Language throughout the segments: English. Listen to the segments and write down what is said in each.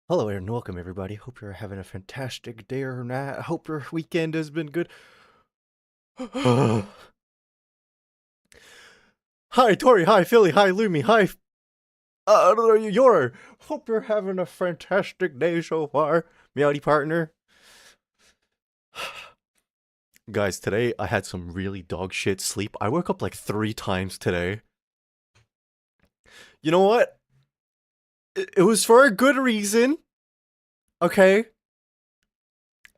Hello and welcome everybody. Hope you're having a fantastic day or night. I hope your weekend has been good. Hi Tori, hi Philly, hi Lumi, hi Yor. Hope you're having a fantastic day so far, meowdy partner. Guys, today I had some really dog shit sleep. I woke up like 3 times today. You know what? It was for a good reason. Okay.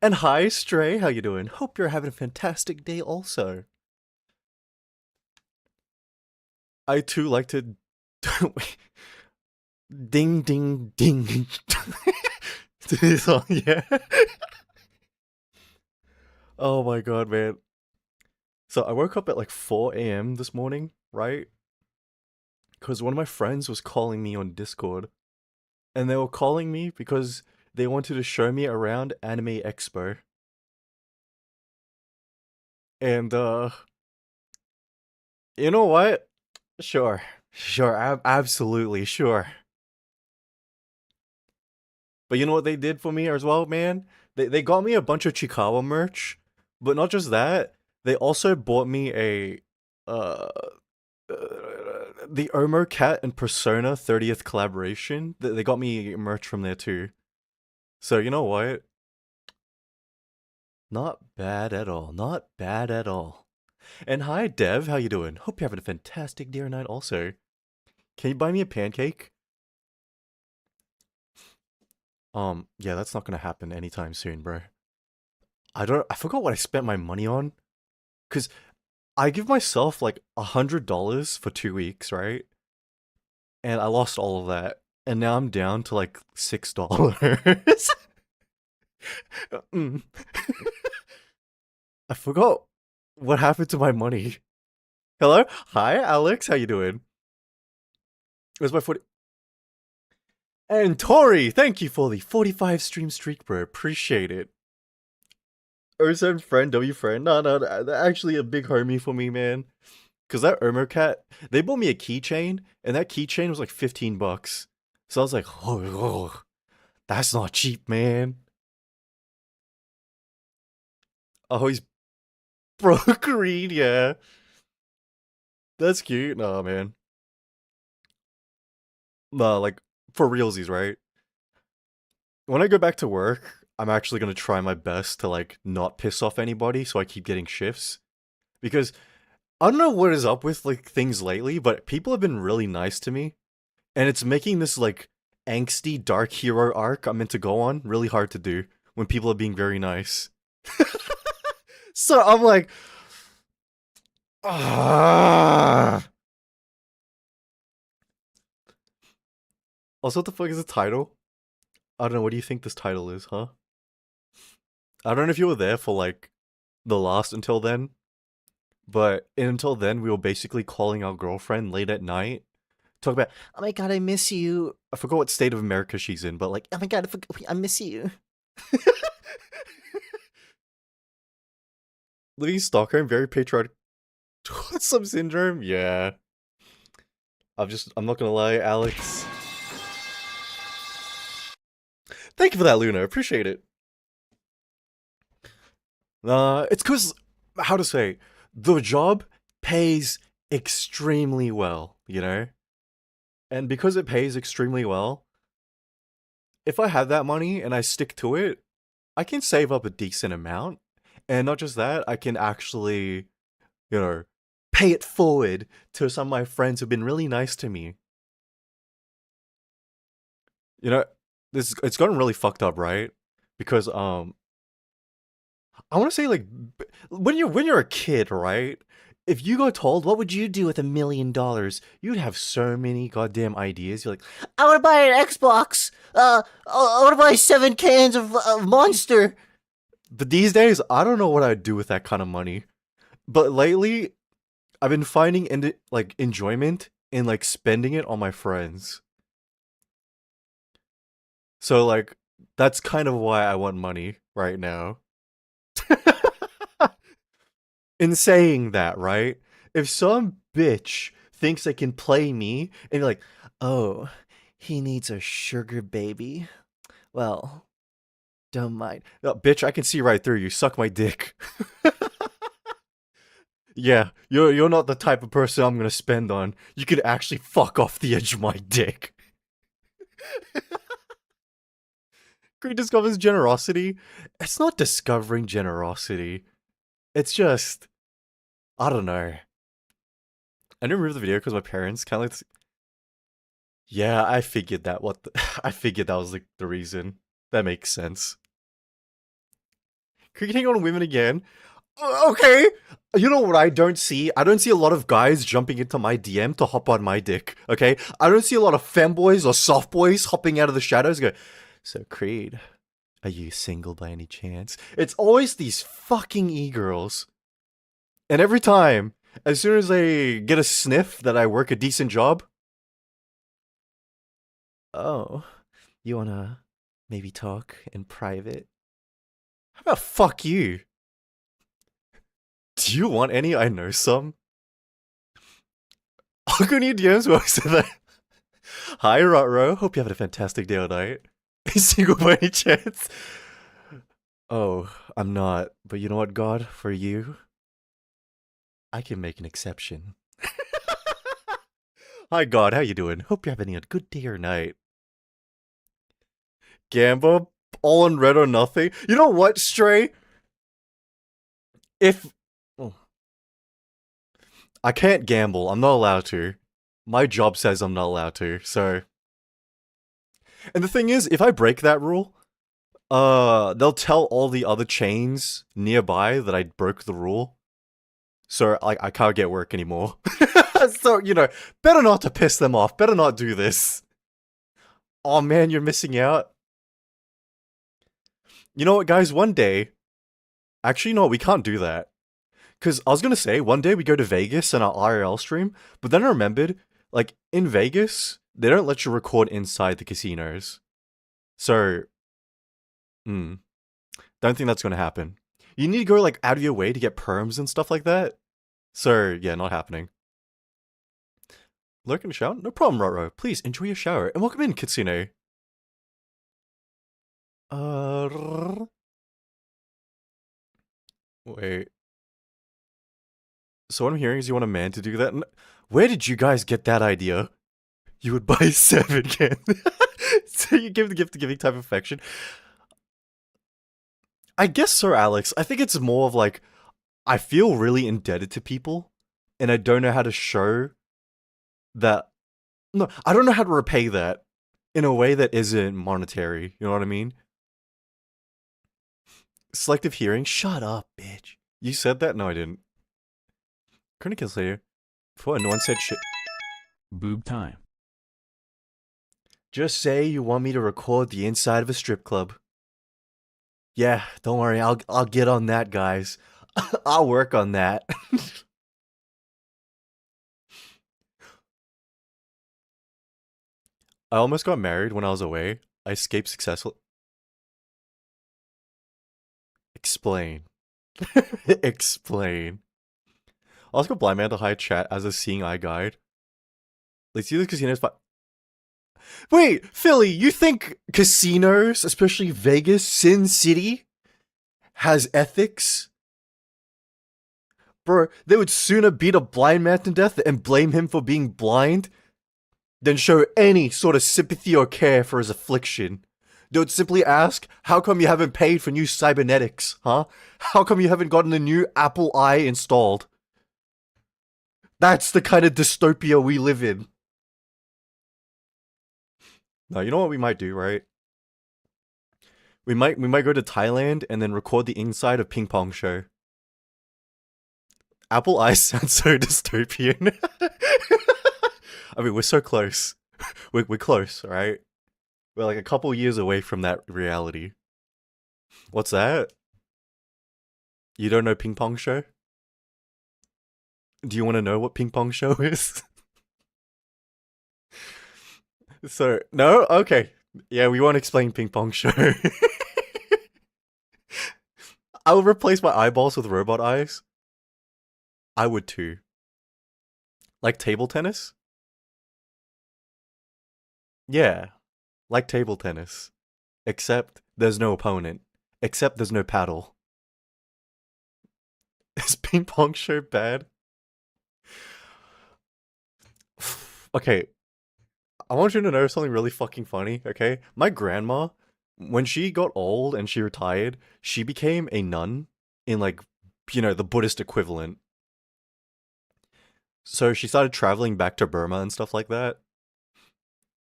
And hi Stray, how you doing? Hope you're having a fantastic day also. I too like to ding ding ding. This song, yeah. Oh my god, man. So I woke up at like 4 a.m. this morning, right? Because one of my friends was calling me on Discord. And they were calling me because they wanted to show me around Anime Expo. And you know what? Sure. Sure, absolutely, sure. But you know what they did for me as well, man? They got me a bunch of Chikawa merch, but not just that, they also bought me a uh, the Omo Cat and Persona 30th collaboration. They got me merch from there too. So you know what? Not bad at all. Not bad at all. And hi Dev, how you doing? Hope you're having a fantastic day or night also. Can you buy me a pancake? Yeah, that's not gonna happen anytime soon, bro. I forgot what I spent my money on. Cause I give myself like $100 for 2 weeks, right? And I lost all of that. And now I'm down to like $6. Mm. I forgot what happened to my money. Hello? Hi, Alex. How you doing? Where's my 40? And Tori, thank you for the 45 stream streak, bro. Appreciate it. Ursan friend, W friend. No, they're actually a big homie for me, man. Cause that Irmo cat, they bought me a keychain, and that keychain was like $15. So I was like, oh, that's not cheap, man. Oh, he's broke green, yeah. That's cute. Nah, man. Nah, like, for realsies, right? When I go back to work, I'm actually gonna try my best to, like, not piss off anybody so I keep getting shifts. Because I don't know what is up with, like, things lately, but people have been really nice to me. And it's making this, like, angsty dark hero arc I'm meant to go on really hard to do when people are being very nice. So I'm like, ah. Also, what the fuck is the title? I don't know. What do you think this title is, huh? I don't know if you were there for like the last until then, but until then, we were basically calling our girlfriend late at night, talk about, oh my god, I miss you. I forgot what state of America she's in, but like, oh my god, I miss you. Living in Stockholm, very patriotic. Some syndrome, yeah. I'm not gonna lie, Alex. Thank you for that, Luna. Appreciate it. It's cause, how to say, the job pays extremely well, you know? And because it pays extremely well, if I have that money and I stick to it, I can save up a decent amount. And not just that, I can actually, you know, pay it forward to some of my friends who've been really nice to me. You know, this it's gotten really fucked up, right? Because I want to say like when you're a kid, right? If you got told what would you do with $1 million, you'd have so many goddamn ideas. You're like, I want to buy an Xbox. I want to buy 7 cans of Monster. But these days, I don't know what I'd do with that kind of money. But lately, I've been finding like enjoyment in like spending it on my friends. So like that's kind of why I want money right now. In saying that, right? If some bitch thinks they can play me and be like, oh, he needs a sugar baby. Well, don't mind. Bitch, I can see right through you. Suck my dick. Yeah, you're not the type of person I'm gonna spend on. You could actually fuck off the edge of my dick. Green discovers generosity. It's not discovering generosity. It's just, I don't know. I didn't remember the video because my parents kind of like. Yeah, I figured that. I figured that was the reason. That makes sense. Cricketing on women again. Okay. You know what I don't see? I don't see a lot of guys jumping into my DM to hop on my dick. Okay. I don't see a lot of femboys or soft boys hopping out of the shadows. And go. So Creed, are you single by any chance? It's always these fucking e-girls. And every time, as soon as they get a sniff that I work a decent job, oh, you wanna maybe talk in private? How about fuck you? Do you want any? I know some. I'll go to your DMs where I said that. Hi, Rotro. Hope you're having a fantastic day or night. Are you single by any chance? Oh, I'm not. But you know what, God? For you, I can make an exception. Hi, God. How you doing? Hope you're having a good day or night. Gamba, all in red or nothing. You know what, Stray? If oh, I can't gamble, I'm not allowed to. My job says I'm not allowed to. So, and the thing is, if I break that rule, they'll tell all the other chains nearby that I broke the rule. So, like, I can't get work anymore. So, better not to piss them off. Better not do this. Oh man, you're missing out. You know what, guys? One day, actually, no, we can't do that. Because I was gonna say, one day we go to Vegas and our IRL stream, but then I remembered, like, in Vegas, they don't let you record inside the casinos. So, don't think that's gonna happen. You need to go, like, out of your way to get perms and stuff like that. So, yeah, not happening. Lurk in the shower? No problem, Rotro. Please, enjoy your shower. And welcome in, Kitsune. Wait. So what I'm hearing is you want a man to do that? Where did you guys get that idea? You would buy 7 again. So you give the gift of giving type of affection. I guess so, Alex. I think it's more of like, I feel really indebted to people, and I don't know how to show that. No, I don't know how to repay that in a way that isn't monetary. You know what I mean? Selective hearing? Shut up, bitch. You said that? No, I didn't. Chronicles later. Before no one said shit. Boob time. Just say you want me to record the inside of a strip club. Yeah, don't worry, I'll get on that, guys. I'll work on that. I almost got married when I was away. I escaped successfully. Explain. Explain. I'll ask a blind man to hide chat as a seeing eye guide. Let's see the casinos. Wait, Philly, you think casinos, especially Vegas, Sin City, has ethics? Bro, they would sooner beat a blind man to death and blame him for being blind than show any sort of sympathy or care for his affliction. They would simply ask, how come you haven't paid for new cybernetics, huh? How come you haven't gotten a new Apple Eye installed? That's the kind of dystopia we live in. Now, you know what we might do, right? We might go to Thailand and then record the inside of Ping Pong Show. Apple Eye sounds so dystopian. I mean, we're so close. We're close, right? We're like a couple years away from that reality. What's that? You don't know Ping Pong Show? Do you want to know what Ping Pong Show is? So, no? Okay. Yeah, we won't explain Ping Pong Show. I will replace my eyeballs with robot eyes. I would too. Like table tennis? Yeah. Like table tennis. except there's no opponent, except there's no paddle. Is ping pong show bad? Okay, I want you to know something really fucking funny, okay? My grandma, when she got old and she retired, she became a nun in like, the Buddhist equivalent. So she started traveling back to Burma and stuff like that.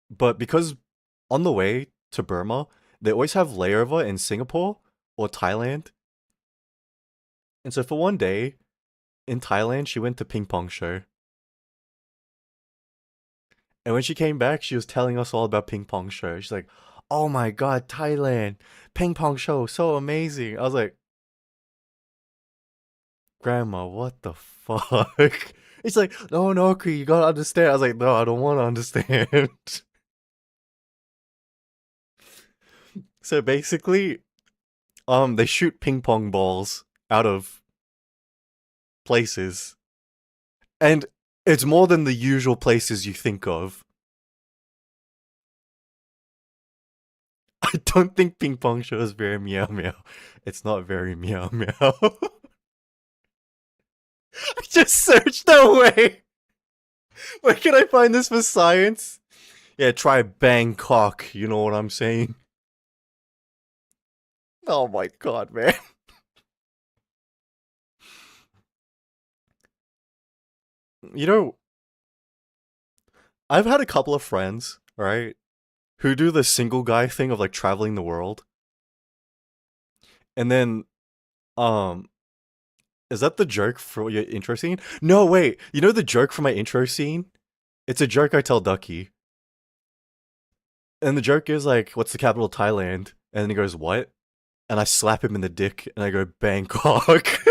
But because on the way to Burma, they always have layover in Singapore or Thailand. And so for one day in Thailand, she went to ping pong show. And when she came back, she was telling us all about ping pong show. She's like, "Oh my god, Thailand, ping pong show, so amazing." I was like, "Grandma, what the fuck?" It's like, "No, no, Kree, you gotta understand." I was like, "No, I don't want to understand." So basically, they shoot ping pong balls out of places, and it's more than the usual places you think of. I don't think ping pong show is very meow meow. It's not very meow meow. I just searched. No way. Where can I find this for science? Yeah, try Bangkok. You know what I'm saying? Oh my god, man. You know, I've had a couple of friends, right, who do the single guy thing of like traveling the world. And then, um, is that the joke for your intro scene? No, wait. You know the joke for my intro scene? It's a joke I tell Ducky. And the joke is like, what's the capital of Thailand? And then he goes, what? And I slap him in the dick and I go, Bangkok.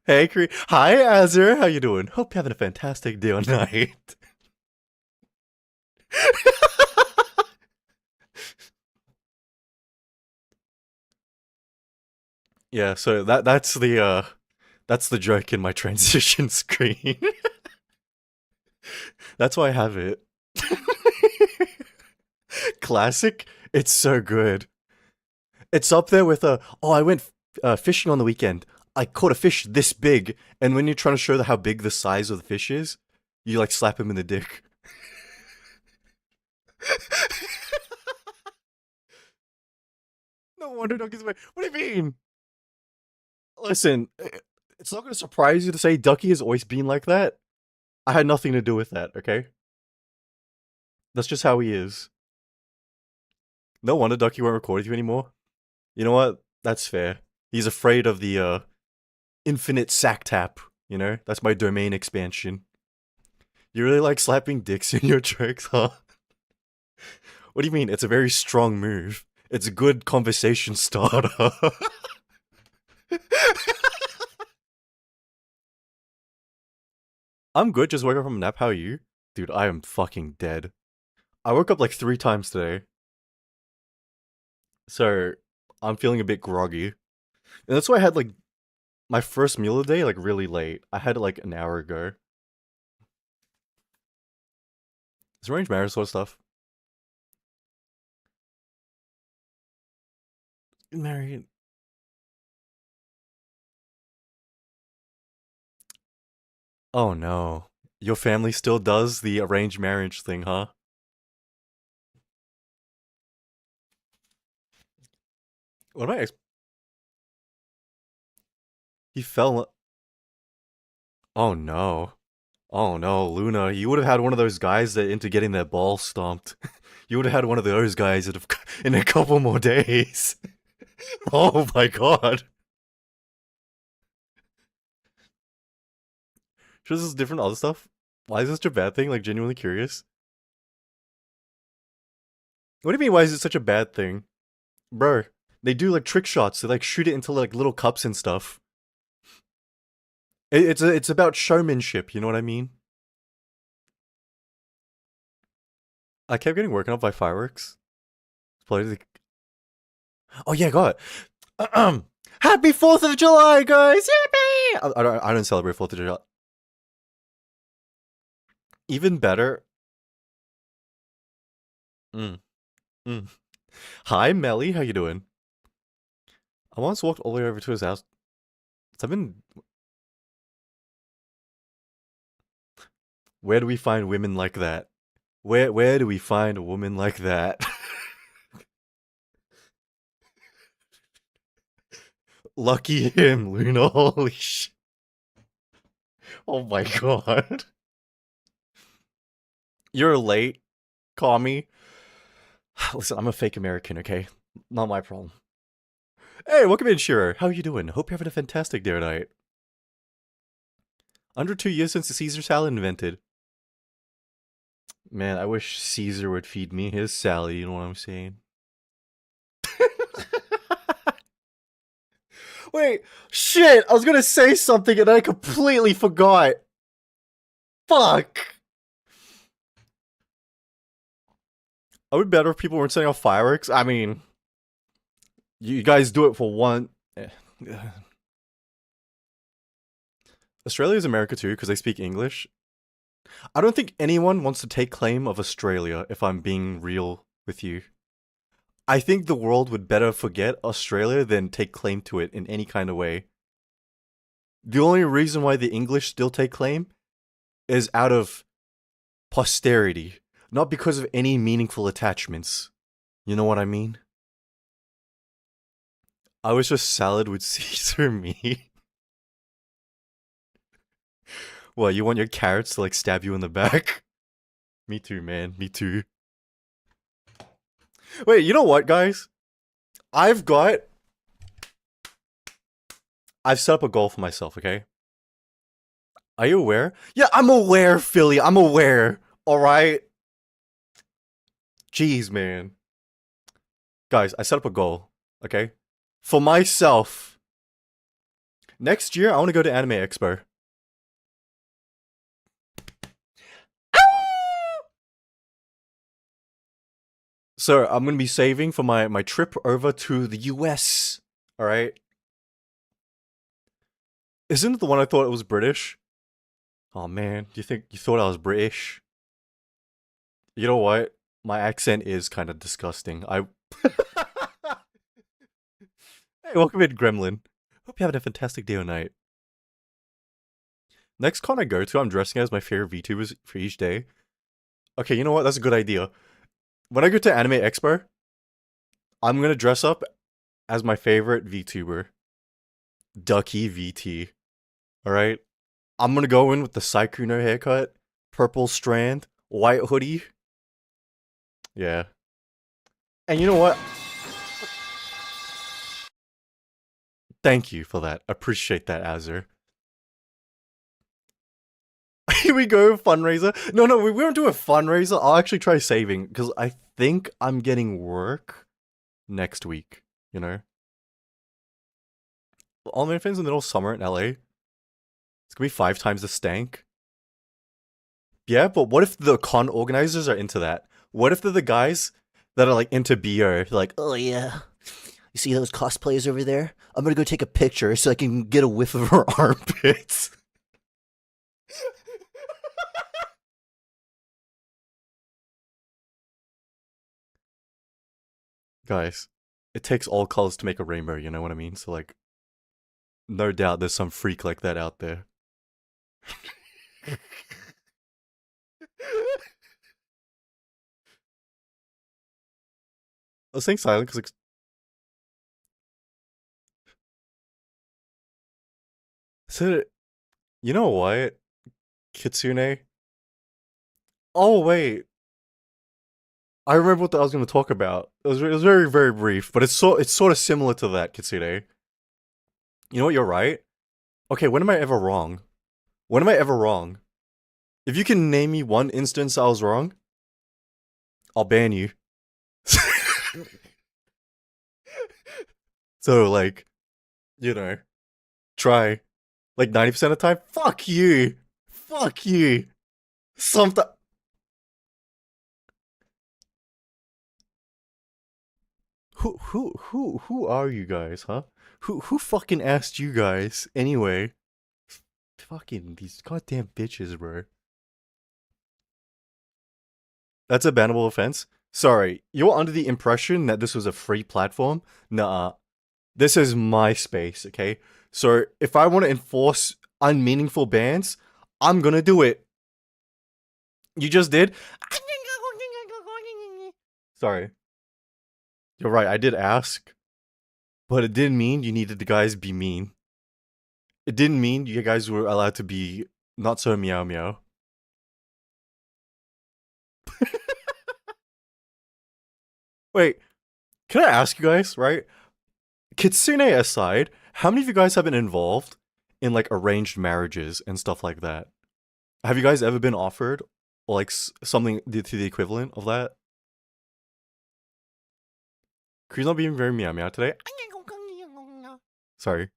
Hey, hi, Azure. How you doing? Hope you're having a fantastic day or night. Yeah, so that's the joke in my transition screen. That's why I have it. Classic. It's so good. It's up there with oh, I went fishing on the weekend. I caught a fish this big, and when you're trying to show how big the size of the fish is, you like slap him in the dick. No wonder Ducky's away. What do you mean? Listen, it's not going to surprise you to say Ducky has always been like that. I had nothing to do with that, okay? That's just how he is. No wonder Ducky won't record with you anymore. You know what? That's fair. He's afraid of the infinite sack tap, you know? That's my domain expansion. You really like slapping dicks in your jokes, huh? What do you mean? It's a very strong move. It's a good conversation starter. I'm good, just woke up from a nap. How are you? Dude, I am fucking dead. I woke up like 3 times today. So, I'm feeling a bit groggy. And that's why I had like my first meal of the day like really late. I had it like an hour ago. Is arranged marriage sort of stuff? Married. Oh no. Your family still does the arranged marriage thing, huh? What am I He fell. Oh no. Oh no, Luna, you would have had one of those guys that into getting their balls stomped. You would have had one of those guys that have in a couple more days. Oh my god. Sure, this is different other stuff. Why is this such a bad thing? Like genuinely curious. What do you mean? Why is it such a bad thing, bro? They do like trick shots. They like shoot it into like little cups and stuff. It's about showmanship. You know what I mean? I kept getting woken up by fireworks. Oh yeah, got it. Happy 4th of July, guys! Yippee! I don't celebrate 4th of July. Even better. Mm, mm. Hi, Melly. How you doing? I once walked all the way over to his house. I've been. Where do we find women like that? Where do we find a woman like that? Lucky him, Luna. Holy sh! Oh my god. You're late. Call me. Listen, I'm a fake American, okay? Not my problem. Hey, welcome in, Shearer. How you doing? Hope you're having a fantastic day tonight. Under 2 years since the Caesar salad invented. Man, I wish Caesar would feed me his salad, you know what I'm saying? Wait, shit! I was gonna say something and I completely forgot. Fuck! I would be better if people weren't setting off fireworks. I mean, you guys do it for one. Australia's America too, because they speak English. I don't think anyone wants to take claim of Australia, if I'm being real with you. I think the world would better forget Australia than take claim to it in any kind of way. The only reason why the English still take claim is out of posterity, not because of any meaningful attachments. You know what I mean? I was just salad with Caesar meat. What, you want your carrots to like stab you in the back? Me too, man. Me too. Wait, you know what, guys? I've set up a goal for myself, okay? Are you aware? Yeah, I'm aware, Philly. I'm aware. Alright? Jeez, man. Guys, I set up a goal, okay? For myself. Next year, I want to go to Anime Expo. So, I'm going to be saving for my trip over to the US. Alright? Isn't it the one I thought it was British? Oh man, do you think you thought I was British? You know what? My accent is kind of disgusting. Hey, welcome in, Gremlin. Hope you're having a fantastic day or night. Next con I go to, I'm dressing as my favorite VTubers for each day. Okay, you know what? That's a good idea. When I go to Anime Expo, I'm gonna dress up as my favorite VTuber, Ducky VT. Alright? I'm gonna go in with the Saikuno haircut, purple strand, white hoodie. Yeah. And you know what? Thank you for that. Appreciate that, Azur. Here we go, fundraiser. No, we won't do a fundraiser. I'll actually try saving, because I think I'm getting work next week, you know? All my friends in the middle of summer in LA. It's gonna be 5 times the stank. Yeah, but what if the con organizers are into that? What if they're the guys that are like into BO? Like, oh yeah, you see those cosplayers over there? I'm gonna go take a picture so I can get a whiff of her armpits. Guys, it takes all colors to make a rainbow, you know what I mean? So like, no doubt there's some freak like that out there. I was saying silent because like, so you know what, Kitsune? Oh wait, I remember what I was going to talk about. It was very brief, but it's sort of similar to that, Kitsune. You know what? You're right. Okay, when am I ever wrong? When am I ever wrong? If you can name me one instance I was wrong, I'll ban you. So like, you know, try like 90% of the time. Fuck you. Fuck you. Something. Who are you guys, huh? Who fucking asked you guys anyway? Fucking these goddamn bitches, bro. That's a bannable offense. Sorry, you're under the impression that this was a free platform? Nah, this is my space, okay? So if I want to enforce unmeaningful bans, I'm gonna do it. You just did? Sorry. You're right, I did ask. But it didn't mean you needed to guys be mean. It didn't mean you guys were allowed to be not so meow meow. Wait, can I ask you guys, right? Kitsune aside, how many of you guys have been involved in like arranged marriages and stuff like that? Have you guys ever been offered like something to the equivalent of that? Kree's not being very meow meow today. Sorry.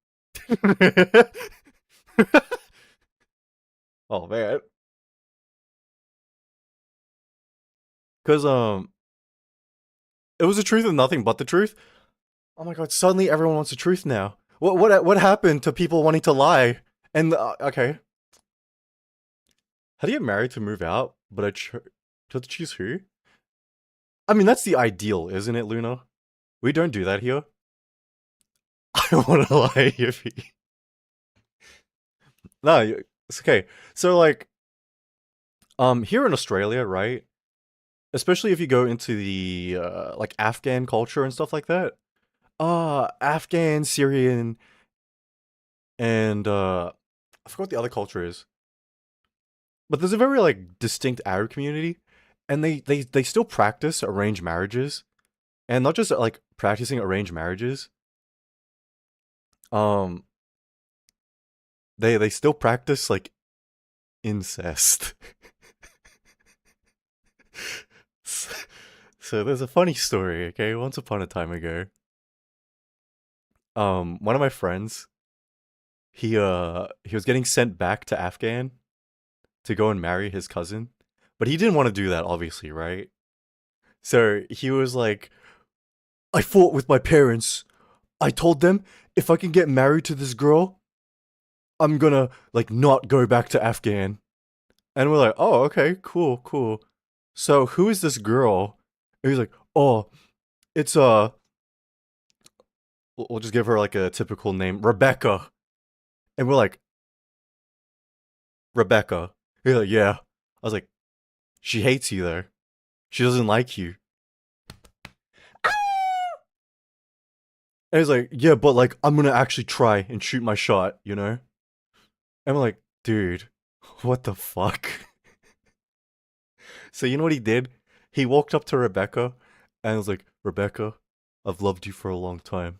Oh man. Cause it was the truth and nothing but the truth. Oh my god, suddenly everyone wants the truth now. What happened to people wanting to lie? And okay. How do you get married to move out, but to choose who? I mean, that's the ideal, isn't it, Luna? We don't do that here. I don't want to lie, Yippee. No, it's okay. So like, here in Australia, right? Especially if you go into the like Afghan culture and stuff like that. Afghan, Syrian, and I forgot what the other culture is. But there's a very like distinct Arab community, and they still practice arranged marriages, and not just like practicing arranged marriages. Um, they still practice like incest. So there's a funny story. Okay, once upon a time ago, one of my friends, he was getting sent back to Afghan to go and marry his cousin, but he didn't want to do that, obviously, right? So he was like, I fought with my parents. I told them if I can get married to this girl, I'm gonna like not go back to Afghan. And we're like, oh, okay, cool, cool. So who is this girl? And he's like, oh, it's we'll just give her like a typical name, Rebecca. And we're like, Rebecca. He's like, yeah. I was like, she hates you though. She doesn't like you. And he's like, yeah, but like, I'm gonna actually try and shoot my shot, you know? And we're like, dude, what the fuck? So you know what he did? He walked up to Rebecca and was like, Rebecca, I've loved you for a long time.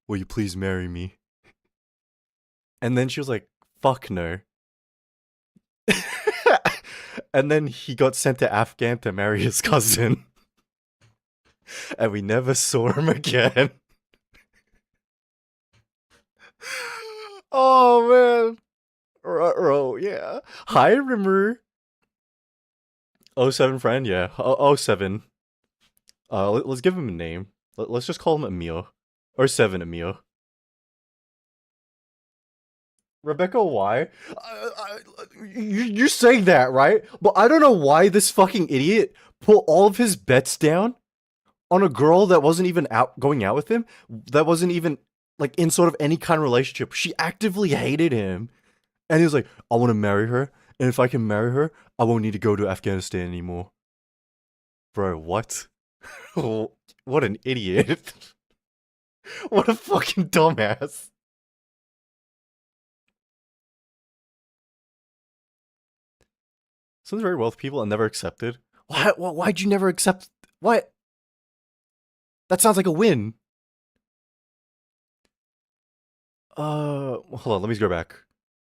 Will you please marry me? And then she was like, fuck no. And then he got sent to Afghan to marry his cousin. And we never saw him again. Oh man. Ruh-roh, yeah. Hi, Rimmer. Oh 07 friend, yeah. Oh 07. Let's give him a name. Let's just call him Emil. Or 7 Emil. Rebecca, why? You say that, right? But I don't know why this fucking idiot put all of his bets down on a girl that wasn't even out going out with him, that wasn't even like in sort of any kind of relationship. She actively hated him. And he was like, I want to marry her, and if I can marry her, I won't need to go to Afghanistan anymore. Bro, what? What an idiot. What a fucking dumbass. Sounds very wealthy people and never accepted. Why'd you never accept? What? That sounds like a win. Hold on, let me go back.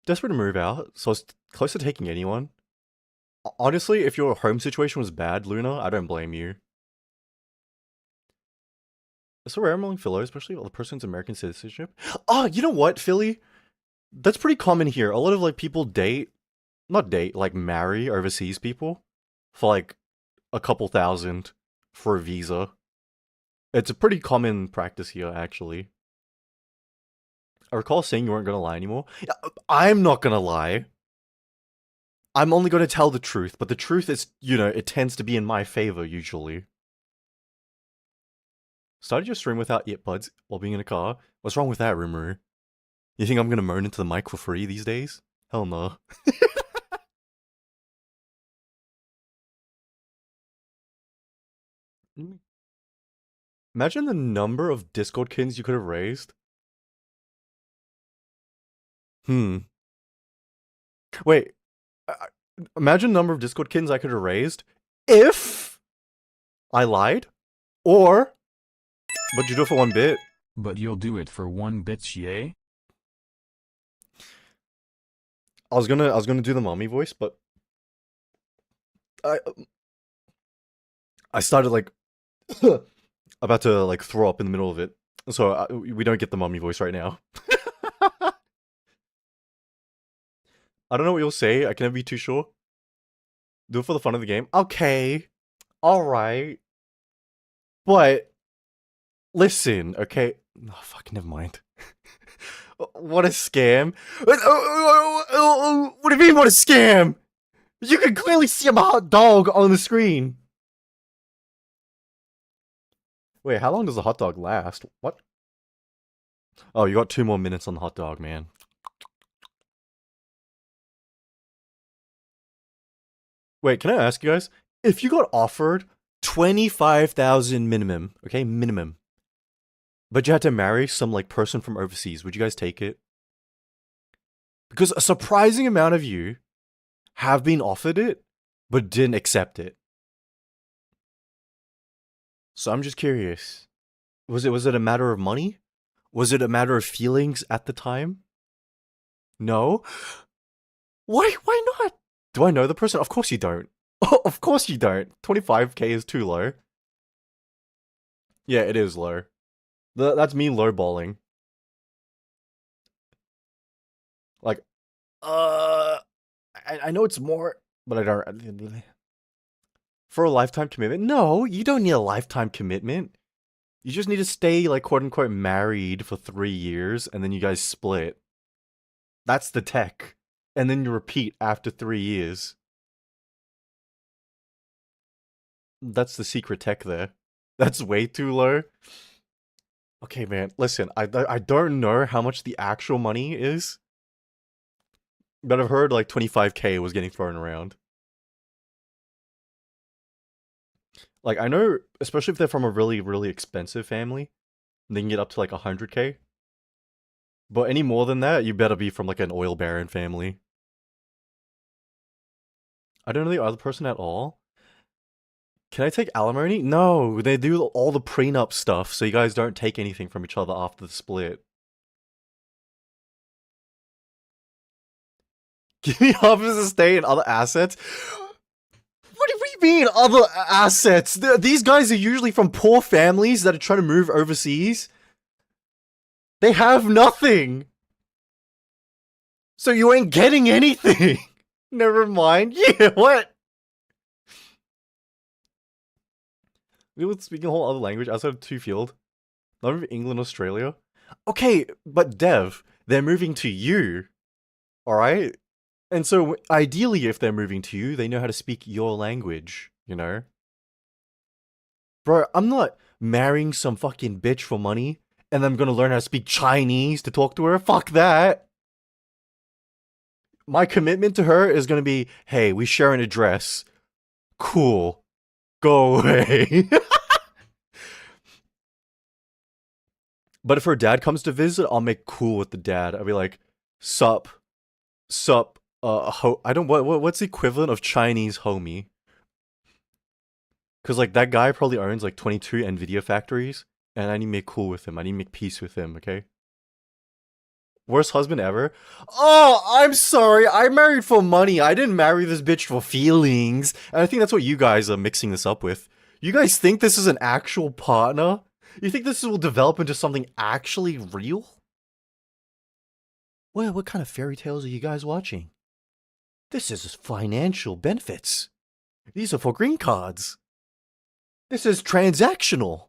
Desperate to move out, so it's close to taking anyone. Honestly, if your home situation was bad, Luna, I don't blame you. It's so rare among Philly, especially while the person's American citizenship. Oh, you know what, Philly? That's pretty common here. A lot of like people not date, like marry overseas people for like a couple thousand for a visa. It's a pretty common practice here, actually. I recall saying you weren't gonna lie anymore. I'm not gonna lie. I'm only going to tell the truth, but the truth is, it tends to be in my favor usually. Started your stream without earbuds while being in a car? What's wrong with that, Rimuru? You think I'm gonna moan into the mic for free these days? Hell no. Imagine the number of Discord kins you could have raised. Wait. Imagine the number of Discord kins I could have raised if I lied, or but you do it for 1 bit. But you'll do it for 1 bit, yay? I was gonna do the mommy voice, but I started like about to like throw up in the middle of it, so we don't get the mommy voice right now. I don't know what you'll say. I can never be too sure. Do it for the fun of the game. Okay. Alright. But, listen, okay? Oh, fuck, never mind. What a scam. What do you mean, what a scam? You can clearly see I'm a hot dog on the screen. Wait, how long does a hot dog last? What? Oh, you got 2 more minutes on the hot dog, man. Wait, can I ask you guys? If you got offered 25,000 minimum, okay, minimum, but you had to marry some like person from overseas, would you guys take it? Because a surprising amount of you have been offered it, but didn't accept it. So I'm just curious. Was it a matter of money? Was it a matter of feelings at the time? No? Why not? Do I know the person? Of course you don't. Of course you don't. 25k is too low. Yeah, it is low. That's me lowballing. Like, I know it's more, but I don't. For a lifetime commitment? No, you don't need a lifetime commitment. You just need to stay, like, quote unquote, married for 3 years, and then you guys split. That's the tech. And then you repeat after 3 years. That's the secret tech there. That's way too low. Okay, man, listen, I don't know how much the actual money is, but I've heard like 25k was getting thrown around. Like, I know, especially if they're from a really, really expensive family, they can get up to like 100k. But any more than that, you better be from like an oil baron family. I don't know the other person at all. Can I take alimony? No, they do all the prenup stuff, so you guys don't take anything from each other after the split. Give me half his estate and other assets? What do you mean, other assets? These guys are usually from poor families that are trying to move overseas. They have nothing. So you ain't getting anything. Never mind. Yeah, what? We would speak a whole other language outside of two field. Not even England, Australia. Okay, but Dev, they're moving to you. Alright? And so, ideally, if they're moving to you, they know how to speak your language, you know? Bro, I'm not marrying some fucking bitch for money, and I'm gonna learn how to speak Chinese to talk to her. Fuck that. My commitment to her is gonna be, hey, we share an address. Cool. Go away. But if her dad comes to visit, I'll make cool with the dad. I'll be like, sup, I don't, what's the equivalent of Chinese homie? Because, like, that guy probably owns, like, 22 NVIDIA factories, and I need to make cool with him. I need to make peace with him, okay? Worst husband ever? Oh, I'm sorry. I married for money. I didn't marry this bitch for feelings. And I think that's what you guys are mixing this up with. You guys think this is an actual partner? You think this will develop into something actually real? Well, what kind of fairy tales are you guys watching? This is financial benefits. These are for green cards. This is transactional.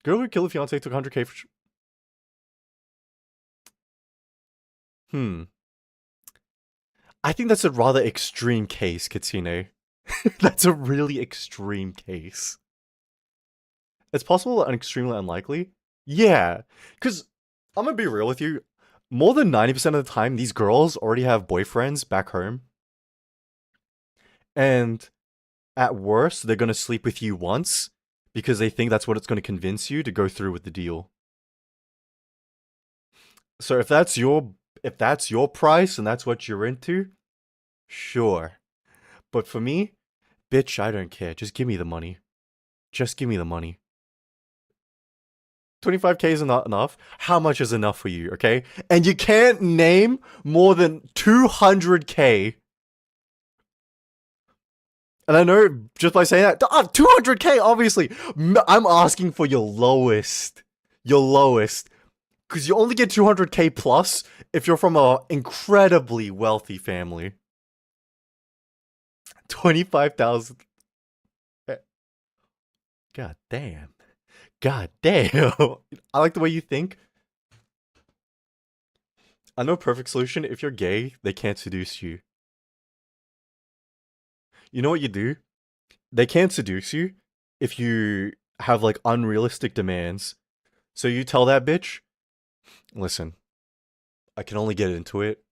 Girl who killed a fiance took 100k for... Hmm. I think that's a rather extreme case, Kitsune. That's a really extreme case. It's possible and extremely unlikely. Yeah, because I'm gonna be real with you. More than 90% of the time, these girls already have boyfriends back home. And at worst, they're gonna sleep with you once because they think that's what it's gonna convince you to go through with the deal. So if that's your price and that's what you're into, sure. But for me, bitch, I don't care. Just give me the money. Just give me the money. 25K is not enough. How much is enough for you, okay? And you can't name more than 200K. And I know just by saying that, 200K, obviously. I'm asking for your lowest. Your lowest. Because you only get 200K plus if you're from an incredibly wealthy family. 25,000. God damn. God damn. I like the way you think. I know a perfect solution. If you're gay, they can't seduce you. You know what you do? They can't seduce you if you have like unrealistic demands. So you tell that bitch, listen, I can only get into it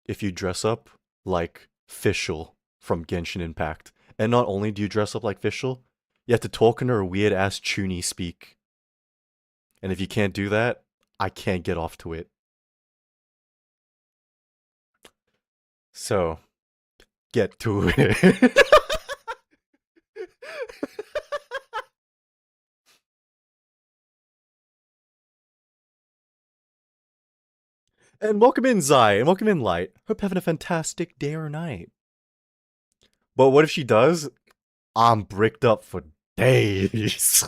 if you dress up like Fischl from Genshin Impact. And not only do you dress up like Fischl, you have to talk in her weird ass Chuny speak. And if you can't do that, I can't get off to it. So, get to it. And welcome in, Zai, and welcome in, Light. Hope you're having a fantastic day or night. But what if she does? I'm bricked up for days.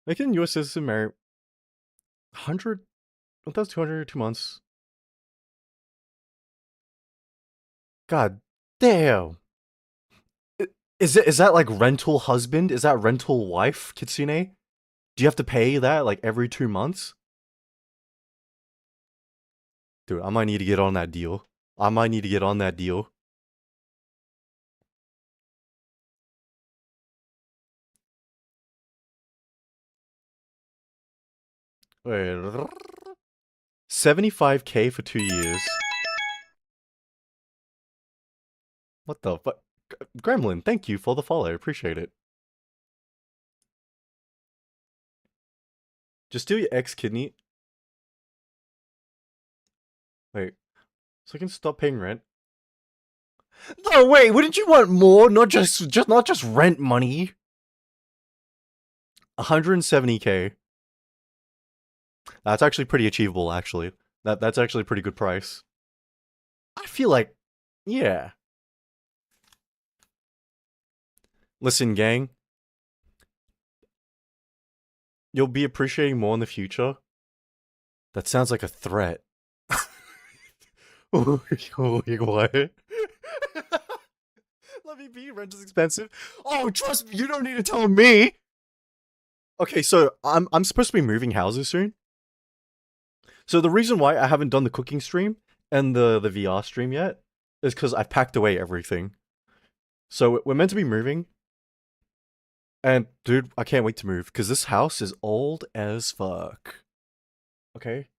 Making U.S. citizen marry 100, 1,200, 2 months. God damn. Is that like rental husband? Is that rental wife, Kitsune? Do you have to pay that like every 2 months? Dude, I might need to get on that deal. I might need to get on that deal. Wait. 75K for 2 years. What the fuck? Gremlin, thank you for the follow. Appreciate it. Just steal your ex kidney. Wait. So I can stop paying rent? No, wait, wouldn't you want more? Not just rent money. 170K. That's actually pretty achievable, actually. That's actually a pretty good price. I feel like, yeah. Listen, gang, you'll be appreciating more in the future. That sounds like a threat. What? Let me be. Rent is expensive. Oh, trust me, you don't need to tell me. Okay, so I'm supposed to be moving houses soon. So the reason why I haven't done the cooking stream and the VR stream yet is because I've packed away everything. So we're meant to be moving, and dude, I can't wait to move because this house is old as fuck. Okay,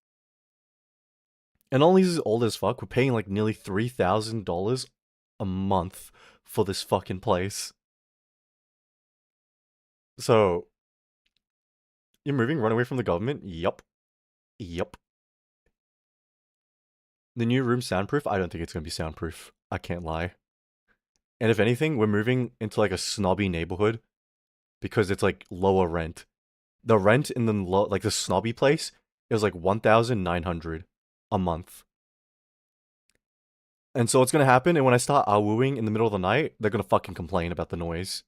and all these is old as fuck. We're paying like nearly $3,000 a month for this fucking place. So you're moving, run away from the government? Yup. Yup. The new room soundproof? I don't think it's gonna be soundproof. I can't lie. And if anything, we're moving into like a snobby neighborhood because it's like lower rent. The rent in like the snobby place is like 1,900 a month. And so what's gonna happen? And when I start wooing in the middle of the night, they're gonna fucking complain about the noise.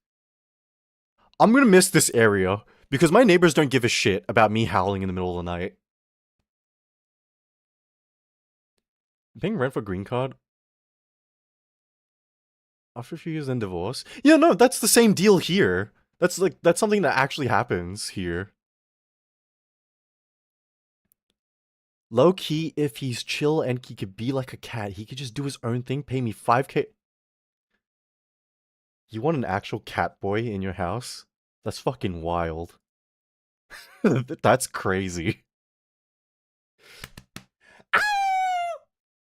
I'm gonna miss this area because my neighbors don't give a shit about me howling in the middle of the night. Paying rent for green card after a few years then divorce. Yeah, no, that's the same deal here. That's something that actually happens here. Low key, if he's chill and he could be like a cat, he could just do his own thing, pay me 5K. You want an actual cat boy in your house? That's fucking wild. That's crazy.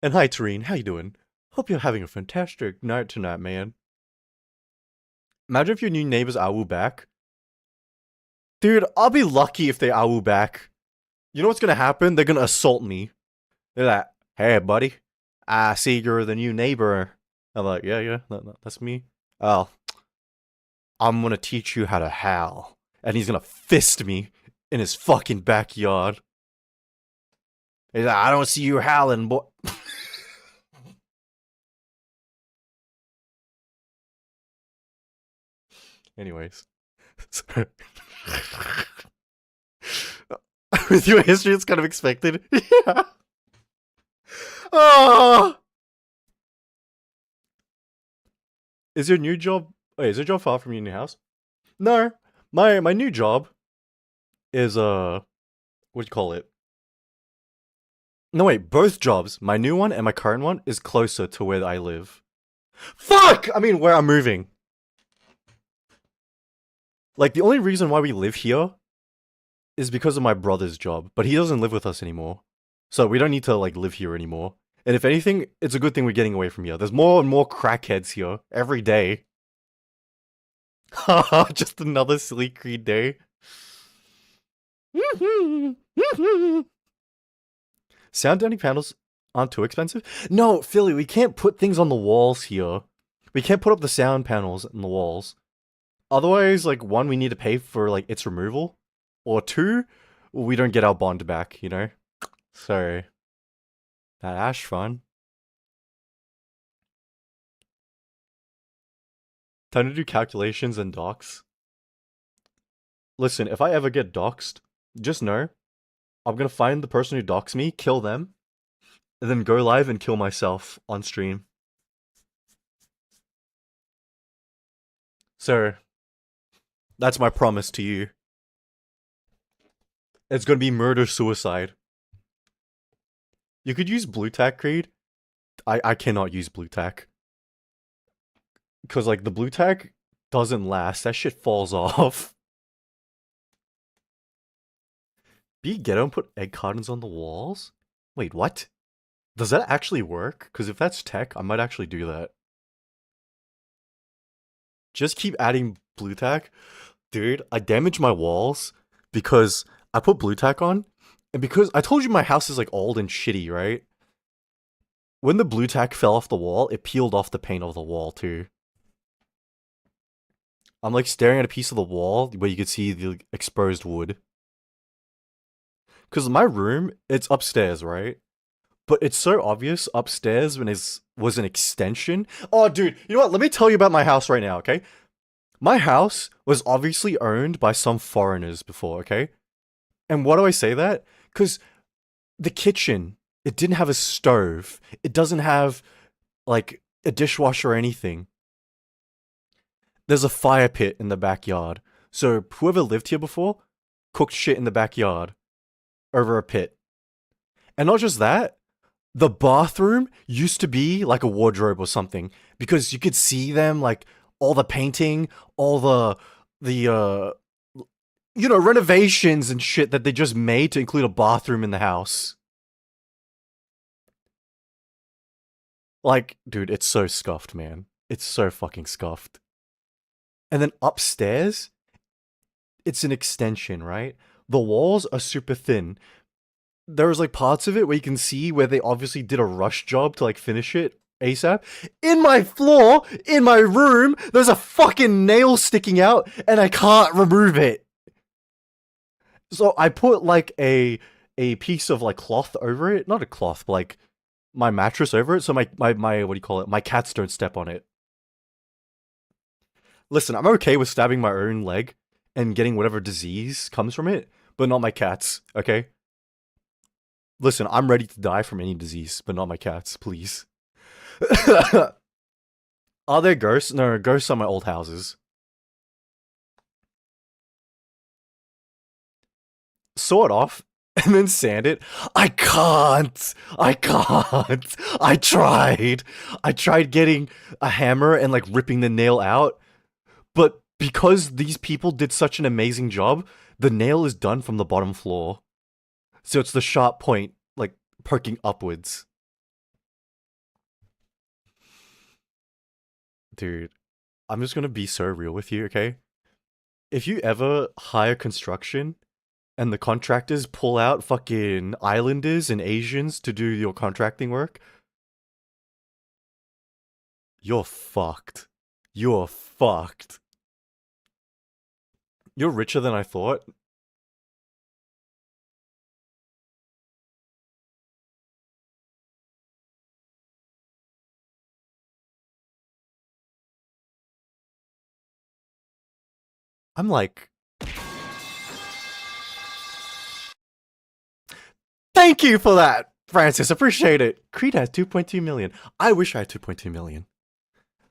And hi, Tareen, how you doing? Hope you're having a fantastic night tonight, man. Imagine if your new neighbors owl back. Dude, I'll be lucky if they owl back. You know what's gonna happen? They're gonna assault me. They're like, hey, buddy, I see you're the new neighbor. I'm like, yeah, that's me. Oh, I'm gonna teach you how to howl. And he's gonna fist me in his fucking backyard. He's like, I don't see you howling, boy. Anyways. With your history, it's kind of expected. Yeah. Oh! Is your new job... Wait, is your job far from your new house? No. My new job is, what do you call it? No, wait, both jobs, my new one and my current one, is closer to where I live. Fuck! I mean, where I'm moving. Like, the only reason why we live here is because of my brother's job, but he doesn't live with us anymore. So we don't need to, like, live here anymore. And if anything, it's a good thing we're getting away from here. There's more and more crackheads here every day. Haha, just another silly Creed day. Sound deadening panels aren't too expensive? No, Philly, we can't put things on the walls here. We can't put up the sound panels on the walls. Otherwise, like, one, we need to pay for, like, its removal. Or two, we don't get our bond back, you know? So, that ash fun. Time to do calculations and docs. Listen, if I ever get doxed, just know, I'm gonna find the person who doxed me, kill them, and then go live and kill myself on stream. So, that's my promise to you. It's gonna be murder-suicide. You could use blue tack, Creed. I cannot use blue tack. Because, like, the blue tack doesn't last. That shit falls off. Be ghetto and put egg cartons on the walls? Wait, what? Does that actually work? Because if that's tech, I might actually do that. Just keep adding blue tack. Dude, I damaged my walls because I put blue tack on. And because I told you my house is like old and shitty, right? When the blue tack fell off the wall, it peeled off the paint of the wall too. I'm like staring at a piece of the wall where you could see the exposed wood. Because my room, it's upstairs, right? But it's so obvious upstairs when it was an extension. Oh, dude, you know what? Let me tell you about my house right now, okay? My house was obviously owned by some foreigners before, okay? And why do I say that? Because the kitchen, it didn't have a stove. It doesn't have, like, a dishwasher or anything. There's a fire pit in the backyard. So whoever lived here before cooked shit in the backyard over a pit. And not just that, the bathroom used to be like a wardrobe or something because you could see them, like, all the painting, all the you know, renovations and shit that they just made to include a bathroom in the house. Like, dude, it's so scuffed, man. It's so fucking scuffed. And then upstairs, it's an extension, right? The walls are super thin. There's like parts of it where you can see where they obviously did a rush job to like finish it ASAP. In my floor, in my room, there's a fucking nail sticking out and I can't remove it. So I put like a piece of like cloth over it. Not a cloth, but like my mattress over it so my what do you call it? My cats don't step on it. Listen, I'm okay with stabbing my own leg and getting whatever disease comes from it, but not my cats, okay? Listen, I'm ready to die from any disease, but not my cats, please. Are there ghosts? No, ghosts are my old houses. saw it off, and then sand it. I can't. I can't. I tried. I tried getting a hammer and like ripping the nail out, but because these people did such an amazing job, the nail is done from the bottom floor. So it's the sharp point, like poking upwards. Dude, I'm just gonna be so real with you, okay? If you ever hire construction and the contractors pull out fucking islanders and Asians to do your contracting work, you're fucked. You're fucked. You're richer than I thought. I'm like, thank you for that, Francis. Appreciate it. Creed has 2.2 million. I wish I had 2.2 million.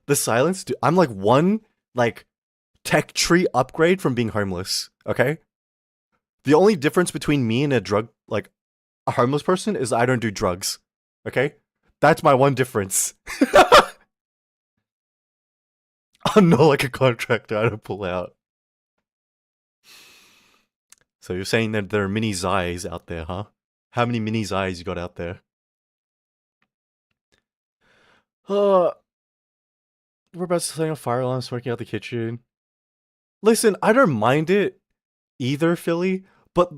The silence, dude, I'm like one, like, tech tree upgrade from being homeless, okay? The only difference between me and a homeless person is I don't do drugs, okay? That's my one difference. I'm not like a contractor, I don't pull out. So you're saying that there are mini Zais out there, huh? How many mini Zais you got out there? Uh, we're about to setting a fire alarm, smoking out the kitchen. Listen, I don't mind it either, Philly, but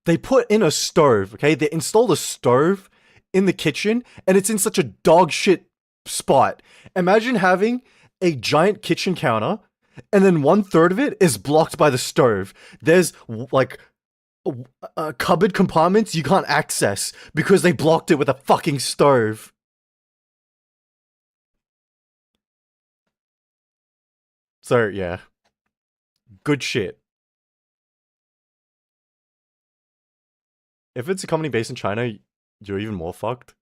they put in a stove, okay? They installed a stove in the kitchen, and it's in such a dog shit spot. Imagine having a giant kitchen counter, and then 1/3 of it is blocked by the stove. There's like cupboard compartments you can't access because they blocked it with a fucking stove. So yeah, good shit. If it's a company based in China, you're even more fucked.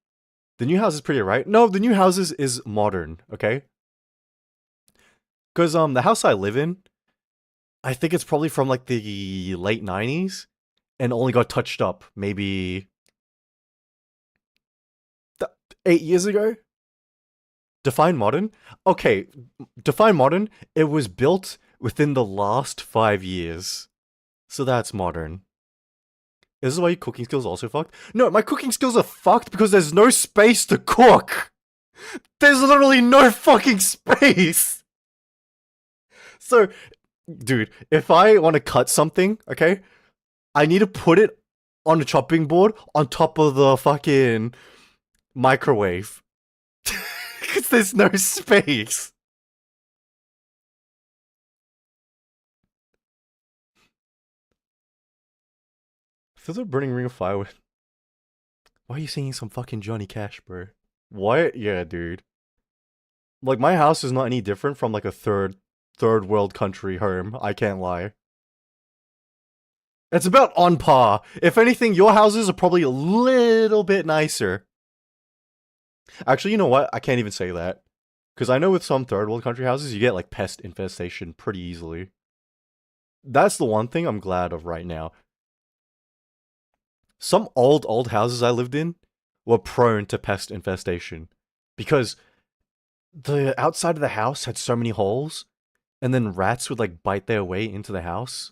The new house is pretty right. No, the new houses is modern, okay? Because the house I live in, I think it's probably from like the late 90s and only got touched up maybe 8 years ago. Define modern? Okay, define modern. It was built within the last 5 years. So that's modern. Is this why your cooking skills are also fucked? No, my cooking skills are fucked because there's no space to cook. There's literally no fucking space. So, dude, if I want to cut something, okay, I need to put it on a chopping board on top of the fucking microwave. Because there's no space. Feels like burning ring of fire with. Why are you singing some fucking Johnny Cash, bro? What? Yeah, dude. Like, my house is not any different from like a third world country home. I can't lie. It's about on par. If anything, your houses are probably a little bit nicer. Actually, you know what? I can't even say that. Because I know with some third world country houses, you get like pest infestation pretty easily. That's the one thing I'm glad of right now. Some old houses I lived in were prone to pest infestation. Because the outside of the house had so many holes, and then rats would like bite their way into the house.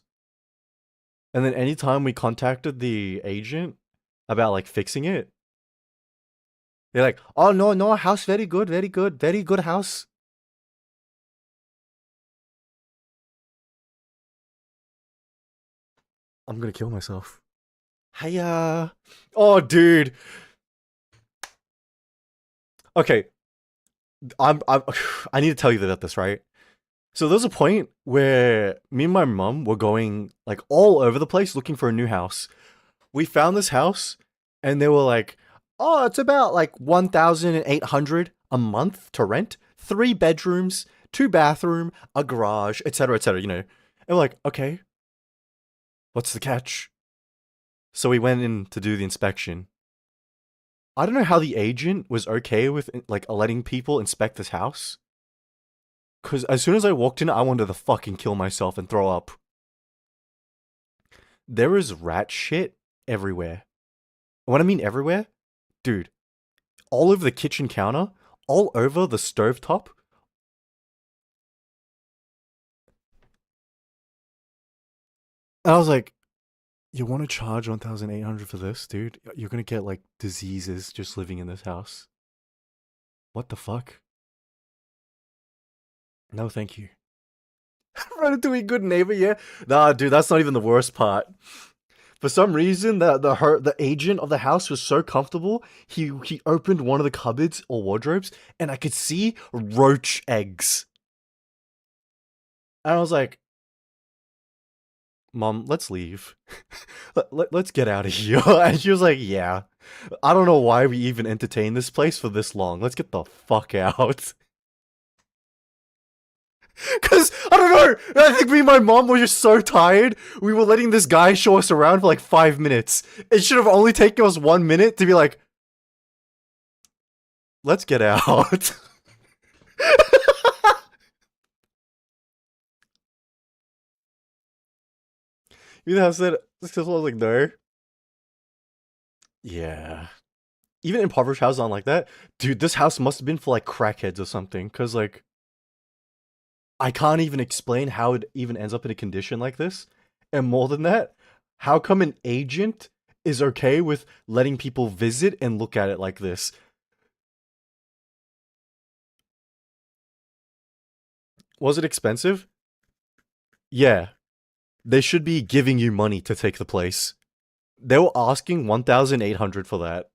And then anytime we contacted the agent about like fixing it, they're like, "Oh no, no, house very good, very good house." I'm gonna kill myself. Hiya. Oh, dude. Okay, I'm I need to tell you about this, right? So there's a point where me and my mum were going like all over the place looking for a new house. We found this house and they were like, "Oh, it's about like 1,800 a month to rent, 3 bedrooms, 2 bathroom, a garage, etc., you know." And we're like, "Okay, what's the catch?" So we went in to do the inspection. I don't know how the agent was okay with like letting people inspect this house. Cause as soon as I walked in, I wanted to fucking kill myself and throw up. There is rat shit everywhere. When I mean everywhere, dude, all over the kitchen counter, all over the stovetop. And I was like, you want to charge 1,800 for this, dude? You're gonna get like diseases just living in this house. What the fuck? No, thank you. Ratatouille, good neighbor, yeah. Nah, dude, that's not even the worst part. For some reason, the agent of the house was so comfortable. He opened one of the cupboards or wardrobes, and I could see roach eggs. And I was like, "Mom, let's leave. Let's get out of here." And she was like, "Yeah, I don't know why we even entertained this place for this long. Let's get the fuck out." Cause I don't know. I think me and my mom were just so tired. We were letting this guy show us around for like 5 minutes. It should have only taken us 1 minute to be like, let's get out. You know, I said, this was like, no. Yeah. Even impoverished houses aren't like that. Dude, this house must have been for like crackheads or something. Cause like, I can't even explain how it even ends up in a condition like this. And more than that, how come an agent is okay with letting people visit and look at it like this? Was it expensive? Yeah. They should be giving you money to take the place. They were asking 1,800 for that.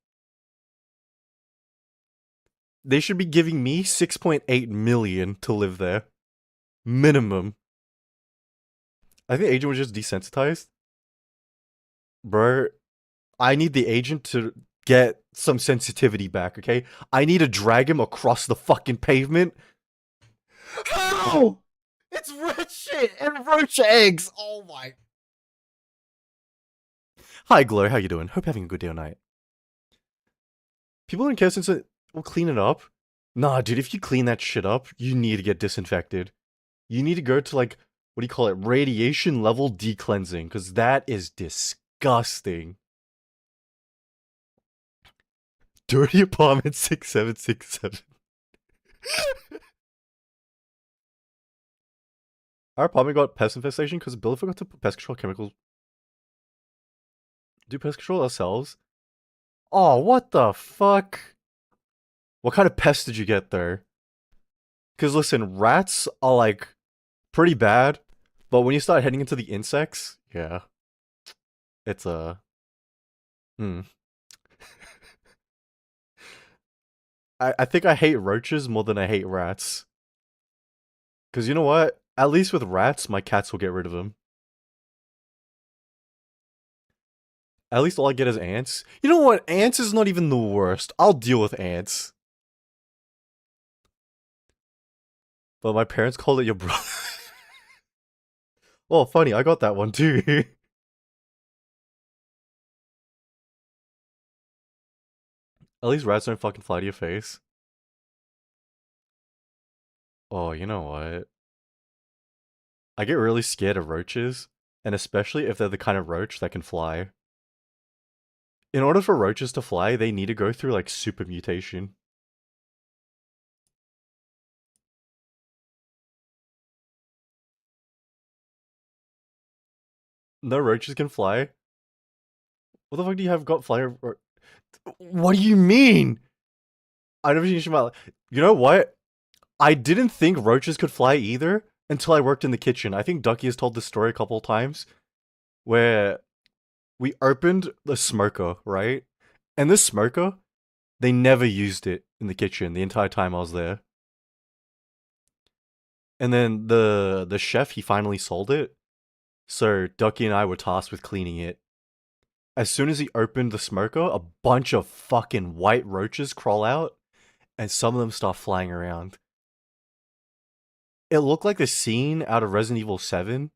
They should be giving me 6.8 million to live there. Minimum. I think the agent was just desensitized. Bro, I need the agent to get some sensitivity back, okay? I need to drag him across the fucking pavement. How? It's red shit and roach eggs. Oh my. Hi, Glow. How you doing? Hope you're having a good day or night. People in care since will clean it up. Nah, dude, if you clean that shit up, you need to get disinfected. You need to go to like, what do you call it? Radiation level decleansing, because that is disgusting. Dirty apartment 6767. Our apartment got pest infestation because Bill forgot to put pest control chemicals. Do pest control ourselves? Oh, what the fuck? What kind of pest did you get there? Because listen, rats are like pretty bad, but when you start heading into the insects, yeah, it's a. Hmm. I think I hate roaches more than I hate rats. Because you know what? At least with rats, my cats will get rid of them. At least all I get is ants. You know what? Ants is not even the worst. I'll deal with ants. But my parents called it your brother. Oh, funny. I got that one too. At least rats don't fucking fly to your face. Oh, you know what? I get really scared of roaches, and especially if they're the kind of roach that can fly. In order for roaches to fly, they need to go through like super mutation. No roaches can fly. What the fuck do you have got fly? What do you mean? I never seen shit about. You know what? I didn't think roaches could fly either until I worked in the kitchen. I think Ducky has told this story a couple of times where we opened the smoker, right? And this smoker, they never used it in the kitchen the entire time I was there. And then the chef, he finally sold it. So Ducky and I were tasked with cleaning it. As soon as he opened the smoker, a bunch of fucking white roaches crawl out, and some of them start flying around. It looked like the scene out of Resident Evil 7,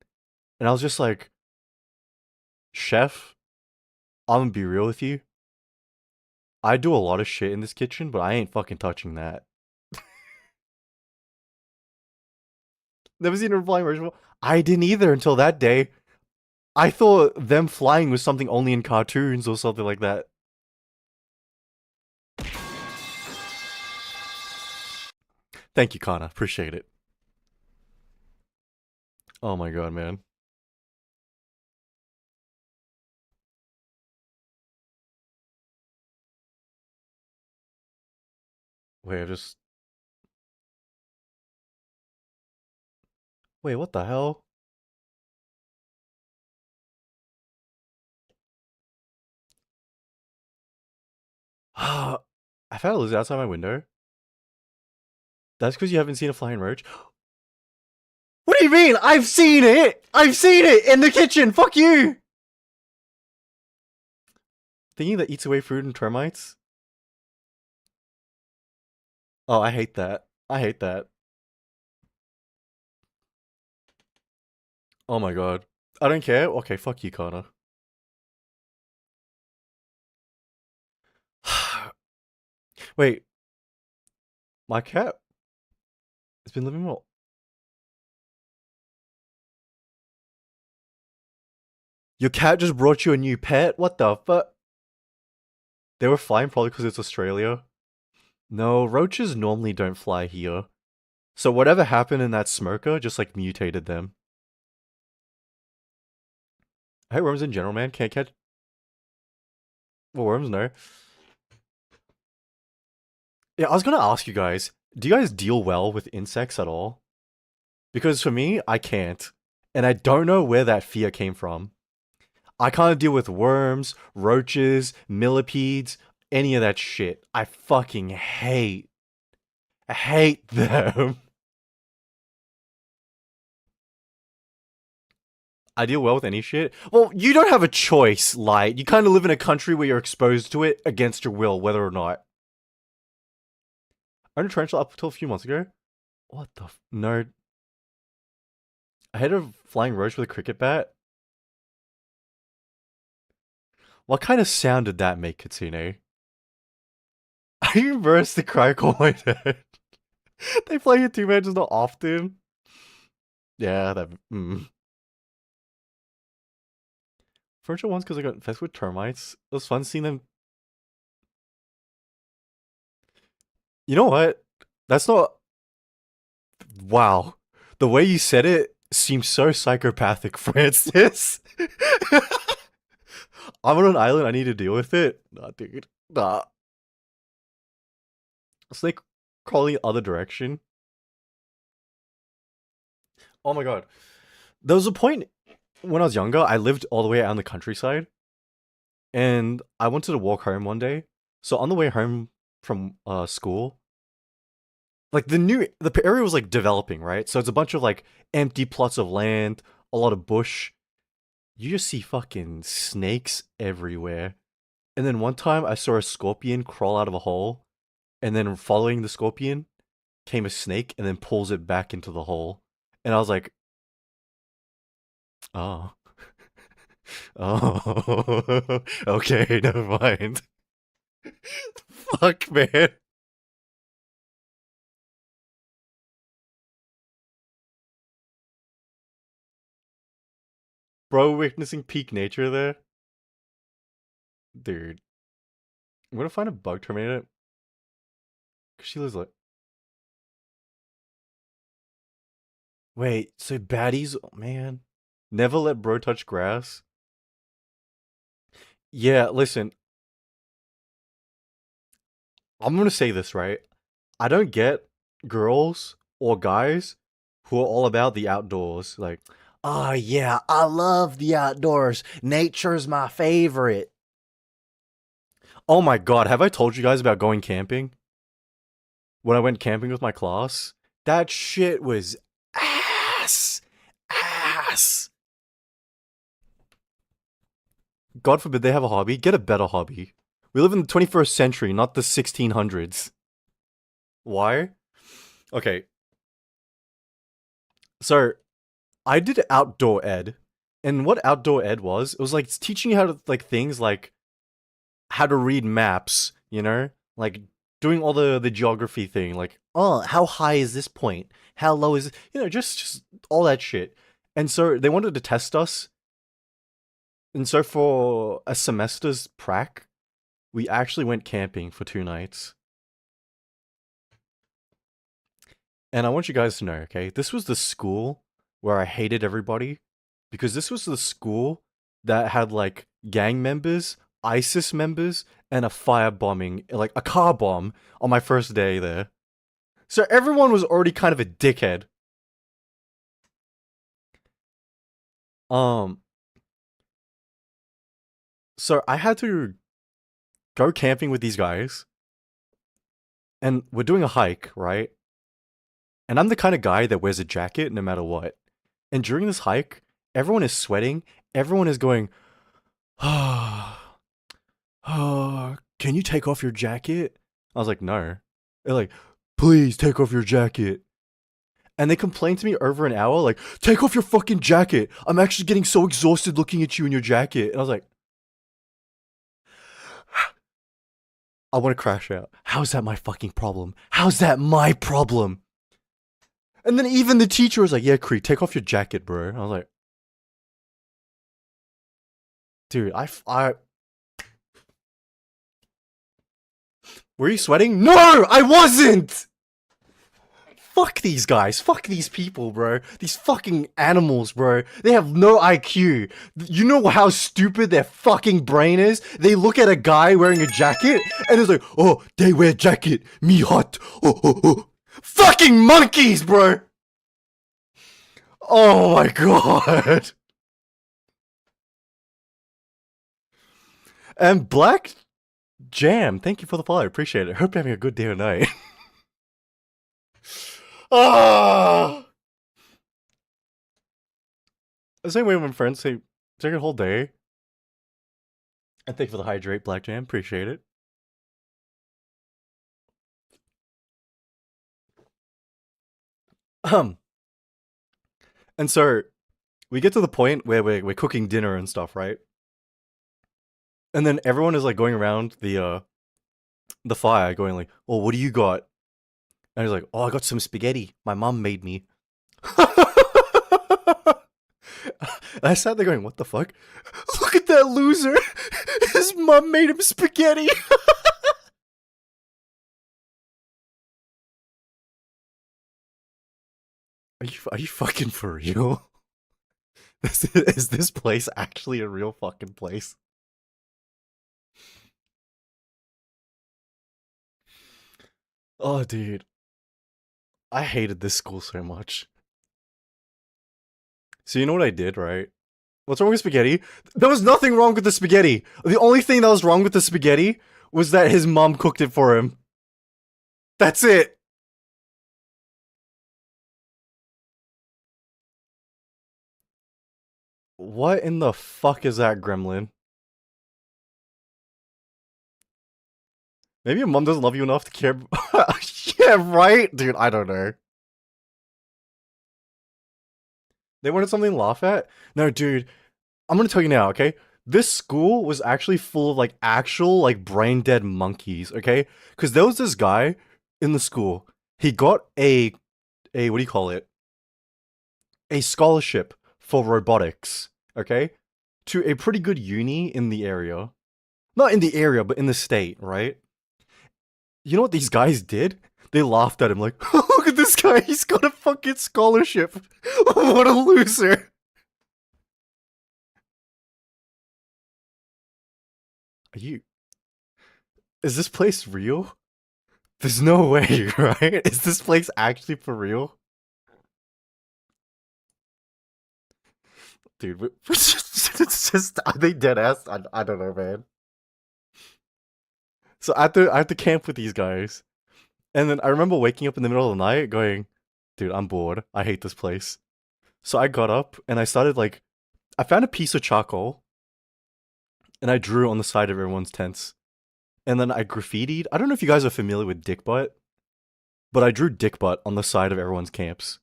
and I was just like, Chef, I'm gonna be real with you. I do a lot of shit in this kitchen, but I ain't fucking touching that. Never seen a flying roach before. I didn't either until that day. I thought them flying was something only in cartoons or something like that. Thank you, Kana. Appreciate it. Oh my god, man. Wait, I just. Wait, what the hell? I found a lizard outside my window. That's because you haven't seen a flying roach. What do you mean? I've seen it! I've seen it in the kitchen! Fuck you! Thinking that eats away food and termites? Oh, I hate that. I hate that. Oh my god. I don't care? Okay, fuck you, Connor. Wait, my cat has been living well. Your cat just brought you a new pet? What the fuck? They were flying probably because it's Australia. No, roaches normally don't fly here. So whatever happened in that smoker just like mutated them. I hate worms in general, man. Can't catch. Well, worms, no. Yeah, I was gonna ask you guys, do you guys deal well with insects at all? Because for me, I can't. And I don't know where that fear came from. I can't deal with worms, roaches, millipedes, any of that shit. I fucking hate them. I deal well with any shit. Well, you don't have a choice, Light. You kind of live in a country where you're exposed to it against your will, whether or not. I owned a tarantula up until a few months ago. What the no? I had a flying roach with a cricket bat. What kind of sound did that make, Katsune? I embarrassed to cry call my dad. They play it too much, just not often. Yeah, that. Furniture once because I got infested with termites. It was fun seeing them. You know what? That's not. Wow. The way you said it seems so psychopathic, Francis. I'm on an island, I need to deal with it. Nah, dude. Nah. Snake crawling the other direction. Oh my god. There was a point when I was younger, I lived all the way out in the countryside. And I wanted to walk home one day. So on the way home from school, like the area was like developing, right? So it's a bunch of like empty plots of land, a lot of bush. You just see fucking snakes everywhere. And then one time I saw a scorpion crawl out of a hole, and then following the scorpion came a snake and then pulls it back into the hole. And I was like, oh. Oh. Okay, never mind. Fuck, man. Bro, witnessing peak nature there. Dude. I'm gonna find a bug terminator. Cause she lives like. Wait, so baddies, oh, man. Never let bro touch grass. Yeah, listen, I'm gonna say this, right? I don't get girls or guys who are all about the outdoors. Like, oh yeah, I love the outdoors. Nature's my favorite. Oh my god, have I told you guys about going camping? When I went camping with my class? That shit was ass. Ass. God forbid they have a hobby. Get a better hobby. We live in the 21st century, not the 1600s. Why? Okay, so I did outdoor ed, and what outdoor ed was, it was like it's teaching you how to like things like how to read maps, you know, like doing all the geography thing, like oh, how high is this point? How low is it? You know, just all that shit. And so they wanted to test us And so for a semester's prac, we actually went camping for 2 nights. And I want you guys to know, okay, this was the school where I hated everybody because this was the school that had like gang members, ISIS members, and a firebombing, like a car bomb on my first day there. So everyone was already kind of a dickhead. Um, so I had to go camping with these guys, and we're doing a hike, right? And I'm the kind of guy that wears a jacket no matter what. And during this hike, everyone is sweating. Everyone is going, ah, can you take off your jacket? I was like, no. They're like, please take off your jacket. And they complained to me over an hour, like, take off your fucking jacket. I'm actually getting so exhausted looking at you in your jacket. And I was like, I want to crash out. How's that my fucking problem? How's that my problem? And then even the teacher was like, yeah, Creed, take off your jacket, bro. I was like, dude, were you sweating? No, I wasn't! Fuck these guys. Fuck these people, bro. These fucking animals, bro. They have no IQ. You know how stupid their fucking brain is? They look at a guy wearing a jacket and it's like, oh, they wear jacket. Me hot. Oh, oh, oh. Fucking monkeys, bro. Oh my god. And Black Jam, thank you for the follow. Appreciate it. Hope you're having a good day or night. Ah! The same way when friends say, take a whole day. And thank you for the hydrate, Black Jam. Appreciate it. And so we get to the point where we're cooking dinner and stuff, right? And then everyone is like going around the fire, going like, "Oh, what do you got?" And he's like, "Oh, I got some spaghetti. My mom made me." I sat there going, "What the fuck? Look at that loser! His mom made him spaghetti." Are you fucking for real? Is this place actually a real fucking place? Oh, dude. I hated this school so much. So you know what I did, right? What's wrong with spaghetti? There was nothing wrong with the spaghetti. The only thing that was wrong with the spaghetti was that his mom cooked it for him. That's it. What in the fuck is that gremlin? Maybe your mom doesn't love you enough to care. Yeah, right? Dude, I don't know. They wanted something to laugh at? No, dude. I'm gonna tell you now, okay? This school was actually full of like actual like brain dead monkeys, okay? Because there was this guy in the school. He got a what do you call it? A scholarship for robotics, okay? To a pretty good uni in the area. Not in the area, but in the state, right? You know what these guys did? They laughed at him like, look at this guy, he's got a fucking scholarship. What a loser. Are you. Is this place real? There's no way, right? Is this place actually for real? Dude, it's just, are they dead ass? I don't know, man. So I had to camp with these guys. And then I remember waking up in the middle of the night going, dude, I'm bored. I hate this place. So I got up and I started like, I found a piece of charcoal and I drew on the side of everyone's tents. And then I graffitied. I don't know if you guys are familiar with dick butt, but I drew dick butt on the side of everyone's camps.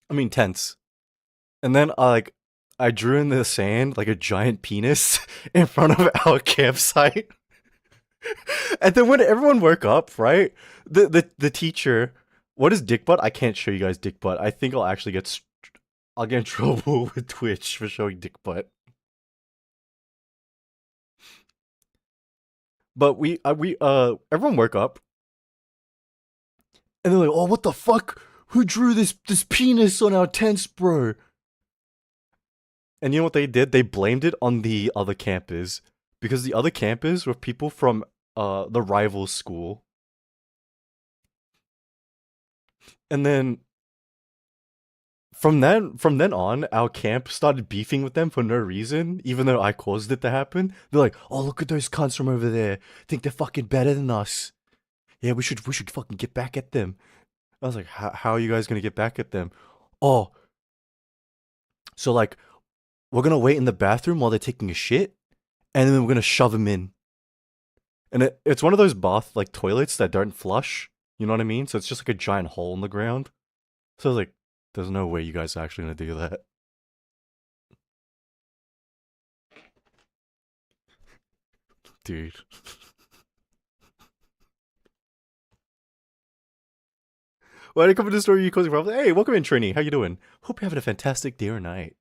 I mean, tents. And then I drew in the sand like a giant penis in front of our campsite. And then when everyone woke up, right? The teacher, what is dick butt? I can't show you guys dick butt. I think I'll actually I'll get in trouble with Twitch for showing dick butt. But everyone woke up and they're like, "Oh, what the fuck? Who drew this penis on our tents, bro?" And you know what they did? They blamed it on the other campers because the other campers were people from the rival school. And then from then on, our camp started beefing with them for no reason, even though I caused it to happen. They're like, "Oh, look at those cunts from over there. Think they're fucking better than us. Yeah, we should fucking get back at them." I was like, how are you guys gonna get back at them? Oh, so like we're gonna wait in the bathroom while they're taking a shit, and then we're gonna shove them in. And it's one of those bath like toilets that don't flush. You know what I mean? So it's just like a giant hole in the ground. So I was like, there's no way you guys are actually gonna do that. Dude. When I come to the store, you closing problems. Hey, welcome in, Trini. How you doing? Hope you're having a fantastic day or night.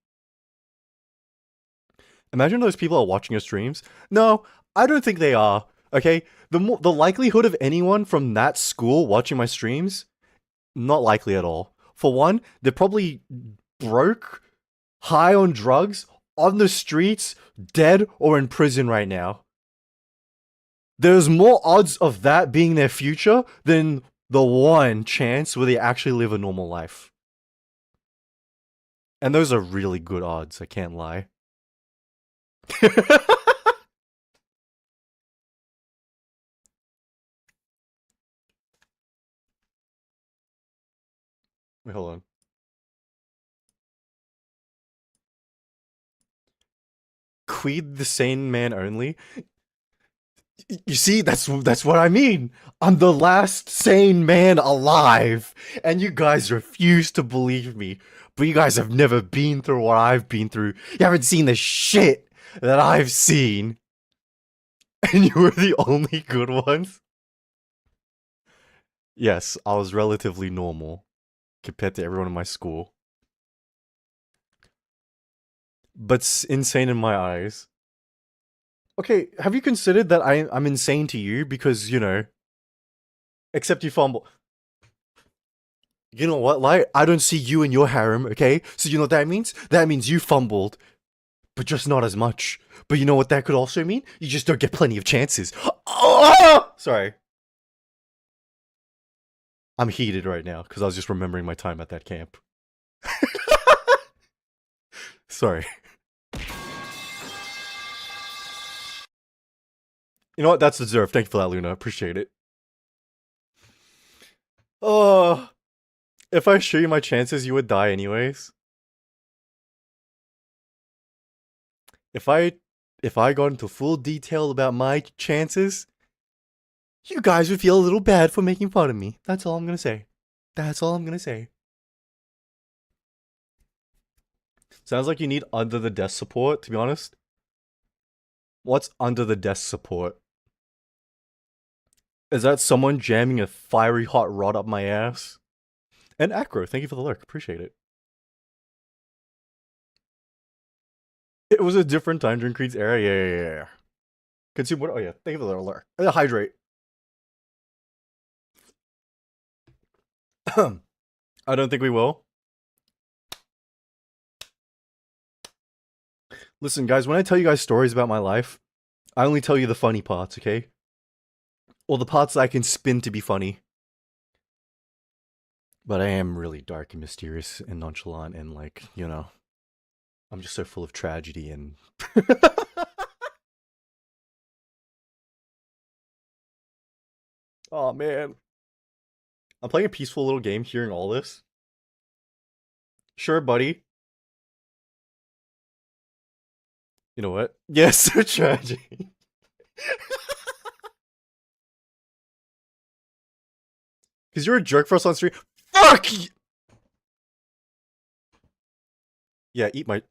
Imagine those people are watching your streams. No, I don't think they are. Okay, the likelihood of anyone from that school watching my streams, not likely at all. For one, they're probably broke, high on drugs, on the streets, dead, or in prison right now. There's more odds of that being their future than the one chance where they actually live a normal life. And those are really good odds, I can't lie. Wait, hold on. Queed the sane man only. You see, that's what I mean. I'm the last sane man alive, and you guys refuse to believe me. But you guys have never been through what I've been through. You haven't seen the shit that I've seen, and you were the only good ones. Yes, I was relatively normal compared to everyone in my school, but insane in my eyes. Okay, have you considered that I'm insane to you because, except you fumble. You know what, like, I don't see you in your harem, okay? So you know what that means? That means you fumbled, but just not as much. But you know what that could also mean? You just don't get plenty of chances. Oh! Sorry. I'm heated right now because I was just remembering my time at that camp. Sorry. You know what? That's deserved. Thank you for that, Luna. Appreciate it. Oh, if I show you my chances, you would die anyways. If I got into full detail about my chances, you guys would feel a little bad for making fun of me. That's all I'm gonna say. That's all I'm gonna say. Sounds like you need under the desk support, to be honest. What's under the desk support? Is that someone jamming a fiery hot rod up my ass? And Acro, thank you for the lurk. Appreciate it. It was a different time during Creed's era. Yeah. Consume what? Oh yeah, thank you for the lurk. Hydrate. I don't think we will. Listen, guys, when I tell you guys stories about my life, I only tell you the funny parts, okay? Or the parts that I can spin to be funny. But I am really dark and mysterious and nonchalant and, like, I'm just so full of tragedy and... Oh man. I'm playing a peaceful little game hearing all this. Sure, buddy. You know what? Yes, so tragedy. Because you're a jerk for us on stream. Fuck! Yeah, eat my...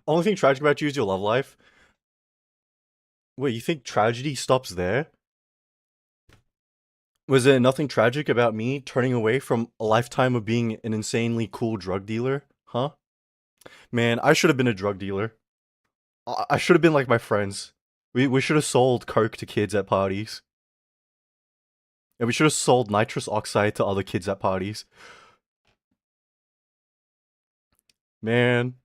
Only thing tragic about you is your love life. Wait, you think tragedy stops there? Was there nothing tragic about me turning away from a lifetime of being an insanely cool drug dealer? Huh? Man, I should have been a drug dealer. I should have been like my friends. We should have sold coke to kids at parties. And we should have sold nitrous oxide to other kids at parties. Man.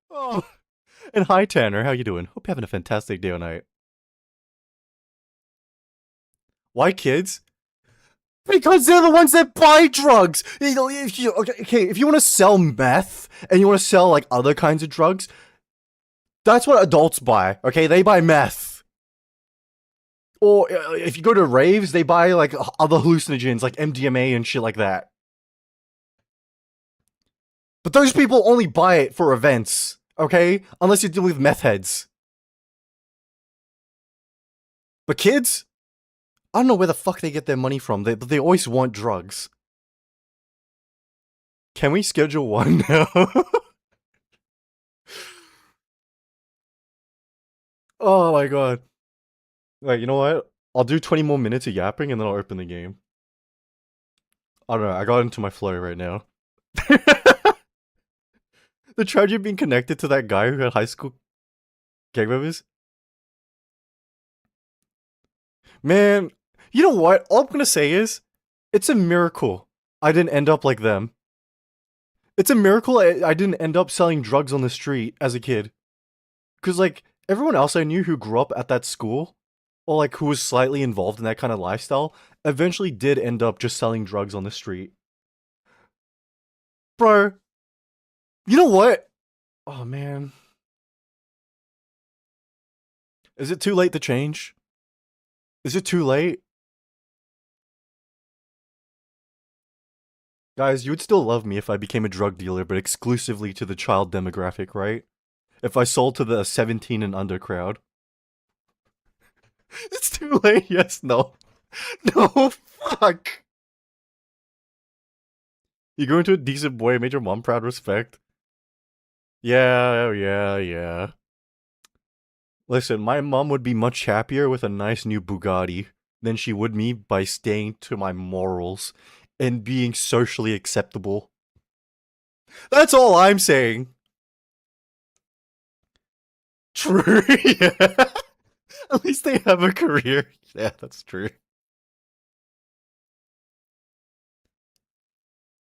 Oh. And hi Tanner, how you doing? Hope you're having a fantastic day or night. Why kids? Because they're the ones that buy drugs. If you want to sell meth and you want to sell like other kinds of drugs, that's what adults buy. Okay, they buy meth. Or if you go to raves, they buy like other hallucinogens like MDMA and shit like that. But those people only buy it for events, okay? Unless you deal with meth heads. But kids, I don't know where the fuck they get their money from. They always want drugs. Can we schedule one now? Oh my god. Wait, you know what? I'll do 20 more minutes of yapping and then I'll open the game. I don't know, I got into my flow right now. The tragedy of being connected to that guy who had high school gang members. Man, you know what? All I'm gonna say is, it's a miracle I didn't end up like them. It's a miracle I didn't end up selling drugs on the street as a kid. Cause like, everyone else I knew who grew up at that school, or like who was slightly involved in that kind of lifestyle, eventually did end up just selling drugs on the street. Bro, you know what? Oh man. Is it too late to change? Is it too late? Guys, you would still love me if I became a drug dealer, but exclusively to the child demographic, right? If I sold to the 17 and under crowd. It's too late, yes, no. No, fuck. You go into a decent boy, made your mom proud, respect. Yeah, yeah. Listen, my mom would be much happier with a nice new Bugatti than she would me by staying to my morals and being socially acceptable. That's all I'm saying. True, yeah. At least they have a career. Yeah, that's true.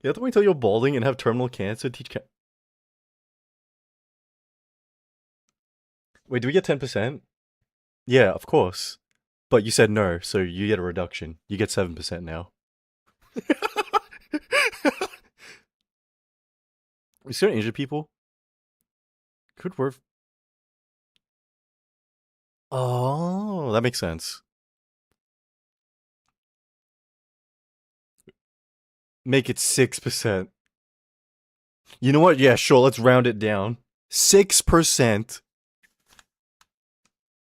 You have to wait till you're balding and have terminal cancer to teach. Wait, do we get 10%? Yeah, of course. But you said no, so you get a reduction. You get 7% now. We still injure people? Could work. Oh, that makes sense. Make it 6%. You know what? Yeah, sure, let's round it down. 6%.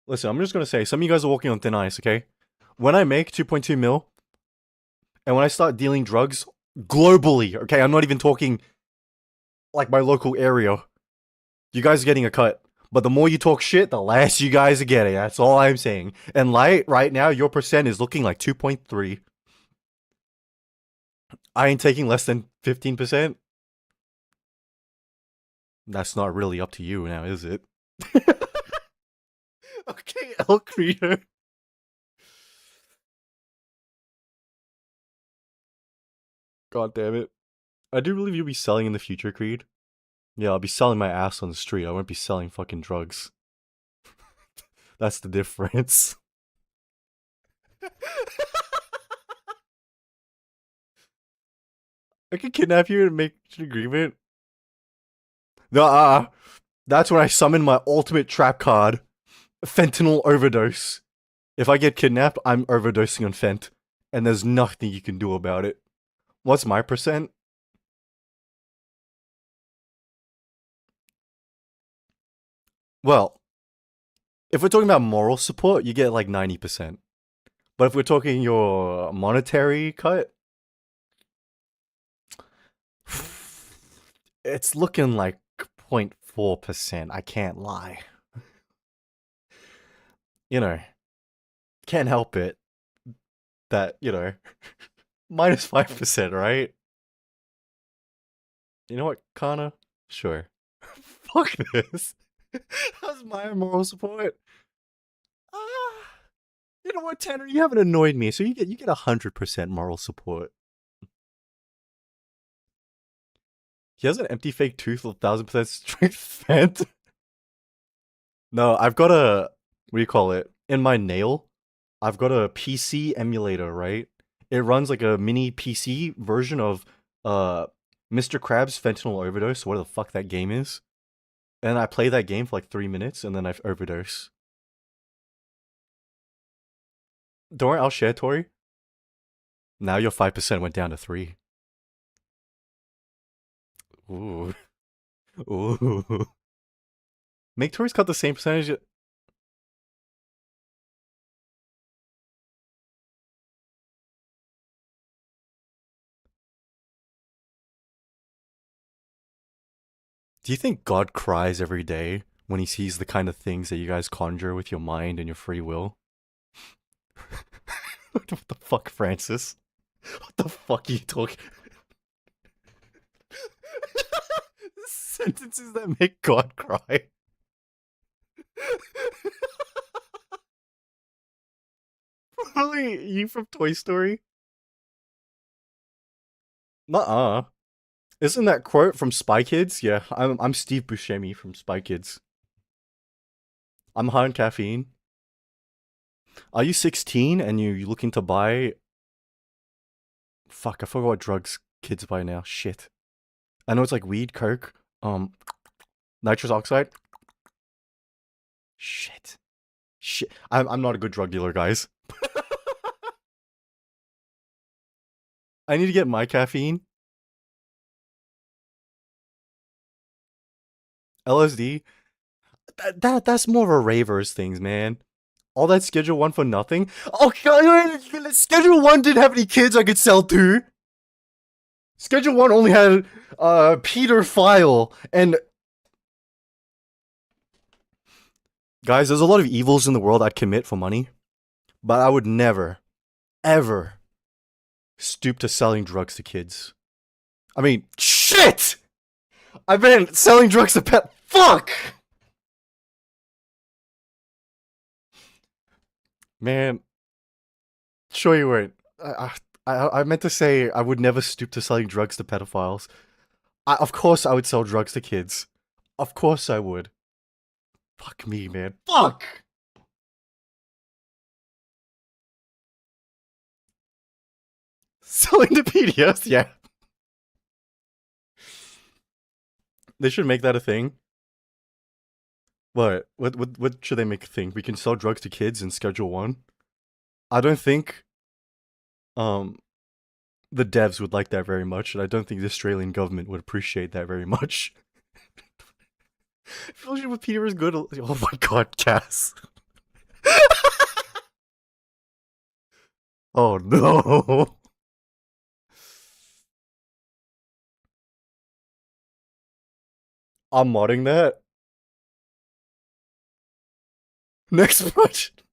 Listen, I'm just gonna say, some of you guys are walking on thin ice, okay? When I make 2.2 mil, and when I start dealing drugs globally, okay, I'm not even talking like my local area, you guys are getting a cut. But the more you talk shit, the less you guys are getting. That's all I'm saying. And light, right now, your percent is looking like 2.3. I ain't taking less than 15%. That's not really up to you now, is it? Okay, elk reader. God damn it. I do believe you'll be selling in the future, Creed. Yeah, I'll be selling my ass on the street. I won't be selling fucking drugs. That's the difference. I could kidnap you and make an agreement. No, that's when I summon my ultimate trap card, fentanyl overdose. If I get kidnapped, I'm overdosing on fent, and there's nothing you can do about it. What's my percent? Well, if we're talking about moral support, you get like 90%. But if we're talking your monetary cut, it's looking like 0.4%. I can't lie. You know, can't help it that, -5%, right? You know what, Kana? Sure. Fuck this. That's my moral support. Ah, you know what, Tanner? You haven't annoyed me, so you get 100% moral support. He has an empty fake tooth with 1,000% strength vent. No, I've got a what do you call it? In my nail, I've got a PC emulator, right? It runs like a mini PC version of uh Mr. Krabs Fentanyl Overdose, whatever the fuck that game is. And I play that game for like 3 minutes and then I overdose. Don't worry, I'll share, Tori. Now your 5% went down to 3. Ooh. Ooh. Make Tori's cut the same percentage. Do you think God cries every day when he sees the kind of things that you guys conjure with your mind and your free will? What the fuck, Francis? What the fuck are you talking? Sentences that make God cry. Probably you from Toy Story. Nuh-uh. Isn't that quote from Spy Kids? Yeah, I'm Steve Buscemi from Spy Kids. I'm high on caffeine. Are you 16 and you looking to buy? Fuck, I forgot what drugs kids buy now. Shit. I know it's like weed, coke, nitrous oxide. Shit. Shit. I'm not a good drug dealer, guys. I need to get my caffeine. LSD. That's more of a ravers things, man. All that Schedule 1 for nothing. Oh god, Schedule 1 didn't have any kids I could sell to. Schedule 1 only had Peter File and guys, there's a lot of evils in the world I'd commit for money, but I would never ever stoop to selling drugs to kids. I mean, shit! I've been selling drugs to pet. Fuck! Man, sure you weren't. I meant to say I would never stoop to selling drugs to pedophiles. Of course I would sell drugs to kids. Of course I would. Fuck me, man. Fuck! Selling to PDFs, yeah. They should make that a thing. What should they make a thing? We can sell drugs to kids in Schedule 1? I don't think um the devs would like that very much, and I don't think the Australian government would appreciate that very much. Fellowship with Peter is good. Oh my god, Cass. Oh no. I'm modding that. Next project.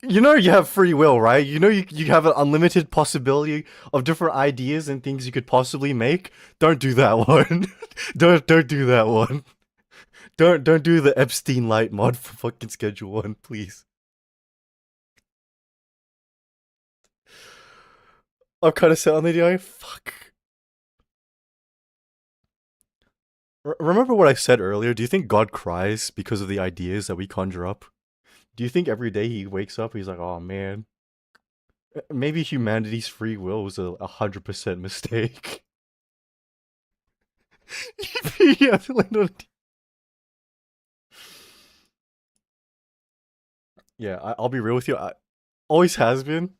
You know you have free will, right? You know you have an unlimited possibility of different ideas and things you could possibly make. Don't do that one. Don't do that one. Don't do the Epstein Light mod for fucking Schedule 1, please. I'm kind of set on the idea. Fuck. Remember what I said earlier? Do you think God cries because of the ideas that we conjure up? Do you think every day he wakes up, he's like, oh man, maybe humanity's free will was a 100% mistake? Yeah, yeah, I'll be real with you. I always has been.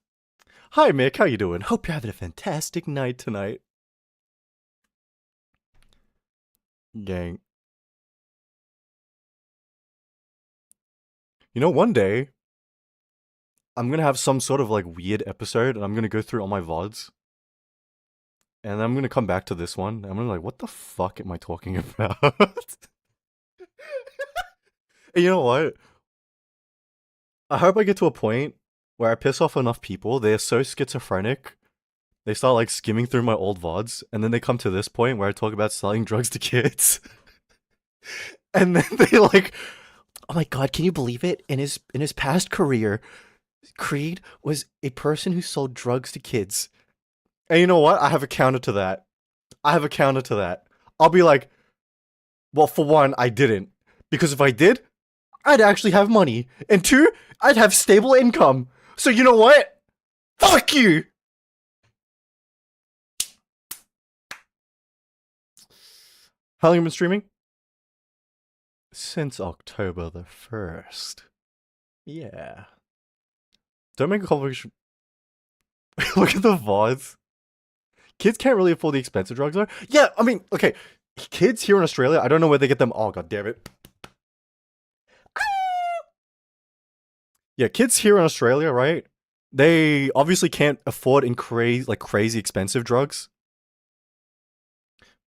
Hi, Mick. How you doing? Hope you're having a fantastic night tonight. Gang. You know, one day, I'm gonna have some sort of like weird episode and I'm gonna go through all my VODs. And then I'm gonna come back to this one. And I'm gonna be like, what the fuck am I talking about? And you know what? I hope I get to a point where I piss off enough people. They're so schizophrenic They start like skimming through my old VODs, and then they come to this point where I talk about selling drugs to kids. And then they like, oh my god, can you believe it? In his past career, Creed was a person who sold drugs to kids. And you know what? I have a counter to that. I have a counter to that. I'll be like, well, for one, I didn't. Because if I did, I'd actually have money. And two, I'd have stable income. So you know what? Fuck you! How long have you been streaming? Since October the 1st. Yeah. Don't make a complication. Look at the VODs. Kids can't really afford the expensive drugs, though. Yeah, I mean, okay. Kids here in Australia, I don't know where they get them. Oh, god damn it. Yeah, kids here in Australia, right? They obviously can't afford crazy expensive drugs.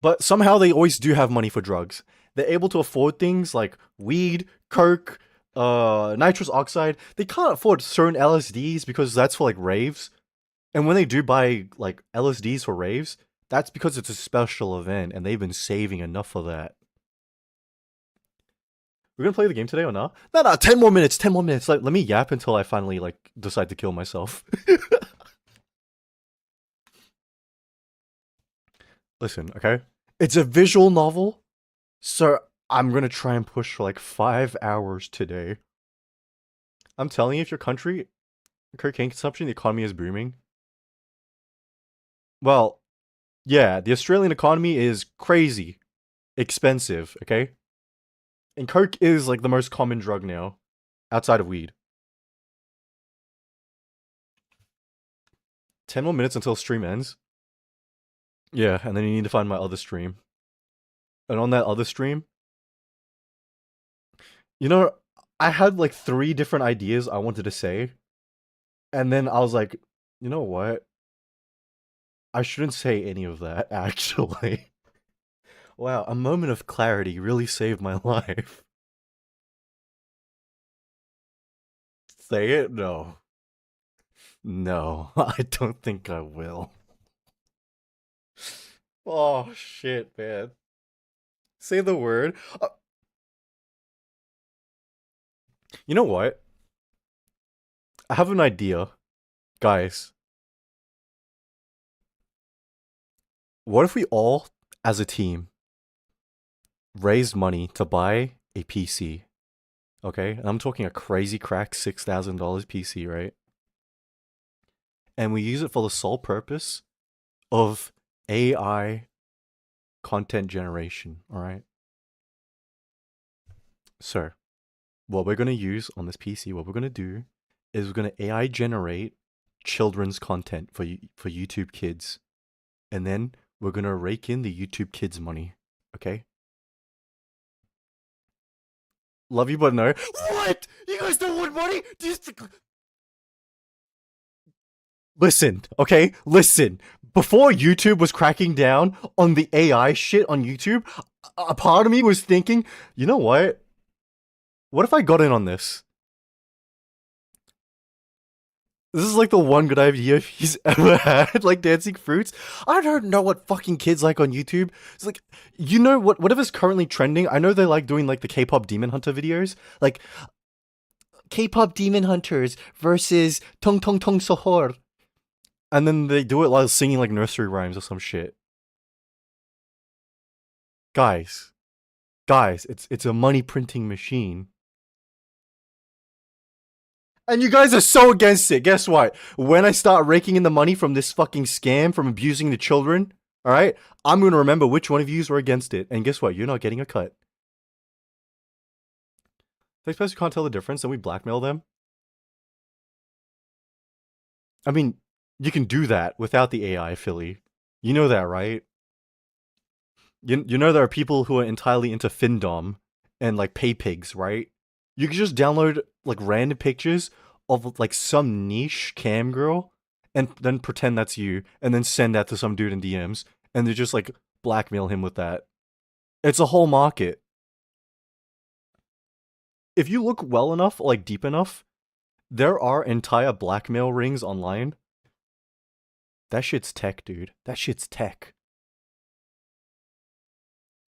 But somehow they always do have money for drugs. They're able to afford things like weed, coke, nitrous oxide. They can't afford certain LSDs because that's for like raves. And when they do buy like LSDs for raves, that's because it's a special event and they've been saving enough for that. We're gonna play the game today or not? No, 10 more minutes, 10 more minutes. Let me yap until I finally like decide to kill myself. Listen, okay? It's a visual novel, so I'm gonna try and push for like 5 hours today. I'm telling you, if your country, cocaine consumption, the economy is booming. Well, yeah, the Australian economy is crazy expensive, okay? And coke is like the most common drug now, outside of weed. 10 more minutes until stream ends. Yeah, and then you need to find my other stream. And on that other stream, you know, I had like 3 different ideas I wanted to say. And then I was like, you know what? I shouldn't say any of that, actually. Wow, a moment of clarity really saved my life. Say it? No. No, I don't think I will. Oh, shit, man. Say the word. You know what? I have an idea. Guys, what if we all, as a team, raised money to buy a PC? Okay? And I'm talking a crazy crack $6,000 PC, right? And we use it for the sole purpose of AI content generation, alright? So, what we're going to use on this PC, what we're going to do is we're going to AI generate children's content for YouTube Kids. And then we're going to rake in the YouTube Kids money, okay? Love you, but no. What? You guys don't want money? Listen, okay? Listen. Before YouTube was cracking down on the AI shit on YouTube, a part of me was thinking, you know what? What if I got in on this? This is like the one good idea he's ever had, like dancing fruits. I don't know what fucking kids like on YouTube. It's like, you know what? Whatever's currently trending. I know they like doing like the K-pop Demon Hunter videos, like K-pop Demon Hunters versus Tong Tong Tong Sohor, and then they do it while singing like nursery rhymes or some shit. Guys, it's a money printing machine. And you guys are so against it. Guess what? When I start raking in the money from this fucking scam from abusing the children, alright? I'm gonna remember which one of yous were against it. And guess what? You're not getting a cut. They suppose you can't tell the difference and we blackmail them? I mean, you can do that without the AI, Philly. You know that, right? You know there are people who are entirely into Findom and like pay pigs, right? You can just download like random pictures of like some niche cam girl and then pretend that's you and then send that to some dude in DMs and they just like blackmail him with that. It's a whole market. If you look well enough, like deep enough, there are entire blackmail rings online. That shit's tech, dude. That shit's tech.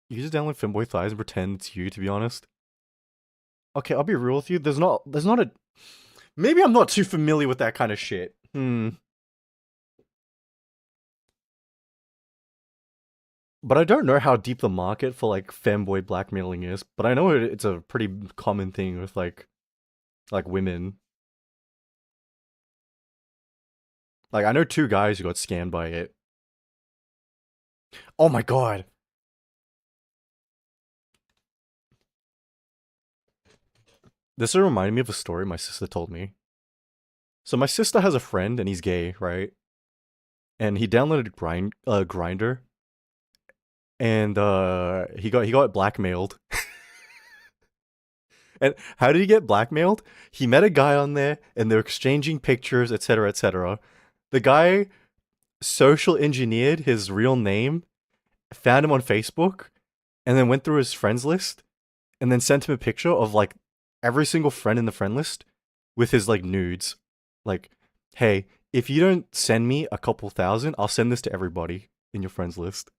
You just download Femboy Thighs and pretend it's you, to be honest. Okay, I'll be real with you. There's not a. Maybe I'm not too familiar with that kind of shit. But I don't know how deep the market for like femboy blackmailing is. But I know it's a pretty common thing with like women. Like I know two guys who got scammed by it. Oh my god. This reminded me of a story my sister told me. So my sister has a friend and he's gay, right? And he downloaded Grinder, and he got blackmailed. And how did he get blackmailed? He met a guy on there, and they're exchanging pictures, etc., etc. The guy social engineered his real name, found him on Facebook, and then went through his friends list, and then sent him a picture of like every single friend in the friend list with his like nudes. Like, hey, if you don't send me a couple thousand, I'll send this to everybody in your friends list.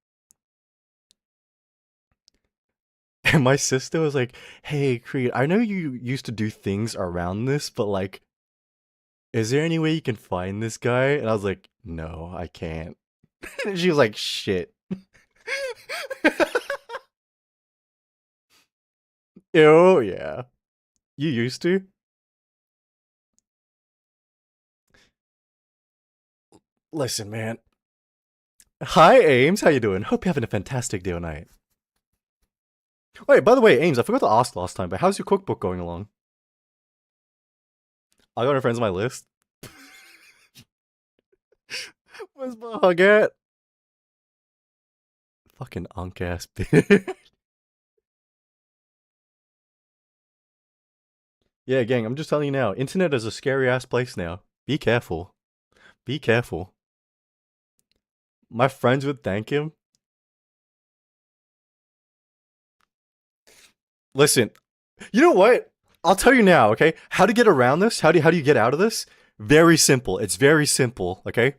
And my sister was like, hey, Creed, I know you used to do things around this, but like, is there any way you can find this guy? And I was like, no, I can't. And she was like, shit. Oh, yeah. You used to? Listen, man. Hi, Ames. How you doing? Hope you're having a fantastic day or night. Wait, by the way, Ames, I forgot to ask last time, but how's your cookbook going along? I got her friends on my list. Where's my hug at? Fucking unk ass bitch. Yeah, gang, I'm just telling you now. Internet is a scary ass place now. Be careful. Be careful. My friends would thank him. Listen, you know what? I'll tell you now, okay? How to get around this? How do you get out of this? Very simple. It's very simple, okay?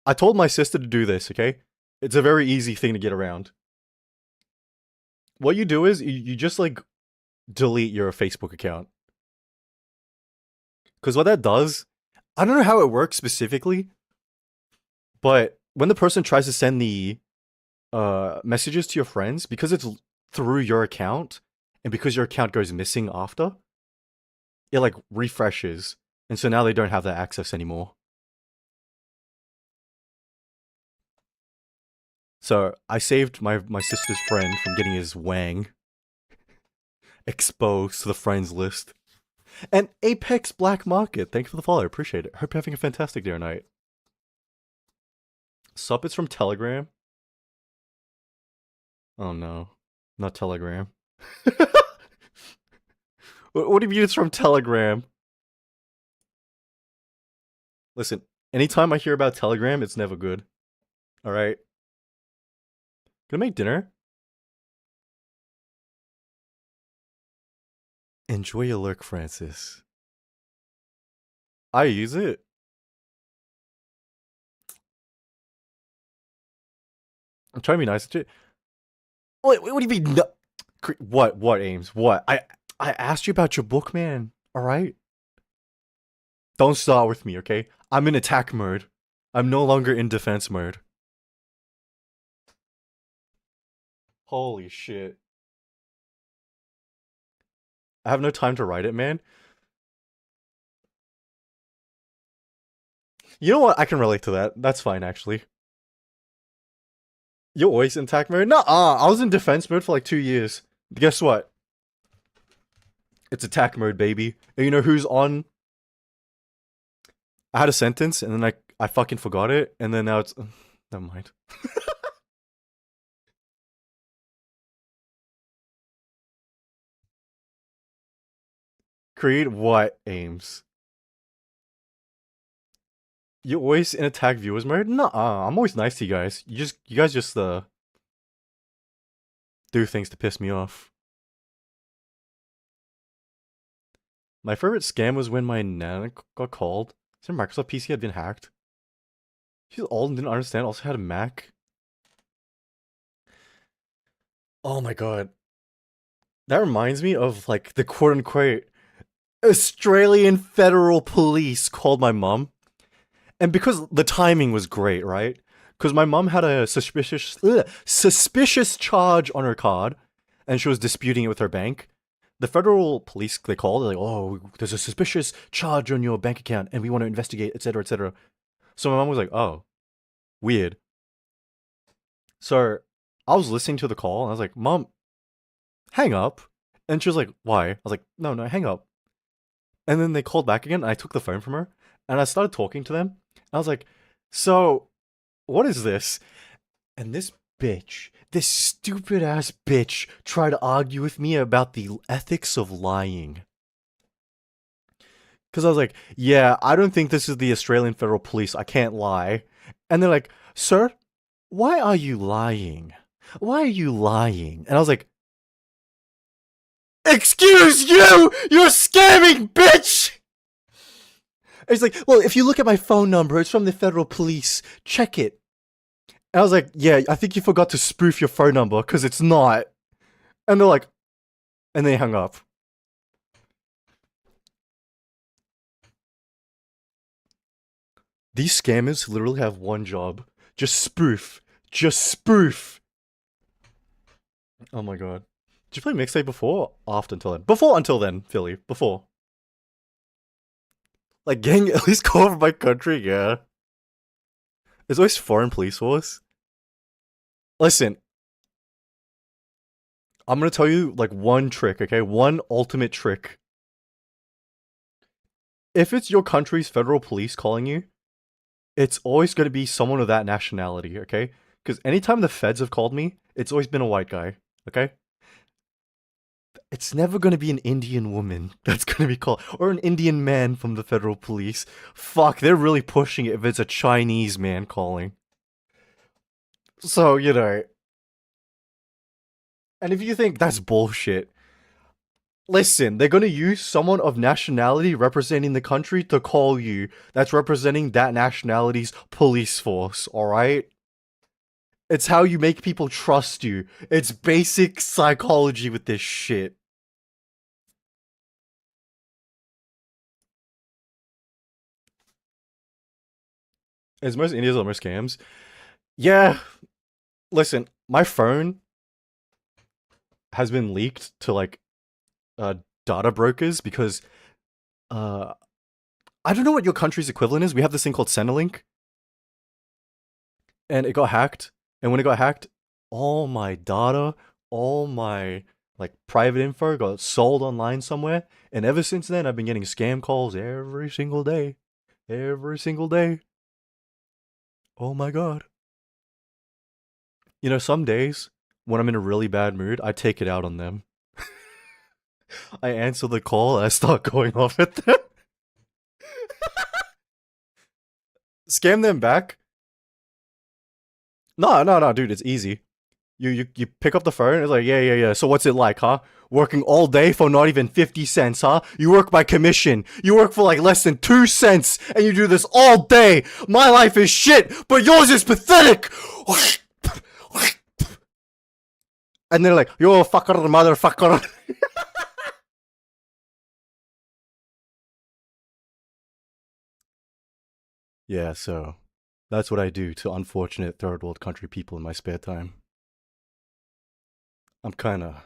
I told my sister to do this, okay? It's a very easy thing to get around. What you do is you just like delete your Facebook account. Because what that does, I don't know how it works specifically, but when the person tries to send the messages to your friends, because it's through your account, and because your account goes missing after, it like refreshes, and so now they don't have that access anymore. So I saved my sister's friend from getting his wang exposed to the friends list. And Apex Black Market, thank you for the follow, appreciate it. Hope you're having a fantastic day or night. Sup, it's from Telegram. Oh no, not Telegram. What do you mean it's from Telegram? Listen, anytime I hear about Telegram, it's never good. Alright? Gonna make dinner? Enjoy your lurk, Francis. I use it. I'm trying to be nice to you. What do you mean? No? What, Ames? What? I asked you about your book, man. Alright? Don't start with me, okay? I'm in attack mode. I'm no longer in defense mode. Holy shit. I have no time to write it, man. You know what? I can relate to that. That's fine, actually. You're always in attack mode? No, I was in defense mode for like 2 years. Guess what? It's attack mode, baby. And you know who's on? I had a sentence, and then I fucking forgot it, and then now it's... never mind. Create what, Ames? You always in attack viewers mode? No, I'm always nice to you guys. You guys just do things to piss me off. My favorite scam was when my nana got called, Said Microsoft PC had been hacked. She's old and didn't understand. Also had a Mac. Oh my god. That reminds me of like the quote unquote Australian Federal Police called my mum. And because the timing was great, right? Because my mum had a suspicious charge on her card, and she was disputing it with her bank. The federal police, they called, they're like, oh, there's a suspicious charge on your bank account, and we want to investigate, etc., etc. So my mom was like, oh, weird. So I was listening to the call, and I was like, Mom, hang up. And she was like, why? I was like, no, no, hang up. And then they called back again, and I took the phone from her, and I started talking to them. I was like, so, what is this? And this bitch, this stupid ass bitch, tried to argue with me about the ethics of lying. Because I was like, yeah, I don't think this is the Australian Federal Police. I can't lie. And they're like, sir, why are you lying? Why are you lying? And I was like, excuse you! You're scamming, bitch! And it's like, well, if you look at my phone number, it's from the Federal Police. Check it. And I was like, yeah, I think you forgot to spoof your phone number, because it's not. And they're like, and they hung up. These scammers literally have one job. Just spoof. Just spoof. Oh my god. Did you play Mixtape before? After until then? Before until then, Philly. Before. Like, getting at least call over my country, yeah. There's always foreign police force. Listen. I'm gonna tell you, like, one trick, okay? One ultimate trick. If it's your country's federal police calling you, it's always gonna be someone of that nationality, okay? Because anytime the feds have called me, it's always been a white guy, okay? It's never gonna be an Indian woman that's gonna be called, or an Indian man from the federal police. Fuck, they're really pushing it if it's a Chinese man calling. So, you know. And if you think that's bullshit, listen, they're gonna use someone of nationality representing the country to call you that's representing that nationality's police force, alright? It's how you make people trust you. It's basic psychology with this shit. Is most Indians are most scams? Yeah. Listen, my phone has been leaked to like data brokers because I don't know what your country's equivalent is. We have this thing called Centrelink, and it got hacked. And when it got hacked, all my data, all my like private info got sold online somewhere. And ever since then, I've been getting scam calls every single day. Every single day. Oh my god. You know, some days when I'm in a really bad mood, I take it out on them. I answer the call, I start going off at them. Scam them back. No, dude, it's easy. You pick up the phone, it's like, yeah. So what's it like, huh? Working all day for not even 50 cents, huh? You work by commission. You work for like less than 2 cents, and you do this all day. My life is shit, but yours is pathetic. And they're like, yo, fucker, motherfucker. Yeah, so that's what I do to unfortunate third world country people in my spare time. I'm kinda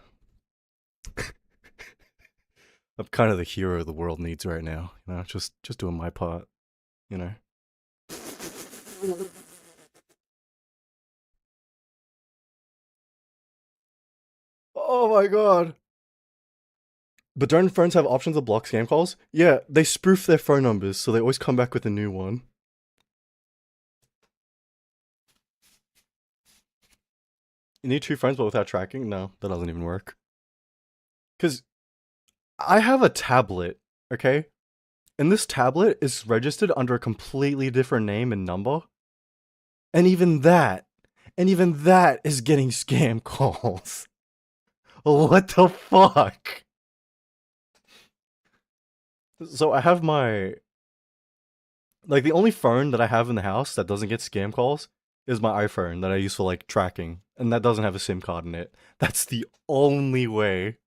I'm kinda the hero the world needs right now, you know, just doing my part, you know. Oh my god. But don't phones have options to block scam calls? Yeah, they spoof their phone numbers, so they always come back with a new one. You need 2 phones but without tracking? No, that doesn't even work. Because I have a tablet, okay? And this tablet is registered under a completely different name and number. And even that is getting scam calls. What the fuck? So I have my Like, the only phone that I have in the house that doesn't get scam calls is my iPhone that I use for, like, tracking. And that doesn't have a SIM card in it. That's the only way.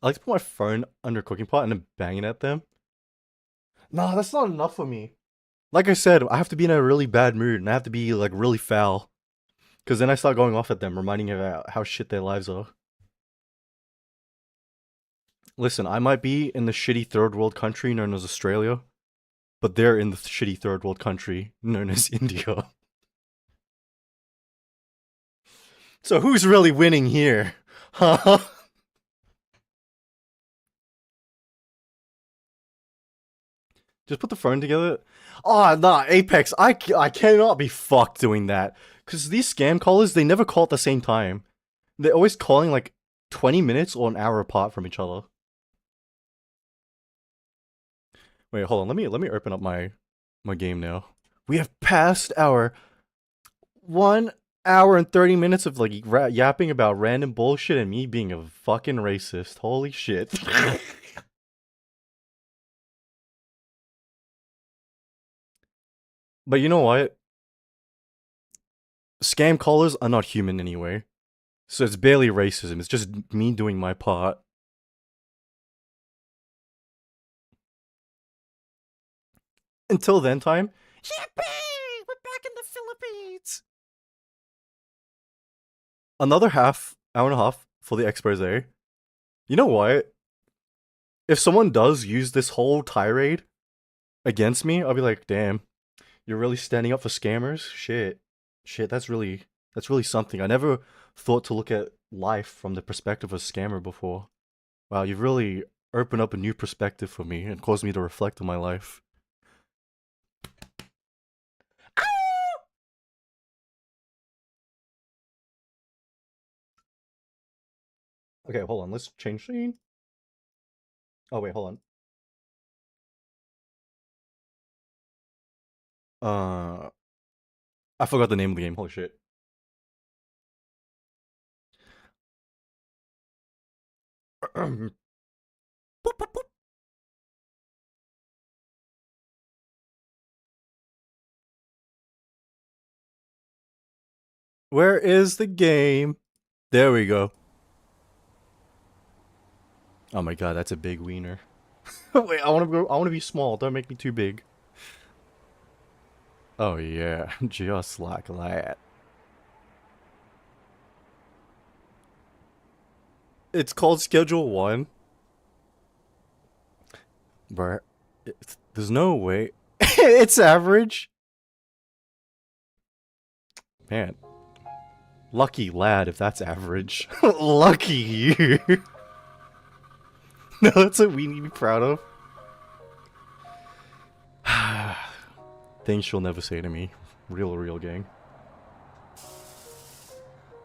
I like to put my phone under a cooking pot and then bang it at them. Nah, that's not enough for me. Like I said, I have to be in a really bad mood and I have to be, like, really foul. Because then I start going off at them, reminding them about how shit their lives are. Listen, I might be in the shitty third world country known as Australia, but they're in the shitty third world country known as India. So who's really winning here? Huh? Just put the phone together. Oh, nah, Apex, I cannot be fucked doing that. Because these scam callers, they never call at the same time. They're always calling like 20 minutes or an hour apart from each other. Wait, hold on. Let me open up my game now. We have passed our 1 hour and 30 minutes of like yapping about random bullshit and me being a fucking racist. Holy shit. But you know what? Scam callers are not human anyway. So it's barely racism. It's just me doing my part. Until then time, yippee! We're back in the Philippines! Another hour and a half for the expose. You know what? If someone does use this whole tirade against me, I'll be like, damn, you're really standing up for scammers? Shit. Shit, that's really something. I never thought to look at life from the perspective of a scammer before. Wow, you've really opened up a new perspective for me and caused me to reflect on my life. Okay, hold on. Let's change scene. Oh, wait, hold on. I forgot the name of the game. Holy shit. Boop, boop, boop. Where is the game? There we go. Oh my god, that's a big wiener. Wait, I wanna be small, don't make me too big. Oh yeah, just like that. It's called Schedule 1. But there's no way. It's average. Man. Lucky lad if that's average. Lucky you. No, that's what we need to be proud of. Things she'll never say to me. Real gang.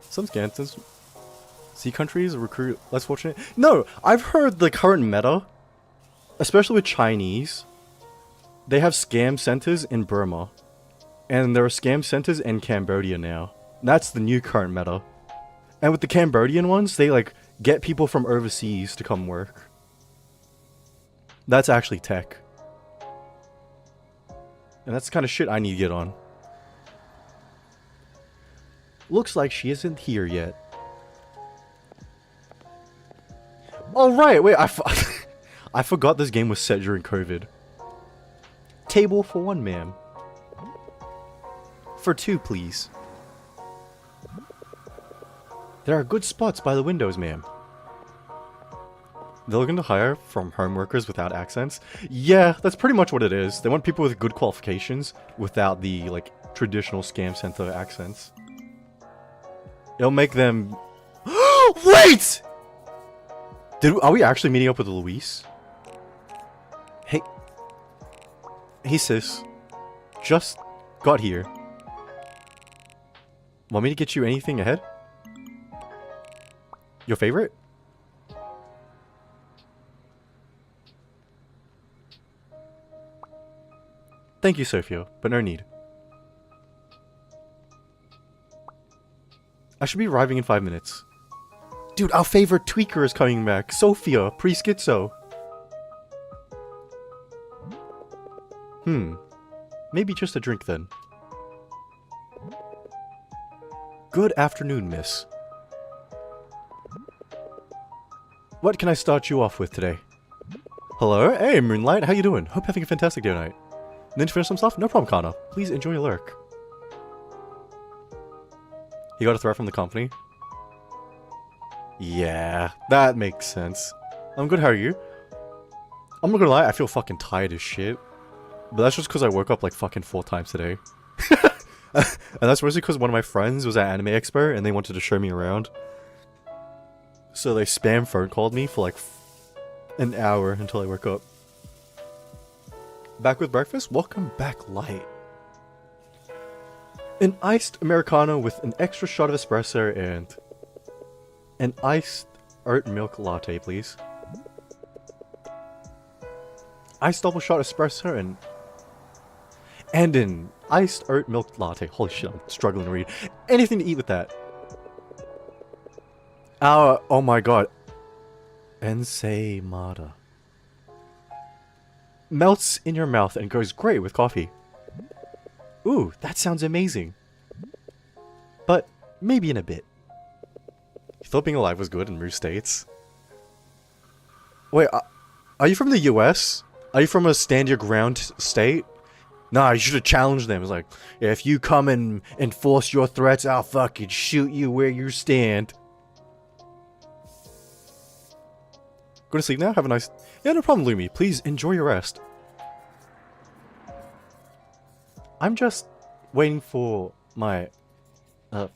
Some scantons. Sea countries recruit less fortunate. No, I've heard the current meta, especially with Chinese, they have scam centers in Burma. And there are scam centers in Cambodia now. That's the new current meta. And with the Cambodian ones, they like get people from overseas to come work. That's actually tech. And that's the kind of shit I need to get on. Looks like she isn't here yet. Oh right, wait, I forgot this game was set during COVID. Table for 1, ma'am. For 2, please. There are good spots by the windows, ma'am. They're looking to hire from home workers without accents? Yeah, that's pretty much what it is. They want people with good qualifications without the, like, traditional scam center accents. It'll make them... Wait! Are we actually meeting up with Luis? Hey... Hey sis. Just got here. Want me to get you anything ahead? Your favorite? Thank you, Sophia, but no need. I should be arriving in 5 minutes. Dude, our favorite tweaker is coming back. Sophia, pre-schizo. Maybe just a drink then. Good afternoon, miss. What can I start you off with today? Hello? Hey, Moonlight, how you doing? Hope you're having a fantastic day tonight. Need to finish some stuff? No problem, Connor. Please enjoy your lurk. You got a threat from the company? Yeah, that makes sense. I'm good, how are you? I'm not gonna lie, I feel fucking tired as shit. But that's just because I woke up like fucking 4 times today. And that's mostly because one of my friends was at Anime Expo and they wanted to show me around. So they spam phone called me for like an hour until I woke up. Back with breakfast? Welcome back, Light. An iced Americano with an extra shot of espresso and an iced oat milk latte, please. Iced double shot espresso and an iced oat milk latte. Holy shit, I'm struggling to read. Anything to eat with that. Oh my god. Ensaymada. Melts in your mouth and goes great with coffee. Ooh, that sounds amazing. But maybe in a bit. You thought being alive was good in most states? Wait, are you from the US? Are you from a stand your ground state? Nah, you should have challenged them. It's like, yeah, if you come and enforce your threats, I'll fucking shoot you where you stand. Go to sleep now? Have a nice... Yeah, no problem, Lumi. Please enjoy your rest. I'm just waiting for my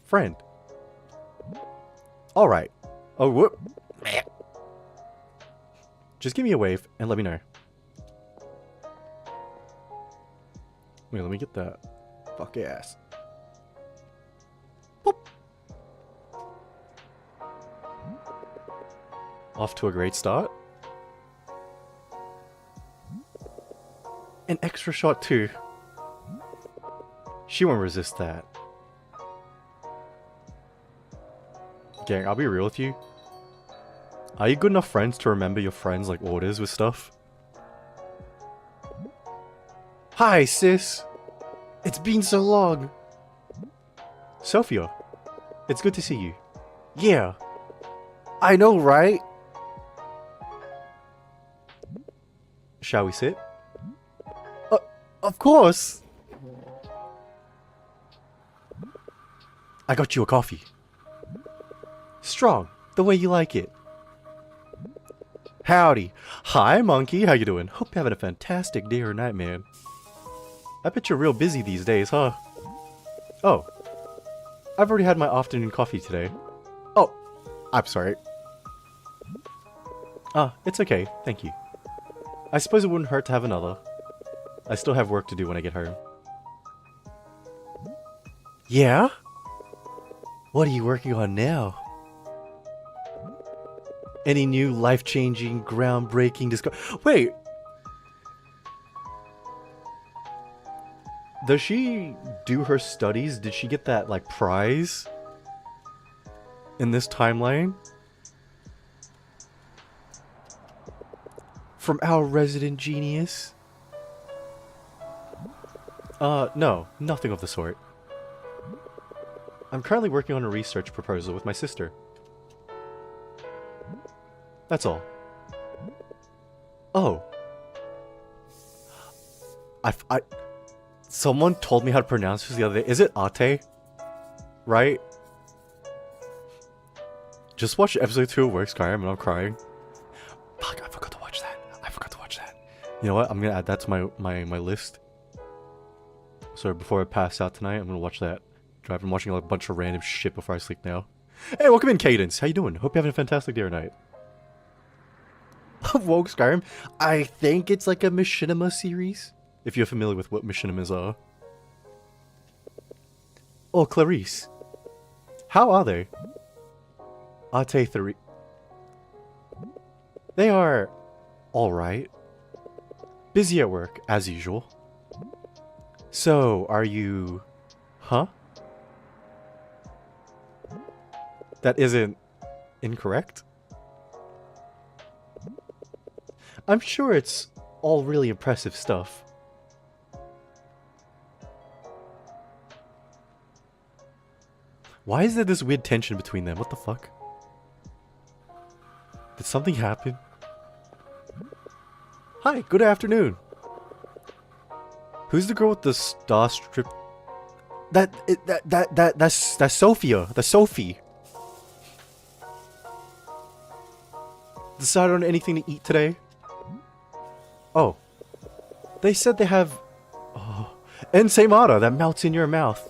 friend. Alright. Oh, whoop. Just give me a wave and let me know. Wait, let me get that. Fuck ass. Boop. Off to a great start. An extra shot too. She won't resist that. Gang, I'll be real with you. Are you good enough friends to remember your friends' like orders with stuff? Hi, sis. It's been so long. Sophia, it's good to see you. Yeah. I know, right? Shall we sit? Of course. I got you a coffee. Strong, the way you like it. Howdy. Hi, monkey. How you doing? Hope you're having a fantastic day or night, man. I bet you're real busy these days, huh? Oh. I've already had my afternoon coffee today. Oh. I'm sorry. It's okay. Thank you. I suppose it wouldn't hurt to have another. I still have work to do when I get home. Yeah? What are you working on now? Any new life-changing, groundbreaking discovery? Wait! Does she do her studies? Did she get that, like, prize? In this timeline? From our resident genius? No. Nothing of the sort. I'm currently working on a research proposal with my sister. That's all. Oh. Someone told me how to pronounce this the other day. Is it Ate? Right? Just watched episode 2 of Work Skyrim and I'm crying. Fuck, I forgot to watch that. You know what? I'm gonna add that to my list. So before I pass out tonight, I'm gonna watch that. I've been watching like a bunch of random shit before I sleep now. Hey, welcome in, Cadence. How you doing? Hope you're having a fantastic day or night. Woke Skyrim. I think it's like a machinima series. If you're familiar with what machinimas are. Oh, Clarice. How are they? Ate 3. They are alright. Busy at work, as usual. So, are you... Huh? That isn't incorrect? I'm sure it's all really impressive stuff. Why is there this weird tension between them? What the fuck? Did something happen? Hi, good afternoon. Who's the girl with the star strip? That's Sophia. That's Sophie. Decided on anything to eat today? Oh. They said they have... Oh, ensaymada that melts in your mouth.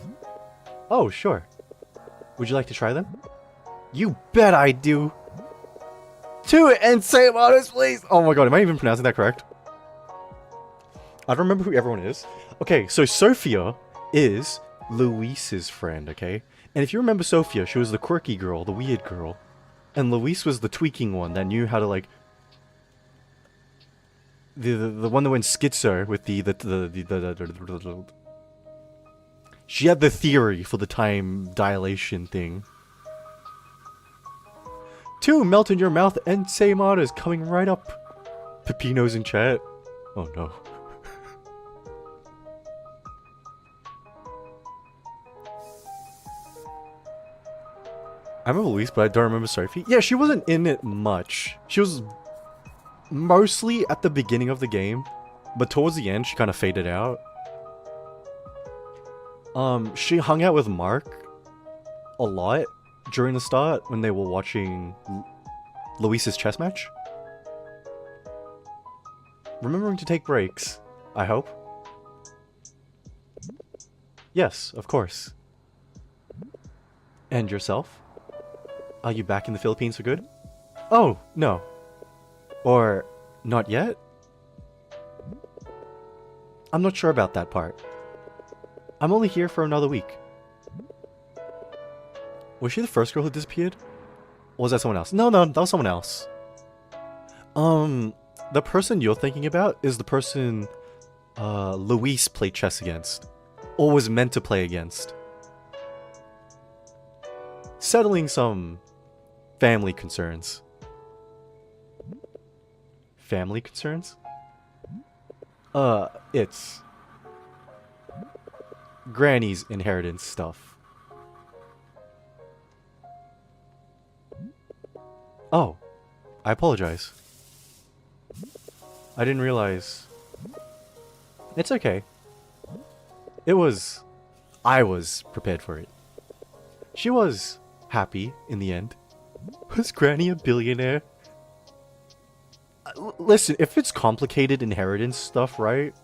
Oh, sure. Would you like to try them? You bet I do. 2 ensaymadas, please! Oh my god, am I even pronouncing that correct? I don't remember who everyone is. Okay, so Sophia is Luis's friend, okay? And if you remember Sophia, she was the quirky girl, the weird girl. And Luis was the tweaking one that knew how to, like... The one that went schizo with the she had the theory for the time dilation thing. 2 melt in your mouth and ensaymada is coming right up. Pepino's in chat. Oh no. I remember Luis, but I don't remember Sophie. Yeah, she wasn't in it much. She was mostly at the beginning of the game, but towards the end she kind of faded out. She hung out with Mark a lot during the start when they were watching Luis's chess match. Remembering to take breaks, I hope. Yes, of course. And yourself? Are you back in the Philippines for good? Oh, no. Or not yet? I'm not sure about that part. I'm only here for another week. Was she the first girl who disappeared? Or was that someone else? No, that was someone else. The person you're thinking about is the person Luis played chess against. Or was meant to play against. Settling some family concerns. Family concerns? It's Granny's inheritance stuff. Oh, I apologize. I didn't realize. It's okay. I was prepared for it. She was happy in the end. Was Granny a billionaire? Listen, if it's complicated inheritance stuff, right?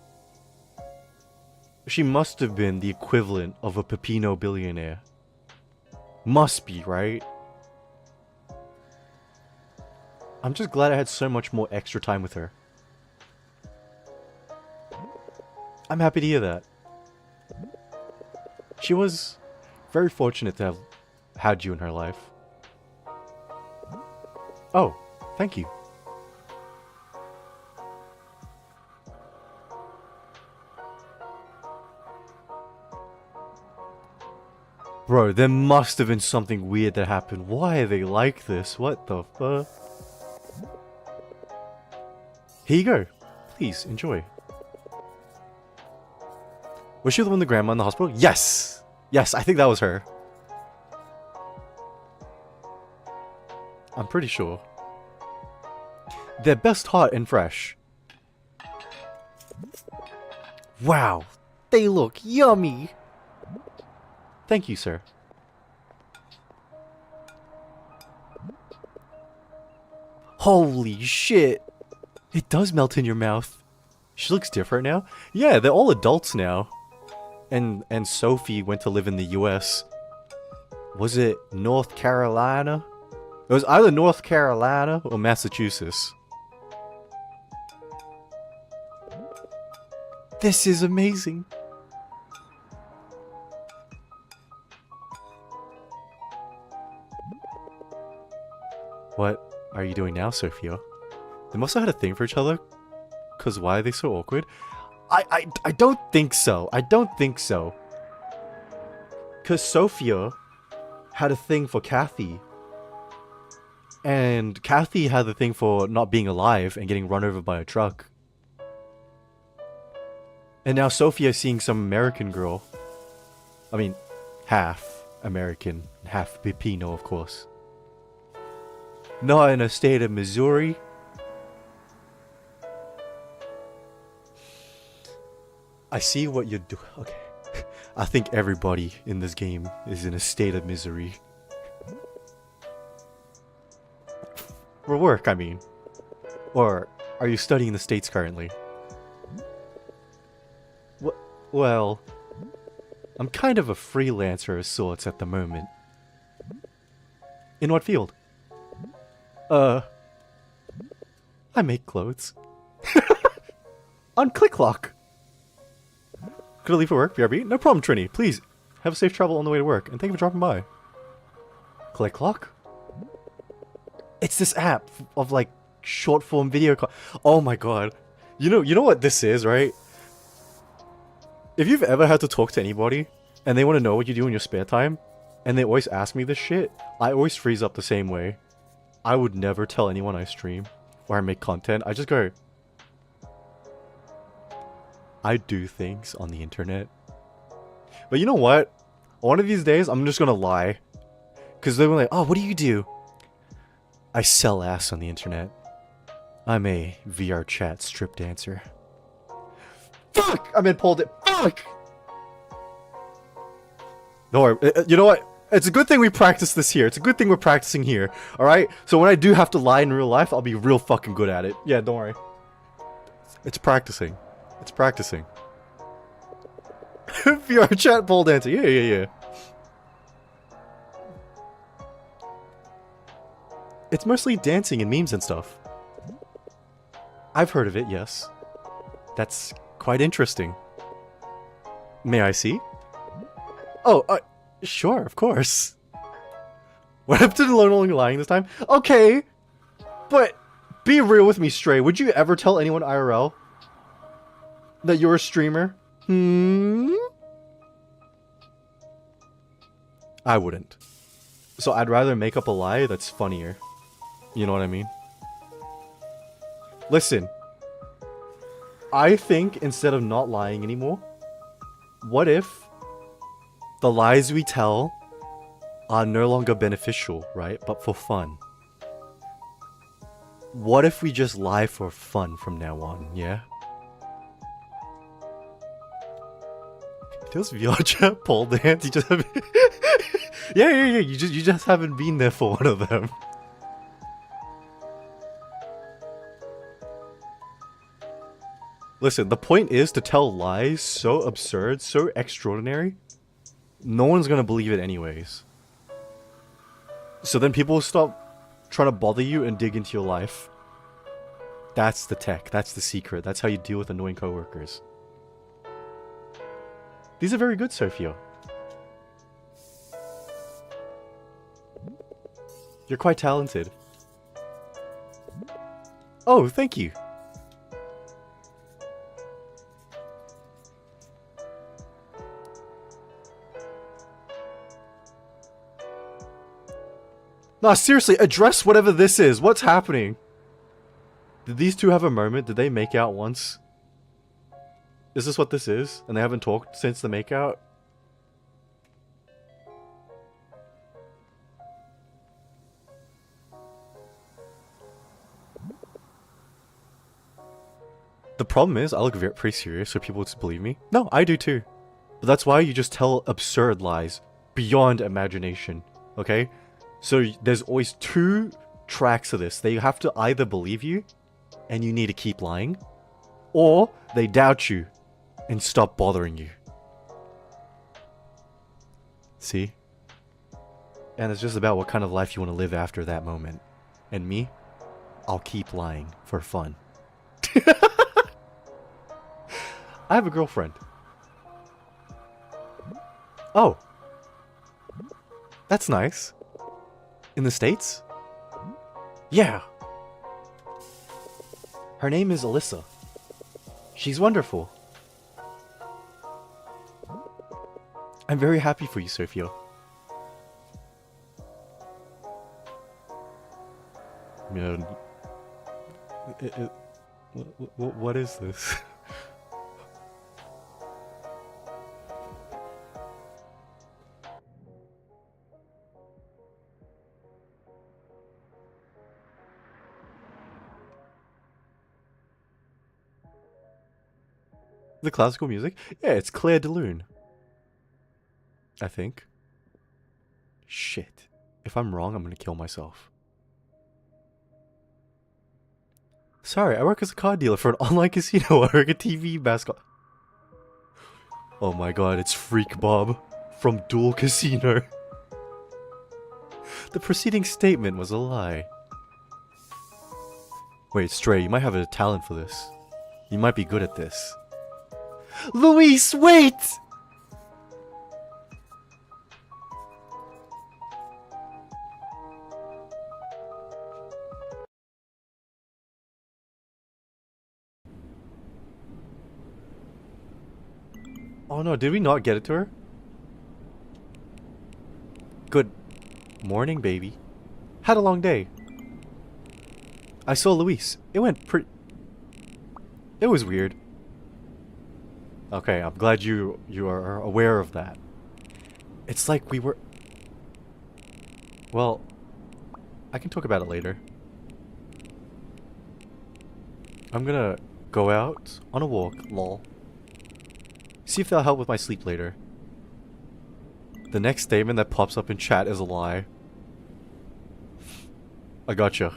She must have been the equivalent of a Pepino billionaire. Must be, right? I'm just glad I had so much more extra time with her. I'm happy to hear that. She was very fortunate to have had you in her life. Oh, thank you. Bro, there must have been something weird that happened. Why are they like this? What the fuck? Here you go. Please, enjoy. Was she the one with the grandma in the hospital? Yes! Yes, I think that was her. I'm pretty sure. They're best hot and fresh. Wow, they look yummy! Thank you, sir. Holy shit! It does melt in your mouth. She looks different now. Yeah, they're all adults now. And Sophie went to live in the US. Was it North Carolina? It was either North Carolina or Massachusetts. This is amazing. What are you doing now, Sophia? They must have had a thing for each other. Cause why are they so awkward? I don't think so. I don't think so. Cause Sophia had a thing for Kathy. And Kathy had the thing for not being alive and getting run over by a truck. And now Sophia's seeing some American girl. I mean, half American, half Filipino, of course. Not in a state of Missouri. I see what you're doing. Okay. I think everybody in this game is in a state of misery. For work, I mean. Or are you studying in the States currently? Well, I'm kind of a freelancer of sorts at the moment. In what field? I make clothes. On ClickLock. Could I leave for work, BRB? No problem, Trini. Please, have a safe travel on the way to work, and thank you for dropping by. ClickLock? It's this app of, like, short-form video oh my god. You know what this is, right? If you've ever had to talk to anybody, and they want to know what you do in your spare time, and they always ask me this shit, I always freeze up the same way. I would never tell anyone I stream, or I make content. I just go... I do things on the internet. But you know what? One of these days, I'm just gonna lie. Because they were like, oh, what do you do? I sell ass on the internet. I'm a VR chat strip dancer. Fuck! I mean, pulled it. Fuck! Don't worry. You know what? It's a good thing we practice this here. It's a good thing we're practicing here. Alright? So when I do have to lie in real life, I'll be real fucking good at it. Yeah, don't worry. It's practicing. It's practicing. VR chat pole dancer. Yeah. It's mostly dancing and memes and stuff. I've heard of it, yes. That's quite interesting. May I see? Oh, sure, of course. What happened to the lonely lying this time? Okay, but be real with me, Stray. Would you ever tell anyone IRL that you're a streamer? I wouldn't. So I'd rather make up a lie that's funnier. You know what I mean? Listen. I think instead of not lying anymore, what if the lies we tell are no longer beneficial, right? But for fun. What if we just lie for fun from now on, yeah? Those VR chat pole dance, you just haven't... yeah, you just haven't been there for one of them. Listen, the point is to tell lies so absurd, so extraordinary, no one's gonna believe it anyways. So then people will stop trying to bother you and dig into your life. That's the tech, that's the secret, that's how you deal with annoying coworkers. These are very good, Sophia. You're quite talented. Oh, thank you. Nah, seriously, address whatever this is. What's happening? Did these two have a moment? Did they make out once? Is this what this is? And they haven't talked since the makeout? The problem is, I look pretty serious, so people just believe me. No, I do too. But that's why you just tell absurd lies. Beyond imagination. Okay? So there's always two tracks of this. They have to either believe you, and you need to keep lying, or they doubt you, and stop bothering you. See? And it's just about what kind of life you want to live after that moment. And me, I'll keep lying for fun. I have a girlfriend. Oh. That's nice. In the States? Yeah. Her name is Alyssa. She's wonderful. I'm very happy for you, Sophia. Man. What is this? The classical music? Yeah, it's Claire de Lune. I think. Shit. If I'm wrong, I'm gonna kill myself. Sorry, I work as a card dealer for an online casino. I work a TV mascot. Oh my god, it's Freak Bob from Dual Casino. The preceding statement was a lie. Wait, Stray, you might have a talent for this. You might be good at this. Luis, wait! Oh no, did we not get it to her? Good morning, baby. Had a long day. I saw Luis. It went pretty... It was weird. Okay, I'm glad you are aware of that. It's like we were... Well, I can talk about it later. I'm gonna go out on a walk, lol. See if that'll help with my sleep later. The next statement that pops up in chat is a lie. I gotcha.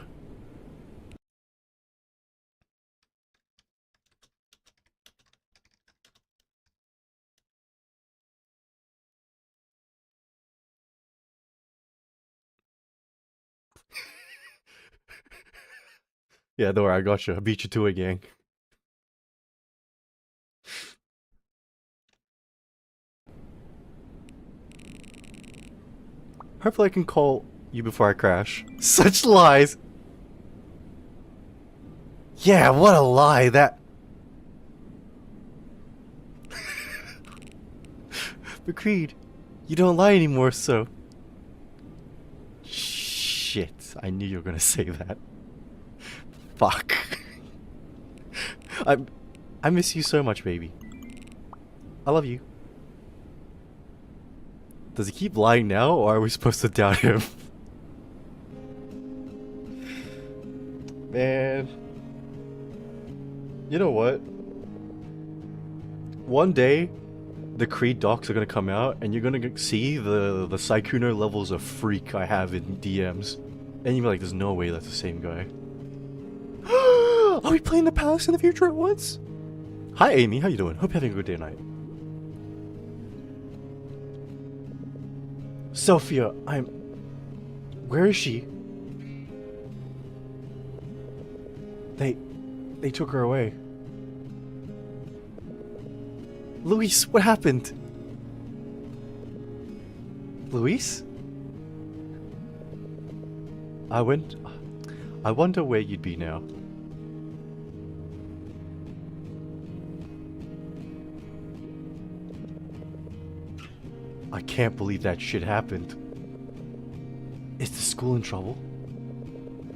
Yeah, don't worry, I gotcha. I beat you to it, gang. Hopefully I can call you before I crash. Such lies! Yeah, what a lie, that... But Creed, you don't lie anymore, so... Shit, I knew you were gonna say that. Fuck. I miss you so much, baby. I love you. Does he keep lying now, or are we supposed to doubt him? Man. You know what? One day, the Creed docs are gonna come out, and you're gonna see the Sykkuno levels of freak I have in DMs. And you'll be like, there's no way that's the same guy. Are we playing the Palace in the future at once? Hi Amy, how you doing? Hope you're having a good day tonight. Sophia, where is she? They took her away. Luis, what happened? Luis? I wonder where you'd be now. I can't believe that shit happened. Is the school in trouble?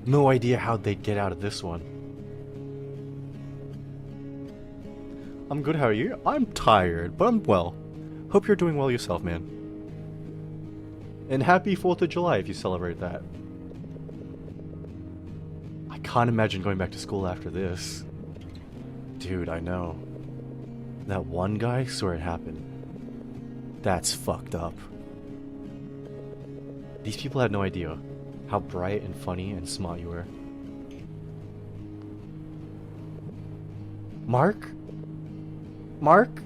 No idea how they'd get out of this one. I'm good, how are you? I'm tired, but I'm well. Hope you're doing well yourself, man. And happy 4th of July if you celebrate that. I can't imagine going back to school after this. Dude, I know. That one guy saw it happen. That's fucked up. These people had no idea how bright and funny and smart you were. Mark? Mark?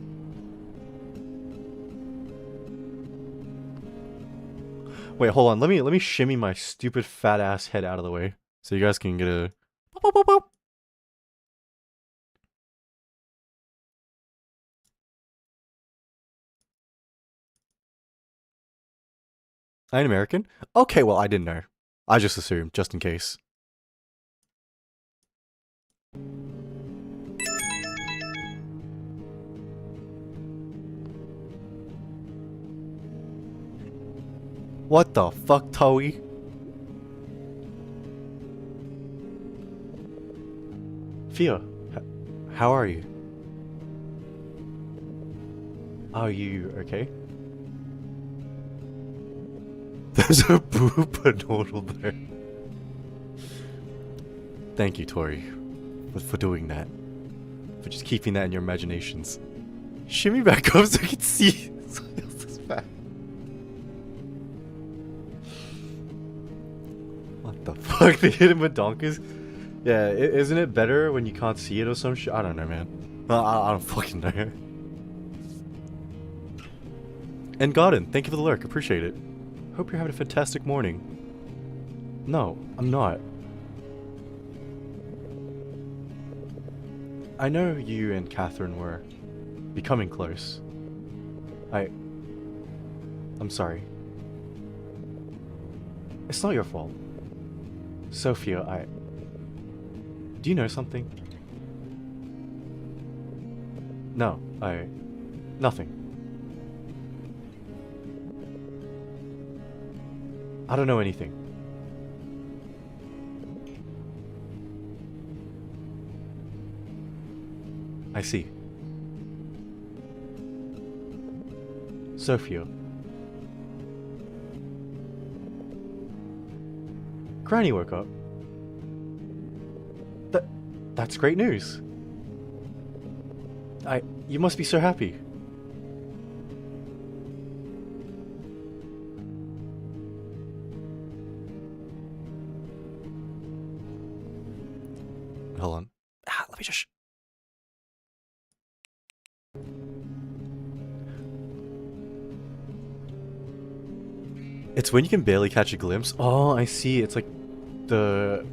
Wait, hold on. Let me shimmy my stupid fat ass head out of the way so you guys can get a pop, pop, pop, pop. I'm American? Okay, well, I didn't know. I just assumed, just in case. What the fuck, Toei? Fia, how are you? Are you okay? There's a boopa noodle there. Thank you, Tori, for doing that. For just keeping that in your imaginations. Shimmy back up so I can see someone else's back. What the fuck? They hit him with donkeys? Yeah, isn't it better when you can't see it or some shit? I don't know, man. I don't fucking know. And Garden, thank you for the lurk. Appreciate it. Hope you're having a fantastic morning. No, I'm not. I know you and Catherine were becoming close. I'm sorry. It's not your fault. Sophia, do you know something? No, nothing. I don't know anything. I see. Sophia. Granny woke up. That's great news. You must be so happy. Hold on. Let me just... It's when you can barely catch a glimpse. Oh, I see. It's like the...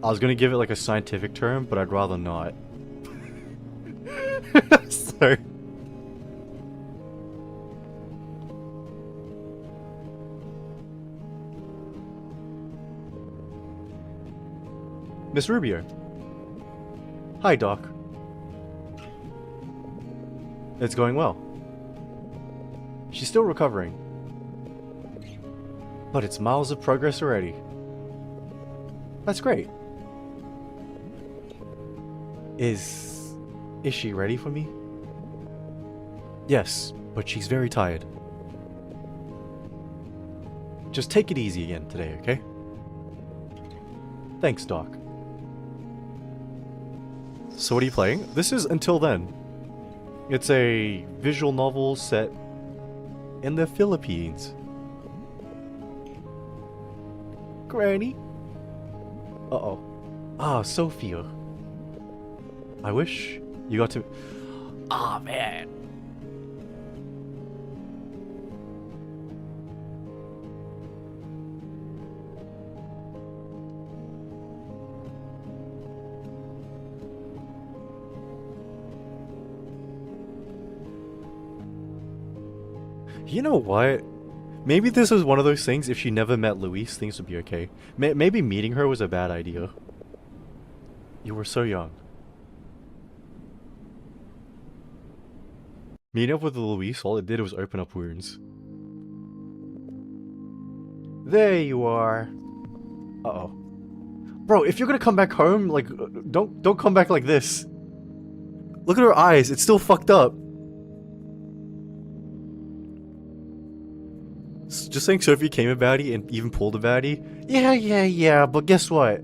I was gonna give it like a scientific term, but I'd rather not. Sorry. Miss Rubio. Hi, Doc. It's going well. She's still recovering. But it's miles of progress already. That's great. Is she ready for me? Yes, but she's very tired. Just take it easy again today, okay? Thanks, Doc. So what are you playing? This is Until Then. It's a visual novel set in the Philippines. Granny? Uh-oh. Ah, Sophia. I wish you got to... Ah, man. You know what? Maybe this was one of those things, if she never met Luis, things would be okay. Maybe meeting her was a bad idea. You were so young. Meeting up with Luis, all it did was open up wounds. There you are. Uh-oh. Bro, if you're gonna come back home, like, don't come back like this. Look at her eyes, it's still fucked up. Just saying Sophie came a baddie and even pulled a baddie? Yeah, but guess what?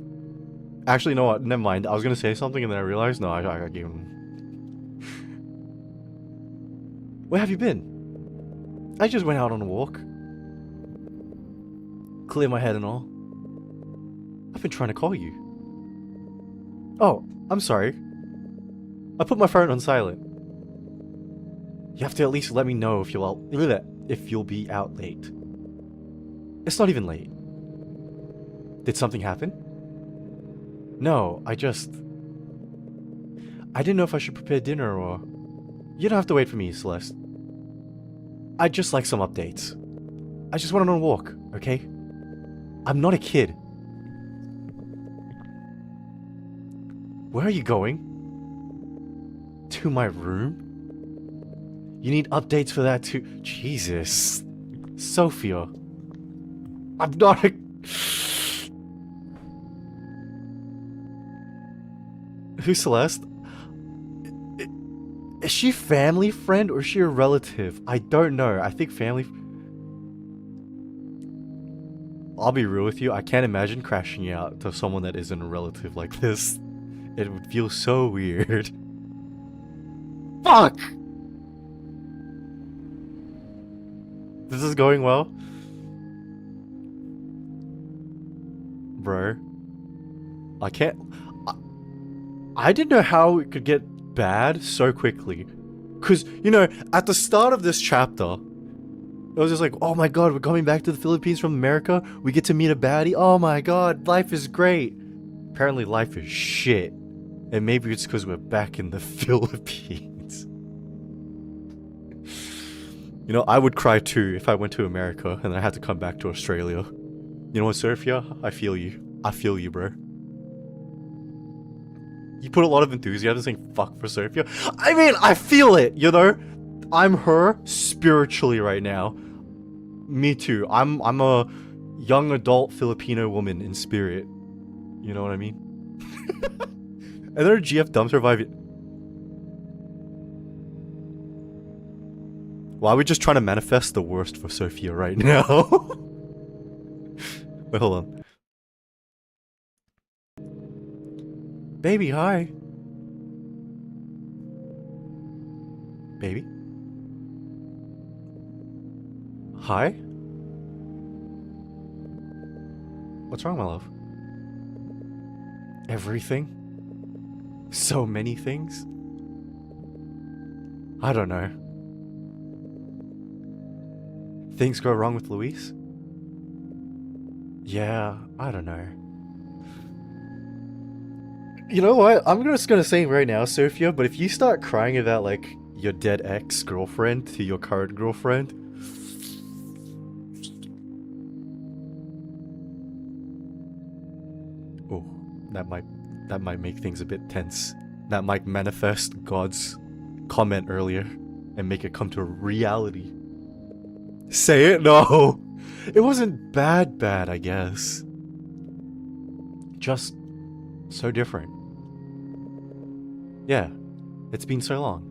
Actually, no, never mind. I was gonna say something and then I realized, no, I gave him... Where have you been? I just went out on a walk. Clear my head and all. I've been trying to call you. Oh, I'm sorry. I put my phone on silent. You have to at least let me know if you'll be out late. It's not even late. Did something happen? No, I didn't know if I should prepare dinner or... You don't have to wait for me, Celeste. I'd just like some updates. I just went on a walk, okay? I'm not a kid. Where are you going? To my room? You need updates for that too? Jesus. Sophia. I'm not a... Who's Celeste? Is she family friend or is she a relative? I don't know. I think family... I'll be real with you. I can't imagine crashing out to someone that isn't a relative like this. It would feel so weird. Fuck! This is going well? Bro. I can't... I didn't know how it could get bad so quickly. Because, you know, at the start of this chapter, it was just like, oh my god, we're coming back to the Philippines from America. We get to meet a baddie. Oh my god, life is great. Apparently life is shit. And maybe it's because we're back in the Philippines. You know, I would cry too if I went to America and I had to come back to Australia. You know what, Sophia? I feel you. I feel you, bro. You put a lot of enthusiasm saying fuck for Sophia. I mean, I feel it, you know? I'm her spiritually right now. Me too. I'm a young adult Filipino woman in spirit. You know what I mean? And then her GF dumps her vibe. Why are we just trying to manifest the worst for Sophia right now? Wait, hold on. Baby, hi. Baby? Hi? What's wrong, my love? Everything? So many things? I don't know. Things go wrong with Luis? Yeah, I don't know. You know what? I'm just gonna say right now, Sophia, but if you start crying about, like, your dead ex-girlfriend to your current girlfriend... Oh, that might make things a bit tense. That might manifest God's comment earlier and make it come to reality. Say it? No! It wasn't bad, I guess. Just so different. Yeah, it's been so long.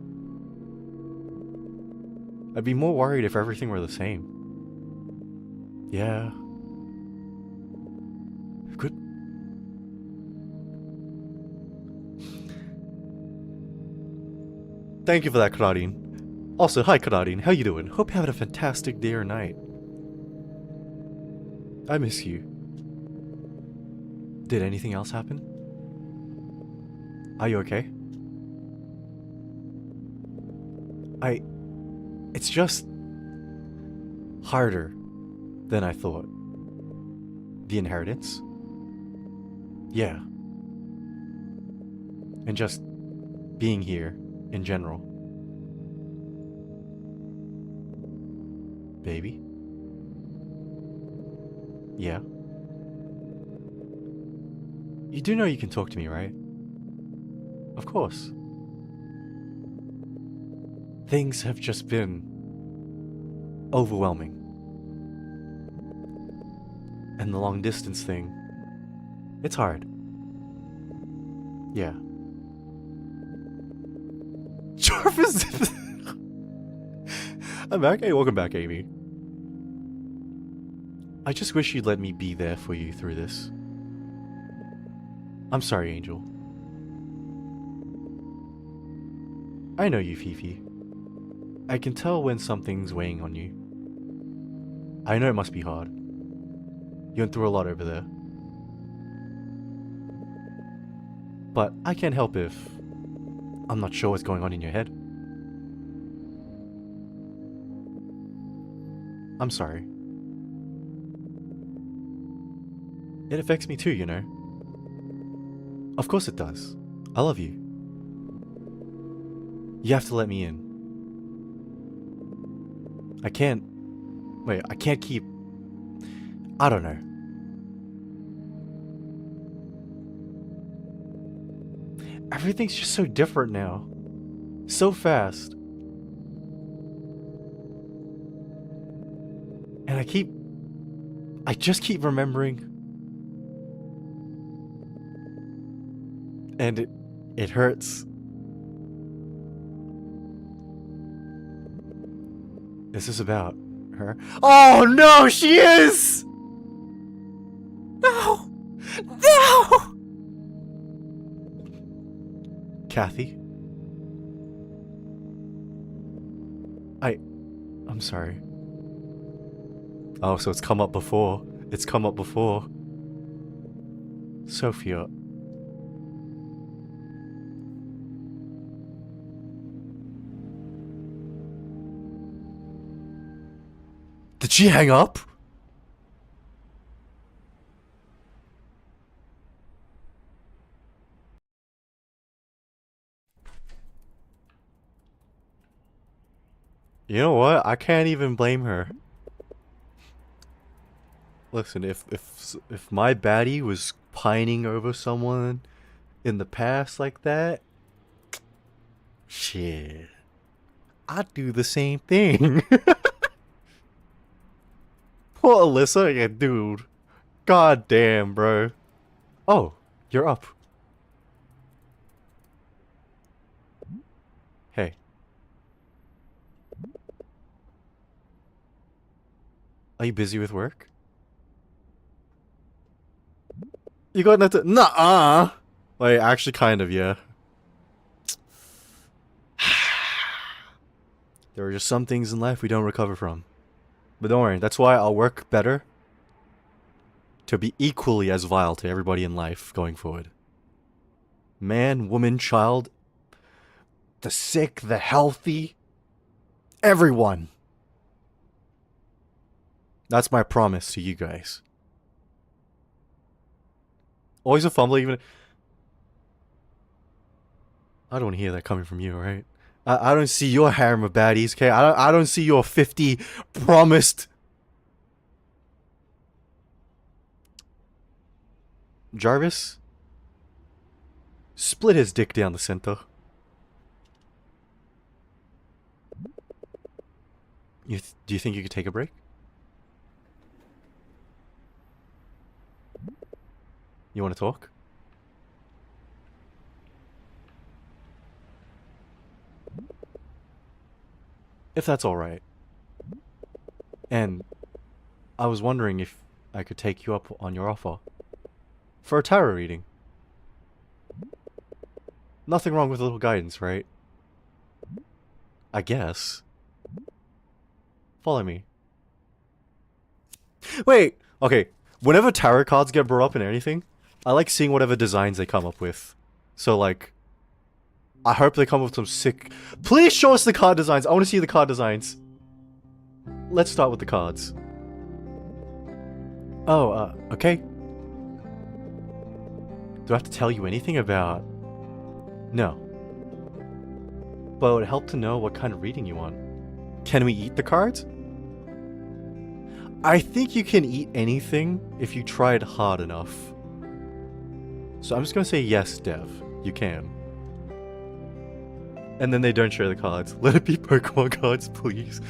I'd be more worried if everything were the same. Yeah. Good. Thank you for that, Karadin. Also, hi Karadin, how you doing? Hope you're having a fantastic day or night. I miss you. Did anything else happen? Are you okay? It's just harder than I thought. The inheritance? Yeah. And just being here in general. Baby? Yeah? You do know you can talk to me, right? Of course. Things have just been overwhelming. And the long distance thing, it's hard. Yeah. Jarvis! I'm back. Hey, welcome back, Amy. I just wish you'd let me be there for you through this. I'm sorry, Angel. I know you, Fifi. I can tell when something's weighing on you. I know it must be hard. You went through a lot over there. But I can't help if I'm not sure what's going on in your head. I'm sorry. It affects me too, you know. Of course it does. I love you. You have to let me in. I can't keep... I don't know. Everything's just so different now. So fast. And I just keep remembering. And it hurts. This is about her. Oh no, she is! No! No! Kathy? I'm sorry. Oh, so it's come up before. It's come up before. Sophia. Did she hang up? You know what? I can't even blame her. Listen, if my baddie was pining over someone in the past like that, shit, I'd do the same thing. Poor Alyssa, yeah, dude. God damn, bro. Oh, you're up. Hey. Are you busy with work? You got nothing? Nuh-uh. Like, actually, kind of, yeah. There are just some things in life we don't recover from. But don't worry, that's why I'll work better to be equally as vile to everybody in life going forward. Man, woman, child, the sick, the healthy, everyone. That's my promise to you guys. Always a fumble, even. I don't hear that coming from you, right? I don't see your harem of baddies, okay? I don't see your 50 promised. Jarvis? Split his dick down the center. Do you think you could take a break? You want to talk? If that's alright. And I was wondering if I could take you up on your offer. For a tarot reading. Nothing wrong with a little guidance, right? I guess. Follow me. Wait! Okay, whenever tarot cards get brought up in anything, I like seeing whatever designs they come up with. So, like, I hope they come up with some sick... Please show us the card designs! I want to see the card designs. Let's start with the cards. Oh, okay. Do I have to tell you anything about... No. But it would help to know what kind of reading you want. Can we eat the cards? I think you can eat anything if you tried hard enough. So I'm just gonna say yes, Dev. You can. And then they don't share the cards. Let it be Pokemon cards, please.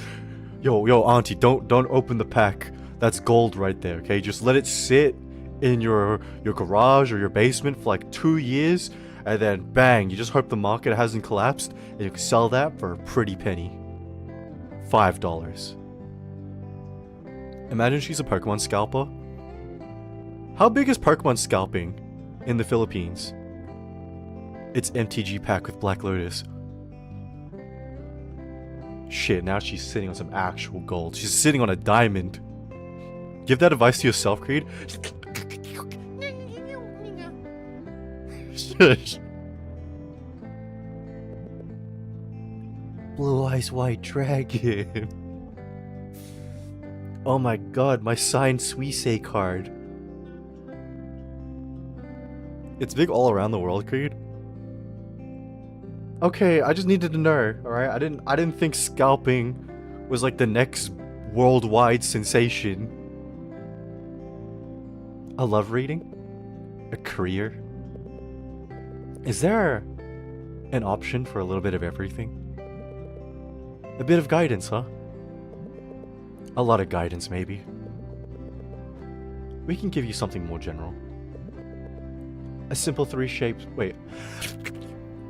Yo, auntie, don't open the pack. That's gold right there, okay? Just let it sit in your garage or your basement for like 2 years, and then bang, you just hope the market hasn't collapsed, and you can sell that for a pretty penny. $5. Imagine she's a Pokemon scalper. How big is Pokemon scalping in the Philippines? It's MTG pack with Black Lotus. Shit, now she's sitting on some actual gold. She's sitting on a diamond. Give that advice to yourself, Creed. Shush. Blue Eyes White Dragon. Oh my god, my signed Suisei card. It's big all around the world, Creed. Okay, I just needed to know, alright? I didn't think scalping was like the next worldwide sensation. A love reading? A career? Is there an option for a little bit of everything? A bit of guidance, huh? A lot of guidance, maybe. We can give you something more general. A simple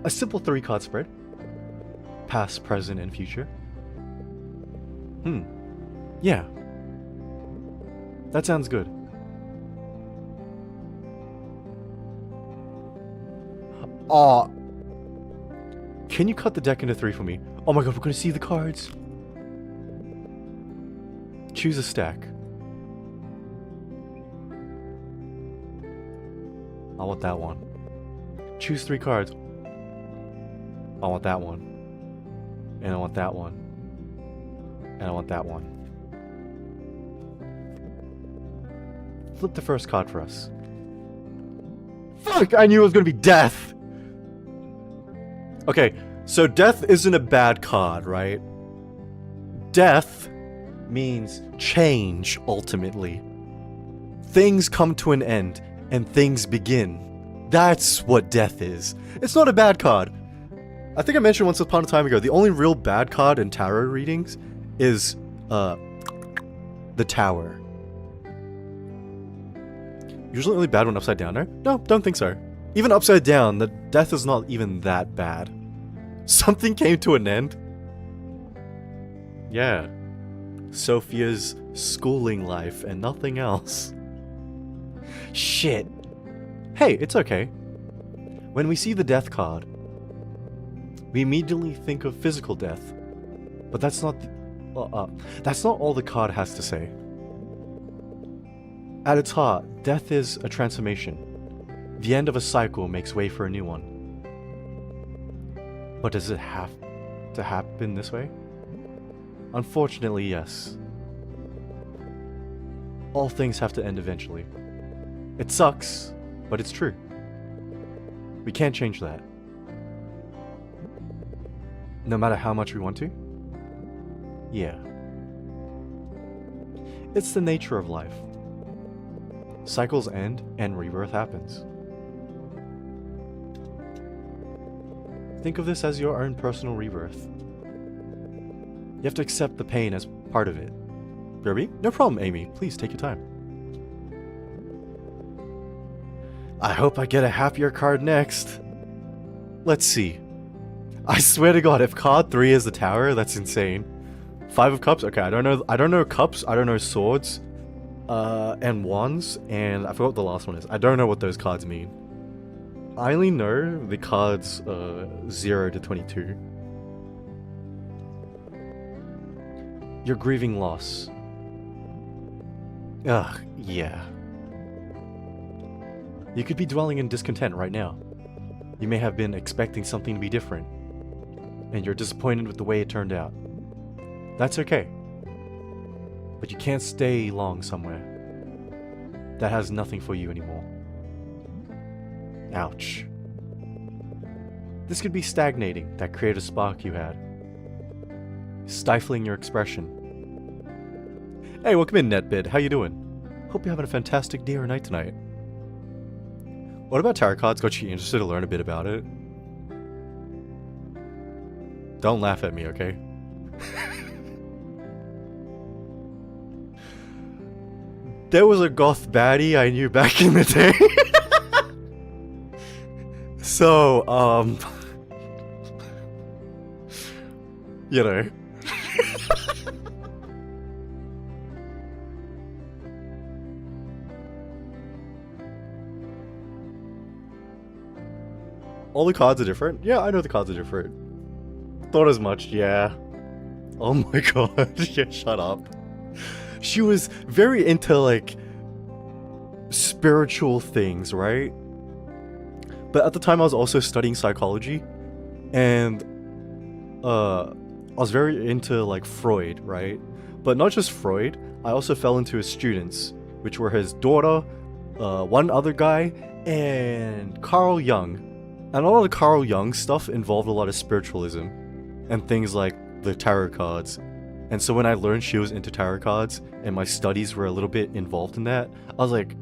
a simple 3 card spread. Past, present, and future. Yeah. That sounds good. Aw. Can you cut the deck into 3 for me? Oh my god, we're gonna see the cards. Choose a stack. I want that one. Choose 3 cards. I want that one. And I want that one. And I want that one. Flip the first card for us. Fuck! I knew it was gonna be death! Okay, so death isn't a bad card, right? Death means change, ultimately. Things come to an end, and things begin. That's what death is. It's not a bad card. I think I mentioned once upon a time ago, the only real bad card in tarot readings is, the Tower. Usually only bad when upside down, no? No, don't think so. Even upside down, the death is not even that bad. Something came to an end. Yeah. Sophia's schooling life and nothing else. Shit. Hey, it's okay. When we see the death card, we immediately think of physical death. But that's not all the card has to say. At its heart, death is a transformation. The end of a cycle makes way for a new one. But does it have to happen this way? Unfortunately, yes. All things have to end eventually. It sucks, but it's true. We can't change that. No matter how much we want to? Yeah. It's the nature of life. Cycles end and rebirth happens. Think of this as your own personal rebirth. You have to accept the pain as part of it. Derby? No problem, Amy. Please take your time. I hope I get a happier card next. Let's see. I swear to God, if card 3 is the Tower, that's insane. 5 of Cups? Okay, I don't know cups, I don't know swords, and wands, and I forgot what the last one is. I don't know what those cards mean. I only know the cards 0 to 22. You're grieving loss. Ugh, yeah. You could be dwelling in discontent right now. You may have been expecting something to be different, and you're disappointed with the way it turned out. That's okay. But you can't stay long somewhere that has nothing for you anymore. Ouch. This could be stagnating, that creative spark you had. Stifling your expression. Hey, welcome in, Netbid. How you doing? Hope you're having a fantastic day or night tonight. What about tarot cards got you interested to learn a bit about it? Don't laugh at me, okay? There was a goth baddie I knew back in the day. So, you know. All the cards are different? Yeah, I know the cards are different. Thought as much, yeah. Oh my god, yeah, shut up. She was very into, like, spiritual things, right? But at the time I was also studying psychology, and I was very into, like, Freud, right? But not just Freud, I also fell into his students, which were his daughter, one other guy, and Carl Jung. And a lot of Carl Jung stuff involved a lot of spiritualism, and things like the tarot cards. And so when I learned she was into tarot cards, and my studies were a little bit involved in that, I was like,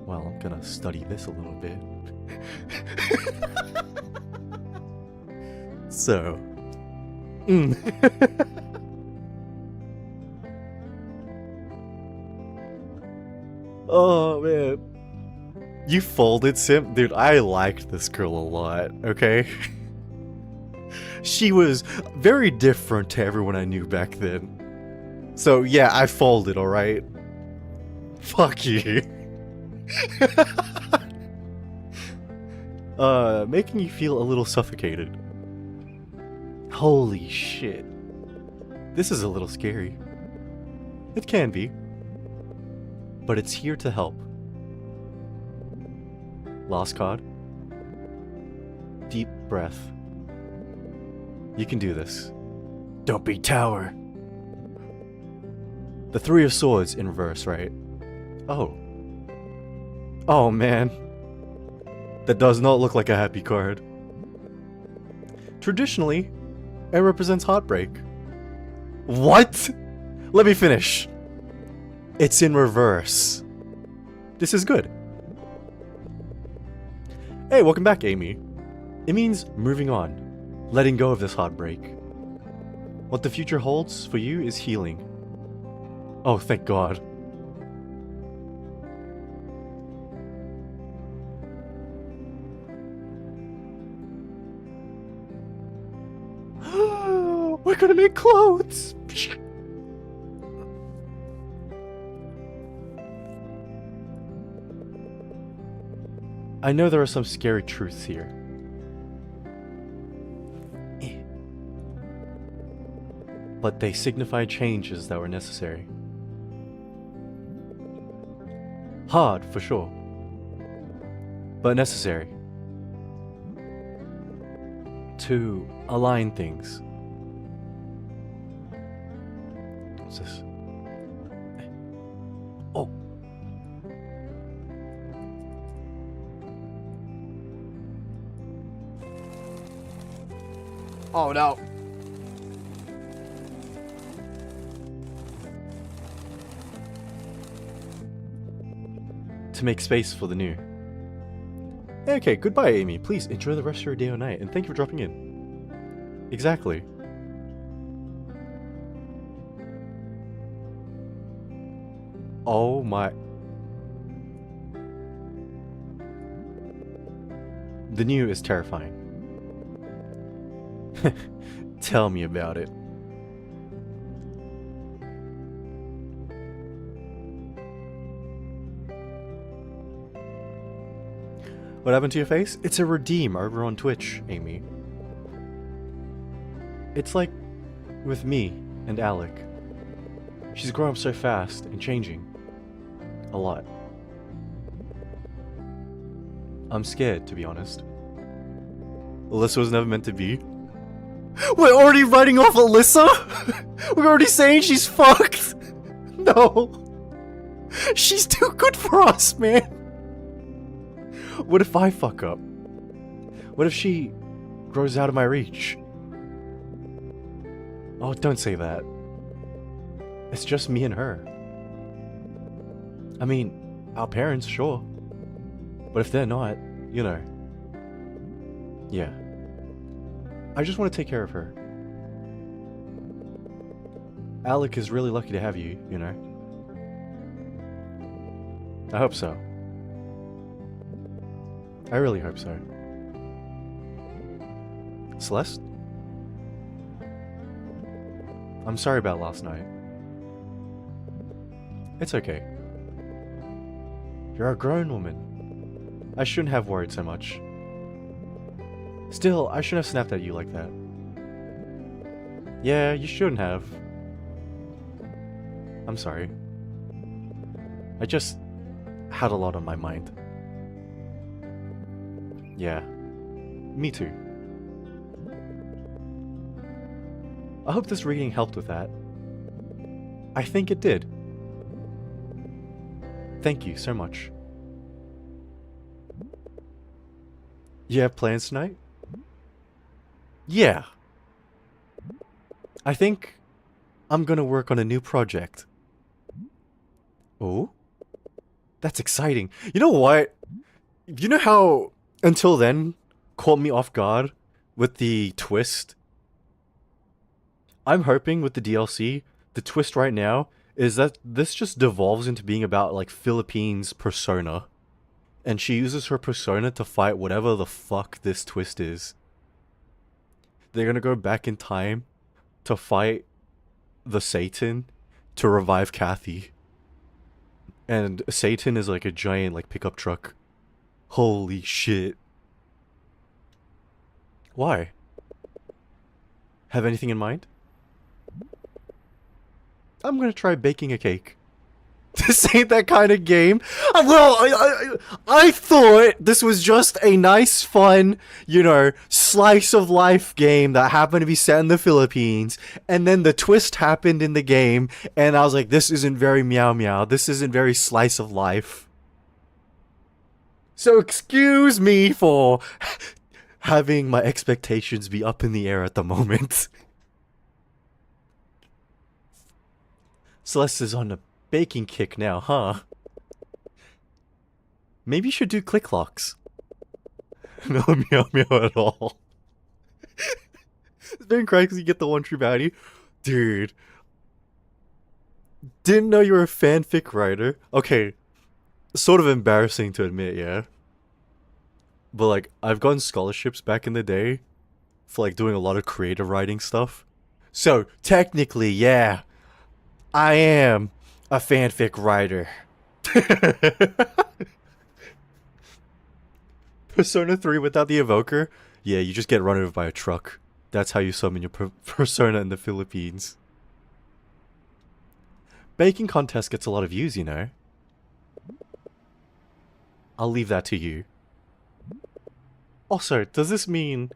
well, I'm gonna study this a little bit. So. Oh, man. You folded, Sim? Dude, I liked this girl a lot, okay? She was very different to everyone I knew back then. So, yeah, I folded, alright? Fuck you. Making you feel a little suffocated. Holy shit. This is a little scary. It can be. But it's here to help. Lost card. Deep breath. You can do this. Don't be tower. The Three of Swords in reverse, right? Oh. Oh man. That does not look like a happy card. Traditionally, it represents heartbreak. What? Let me finish. It's in reverse. This is good. Hey, welcome back, Amy. It means moving on, letting go of this heartbreak. What the future holds for you is healing. Oh, thank God. We're gonna make clothes! I know there are some scary truths here. But they signify changes that were necessary. Hard, for sure. But necessary. To align things. What's this? Oh. Oh no. To make space for the new. Okay, goodbye, Amy. Please enjoy the rest of your day or night, and thank you for dropping in. Exactly. Oh my... The new is terrifying. Tell me about it. What happened to your face? It's a redeem over on Twitch, Amy. It's like with me and Alec. She's growing up so fast and changing. A lot. I'm scared, to be honest. Alyssa was never meant to be. We're already writing off Alyssa? We're already saying she's fucked? No. She's too good for us, man. What if I fuck up? What if she grows out of my reach? Oh, don't say that. It's just me and her. I mean, our parents, sure. But if they're not, you know. Yeah. I just want to take care of her. Alec is really lucky to have you, you know. I hope so. I really hope so. Celeste? I'm sorry about last night. It's okay. You're a grown woman. I shouldn't have worried so much. Still, I shouldn't have snapped at you like that. Yeah, you shouldn't have. I'm sorry. I just had a lot on my mind. Yeah, me too. I hope this reading helped with that. I think it did. Thank you so much. You have plans tonight? Yeah. I think I'm gonna work on a new project. Oh? That's exciting. You know what? You know how, until then, caught me off guard with the twist? I'm hoping with the DLC, the twist right now is that this just devolves into being about, like, Philippines' persona. And she uses her persona to fight whatever the fuck this twist is. They're gonna go back in time to fight the Satan to revive Kathy. And Satan is like a giant, like, pickup truck. Holy shit. Why? Have anything in mind? I'm gonna try baking a cake. This ain't that kind of game. I thought this was just a nice, fun, slice of life game that happened to be set in the Philippines. And then the twist happened in the game, and I was like, this isn't very meow meow. This isn't very slice of life. So excuse me for having my expectations be up in the air at the moment. Celeste is on a baking kick now, huh? Maybe you should do click locks. No meow meow at all. It's been crazy because you get the one true baddie. Dude. Didn't know you were a fanfic writer. Okay. Sort of embarrassing to admit, yeah. But like, I've gotten scholarships back in the day for like doing a lot of creative writing stuff. So, technically, yeah. I am a fanfic writer. Persona 3 without the evoker? Yeah, you just get run over by a truck. That's how you summon your persona in the Philippines. Baking contest gets a lot of views, you know. I'll leave that to you. Also, does this mean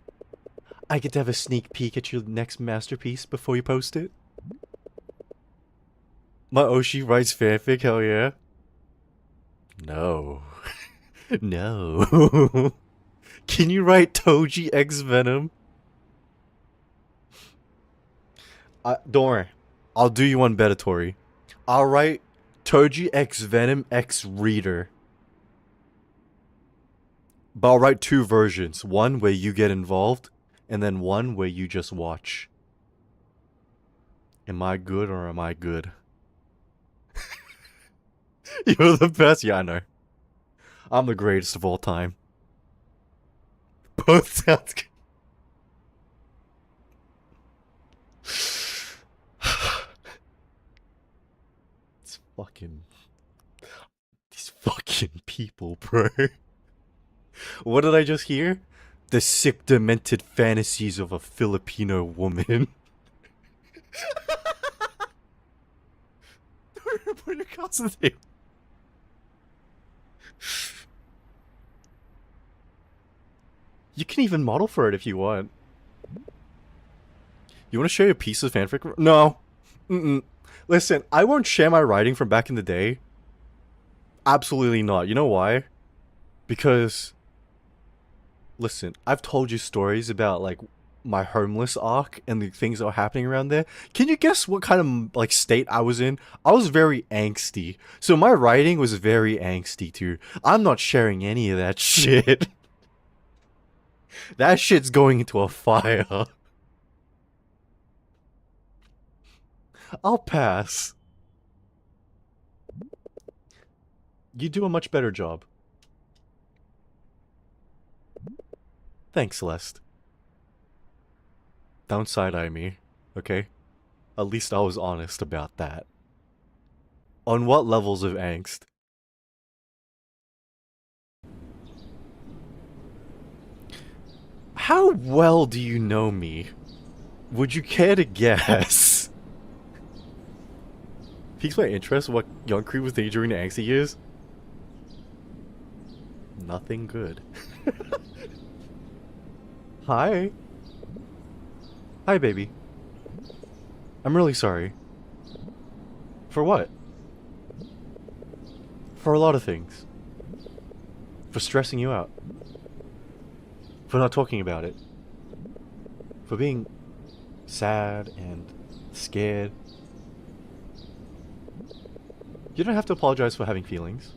I get to have a sneak peek at your next masterpiece before you post it? My Oshi writes fanfic, hell yeah. No. No. Can you write Toji X Venom? Don't worry. I'll do you one better, Tori. I'll write Toji X Venom X Reader. But I'll write two versions. One where you get involved, and then one where you just watch. Am I good or am I good? You're the best. Yeah, I know. I'm the greatest of all time. Both sounds good. It's fucking... These fucking people, bro. What did I just hear? The sick, demented fantasies of a Filipino woman. Put your concentrate. You can even model for it if you want. You want to share a piece of fanfic? No. Listen, I won't share my writing from back in the day. Absolutely not. You know why? Because... Listen, I've told you stories about, like, my homeless arc and the things that were happening around there. Can you guess what kind of, like, state I was in? I was very angsty. So my writing was very angsty, too. I'm not sharing any of that shit. That shit's going into a fire. I'll pass. You do a much better job. Thanks, Celeste. Don't side-eye me, okay? At least I was honest about that. On what levels of angst? How well do you know me? Would you care to guess? Piques my interest what Young Creed was thinking during the angsty years. Nothing good. Hi. Hi, baby. I'm really sorry. For what? For a lot of things. For stressing you out. For not talking about it. For being sad and scared. You don't have to apologize for having feelings.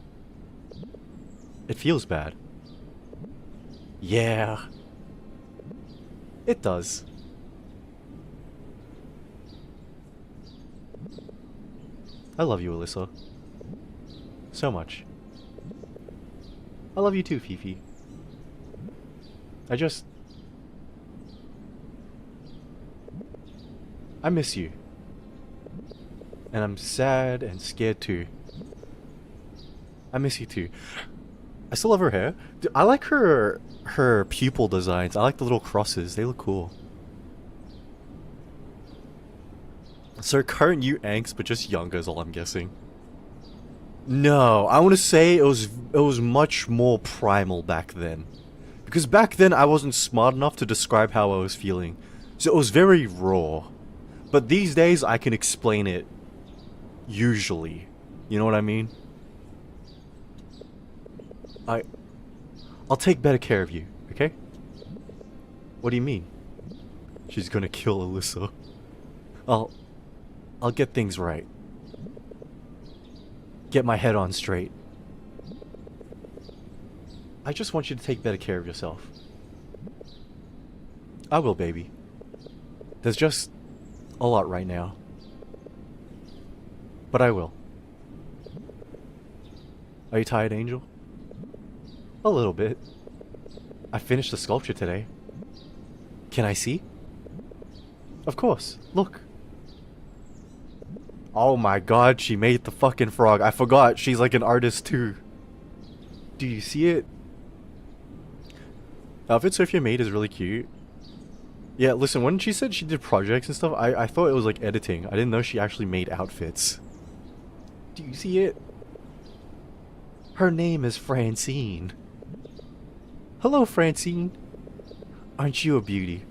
It feels bad. Yeah. It does. I love you, Alyssa. So much. I love you too, Fifi. I miss you. And I'm sad and scared too. I miss you too. I still love her hair. Dude, I like her pupil designs. I like the little crosses. They look cool. So current you angst, but just younger is all I'm guessing. No, I want to say it was much more primal back then. Because back then I wasn't smart enough to describe how I was feeling. So it was very raw. But these days I can explain it usually. You know what I mean? I'll take better care of you, okay? What do you mean? She's gonna kill Alyssa. I'll get things right. Get my head on straight. I just want you to take better care of yourself. I will, baby. There's just a lot right now. But I will. Are you tired, Angel? A little bit. I finished the sculpture today. Can I see? Of course. Look. Oh my god, she made the fucking frog. I forgot, she's like an artist too. Do you see it? The outfit Sophia made is really cute. Yeah, listen, when she said she did projects and stuff, I thought it was like editing. I didn't know she actually made outfits. Do you see it? Her name is Francine. Hello, Francine. Aren't you a beauty?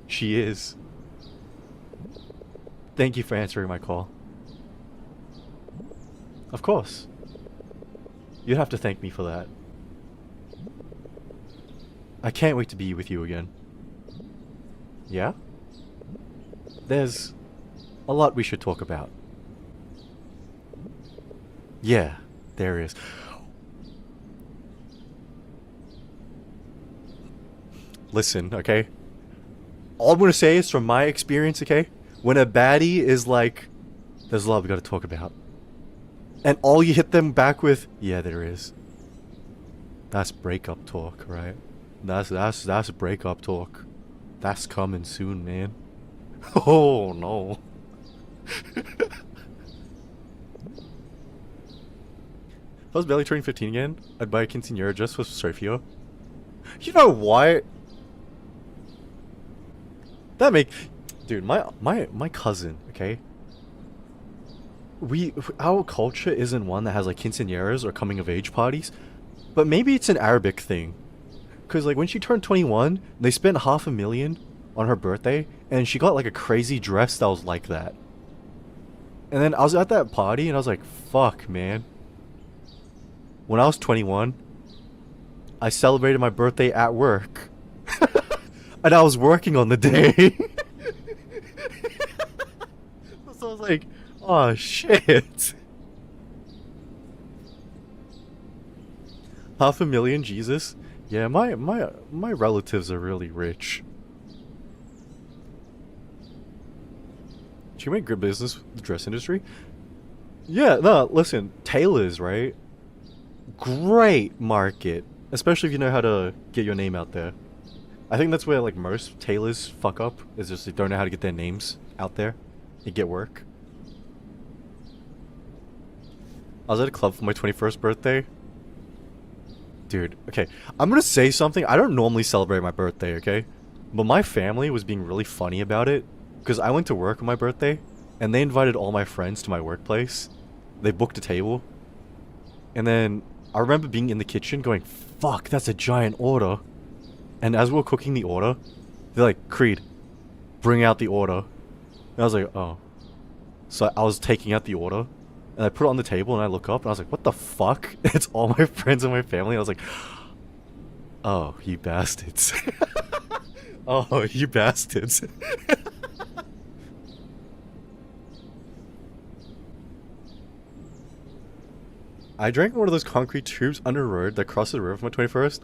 She is. Thank you for answering my call. Of course. You'd have to thank me for that. I can't wait to be with you again. Yeah? There's a lot we should talk about. Yeah, there is. Listen, okay? All I'm gonna say is from my experience, okay? When a baddie is like, there's a lot we gotta talk about. And all you hit them back with, yeah, there is. That's breakup talk, right? That's breakup talk. That's coming soon, man. Oh no. If I was barely turning 15 again, I'd buy a quinceañera just for Sophia. You know what? That make... Dude, my cousin, okay? Our culture isn't one that has like quinceañeras or coming of age parties. But maybe it's an Arabic thing. Because like when she turned 21, they spent $500,000 on her birthday. And she got like a crazy dress that was like that. And then I was at that party and I was like, fuck, man. When I was 21, I celebrated my birthday at work. And I was working on the day. So I was like, oh shit. $500,000, Jesus. Yeah, my relatives are really rich. She made good business with the dress industry. Yeah, no, listen, tailors, right? Great market, especially if you know how to get your name out there. I think that's where like most tailors fuck up, is just they don't know how to get their names out there and get work. I was at a club for my 21st birthday. Dude, okay, I'm gonna say something. I don't normally celebrate my birthday, okay? But my family was being really funny about it. Because I went to work on my birthday, and they invited all my friends to my workplace. They booked a table. And then I remember being in the kitchen going, fuck, that's a giant order. And as we were cooking the order, they're like, Creed, bring out the order. And I was like, oh. So I was taking out the order, and I put it on the table, and I look up, and I was like, what the fuck? It's all my friends and my family. I was like, oh, you bastards. Oh, you bastards. I drank one of those concrete tubes under a road that crosses the river for my 21st.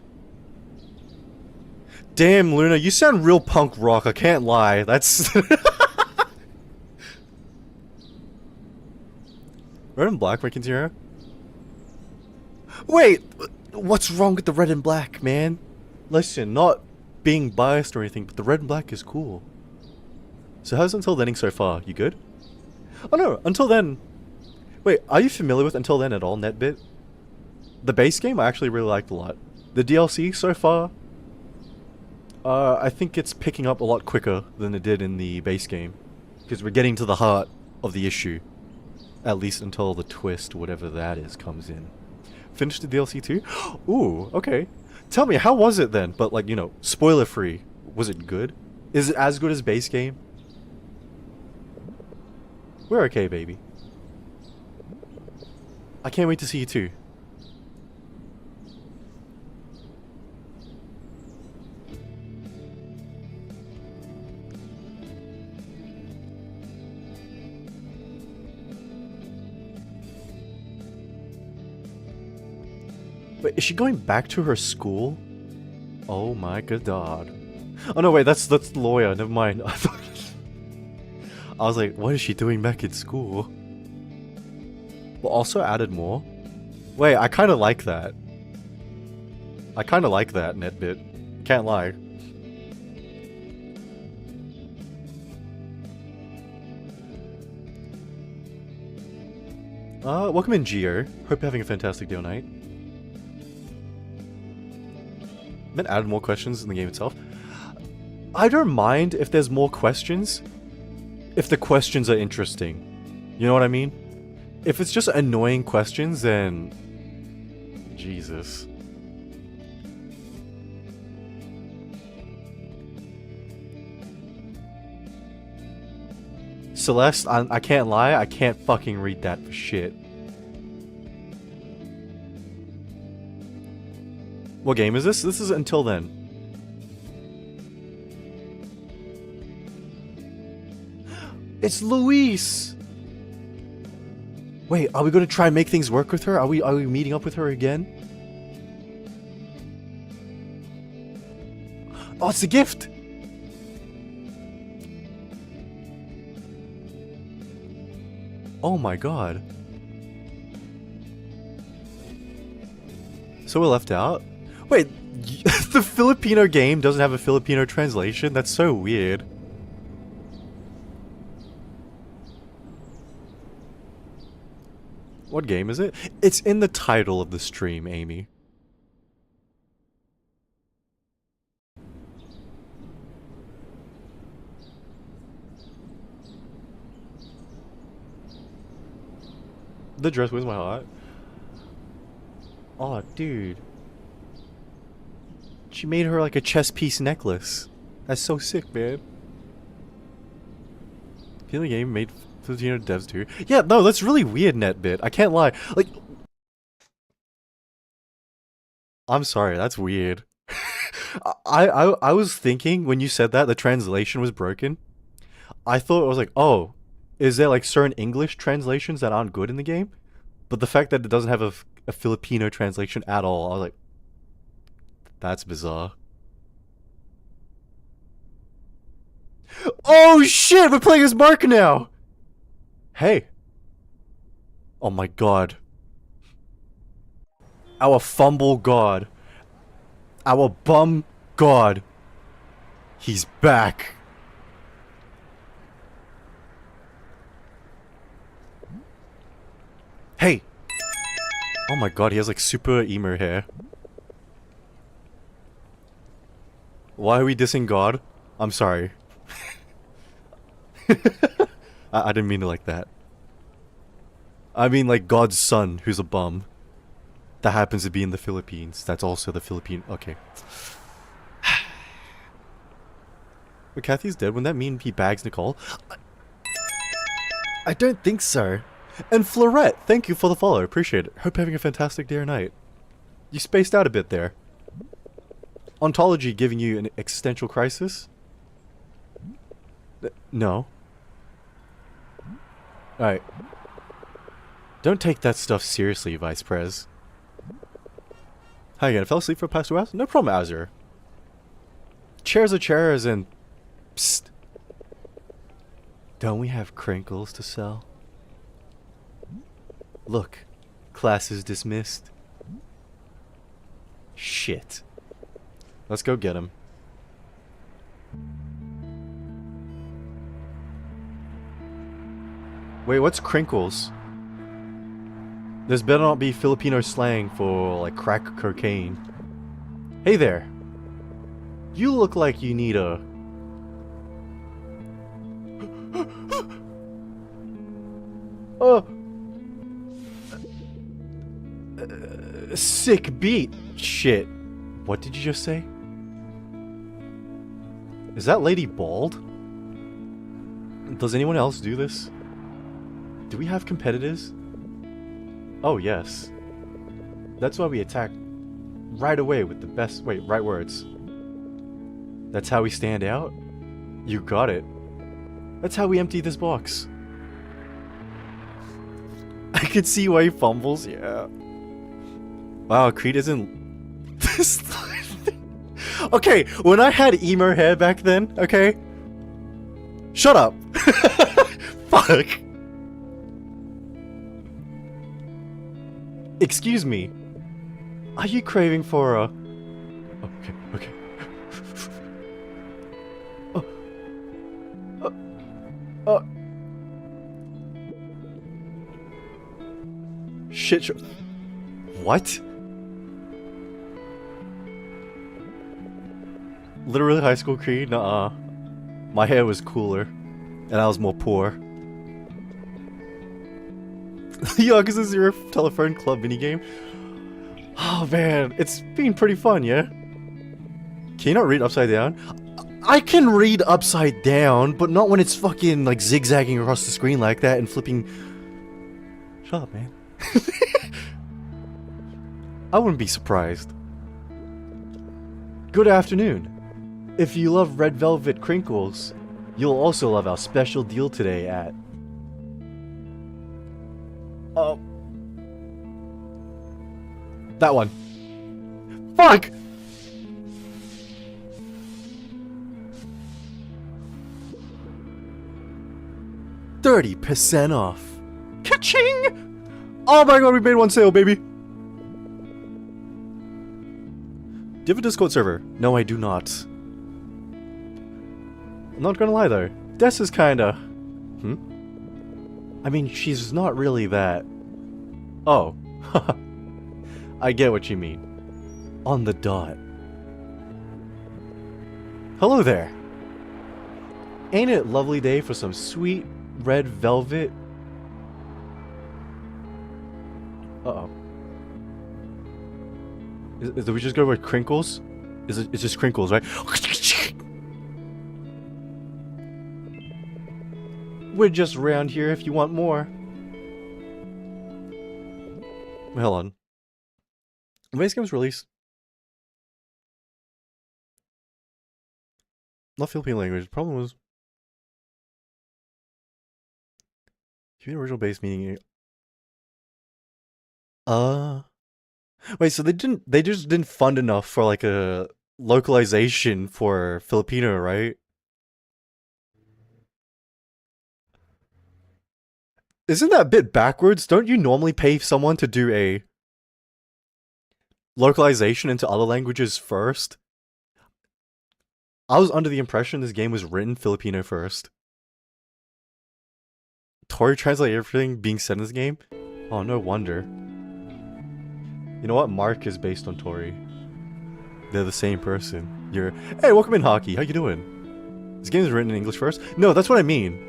Damn, Luna, you sound real punk rock, I can't lie. That's... Red and black, my quinceañera? Wait! What's wrong with the red and black, man? Listen, not being biased or anything, but the red and black is cool. So how's Until Thenning so far? You good? Oh no, Until Then... Wait, are you familiar with Until Then at all, NetBit? The base game I actually really liked a lot. The DLC so far, I think it's picking up a lot quicker than it did in the base game. Because we're getting to the heart of the issue. At least until the twist, whatever that is, comes in. Finished the DLC too? Ooh, okay. Tell me, how was it then? But like, you know, spoiler free. Was it good? Is it as good as base game? We're okay, baby. I can't wait to see you too. Wait, is she going back to her school? Oh my god. Oh no, wait, that's the lawyer. Never mind. I was like, what is she doing back in school? Well, also added more. Wait, I kind of like that. I kind of like that, Netbit. Can't lie. Welcome in, Geo. Hope you're having a fantastic day or night. Then added more questions in the game itself. I don't mind if there's more questions, if the questions are interesting. You know what I mean? If it's just annoying questions, then... Jesus. Celeste, I can't lie, I can't fucking read that for shit. What game is this? This is Until Then. It's Luis! Wait, are we gonna try and make things work with her? Are we meeting up with her again? Oh, it's a gift! Oh my god. So we're left out? Wait, the Filipino game doesn't have a Filipino translation? That's so weird. What game is it? It's in the title of the stream, Amy. The dress was my heart. Oh, dude. She made her like a chess piece necklace. That's so sick, man. Feel the game made Filipino devs too. Yeah, no, that's really weird, Netbit. I can't lie. Like, I'm sorry, that's weird. I was thinking when you said that the translation was broken. I thought it was like, oh, is there like certain English translations that aren't good in the game? But the fact that it doesn't have a Filipino translation at all, I was like, that's bizarre. Oh shit, we're playing as Mark now! Hey. Oh my god. Our fumble god. Our bum god. He's back. Hey! Oh my god, he has like super emo hair. Why are we dissing God? I'm sorry. I didn't mean it like that. I mean like God's son, who's a bum. That happens to be in the Philippines. That's also the Philippine... Okay. But Kathy's dead. Wouldn't that mean he bags Nicole? I don't think so. And Florette, thank you for the follow. Appreciate it. Hope you're having a fantastic day or night. You spaced out a bit there. Ontology giving you an existential crisis? No. Alright. Don't take that stuff seriously, Vice Prez. Hi again, I fell asleep for the past 2 hours? No problem, Azure. Chairs are chairs and... Psst. Don't we have crinkles to sell? Look. Class is dismissed. Shit. Let's go get him. Wait, what's crinkles? There's better not be Filipino slang for, like, crack cocaine. Hey there. You look like you need a... Oh, sick beat. Shit. What did you just say? Is that lady bald? Does anyone else do this? Do we have competitors? Oh, yes. That's why we attack right away with the best, right words. That's how we stand out? You got it. That's how we empty this box. I could see why he fumbles, yeah. Wow, Creed isn't this. Okay, when I had emo hair back then, okay? Shut up. Fuck. Excuse me. Are you craving for a... Okay, okay. Shit. What? Literally high school Creed? Nuh-uh. My hair was cooler. And I was more poor. The Yakuza 0 telephone club minigame? Oh man, it's been pretty fun, yeah? Can you not read upside down? I can read upside down, but not when it's fucking like zigzagging across the screen like that and flipping. Shut up, man. I wouldn't be surprised. Good afternoon. If you love red velvet crinkles, you'll also love our special deal today at... Oh. That one. Fuck! $30% off. Ka-ching! Oh my god, we made one sale, baby! Do you have a Discord server? No, I do not. I'm not gonna lie though. Des is kinda... I mean, she's not really that... Oh. I get what you mean. On the dot. Hello there. Ain't it a lovely day for some sweet red velvet? Uh-oh. Did we just go with crinkles? It's just crinkles, right? We're just around here if you want more. Wait, hold on. When this game's released? Not Philippine language. The problem was... the original base meaning... Wait, so they just didn't fund enough for like a localization for Filipino, right? Isn't that a bit backwards? Don't you normally pay someone to do a localization into other languages first? I was under the impression this game was written Filipino first. Tori translate everything being said in this game? Oh, no wonder. You know what? Mark is based on Tori. They're the same person. Hey, welcome in, Hockey. How you doing? This game is written in English first? No, that's what I mean.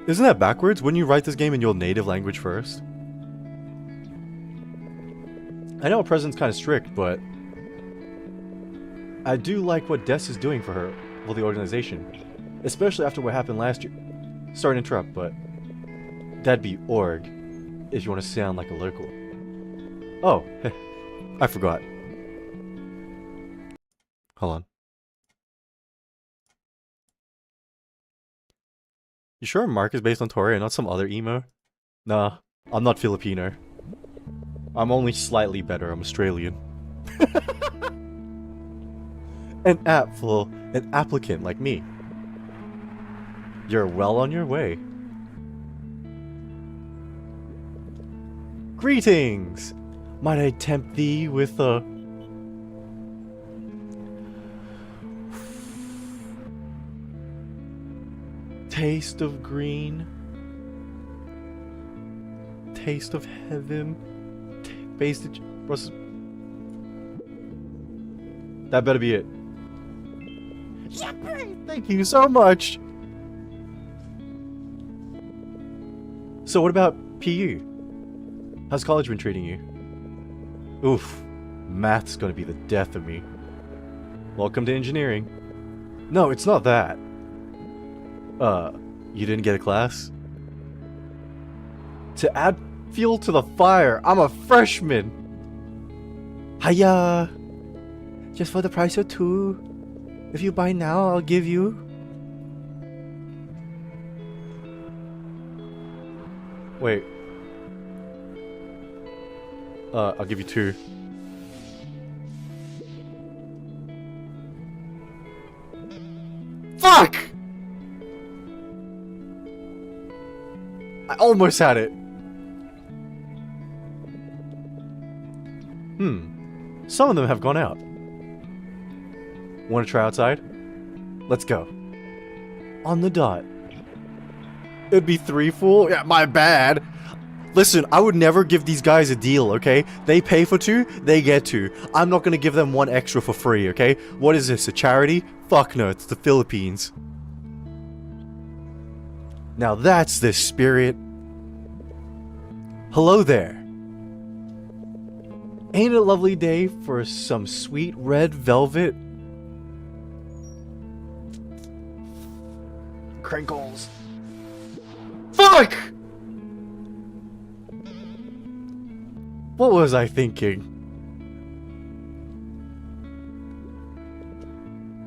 Isn't that backwards? Wouldn't you write this game in your native language first? I know President's kind of strict, but... I do like what Des is doing for her, well, the organization. Especially after what happened last year. Sorry to interrupt, but... that'd be org, if you want to sound like a local. Oh, I forgot. Hold on. You sure Mark is based on Tori and not some other emo? Nah, I'm not Filipino. I'm only slightly better, I'm Australian. An applicant like me. You're well on your way. Greetings! Might I tempt thee with a... taste of green? Taste of heaven? Based... That better be it. Thank you so much! So what about PU? How's college been treating you? Oof. Math's gonna be the death of me. Welcome to engineering. No, it's not that. You didn't get a class? To add fuel to the fire, I'm a freshman! Hiya! Just for the price of 2. If you buy now, I'll give you... Wait. I'll give you 2. Fuck! I almost had it. Some of them have gone out. Want to try outside? Let's go. On the dot. It'd be 3 full? Yeah, my bad. Listen, I would never give these guys a deal, okay? They pay for 2, they get 2. I'm not gonna give them 1 extra for free, okay? What is this, a charity? Fuck no, it's the Philippines. Now that's the spirit. Hello there. Ain't it a lovely day for some sweet red velvet? Crinkles. Fuck! What was I thinking?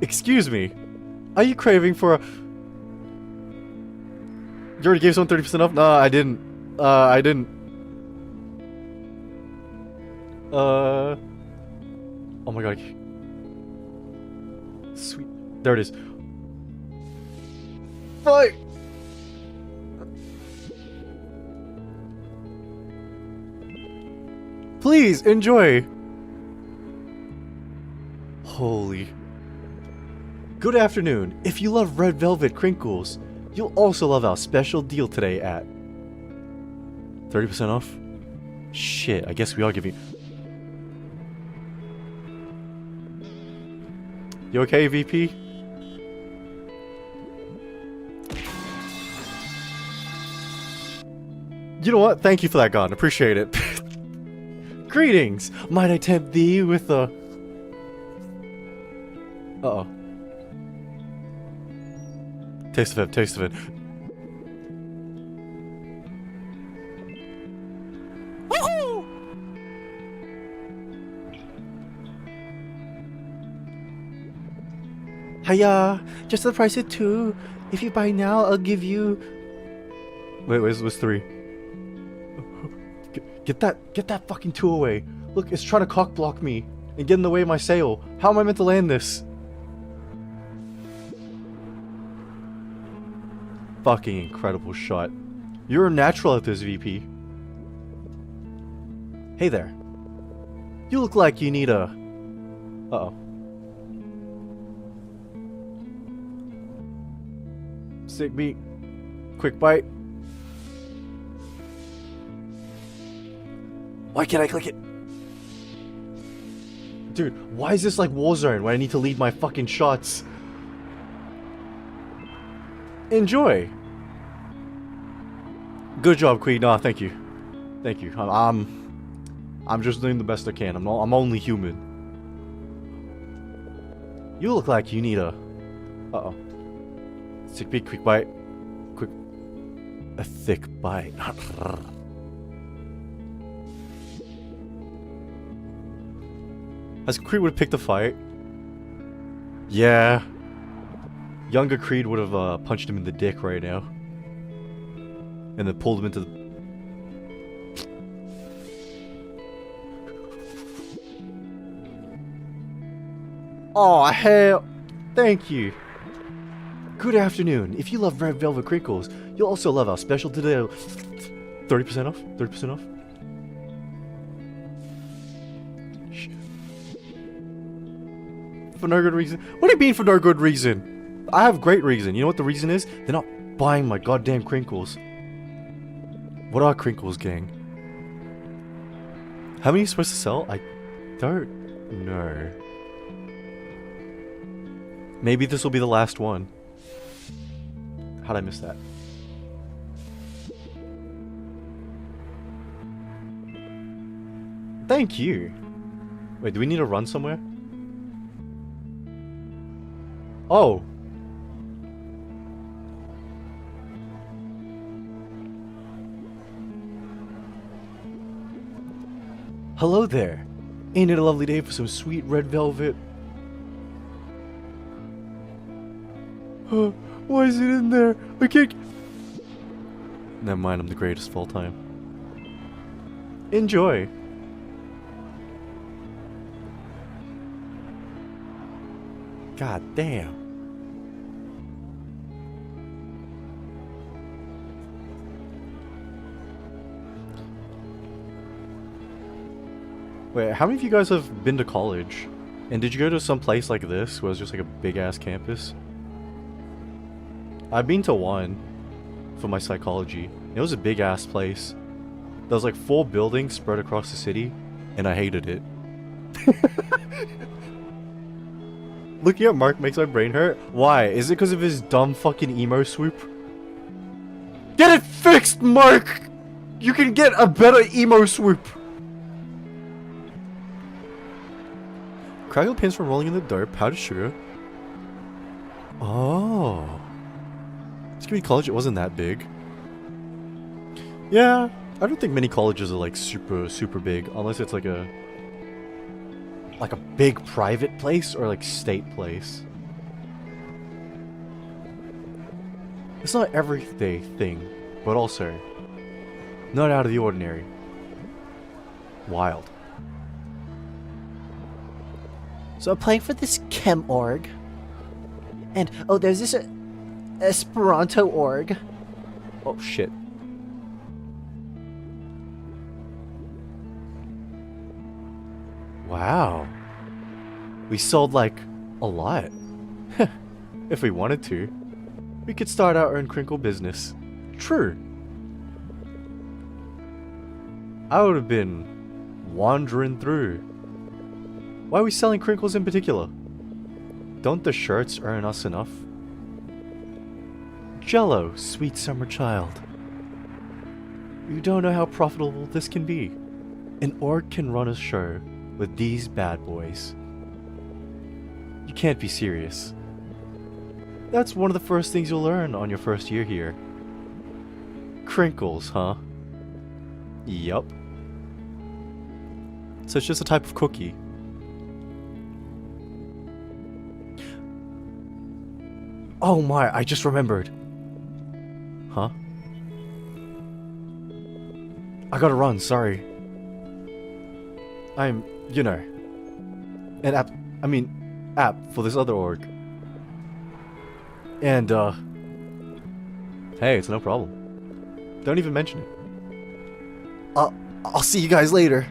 Excuse me. Are you craving for a... You already gave someone 30% off? No, I didn't. I didn't. Oh my god. Sweet. There it is. Fuck! Please, enjoy! Holy. Good afternoon. If you love red velvet crinkles, you'll also love our special deal today at 30% off? Shit, I guess we are giving... You okay, VP? You know what? Thank you for that gun. Appreciate it. Greetings! Might I tempt thee with a... Uh-oh. Taste of it, taste of it. Woohoo! Hiya! Just the price of 2. If you buy now, I'll give you... Wait, what's 3? Get that fucking 2 away. Look, it's trying to cock block me and get in the way of my sail. How am I meant to land this? Fucking incredible shot. You're a natural at this, VP. Hey there. You look like you need a... Uh-oh. Sick beat. Quick bite. Why can't I click it? Dude, why is this like Warzone when I need to lead my fucking shots? Enjoy. Good job, Queen. Nah, thank you. Thank you. I'm just doing the best I can. I'm only human. You look like you need a... Uh-oh. Sick beat, quick bite. Quick... A thick bite. Has Creed would have picked a fight? Yeah. Younger Creed would have punched him in the dick right now. And then pulled him into the... Aw, hell. Thank you. Good afternoon. If you love red velvet crinkles, you'll also love our special today. 30% off? 30% off? For no good reason? What do you mean for no good reason? I have great reason. You know what the reason is? They're not buying my goddamn crinkles. What are crinkles, gang? How many are you supposed to sell? I don't know. Maybe this will be the last one. How'd I miss that? Thank you. Wait, do we need to run somewhere? Oh. Hello there. Ain't it a lovely day for some sweet red velvet? Why is it in there? I can't... Never mind, I'm the greatest of all time. Enjoy. God damn. Wait, how many of you guys have been to college? And did you go to some place like this where it's just like a big ass campus? I've been to one for my psychology. It was a big ass place. There was like 4 buildings spread across the city, and I hated it. Looking at Mark makes my brain hurt. Why? Is it because of his dumb fucking emo swoop? Get it fixed, Mark! You can get a better emo swoop! Crackle pins from rolling in the dirt, powdered sugar. Oh. This community college, it wasn't that big. Yeah, I don't think many colleges are like super big, unless it's like a big private place or like state place. It's not everyday thing, but also not out of the ordinary. Wild. So I'm playing for this chem org. And, oh, there's this Esperanto org. Oh shit. Wow. We sold like a lot. If we wanted to, we could start our own crinkle business. True. I would have been wandering through. Why are we selling crinkles in particular? Don't the shirts earn us enough? Jello, sweet summer child. You don't know how profitable this can be. An org can run a show with these bad boys. You can't be serious. That's one of the first things you'll learn on your first year here. Crinkles, huh? Yup. So it's just a type of cookie. Oh my, I just remembered. Huh? I gotta run, sorry. I'm, you know, an app for this other org. And, hey, it's no problem. Don't even mention it. I'll see you guys later.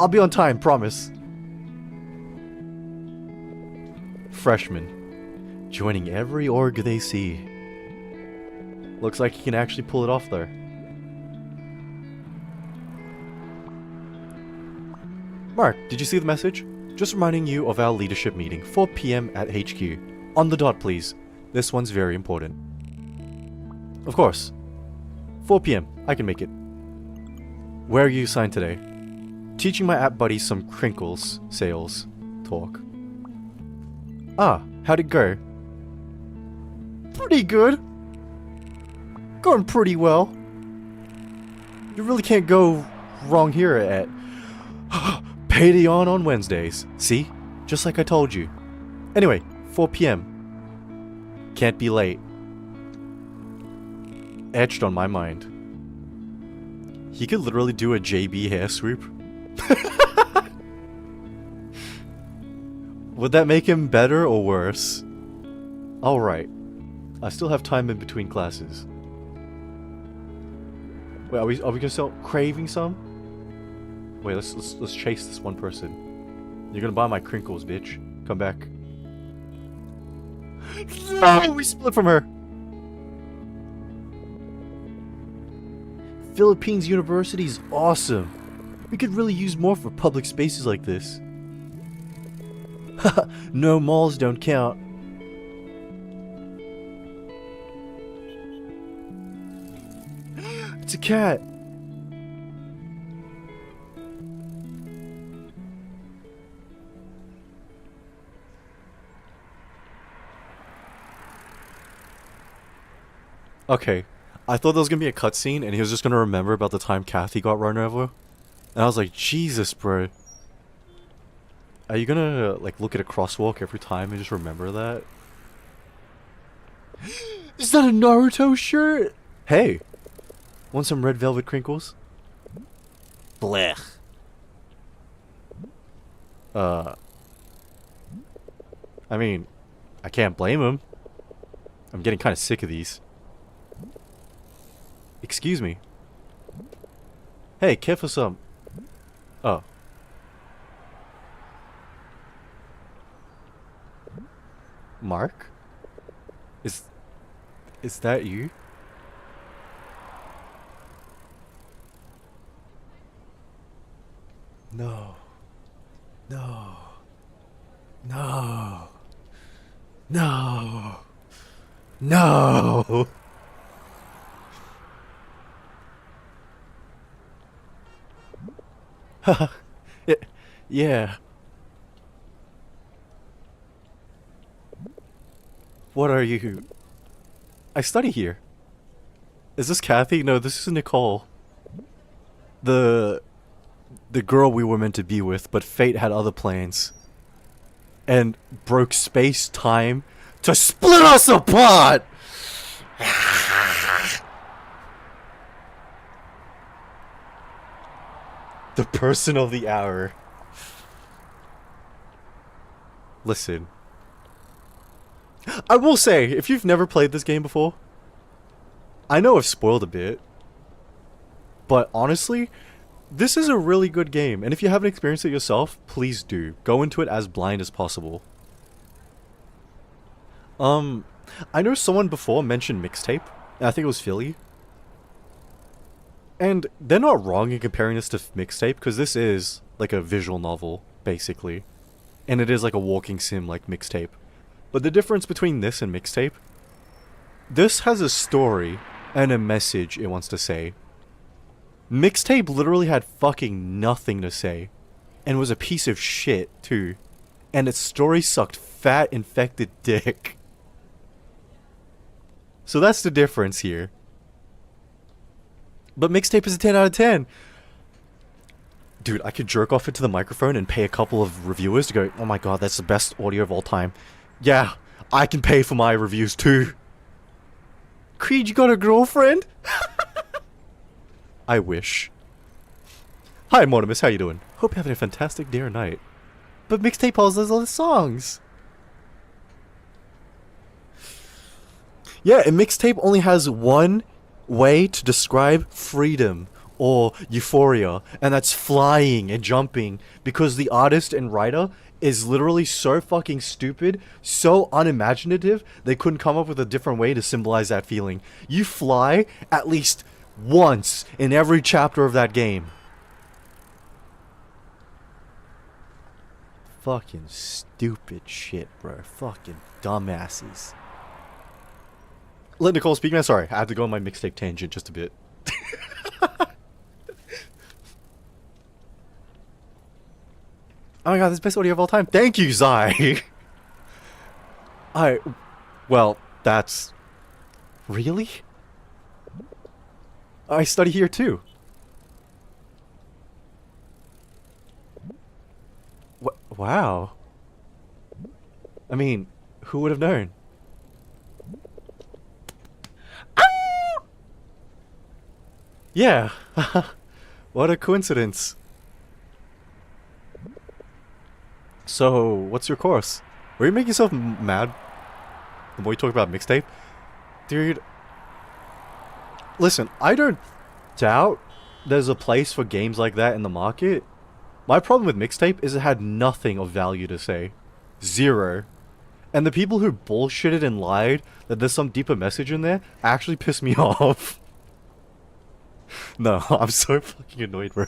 I'll be on time, promise. Freshman, joining every org they see. Looks like he can actually pull it off though. Mark, did you see the message? Just reminding you of our leadership meeting, 4 PM at HQ. On the dot, please. This one's very important. Of course. 4 PM. I can make it. Where are you assigned today? Teaching my app buddies some crinkles sales talk. Ah, how'd it go? Pretty good. Going pretty well. You really can't go wrong here at Payday on Wednesdays. See? Just like I told you. Anyway, 4 PM. Can't be late. Etched on my mind. He could literally do a JB hair swoop. Would that make him better or worse? Alright. I still have time in between classes. Wait, are we gonna start craving some? Wait, let's chase this one person. You're gonna buy my crinkles, bitch. Come back. No, we split from her. Philippines University is awesome. We could really use more for public spaces like this. Haha, no malls don't count. It's a cat. Okay. I thought there was gonna be a cutscene and he was just gonna remember about the time Kathy got run over. And I was like, Jesus, bro. Are you gonna, like, look at a crosswalk every time and just remember that? Is that a Naruto shirt? Hey. Want some red velvet crinkles? Blech. I mean, I can't blame him. I'm getting kind of sick of these. Excuse me. Hey, care for some? Oh. Mark? Is that you? No. No. No. No. No. Yeah. What are you? I study here. Is this Kathy? No, this is Nicole. The girl we were meant to be with, but fate had other plans. And broke space-time to split us apart! The person of the hour. Listen. I will say, if you've never played this game before, I know I've spoiled a bit, but honestly, this is a really good game, and if you haven't experienced it yourself, please do. Go into it as blind as possible. I know someone before mentioned mixtape, and I think it was Philly. And they're not wrong in comparing this to mixtape, because this is like a visual novel, basically. And it is like a walking sim like mixtape. But the difference between this and mixtape, this has a story and a message it wants to say. Mixtape literally had fucking nothing to say, and was a piece of shit too. And its story sucked fat infected dick. So that's the difference here. But mixtape is a 10 out of 10. Dude, I could jerk off into the mixtape and pay a couple of reviewers to go, oh my god, that's the best audio of all time. Yeah, I can pay for my reviews too. Creed, you got a girlfriend? I wish. Hi, Monimus, how you doing? Hope you're having a fantastic day or night. But mixtape also has all the songs. Yeah, and mixtape only has one way to describe freedom or euphoria, and that's flying and jumping, because the artist and writer is literally so fucking stupid, so unimaginative, they couldn't come up with a different way to symbolize that feeling. You fly at least once in every chapter of that game. Fucking stupid shit, bro. Fucking dumbasses. Let Nicole speak now. Sorry, I had to go on my mixtape tangent just a bit. Oh my god, this is the best audio of all time. Thank you, Zai. Well, that's... Really? I study here too. Wow. I mean, who would have known? Yeah. What a coincidence. So, what's your course? Were you making yourself mad the more you talk about mixtape? Dude. Listen, I don't doubt there's a place for games like that in the market. My problem with mixtape is it had nothing of value to say. Zero. And the people who bullshitted and lied that there's some deeper message in there actually pissed me off. No, I'm so fucking annoyed, bro.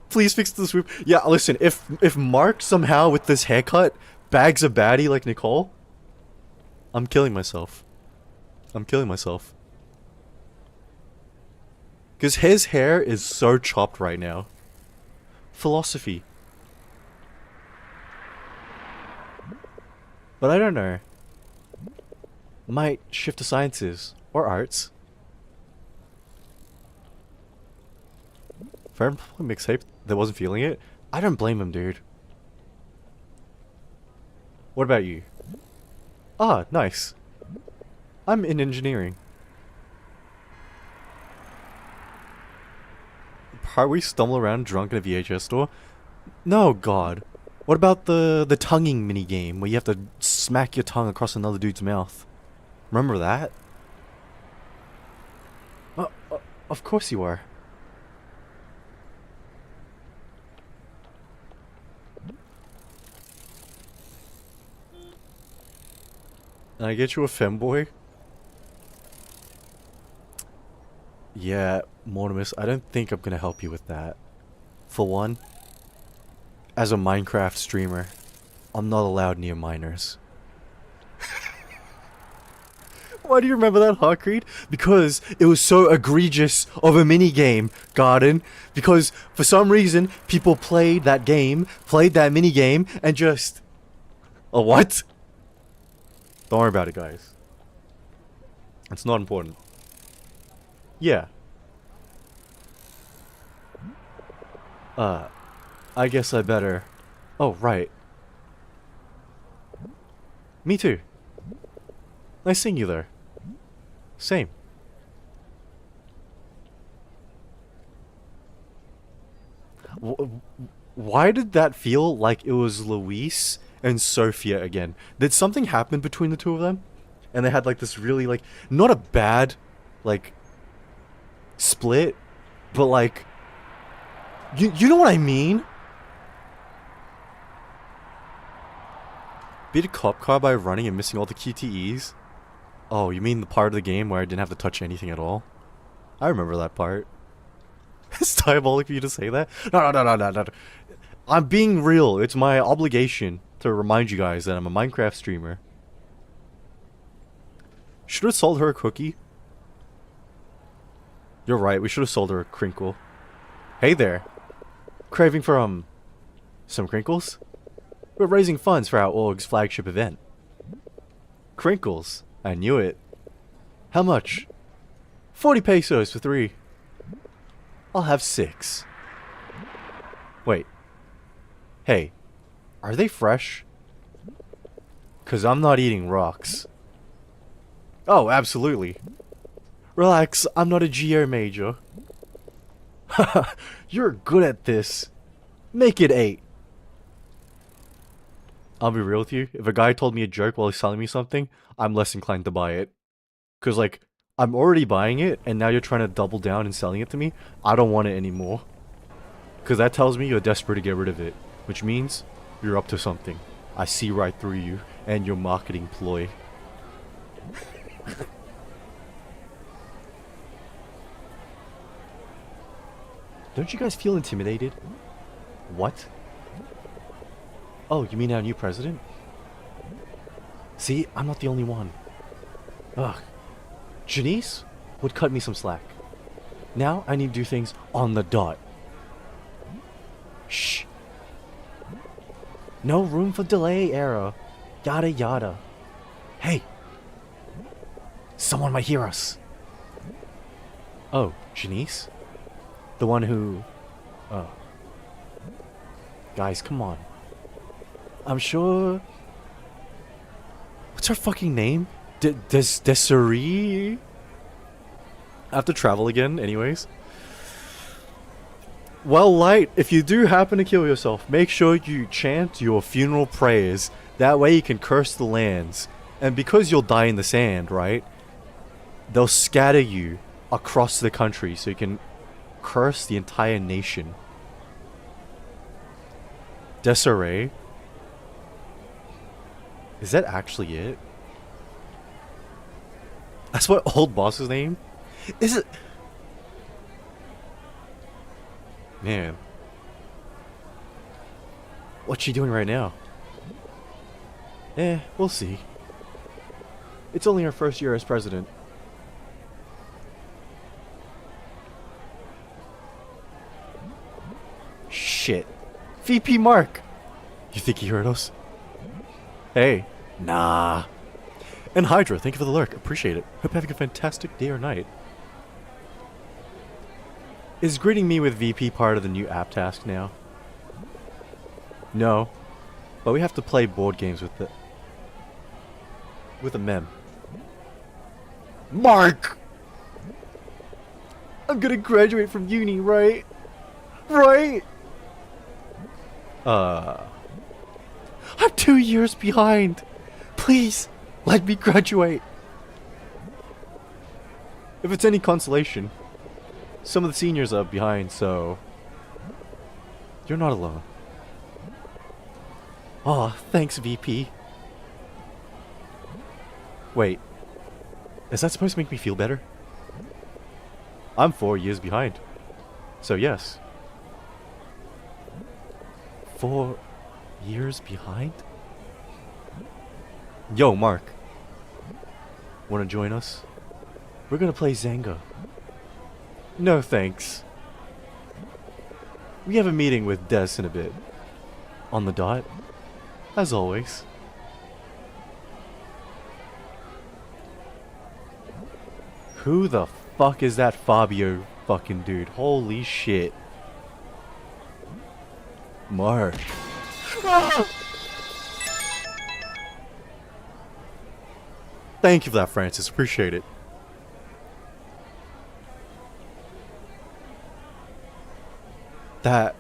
Please fix the swoop. Yeah, listen, if Mark somehow with this haircut bags a baddie like Nicole, I'm killing myself. I'm killing myself. Because his hair is so chopped right now. Philosophy. But I don't know. might shift to sciences or arts. Fire Emblem mixtape that wasn't feeling it? I don't blame him, dude. What about you? Ah, nice. I'm in engineering. Part where you stumble around drunk in a VHS store? No, God. What about the tonguing mini game where you have to smack your tongue across another dude's mouth? Remember that? Of course you are. Can I get you a femboy? Yeah, Mortimus, I don't think I'm gonna help you with that. For one, as a Minecraft streamer, I'm not allowed near minors. Why do you remember that, Harkreed? Because it was so egregious of a minigame, Garden. Because for some reason, people played that game, played that minigame, and just... A what? Don't worry about it, guys. It's not important. Yeah. I guess I better... Oh, right. Me too. Nice seeing you there. Same. Why did that feel like it was Luis and Sophia again? Did something happen between the two of them? And they had like this really like, not a bad, like, split, but like, you know what I mean? Beat a cop car by running and missing all the QTEs? Oh, you mean the part of the game where I didn't have to touch anything at all? I remember that part. It's diabolic for you to say that. No. I'm being real. It's my obligation to remind you guys that I'm a Minecraft streamer. Should have sold her a cookie. You're right, we should have sold her a crinkle. Hey there. Craving for, some crinkles? We're raising funds for our org's flagship event. Crinkles. I knew it. How much? 40 pesos for 3. I'll have 6. Wait. Hey. Are they fresh? 'Cause I'm not eating rocks. Oh, absolutely. Relax, I'm not a geo major. Haha, you're good at this. Make it 8. I'll be real with you. If a guy told me a joke while he's selling me something, I'm less inclined to buy it. Cause like, I'm already buying it, and now you're trying to double down and selling it to me. I don't want it anymore. Cause that tells me you're desperate to get rid of it. Which means, you're up to something. I see right through you, and your marketing ploy. Don't you guys feel intimidated? What? Oh, you mean our new president? See, I'm not the only one. Ugh. Janice would cut me some slack. Now I need to do things on the dot. Shh. No room for delay, error. Yada yada. Hey. Someone might hear us. Oh, Janice? The one who... Oh. Guys, come on. I'm sure... What's her fucking name? Desiree? I have to travel again, anyways. Well, Light, if you do happen to kill yourself, make sure you chant your funeral prayers. That way you can curse the lands. And because you'll die in the sand, right? They'll scatter you across the country so you can curse the entire nation. Desiree? Is that actually it? That's what old boss's name? Is it? Man. What's she doing right now? We'll see. It's only her first year as president. Shit. VP Mark! You think he heard us? Hey. Nah. And Hydra, thank you for the lurk. Appreciate it. Hope you're having a fantastic day or night. Is greeting me with VP part of the new app task now? No. But we have to play board games with it. With a mem. Mark! I'm gonna graduate from uni, right? Right? I'm 2 years behind. Please, let me graduate. If it's any consolation, some of the seniors are behind, so you're not alone. Aw, thanks, VP. Wait, is that supposed to make me feel better? I'm 4 years behind, so yes. 4 years behind? Yo, Mark. Wanna join us? We're gonna play Zanga. No thanks. We have a meeting with Des in a bit. On the dot. As always. Who the fuck is that Fabio fucking dude? Holy shit. Mark. Thank you for that, Francis. Appreciate it. That...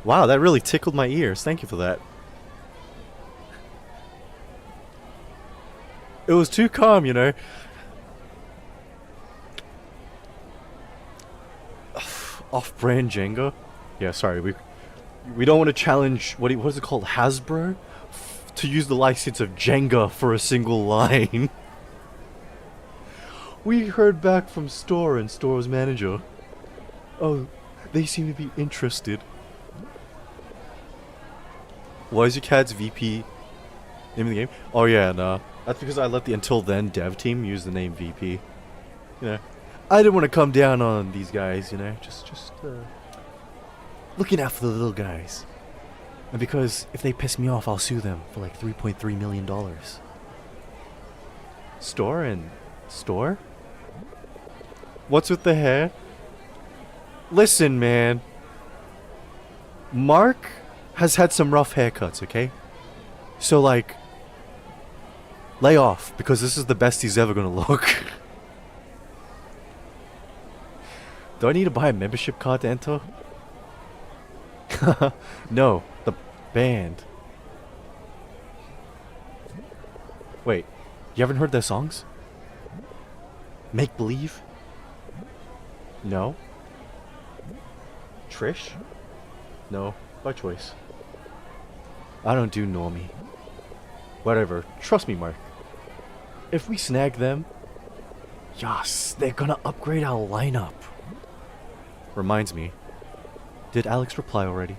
Wow, that really tickled my ears. Thank you for that. It was too calm, you know. Off-brand Jenga? Yeah, sorry, we don't want to challenge, what is it called, Hasbro? To use the license of Jenga for a single line. We heard back from Store and Store's manager. Oh, they seem to be interested. Why is your cat's VP name of the game? Oh yeah, nah. That's because I let the Until Then dev team use the name VP. You know, I didn't want to come down on these guys, you know, just looking out for the little guys. And because if they piss me off, I'll sue them for like $3.3 million. Store and Store? What's with the hair? Listen, man. Mark has had some rough haircuts, okay? So, like, lay off, because this is the best he's ever gonna look. Do I need to buy a membership card to enter? No, the band. Wait, you haven't heard their songs? Make Believe? No. Trish? No, by choice. I don't do normie. Whatever, trust me, Mark. If we snag them, yes, they're gonna upgrade our lineup. Reminds me, did Alex reply already?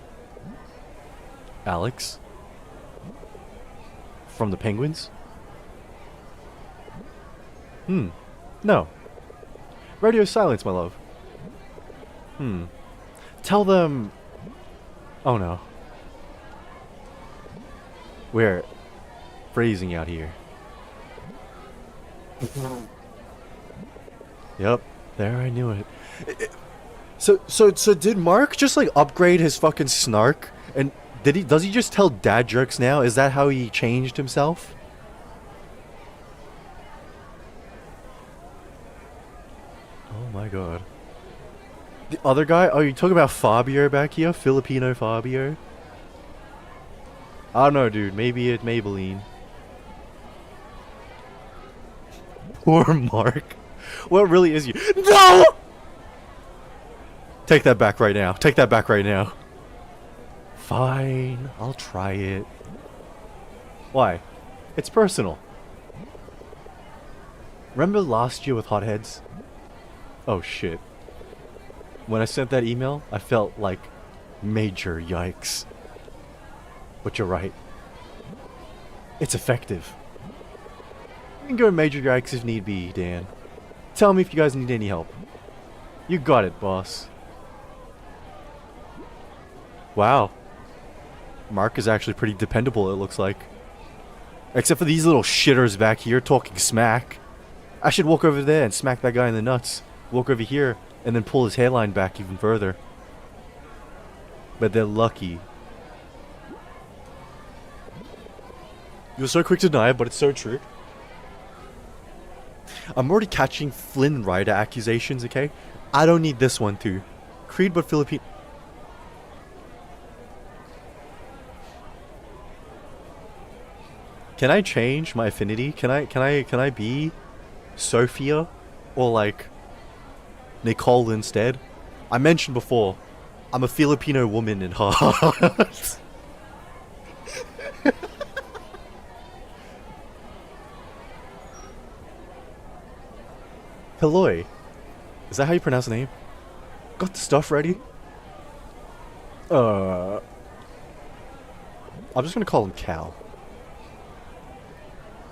Alex? From the Penguins? No. Radio silence, my love. Tell them... Oh no. We're freezing out here. Yep, there, I knew it. So did Mark just like upgrade his fucking snark? And does he just tell dad jokes now? Is that how he changed himself? Oh my god. The other guy? Oh, you talking about Fabio back here? Filipino Fabio? I don't know, dude. Maybe it's Maybelline. Poor Mark. What really is you? No! Take that back right now. Take that back right now. Fine. I'll try it. Why? It's personal. Remember last year with Hotheads? Oh shit. When I sent that email, I felt like major yikes. But you're right. It's effective. You can go major yikes if need be, Dan. Tell me if you guys need any help. You got it, boss. Wow. Mark is actually pretty dependable, it looks like. Except for these little shitters back here talking smack. I should walk over there and smack that guy in the nuts. Walk over here and then pull his hairline back even further. But they're lucky. You're so quick to deny it, but it's so true. I'm already catching Flynn Rider accusations, okay? I don't need this one too. Creed but Philippine. Can I change my affinity? Can I be Sophia or like Nicole instead? I mentioned before, I'm a Filipino woman in heart. Peloy. Is that how you pronounce the name? Got the stuff ready? I'm just gonna call him Cal.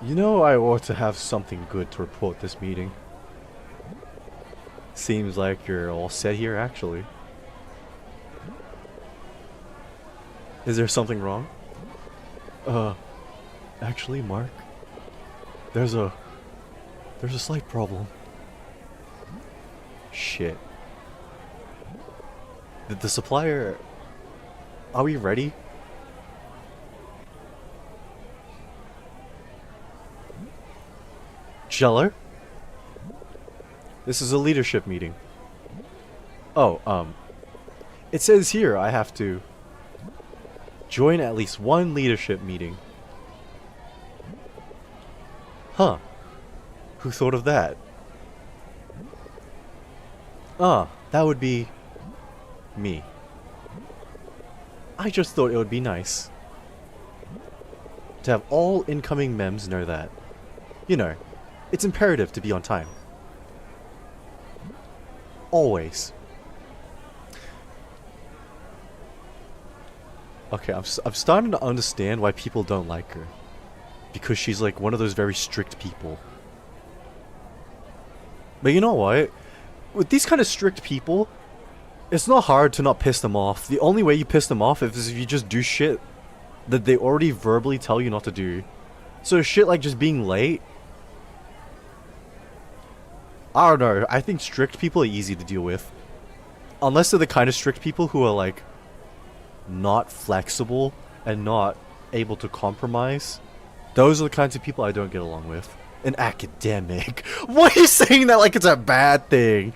You know, I ought to have something good to report this meeting. Seems like you're all set here, actually. Is there something wrong? Actually, Mark, there's a slight problem. Shit. Did the supplier... Are we ready? Jello? This is a leadership meeting. Oh, it says here I have to join at least one leadership meeting. Huh. Who thought of that? That would be me. I just thought it would be nice to have all incoming mems know that. You know, it's imperative to be on time. Always. Okay, I'm starting to understand why people don't like her. Because she's like one of those very strict people. But you know what? With these kind of strict people, it's not hard to not piss them off. The only way you piss them off is if you just do shit that they already verbally tell you not to do. So shit like just being late. I don't know. I think strict people are easy to deal with. Unless they're the kind of strict people who are like not flexible and not able to compromise. Those are the kinds of people I don't get along with. An academic. Why are you saying that like it's a bad thing?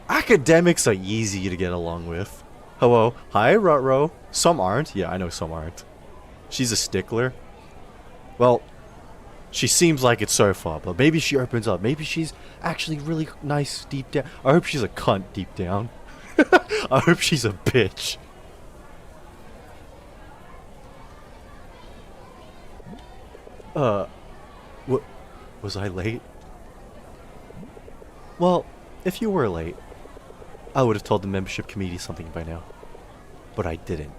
Academics are easy to get along with. Hello. Hi, Rutro. Some aren't. Yeah, I know some aren't. She's a stickler. Well, she seems like it so far, but maybe she opens up. Maybe she's actually really nice deep down. I hope she's a cunt deep down. I hope she's a bitch. What? Was I late? Well, if you were late, I would have told the membership committee something by now. But I didn't.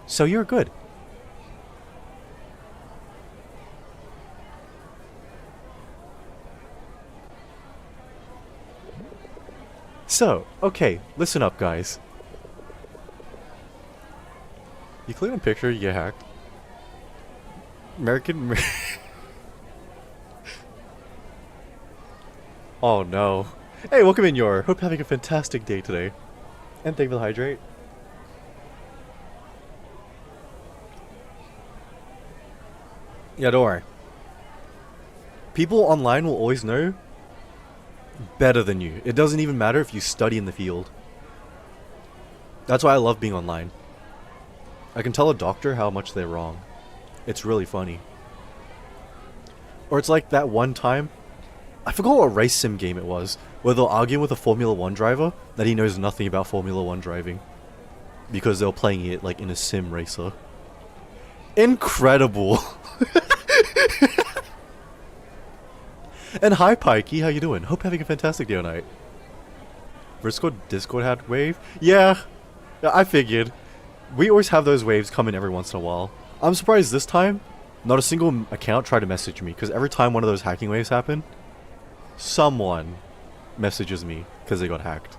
So you're good. So, okay, listen up, guys. You click on picture, you get hacked. American... Oh no. Hey, welcome in, Yor. Hope you're having a fantastic day today. And thank you for the hydrate. Yeah, don't worry. People online will always know better than you. It doesn't even matter if you study in the field. That's why I love being online. I can tell a doctor how much they're wrong. It's really funny. Or it's like that one time, I forgot what race sim game it was, where they'll argue with a Formula 1 driver that he knows nothing about Formula 1 driving. Because they were playing it like in a sim racer. Incredible! And hi Pikey, how you doing? Hope you're having a fantastic day tonight. Discord had wave? Yeah, I figured. We always have those waves come in every once in a while. I'm surprised this time, not a single account tried to message me, because every time one of those hacking waves happen, someone messages me because they got hacked.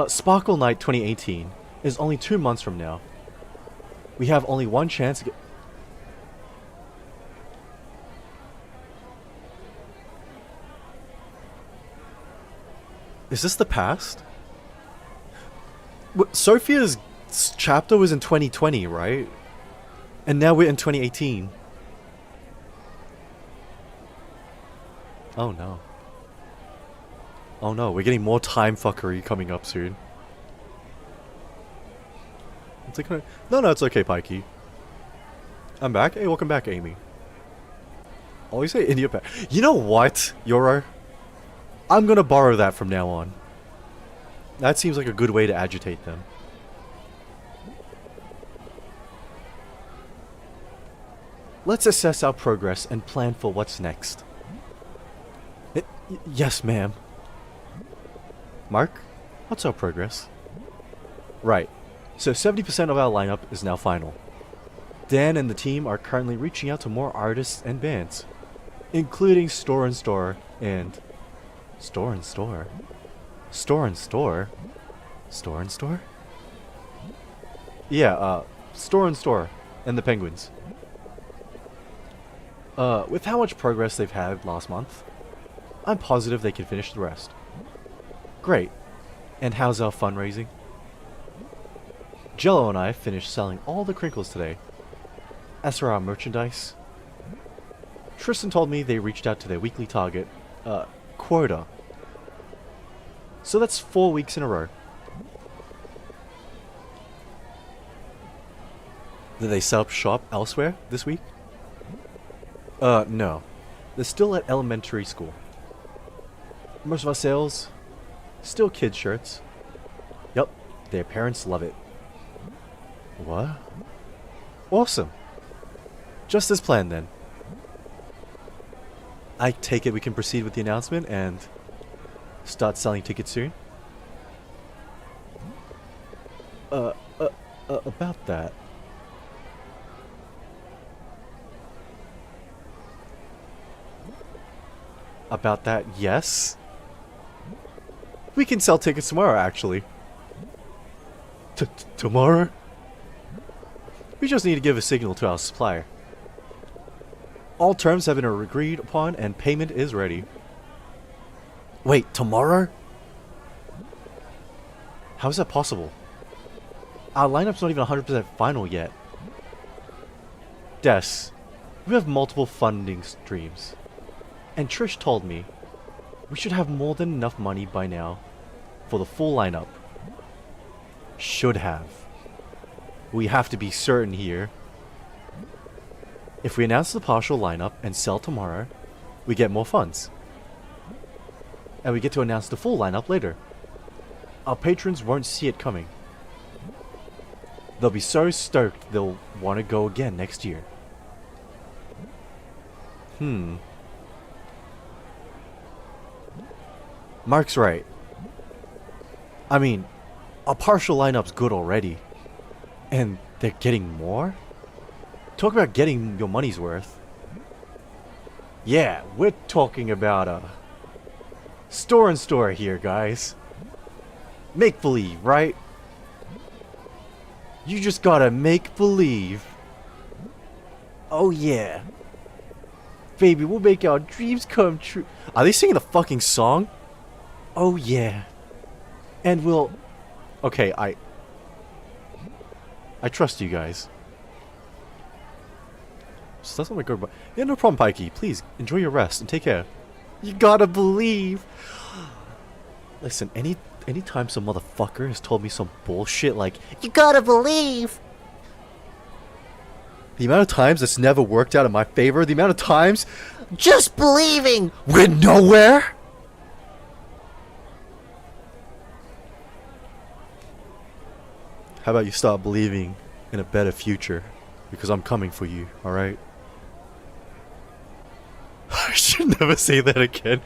Sparkle Night 2018. is only 2 months from now. We have only one chance to get... Is this the past? Sophia's chapter was in 2020, right? And now we're in 2018. Oh no. Oh no, we're getting more time fuckery coming up soon. It's like, no, it's okay, Pikey. I'm back. Hey, welcome back, Amy. Always say India back. You know what, Yoro? I'm gonna borrow that from now on. That seems like a good way to agitate them. Let's assess our progress and plan for what's next. Yes, ma'am. Mark, what's our progress? Right. So 70% of our lineup is now final. Dan and the team are currently reaching out to more artists and bands, including Store and Store and... Store and Store? Store and Store? Store and Store? Yeah, Store and Store and the Penguins. With how much progress they've had last month, I'm positive they can finish the rest. Great. And how's our fundraising? Jello and I finished selling all the crinkles today. As for our merchandise, Tristan told me they reached out to their weekly target, quota. So that's 4 weeks in a row. Did they set up shop elsewhere this week? No. They're still at elementary school. Most of our sales, still kids' shirts. Yup, their parents love it. What? Awesome. Just as planned then. I take it we can proceed with the announcement and start selling tickets soon? About that. About that, yes. We can sell tickets tomorrow, actually. Tomorrow? We just need to give a signal to our supplier. All terms have been agreed upon and payment is ready. Wait, tomorrow? How is that possible? Our lineup's not even 100% final yet. Des, we have multiple funding streams. And Trish told me we should have more than enough money by now for the full lineup. Should have. We have to be certain here. If we announce the partial lineup and sell tomorrow, we get more funds. And we get to announce the full lineup later. Our patrons won't see it coming. They'll be so stoked they'll want to go again next year. Mark's right. I mean, a partial lineup's good already. And they're getting more? Talk about getting your money's worth. Yeah, we're talking about a store and store here, guys. Make believe, right? You just gotta make believe. Oh yeah. Baby, we'll make our dreams come true. Are they singing the fucking song? Oh yeah. And we'll... Okay, I trust you guys. So that's not my good... Yeah, no problem, Pikey. Please, enjoy your rest and take care. You gotta believe. Listen, anytime some motherfucker has told me some bullshit like, you gotta believe. The amount of times it's never worked out in my favor, the amount of times just believing went nowhere. How about you start believing in a better future? Because I'm coming for you, alright? I should never say that again.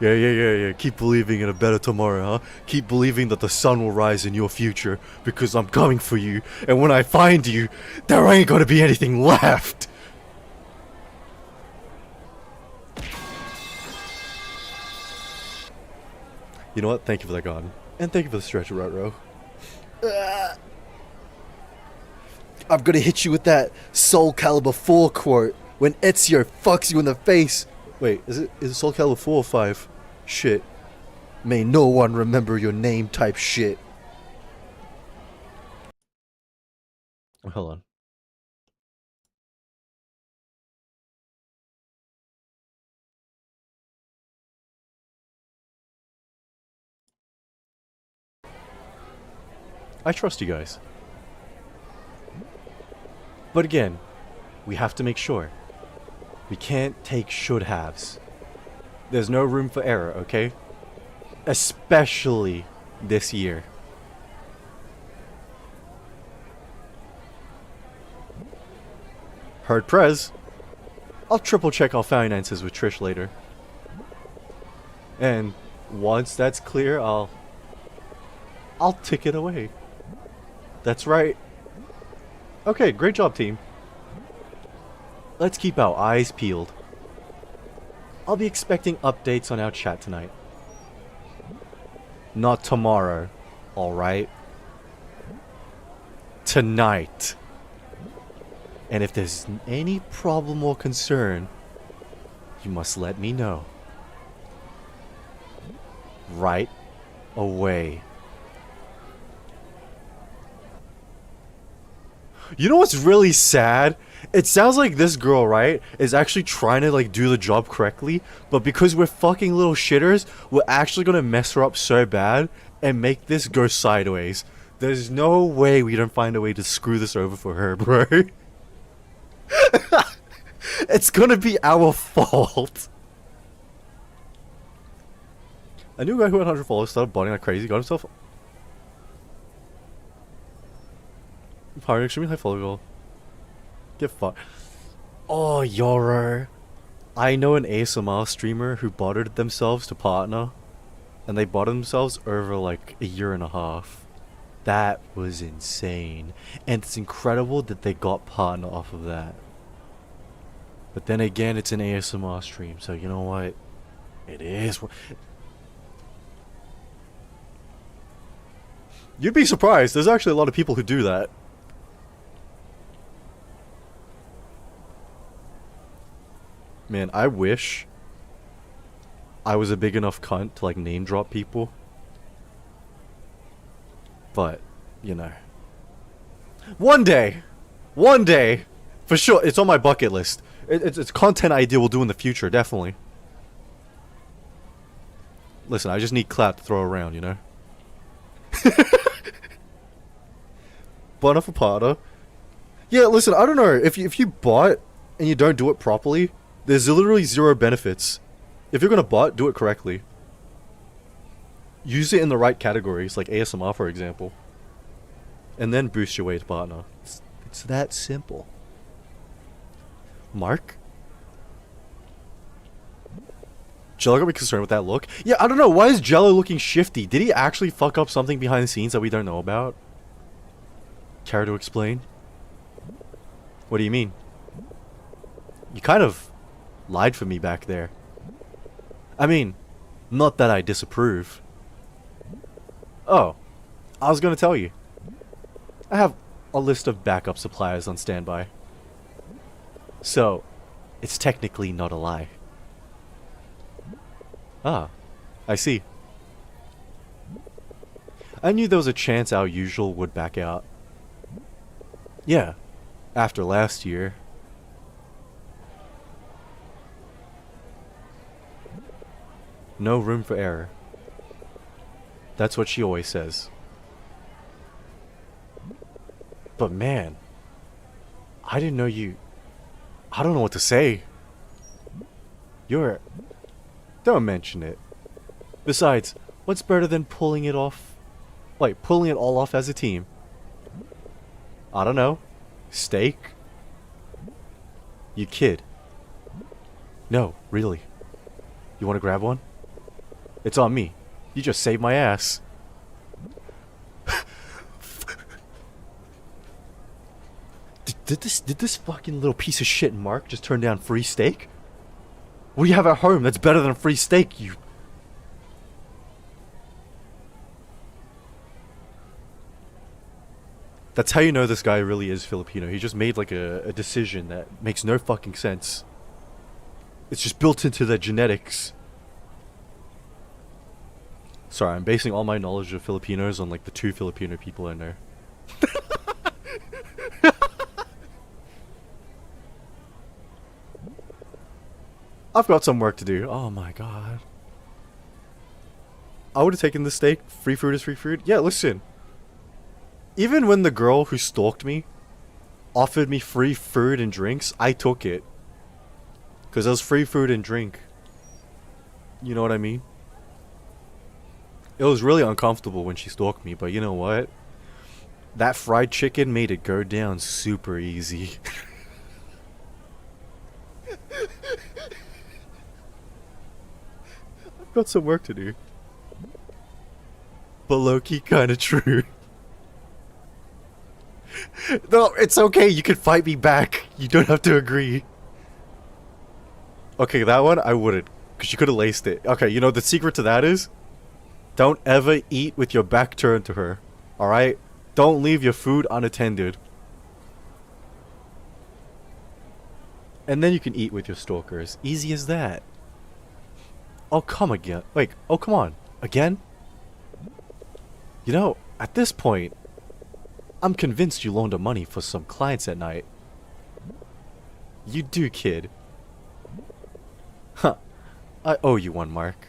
Yeah. Keep believing in a better tomorrow, huh? Keep believing that the sun will rise in your future because I'm coming for you. And when I find you, there ain't gonna be anything left. You know what? Thank you for that garden. And thank you for the stretch, Rutro. I'm gonna hit you with that Soul Calibur 4 quote when Ezio fucks you in the face. Wait, is it Soul Calibur 4 or 5? Shit. May no one remember your name type shit. Hold on. I trust you guys. But again, we have to make sure. We can't take should-haves. There's no room for error, okay? Especially this year. Heard Prez. I'll triple check our finances with Trish later. And once that's clear, I'll tick it away. That's right. Okay, great job, team. Let's keep our eyes peeled. I'll be expecting updates on our chat tonight. Not tomorrow, alright? Tonight. And if there's any problem or concern, you must let me know. Right away. You know what's really sad? It sounds like this girl, right, is actually trying to like do the job correctly, but because we're fucking little shitters, we're actually gonna mess her up so bad and make this go sideways. There's no way we don't find a way to screw this over for her, bro. It's gonna be our fault. A new guy who had 100 followers started bonding like crazy, got himself power extremely high follow goal. Get fucked. Oh, Yoro. I know an ASMR streamer who botted themselves to partner, and they botted themselves over like a year and a half. That was insane, and it's incredible that they got partner off of that. But then again, it's an ASMR stream, so you know what? It is. You'd be surprised. There's actually a lot of people who do that. Man, I wish I was a big enough cunt to like name drop people. But, you know. One day, for sure, it's on my bucket list. It's content idea we'll do in the future, definitely. Listen, I just need clout to throw around, you know? Bona Fapata. Yeah, listen, I don't know. If you bot and you don't do it properly, there's literally zero benefits. If you're gonna bot, do it correctly. Use it in the right categories, like ASMR for example. And then boost your way to partner. It's that simple. Mark? Jello got me concerned with that look. Yeah, I don't know. Why is Jello looking shifty? Did he actually fuck up something behind the scenes that we don't know about? Care to explain? What do you mean? You kind of lied for me back there. I mean, not that I disapprove. Oh, I was gonna tell you. I have a list of backup suppliers on standby. So, it's technically not a lie. Ah, I see. I knew there was a chance our usual would back out. Yeah, after last year. No room for error. That's what she always says. But man, I didn't know you... I don't know what to say. You're... Don't mention it. Besides, what's better than pulling it off? Like, pulling it all off as a team? I don't know. Steak? You kid. No, really. You want to grab one? It's on me. You just saved my ass. Did this fucking little piece of shit Mark just turn down free steak? What do you have at home that's better than free steak, you... That's how you know this guy really is Filipino. He just made like a decision that makes no fucking sense. It's just built into their genetics. Sorry, I'm basing all my knowledge of Filipinos on like the 2 Filipino people I know. I've got some work to do. Oh my god. I would have taken the steak. Free food is free food. Yeah, listen. Even when the girl who stalked me offered me free food and drinks, I took it. Because it was free food and drink. You know what I mean? It was really uncomfortable when she stalked me, but you know what? That fried chicken made it go down super easy. I've got some work to do. But low-key kinda true. No, it's okay, you can fight me back. You don't have to agree. Okay, that one, I wouldn't. Because you could have laced it. Okay, you know, the secret to that is... Don't ever eat with your back turned to her. Alright? Don't leave your food unattended. And then you can eat with your stalkers. Easy as that. Oh, come again. Wait, oh, come on. Again? You know, at this point, I'm convinced you loaned her money for some clients at night. You do, kid. Huh. I owe you one, Mark.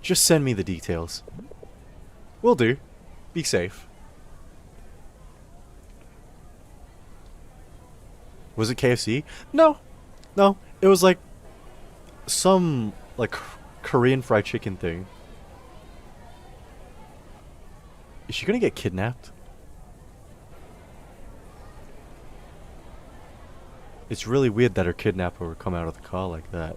Just send me the details. Will do. Be safe. Was it KFC? No. No. It was like... some... like... Korean fried chicken thing. Is she gonna get kidnapped? It's really weird that her kidnapper would come out of the car like that.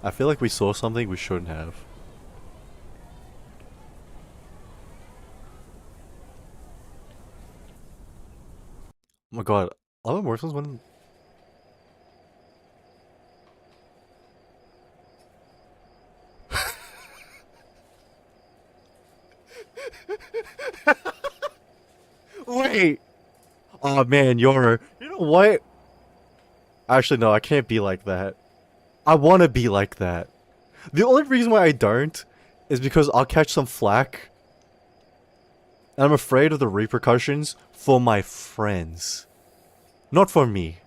I feel like we saw something we shouldn't have. Oh my god, all the morsels when... Wait! Oh man, you're... You know what? Actually, no, I can't be like that. I want to be like that. The only reason why I don't is because I'll catch some flack. And I'm afraid of the repercussions for my friends. Not for me.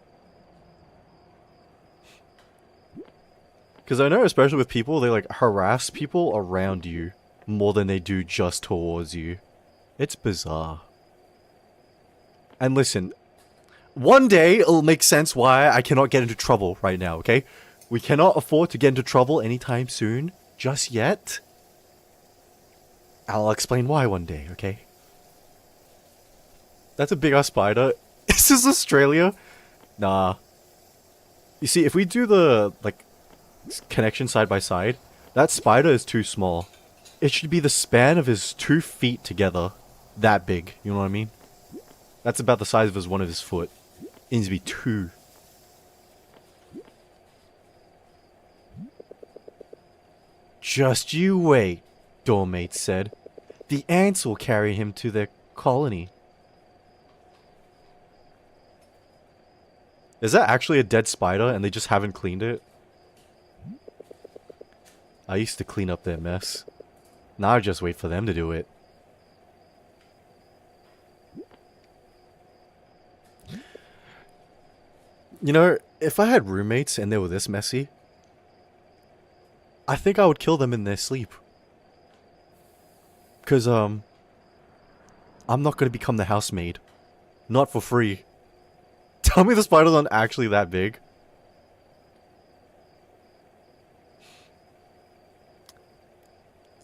Because I know, especially with people, they like harass people around you more than they do just towards you. It's bizarre. And listen, one day it'll make sense why I cannot get into trouble right now, okay? We cannot afford to get into trouble anytime soon, just yet. I'll explain why one day, okay? That's a big ass spider. Is this Australia? Nah. You see, if we do the, like, connection side by side, that spider is too small. It should be the span of his 2 feet together. That big, you know what I mean? That's about the size of one of his foot. It needs to be 2. Just you wait, Doormate said. The ants will carry him to their colony. Is that actually a dead spider and they just haven't cleaned it? I used to clean up their mess. Now I just wait for them to do it. You know, if I had roommates and they were this messy, I think I would kill them in their sleep. Because, I'm not going to become the housemaid. Not for free. Tell me the spiders aren't actually that big.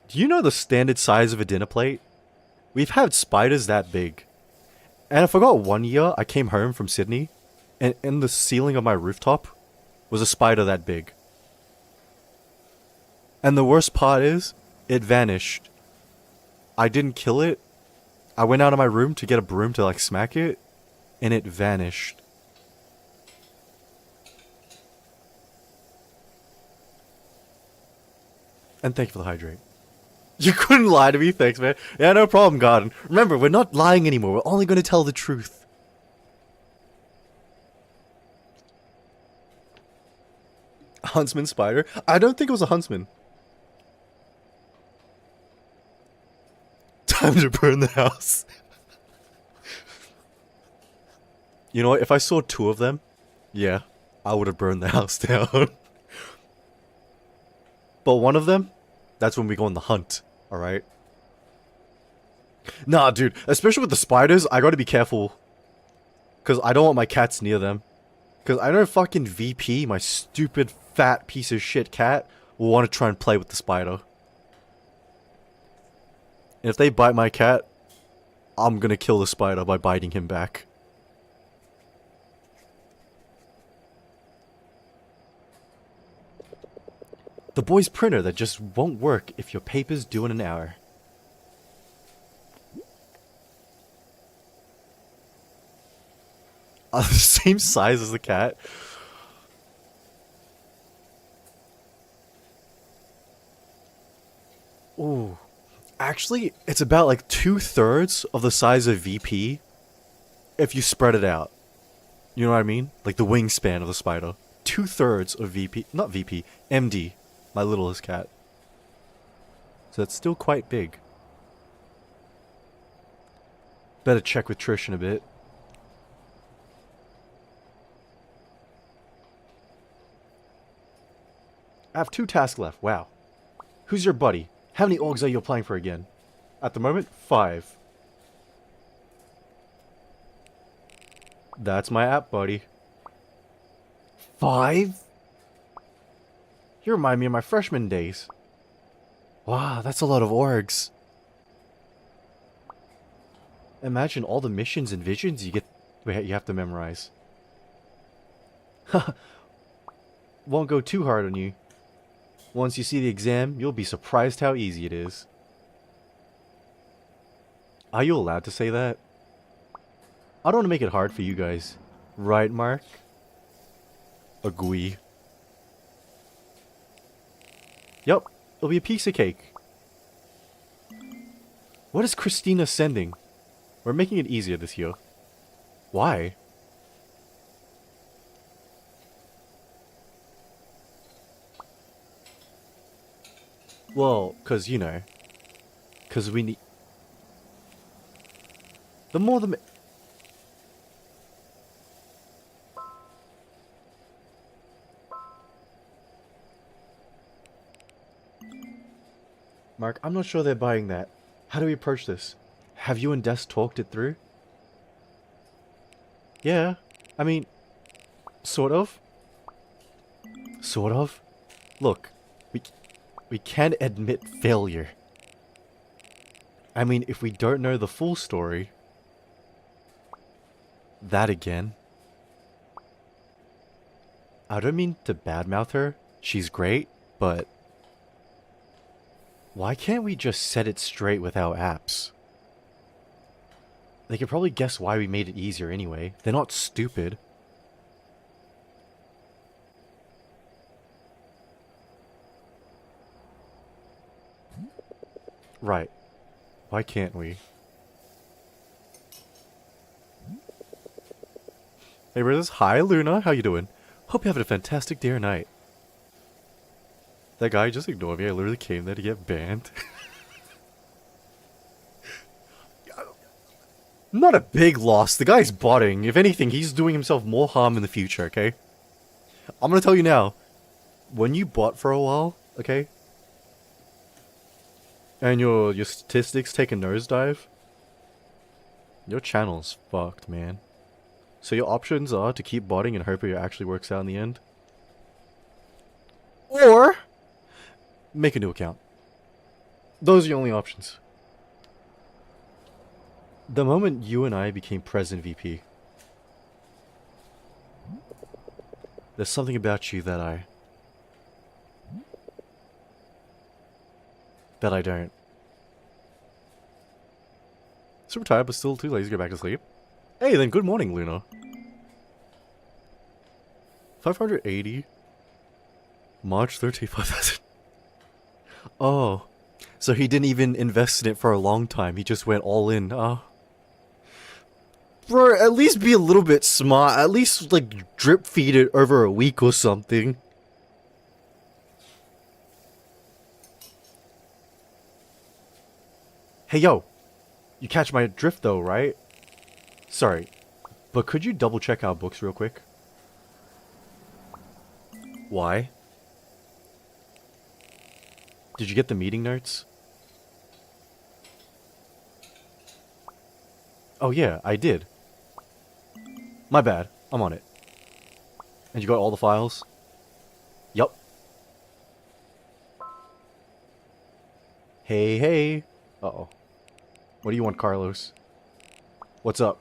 Do you know the standard size of a dinner plate? We've had spiders that big. And I forgot one year I came home from Sydney, and in the ceiling of my rooftop was a spider that big. And the worst part is, it vanished. I didn't kill it. I went out of my room to get a broom to like smack it, and it vanished. And thank you for the hydrate. You couldn't lie to me, thanks man. Yeah, no problem, Garden. Remember, we're not lying anymore, we're only gonna tell the truth. Huntsman spider? I don't think it was a huntsman. Time to burn the house. You know what, if I saw 2 of them, yeah, I would have burned the house down. But one of them, that's when we go on the hunt, alright? Nah, dude, especially with the spiders, I gotta be careful. Because I don't want my cats near them. Because I know fucking VP, my stupid fat piece of shit cat, will want to try and play with the spider. And if they bite my cat, I'm gonna kill the spider by biting him back. The boy's printer that just won't work if your paper's due in an hour. The same size as the cat. Ooh. Actually, it's about like 2/3 of the size of VP if you spread it out. You know what I mean? Like the wingspan of the spider. 2/3 of VP, not VP, MD, my littlest cat. So that's still quite big. Better check with Trish in a bit. I have 2 tasks left. Wow. Who's your buddy? How many orgs are you applying for again? At the moment, 5. That's my app, buddy. 5? You remind me of my freshman days. Wow, that's a lot of orgs. Imagine all the missions and visions you have to memorize. Won't go too hard on you. Once you see the exam, you'll be surprised how easy it is. Are you allowed to say that? I don't want to make it hard for you guys. Right, Mark? Agree. Yep, it'll be a piece of cake. What is Christina sending? We're making it easier this year. Why? Well, cause you know. Cause we need... The more the... Mark, I'm not sure they're buying that. How do we approach this? Have you and Des talked it through? Yeah, I mean... Sort of. Sort of. Look, we can't admit failure. I mean, if we don't know the full story... That again. I don't mean to badmouth her. She's great, but... Why can't we just set it straight with our apps? They could probably guess why we made it easier anyway. They're not stupid. Right. Why can't we? Hey brothers, hi Luna, how you doing? Hope you're having a fantastic day or night. That guy just ignored me, I literally came there to get banned. Not a big loss, the guy's botting. If anything, he's doing himself more harm in the future, okay? I'm gonna tell you now, when you bot for a while, okay? And your statistics take a nosedive, your channel's fucked, man. So your options are to keep botting and hope it actually works out in the end. Or make a new account. Those are your only options. The moment you and I became President VP, there's something about you that I don't. Super tired, but still too lazy to get back to sleep. Hey, then good morning, Luna. 580. March 13th, 5000. Oh. So he didn't even invest in it for a long time. He just went all in. Oh. Bro, at least be a little bit smart. At least, like, drip feed it over a week or something. Hey, yo. You catch my drift, though, right? Sorry. But could you double check our books real quick? Why? Did you get the meeting notes? Oh yeah, I did. My bad. I'm on it. And you got all the files? Yup. Hey, hey. Uh-oh. What do you want, Carlos? What's up?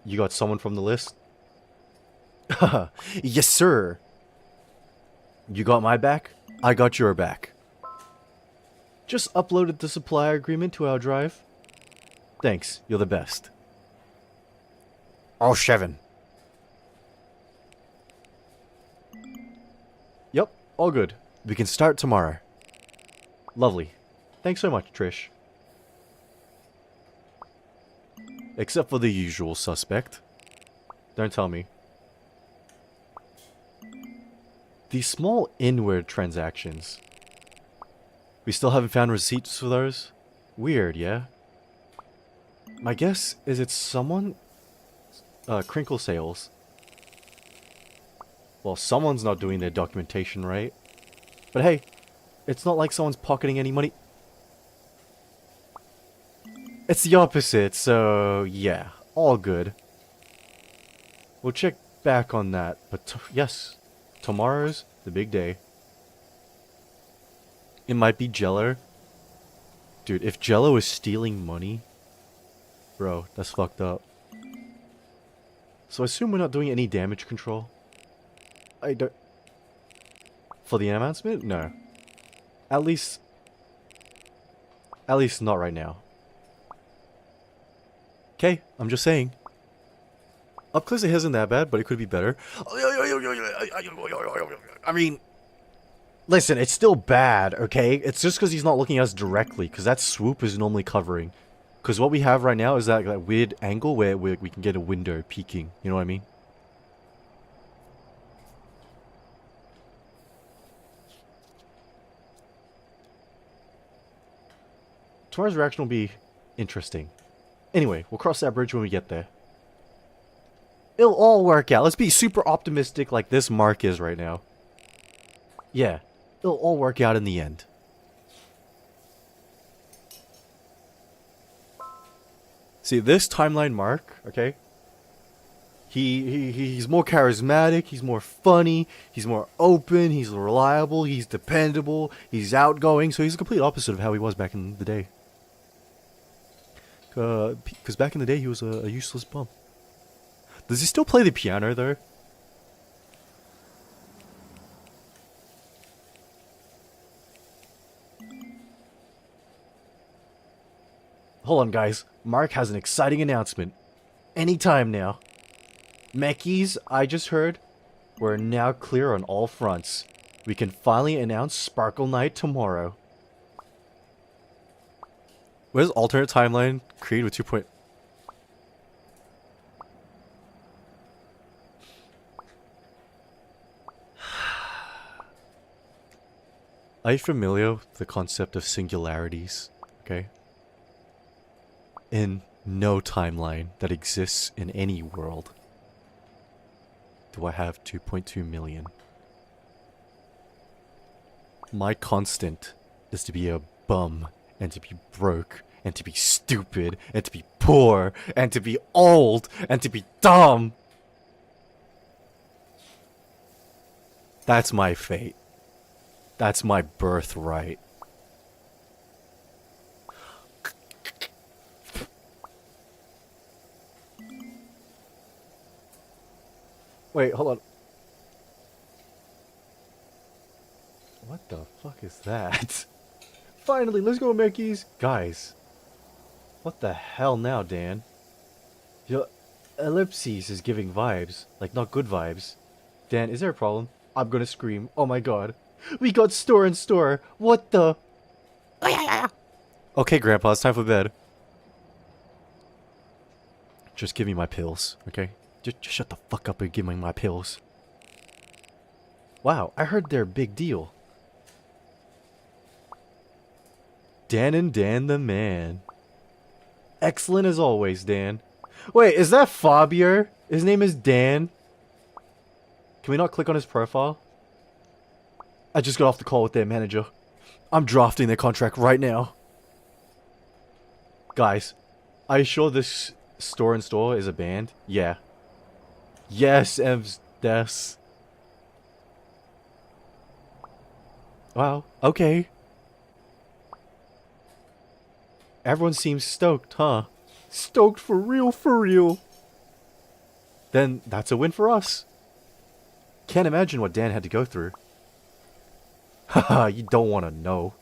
You got someone from the list? Haha. Yes, sir. You got my back? I got your back. Just uploaded the supplier agreement to our drive. Thanks, you're the best. Oh, Shevin. Yep, all good. We can start tomorrow. Lovely. Thanks so much, Trish. Except for the usual suspect. Don't tell me. These small inward transactions. We still haven't found receipts for those? Weird, yeah? My guess is it's someone... Crinkle sales. Well, someone's not doing their documentation right. But hey, it's not like someone's pocketing any money. It's the opposite, so yeah, all good. We'll check back on that, but yes, tomorrow's the big day. It might be Jello. Dude, if Jello is stealing money, bro, that's fucked up. So I assume we're not doing any damage control. I don't... For the announcement? No. At least not right now. Okay, I'm just saying. Up close it isn't that bad, but it could be better. I mean... Listen, it's still bad, okay? It's just because he's not looking at us directly, because that swoop is normally covering. Because what we have right now is that weird angle where we can get a window peeking. You know what I mean? Tomorrow's reaction will be interesting. Anyway, we'll cross that bridge when we get there. It'll all work out. Let's be super optimistic like this Mark is right now. Yeah, it'll all work out in the end. See, this timeline Mark, okay? He's more charismatic, he's more funny, he's more open, he's reliable, he's dependable, he's outgoing, so he's the complete opposite of how he was back in the day. Because back in the day, he was a useless bum. Does he still play the piano, though? Hold on, guys. Mark has an exciting announcement. Anytime now. Meckies, I just heard, we're now clear on all fronts. We can finally announce Sparkle Night tomorrow. What is alternate timeline created with 2 Are you familiar with the concept of singularities? Okay. In no timeline that exists in any world do I have 2.2 million. My constant is to be a bum, and to be broke, and to be stupid, and to be poor, and to be old, and to be dumb. That's my fate. That's my birthright. Wait, hold on. What the fuck is that? Finally, let's go, Mickeys. Guys, what the hell now, Dan? Your ellipses is giving vibes. Like, not good vibes. Dan, is there a problem? I'm gonna scream. Oh my god. We got store in store. What the? Okay, Grandpa, it's time for bed. Just give me my pills, okay? Just shut the fuck up and give me my pills. Wow, I heard they're a big deal. Dan and Dan the man. Excellent as always, Dan. Wait, is that Fabio? His name is Dan. Can we not click on his profile? I just got off the call with their manager. I'm drafting their contract right now. Guys, are you sure this store in store is a band? Yeah. Yes, Evs, des. Wow, okay. Everyone seems stoked, huh? Stoked for real, for real. Then that's a win for us. Can't imagine what Dan had to go through. Haha, you don't want to know.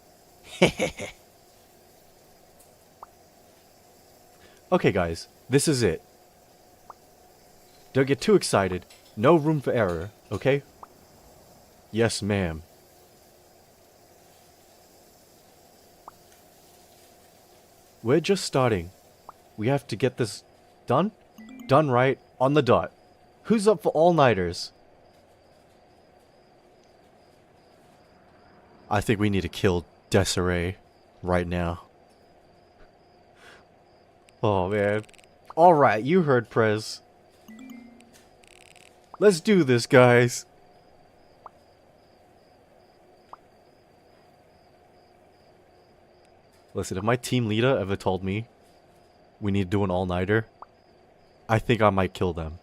Okay, guys, this is it. Don't get too excited. No room for error, okay? Yes, ma'am. We're just starting. We have to get this done? Done right, on the dot. Who's up for all-nighters? I think we need to kill Desiree right now. Oh, man. Alright, you heard Prez. Let's do this, guys. Listen, if my team leader ever told me we need to do an all-nighter, I think I might kill them.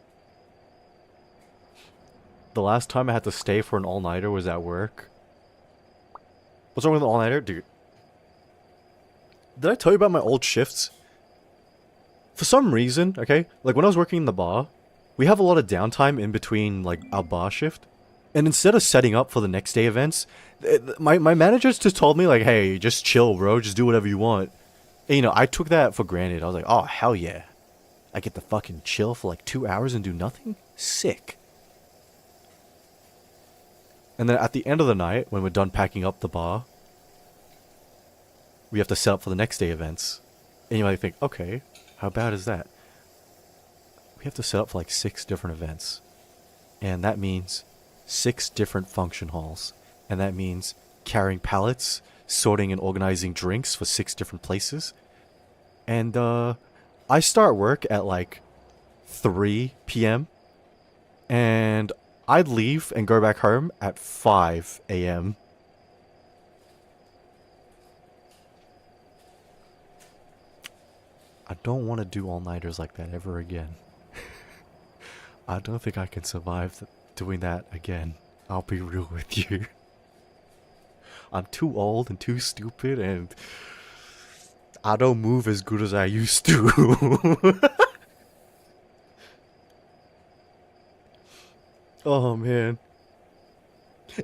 The last time I had to stay for an all-nighter was at work. What's wrong with an all-nighter? Dude. Did I tell you about my old shifts? For some reason, okay, like when I was working in the bar, we have a lot of downtime in between, like, our bar shift. And instead of setting up for the next day events, my managers just told me, like, hey, just chill, bro. Just do whatever you want. And, you know, I took that for granted. I was like, oh, hell yeah. I get to fucking chill for, like, 2 hours and do nothing? Sick. And then at the end of the night, when we're done packing up the bar, we have to set up for the next day events. And you might think, okay, how bad is that? We have to set up for, like, 6 different events. And that means 6 different function halls. And that means carrying pallets, sorting and organizing drinks for 6 different places. And I start work at like 3 p.m. and I'd leave and go back home at 5 a.m. I don't want to do all-nighters like that ever again. I don't think I can survive doing that again. I'll be real with you. I'm too old and too stupid, and I don't move as good as I used to. Oh, man.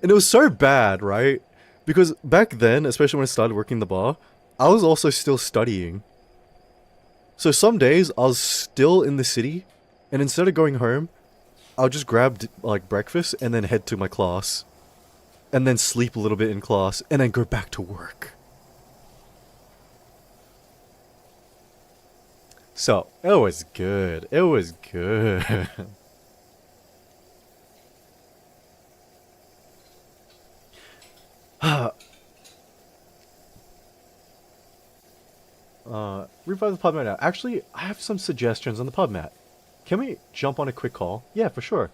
And it was so bad, right? Because back then, especially when I started working the bar, I was also still studying. So some days, I was still in the city, and instead of going home, I'll just grab, like, breakfast and then head to my class. And then sleep a little bit in class, and then go back to work. So, it was good. It was good. Revive the pub mat now. Actually, I have some suggestions on the pub mat. Can we jump on a quick call? Yeah, for sure.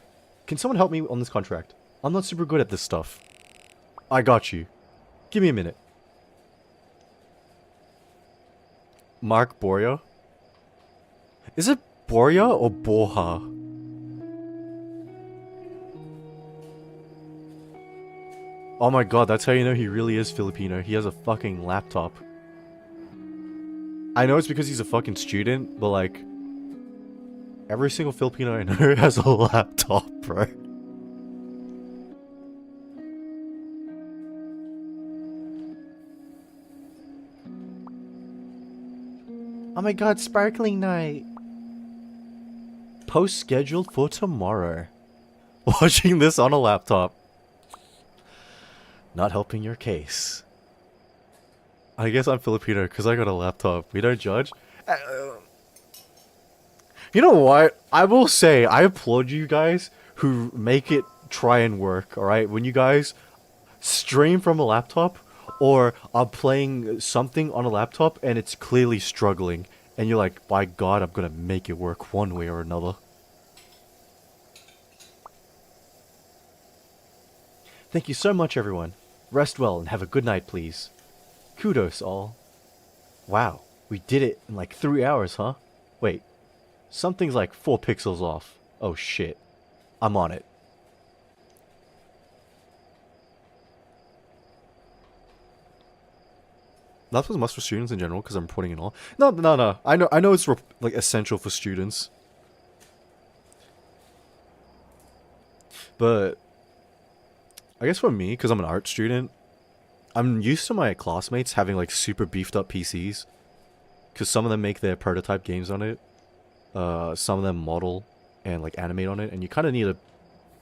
Can someone help me on this contract? I'm not super good at this stuff. I got you. Give me a minute. Mark Borja? Is it Borja or Borja? Oh my god, that's how you know he really is Filipino. He has a fucking laptop. I know it's because he's a fucking student, but like... every single Filipino I know has a laptop, bro. Oh my god, sparkling night. Post scheduled for tomorrow. Watching this on a laptop. Not helping your case. I guess I'm Filipino because I got a laptop. We don't judge. You know what? I will say, I applaud you guys who make it try and work, alright? When you guys stream from a laptop or are playing something on a laptop and it's clearly struggling and you're like, by God, I'm gonna make it work one way or another. Thank you so much, everyone. Rest well and have a good night, please. Kudos, all. Wow, we did it in like 3 hours, huh? Wait, something's like 4 pixels off. Oh shit. I'm on it. That was must for students in general because I'm putting it all. No. I know it's like essential for students. But I guess for me, because I'm an art student, I'm used to my classmates having like super beefed up PCs. Because some of them make their prototype games on it. Some of them model and like animate on it. And you kind of need a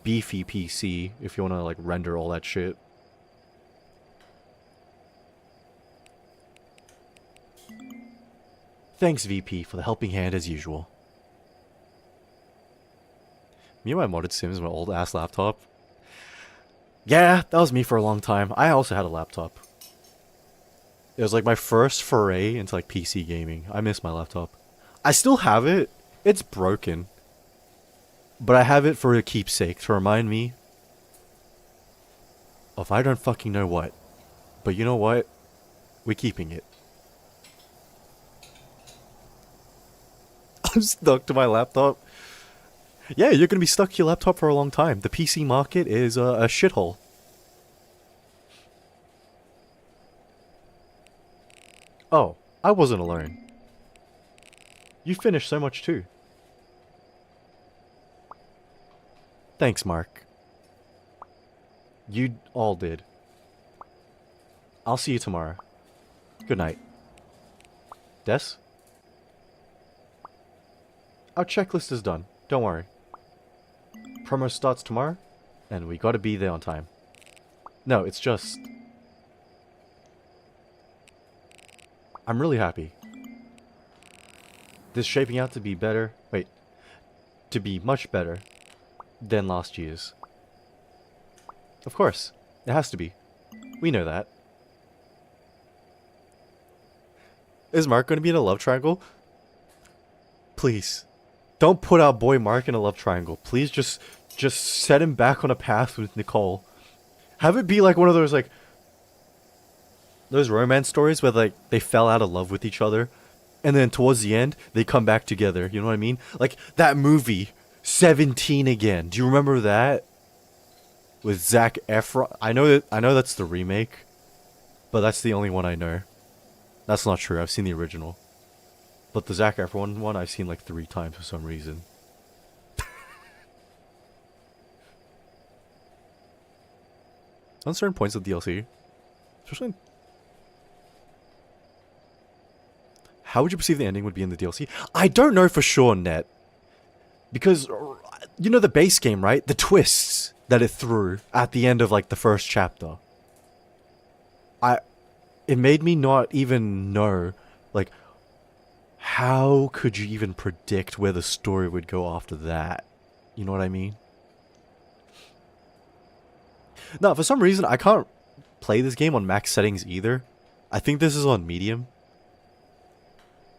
beefy PC if you want to like render all that shit. Thanks, VP, for the helping hand as usual. Me and my modded Sims, my old ass laptop. Yeah, that was me for a long time. I also had a laptop. It was like my first foray into like PC gaming. I miss my laptop. I still have it. It's broken. But I have it for a keepsake to remind me of I don't fucking know what. But you know what? We're keeping it. I'm stuck to my laptop. Yeah, you're gonna be stuck to your laptop for a long time. The PC market is a shithole. Oh, I wasn't alone. You finished so much too. Thanks, Mark. You all did. I'll see you tomorrow. Good night. Des? Our checklist is done. Don't worry. Promo starts tomorrow, and we gotta be there on time. No, it's just... I'm really happy. This is shaping out to be better... Wait. To be much better than last year's. Of course. It has to be. We know that. Is Mark gonna be in a love triangle? Please. Don't put our boy Mark in a love triangle. Please just set him back on a path with Nicole. Have it be like one of those like those romance stories where like they fell out of love with each other and then towards the end they come back together. You know what I mean? Like that movie 17 Again. Do you remember that? With Zac Efron. I know that's the remake, but that's the only one I know. That's not true. I've seen the original. But the Zac Efron one I've seen like 3 times for some reason. On certain points of DLC. Especially... How would you perceive the ending would be in the DLC? I don't know for sure, Net. Because, you know the base game, right? The twists that it threw at the end of like the first chapter. It made me not even know, like... How could you even predict where the story would go after that? You know what I mean? No, for some reason, I can't play this game on max settings either. I think this is on medium.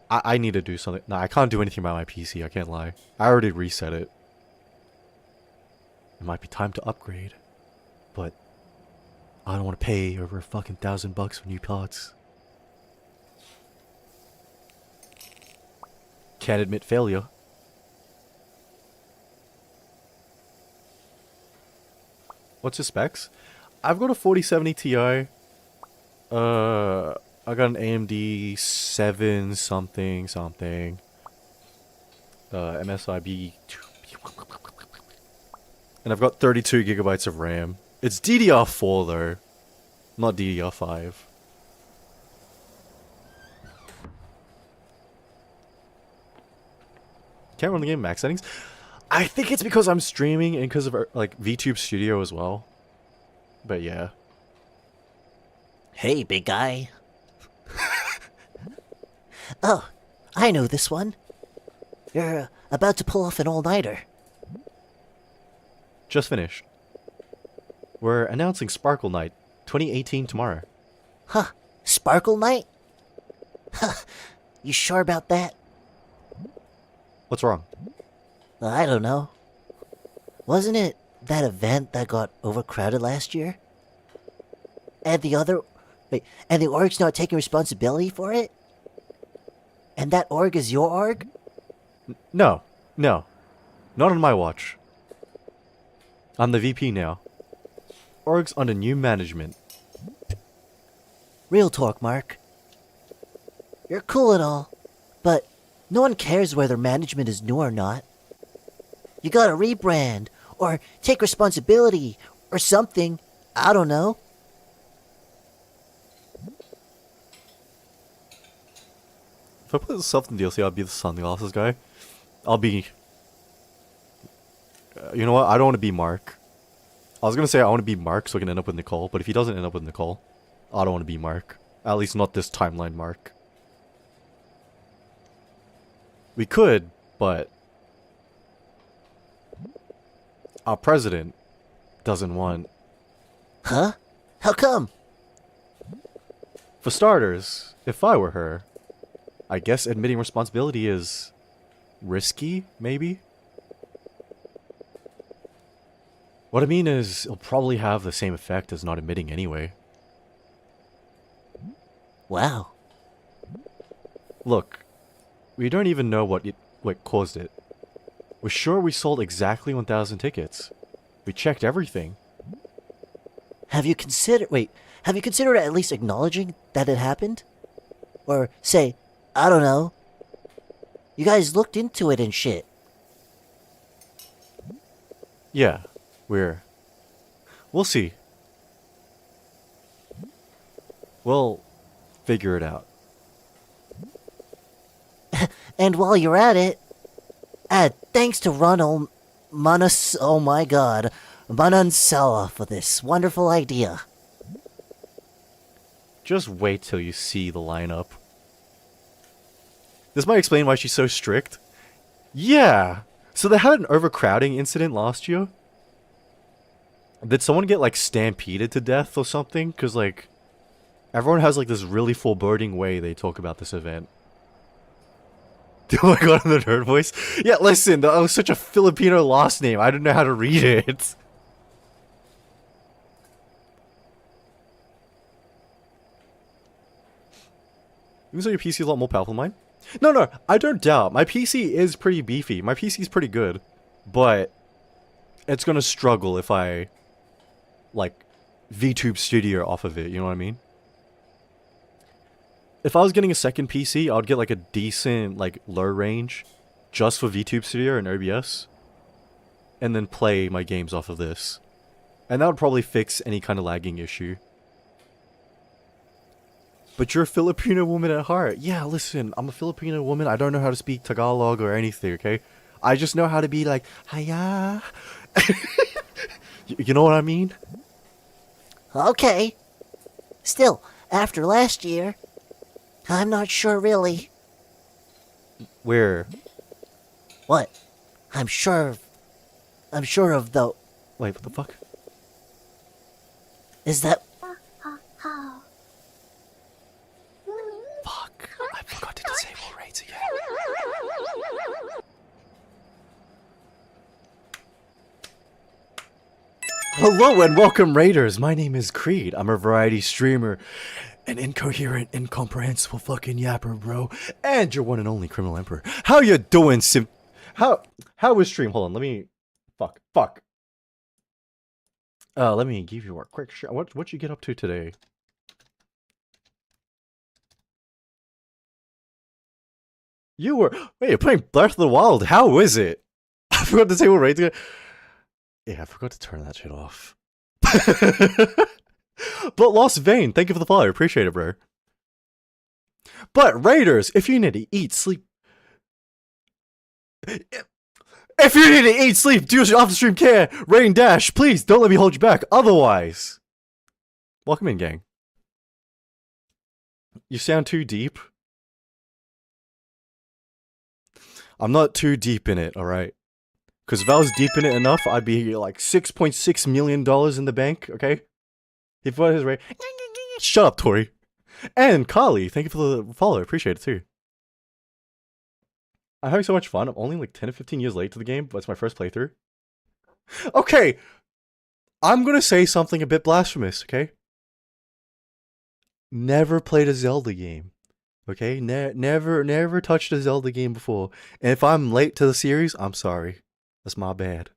I need to do something. No, I can't do anything about my PC, I can't lie. I already reset it. It might be time to upgrade. But I don't want to pay over fucking $1,000 for new parts. Can't admit failure. What's your specs? I've got a 4070 Ti. I got an AMD 7 something. MSIB. And I've got 32 gigabytes of RAM. It's DDR4 though, not DDR5. Can't run the game max settings. I think it's because I'm streaming and because of like VTube Studio as well. But yeah. Hey, big guy. Oh, I know this one. You're about to pull off an all-nighter. Just finished. We're announcing Sparkle Night 2018 tomorrow. Huh, Sparkle Night? Huh, you sure about that? What's wrong? I don't know. Wasn't it that event that got overcrowded last year? And the org's not taking responsibility for it? And that org is your org? No. Not on my watch. I'm the VP now. Org's under new management. Real talk, Mark. You're cool and all, but no one cares whether management is new or not. You gotta rebrand, or take responsibility, or something. I don't know. If I put myself in DLC, I'll be the sunglasses guy. I'll be... you know what? I don't want to be Mark. I was going to say I want to be Mark so I can end up with Nicole, but if he doesn't end up with Nicole, I don't want to be Mark. At least not this timeline Mark. We could, but... our president doesn't want... Huh? How come? For starters, if I were her, I guess admitting responsibility is... risky, maybe? What I mean is, it'll probably have the same effect as not admitting anyway. Wow. Look, we don't even know what caused it. We're sure we sold exactly 1,000 tickets. We checked everything. Have you considered at least acknowledging that it happened? Or say, I don't know. You guys looked into it and shit. Yeah, we'll see. We'll figure it out. And while you're at it, add thanks to Ronald Manansala for this wonderful idea. Just wait till you see the lineup. This might explain why she's so strict. Yeah! So they had an overcrowding incident last year? Did someone get, like, stampeded to death or something? Because, like, everyone has, like, this really foreboding way they talk about this event. Oh my god, in the nerd voice? Yeah, listen, that was such a Filipino last name. I didn't know how to read it. Even so, your PC is a lot more powerful than mine? No, I don't doubt. My PC is pretty beefy. My PC is pretty good. But it's gonna struggle if I, like, VTube Studio off of it, you know what I mean? If I was getting a second PC, I would get, like, a decent, like, low range just for VTube Studio and OBS. And then play my games off of this. And that would probably fix any kind of lagging issue. But you're a Filipino woman at heart. Yeah, listen, I'm a Filipino woman. I don't know how to speak Tagalog or anything, okay? I just know how to be like, hiya. You know what I mean? Okay. Still, after last year, I'm not sure really. Where? What? I'm sure of the... Wait, what the fuck? Is that... Fuck, I forgot to disable raids again. Hello and welcome, Raiders. My name is Creed. I'm a variety streamer, an incoherent, incomprehensible fucking yapper, bro, and your one and only criminal emperor. How you doing, How was stream? Hold on, let me... Fuck. Let me give you a quick shot. What you get up to today? Wait, you're playing Breath of the Wild. How is it? I forgot to say what rate to get. Yeah, I forgot to turn that shit off. But Lost Vein, thank you for the follow. Appreciate it, bro. But Raiders, if you need to eat, sleep, If you need to eat, sleep, do your off-stream care, rain dash, please don't let me hold you back. Otherwise, welcome in, gang. You sound too deep. I'm not too deep in it, alright? Because if I was deep in it enough, I'd be like $6.6 million in the bank, okay? If I was right. Shut up, Tori. And Kali, thank you for the follow. I appreciate it too. I'm having so much fun. I'm only like 10 to 15 years late to the game, but it's my first playthrough. Okay. I'm gonna say something a bit blasphemous, okay? Never played a Zelda game. Okay? Never touched a Zelda game before. And if I'm late to the series, I'm sorry. That's my bad.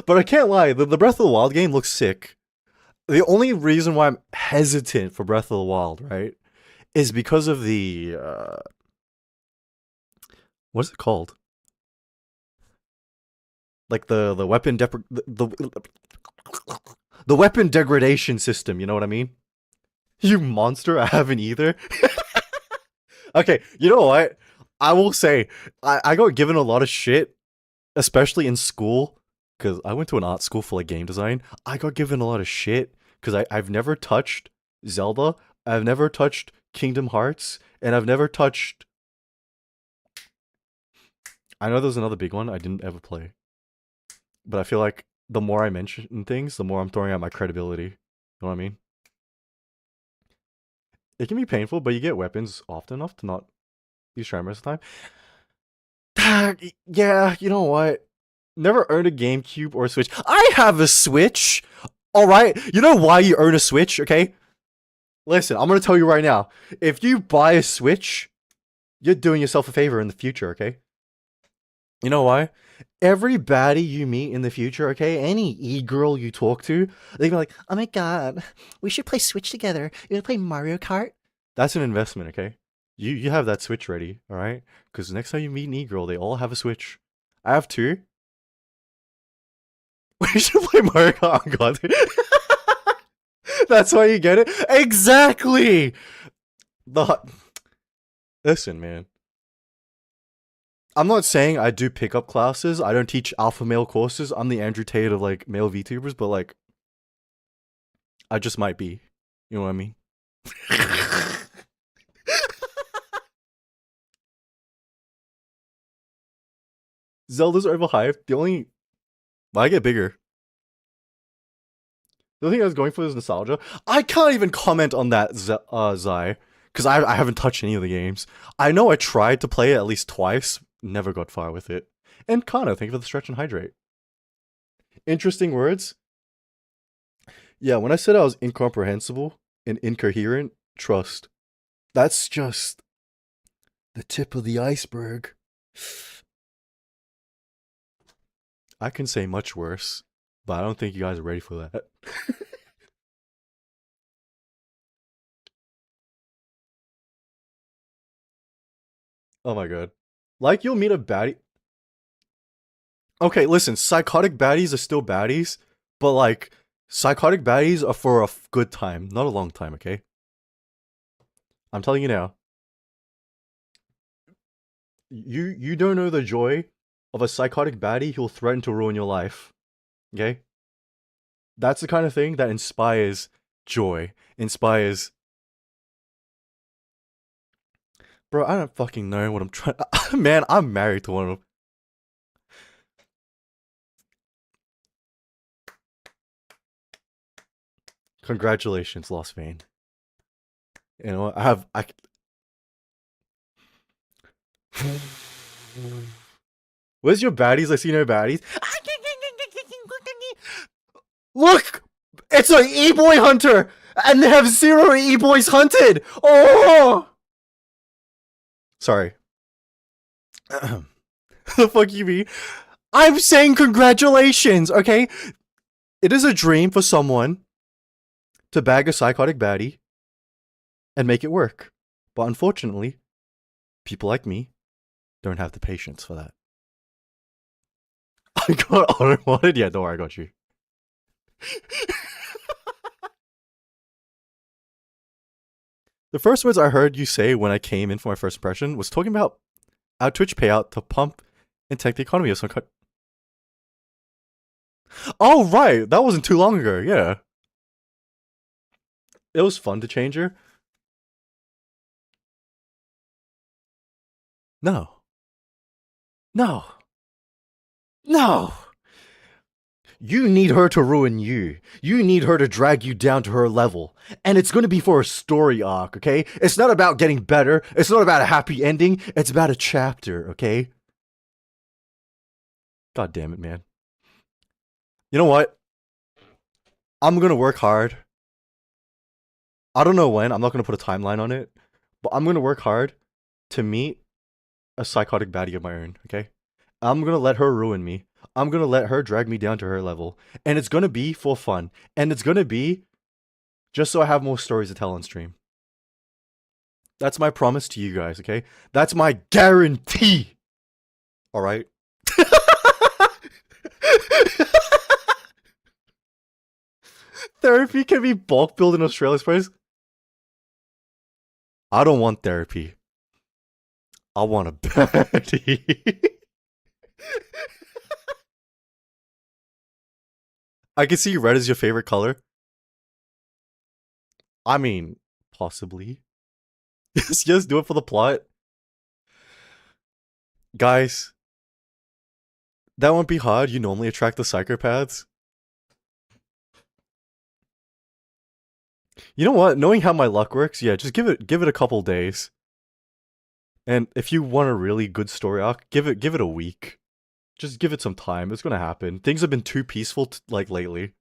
But I can't lie, the Breath of the Wild game looks sick. The only reason why I'm hesitant for Breath of the Wild, right, is because of the what is it called? Like the weapon the weapon degradation system, you know what I mean? You monster, I haven't either. Okay, you know what? I will say, I got given a lot of shit, especially in school, because I went to an art school for like game design. I got given a lot of shit, because I've never touched Zelda, I've never touched Kingdom Hearts, and I've never touched... I know there's another big one I didn't ever play. But I feel like the more I mention things, the more I'm throwing out my credibility. You know what I mean? It can be painful, but you get weapons often enough to not use tremors all the time. Yeah, you know what? Never earned a GameCube or a Switch. I have a Switch! Alright? You know why you earn a Switch, okay? Listen, I'm gonna tell you right now. If you buy a Switch, you're doing yourself a favor in the future, okay? You know why? Every baddie you meet in the future, okay? Any e-girl you talk to, they be like, oh my god, we should play Switch together. You wanna play Mario Kart? That's an investment, okay? You have that Switch ready, alright? Because next time you meet an e-girl, they all have a Switch. I have two. We should play Mario Kart. Oh god. That's why you get it? Exactly! Listen, man. I'm not saying I do pickup classes. I don't teach alpha male courses. I'm the Andrew Tate of like male VTubers, but like, I just might be. You know what I mean? Zelda's overhyped. I get bigger. The only thing I was going for is nostalgia. I can't even comment on that, Zai, because I haven't touched any of the games. I know I tried to play it at least twice. Never got far with it. And Kana, thank you for the stretch and hydrate. Interesting words. Yeah, when I said I was incomprehensible and incoherent, trust. That's just the tip of the iceberg. I can say much worse, but I don't think you guys are ready for that. Oh my god. Like, you'll meet a baddie. Okay, listen, psychotic baddies are still baddies, but like, psychotic baddies are for a good time, not a long time, okay? I'm telling you now. You don't know the joy of a psychotic baddie who'll threaten to ruin your life, okay? That's the kind of thing that inspires joy, inspires... Bro, I don't fucking know what I'm trying... Man, I'm married to one of them. Congratulations, Lost Vein. You know, Where's your baddies? I see no baddies. Look! It's an e-boy hunter! And they have 0 e-boys hunted! Oh! Sorry. The fuck you mean? I'm saying congratulations, okay? It is a dream for someone to bag a psychotic baddie and make it work. But unfortunately, people like me don't have the patience for that. I got unwanted? Yeah, don't worry, I got you. The first words I heard you say when I came in for my first impression was talking about our Twitch payout to pump and tank the economy of some country. Oh, right. That wasn't too long ago. Yeah. It was fun to change her. No. No. No. You need her to ruin you. You need her to drag you down to her level. And it's going to be for a story arc, okay? It's not about getting better. It's not about a happy ending. It's about a chapter, okay? God damn it, man. You know what? I'm going to work hard. I don't know when. I'm not going to put a timeline on it. But I'm going to work hard to meet a psychotic baddie of my own, okay? I'm going to let her ruin me. I'm going to let her drag me down to her level. And it's going to be for fun. And it's going to be just so I have more stories to tell on stream. That's my promise to you guys, okay? That's my guarantee. All right? Therapy can be bulk billed in Australia's price. I don't want therapy. I want a baddie. I can see red is your favorite color. I mean, possibly. Yes, do it for the plot. Guys, that won't be hard. You normally attract the psychopaths. You know what? Knowing how my luck works, yeah, just give it a couple days. And if you want a really good story arc, give it a week. Just give it some time. It's gonna happen. Things have been too peaceful like lately.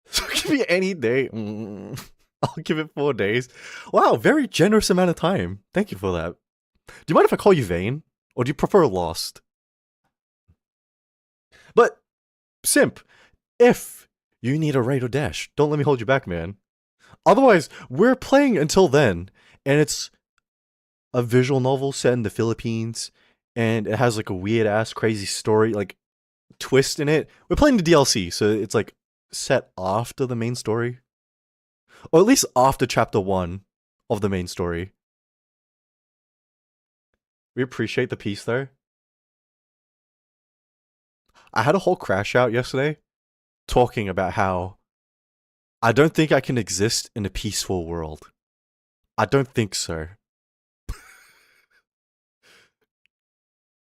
So give me any day. I'll give it 4 days. Wow, very generous amount of time. Thank you for that. Do you mind if I call you Vane? Or do you prefer Lost? But, Simp, if you need a raid or dash, don't let me hold you back, man. Otherwise, we're playing until then, and it's a visual novel set in the Philippines, and it has like a weird ass crazy story, like twist in it. We're playing the DLC, so it's like set after the main story. Or at least after chapter 1 of the main story. We appreciate the peace there. I had a whole crash out yesterday talking about how I don't think I can exist in a peaceful world. I don't think so.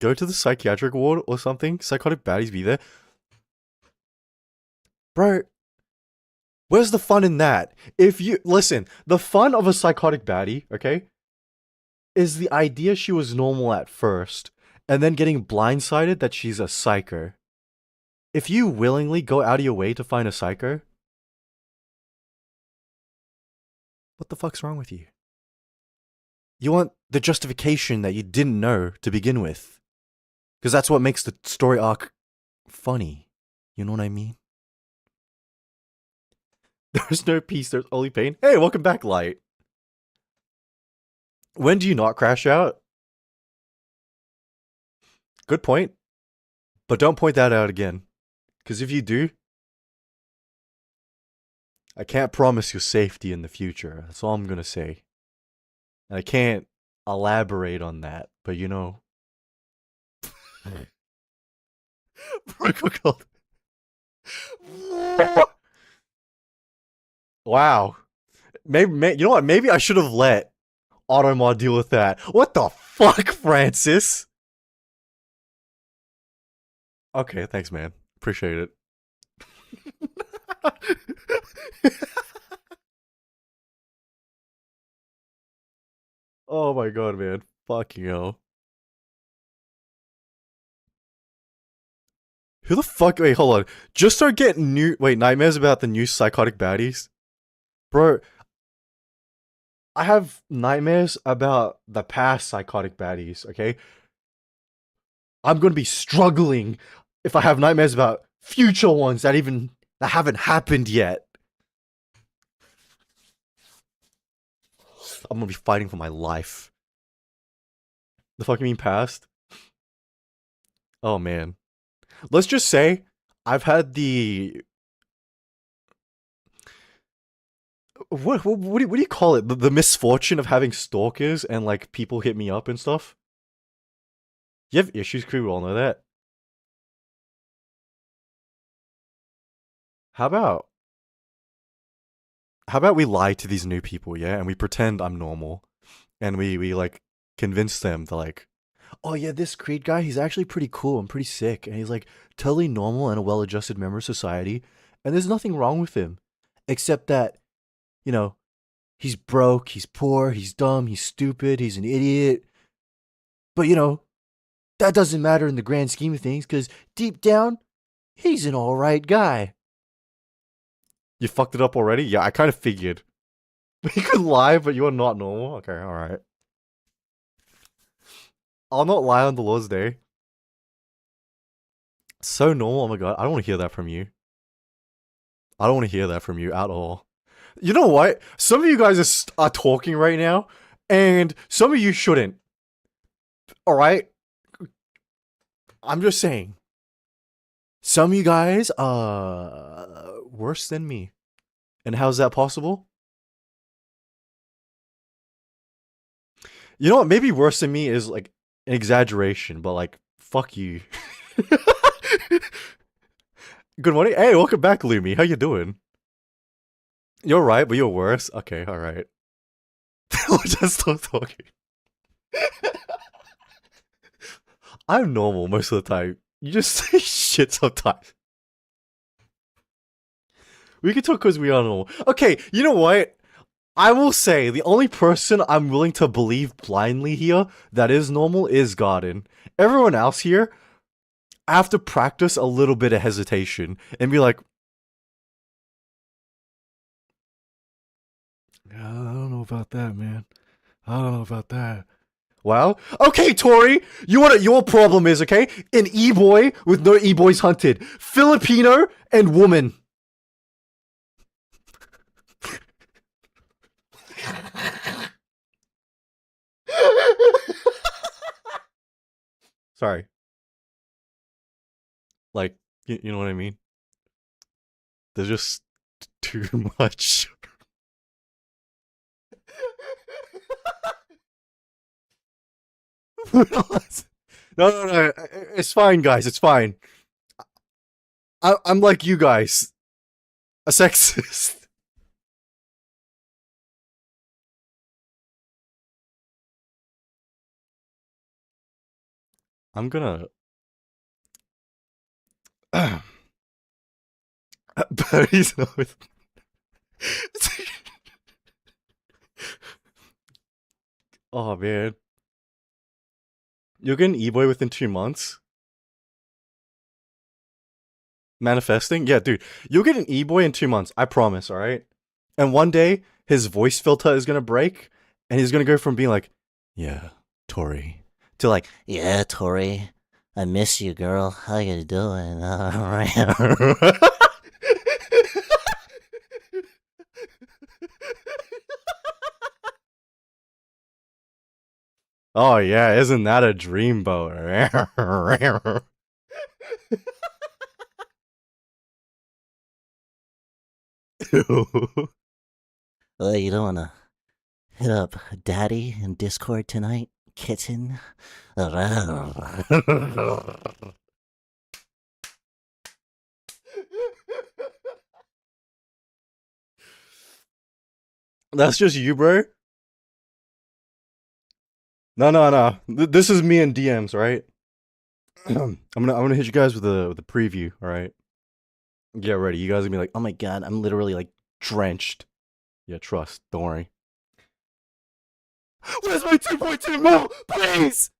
Go to the psychiatric ward or something. Psychotic baddies be there. Bro, where's the fun in that? If you listen, the fun of a psychotic baddie, okay, is the idea she was normal at first, and then getting blindsided that she's a psycho. If you willingly go out of your way to find a psycho, what the fuck's wrong with you? You want the justification that you didn't know to begin with. Because that's what makes the story arc funny. You know what I mean? There's no peace, there's only pain. Hey, welcome back, Light. When do you not crash out? Good point. But don't point that out again. Because if you do, I can't promise you safety in the future. That's all I'm going to say. And I can't elaborate on that, but you know. Wow. Maybe, you know what? Maybe I should have let Automod deal with that. What the fuck, Francis? Okay, thanks, man. Appreciate it. Oh my god, man. Fucking hell. Who the fuck? Wait, hold on. Just start getting nightmares about the new psychotic baddies? Bro, I have nightmares about the past psychotic baddies, okay? I'm gonna be struggling if I have nightmares about future ones that haven't happened yet. I'm gonna be fighting for my life. The fuck you mean past? Oh man. Let's just say I've had the what do you call it? The misfortune of having stalkers and like people hit me up and stuff. You have issues, Creed. We all know that. How about we lie to these new people, yeah, and we pretend I'm normal, and we like convince them to like, oh yeah, this Creed guy, he's actually pretty cool and pretty sick, and he's like totally normal and a well-adjusted member of society, and there's nothing wrong with him, except that, you know, he's broke, he's poor, he's dumb, he's stupid, he's an idiot. But you know, that doesn't matter in the grand scheme of things, because deep down, he's an alright guy. You fucked it up already? Yeah, I kind of figured. You could lie, but you are not normal? Okay, alright. I'll not lie on the Lord's Day. So normal, oh my god, I don't want to hear that from you. I don't want to hear that from you at all. You know what? Some of you guys are talking right now, and some of you shouldn't. Alright? I'm just saying. Some of you guys are worse than me. And how's that possible? You know what? Maybe worse than me is like an exaggeration, but like, fuck you. Good morning. Hey, welcome back, Lumi. How you doing? You're right, but you're worse. Okay, alright. We'll just stop talking. I'm normal most of the time. You just say shit sometimes. We can talk because we are normal. Okay, you know what? I will say the only person I'm willing to believe blindly here that is normal is Garden. Everyone else here, I have to practice a little bit of hesitation and be like, I don't know about that, man. I don't know about that. Well, okay, Tori, you know what your problem is, okay? An e-boy with no e-boys hunted. Filipino and woman. Sorry. Like, you know what I mean? There's just too much. No. It's fine, guys. It's fine. I'm like you guys. A sexist. I'm gonna. But he's not. Oh man. You'll get an e-boy within 2 months? Manifesting? Yeah, dude. You'll get an e-boy in 2 months. I promise, alright? And one day, his voice filter is gonna break, and he's gonna go from being like, yeah, Tori, to like, Yeah, Tori. I miss you, girl. How you doing? Alright. oh yeah, isn't that a dreamboat? Well, you don't wanna hit up Daddy in Discord tonight, kitten? That's just you, bro? No. This is me in DMs, right? I'm gonna hit you guys with a preview, alright? Get ready. You guys are gonna be like, oh my god, I'm literally like drenched. Yeah, trust. Don't worry. Where's my 2.2 mil? Please!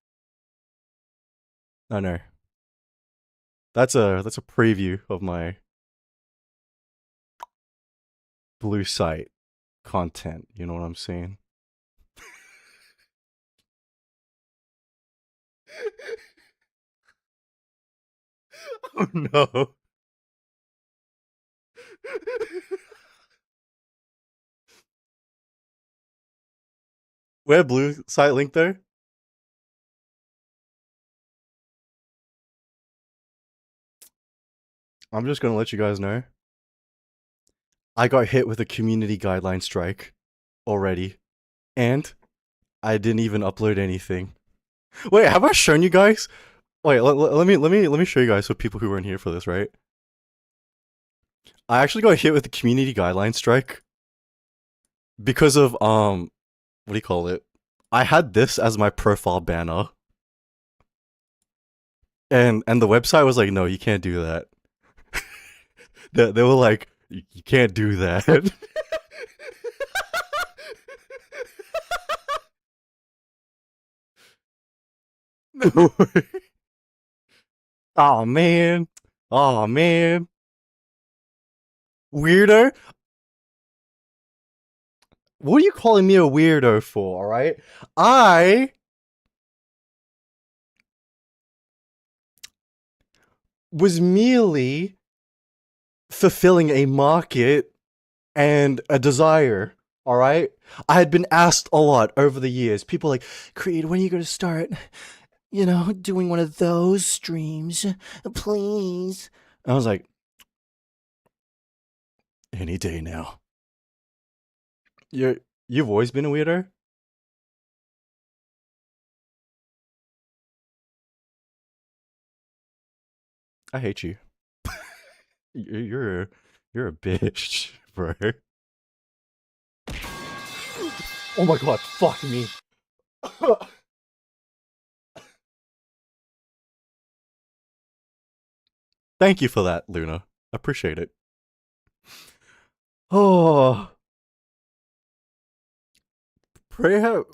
Oh no. That's a preview of my blue site content. You know what I'm saying? Oh no. Where blue site link there? I'm just gonna let you guys know. I got hit with a community guideline strike already. And I didn't even upload anything. Wait, have I shown you guys? Wait, let me show you guys for people who weren't here for this, right? I actually got hit with the community guideline strike because of what do you call it? I had this as my profile banner. And the website was like, no, you can't do that. They were like, you can't do that. No way. Oh man. Oh man. Weirdo? What are you calling me a weirdo for, alright? I was merely fulfilling a market and a desire, alright? I had been asked a lot over the years. People like, Creed, when are you gonna start, doing one of those streams? Please. I was like, any day now. You've always been a weirdo? I hate you. You're a bitch, bro. Oh my god, fuck me. Thank you for that, Luna. Appreciate it. Oh, pray have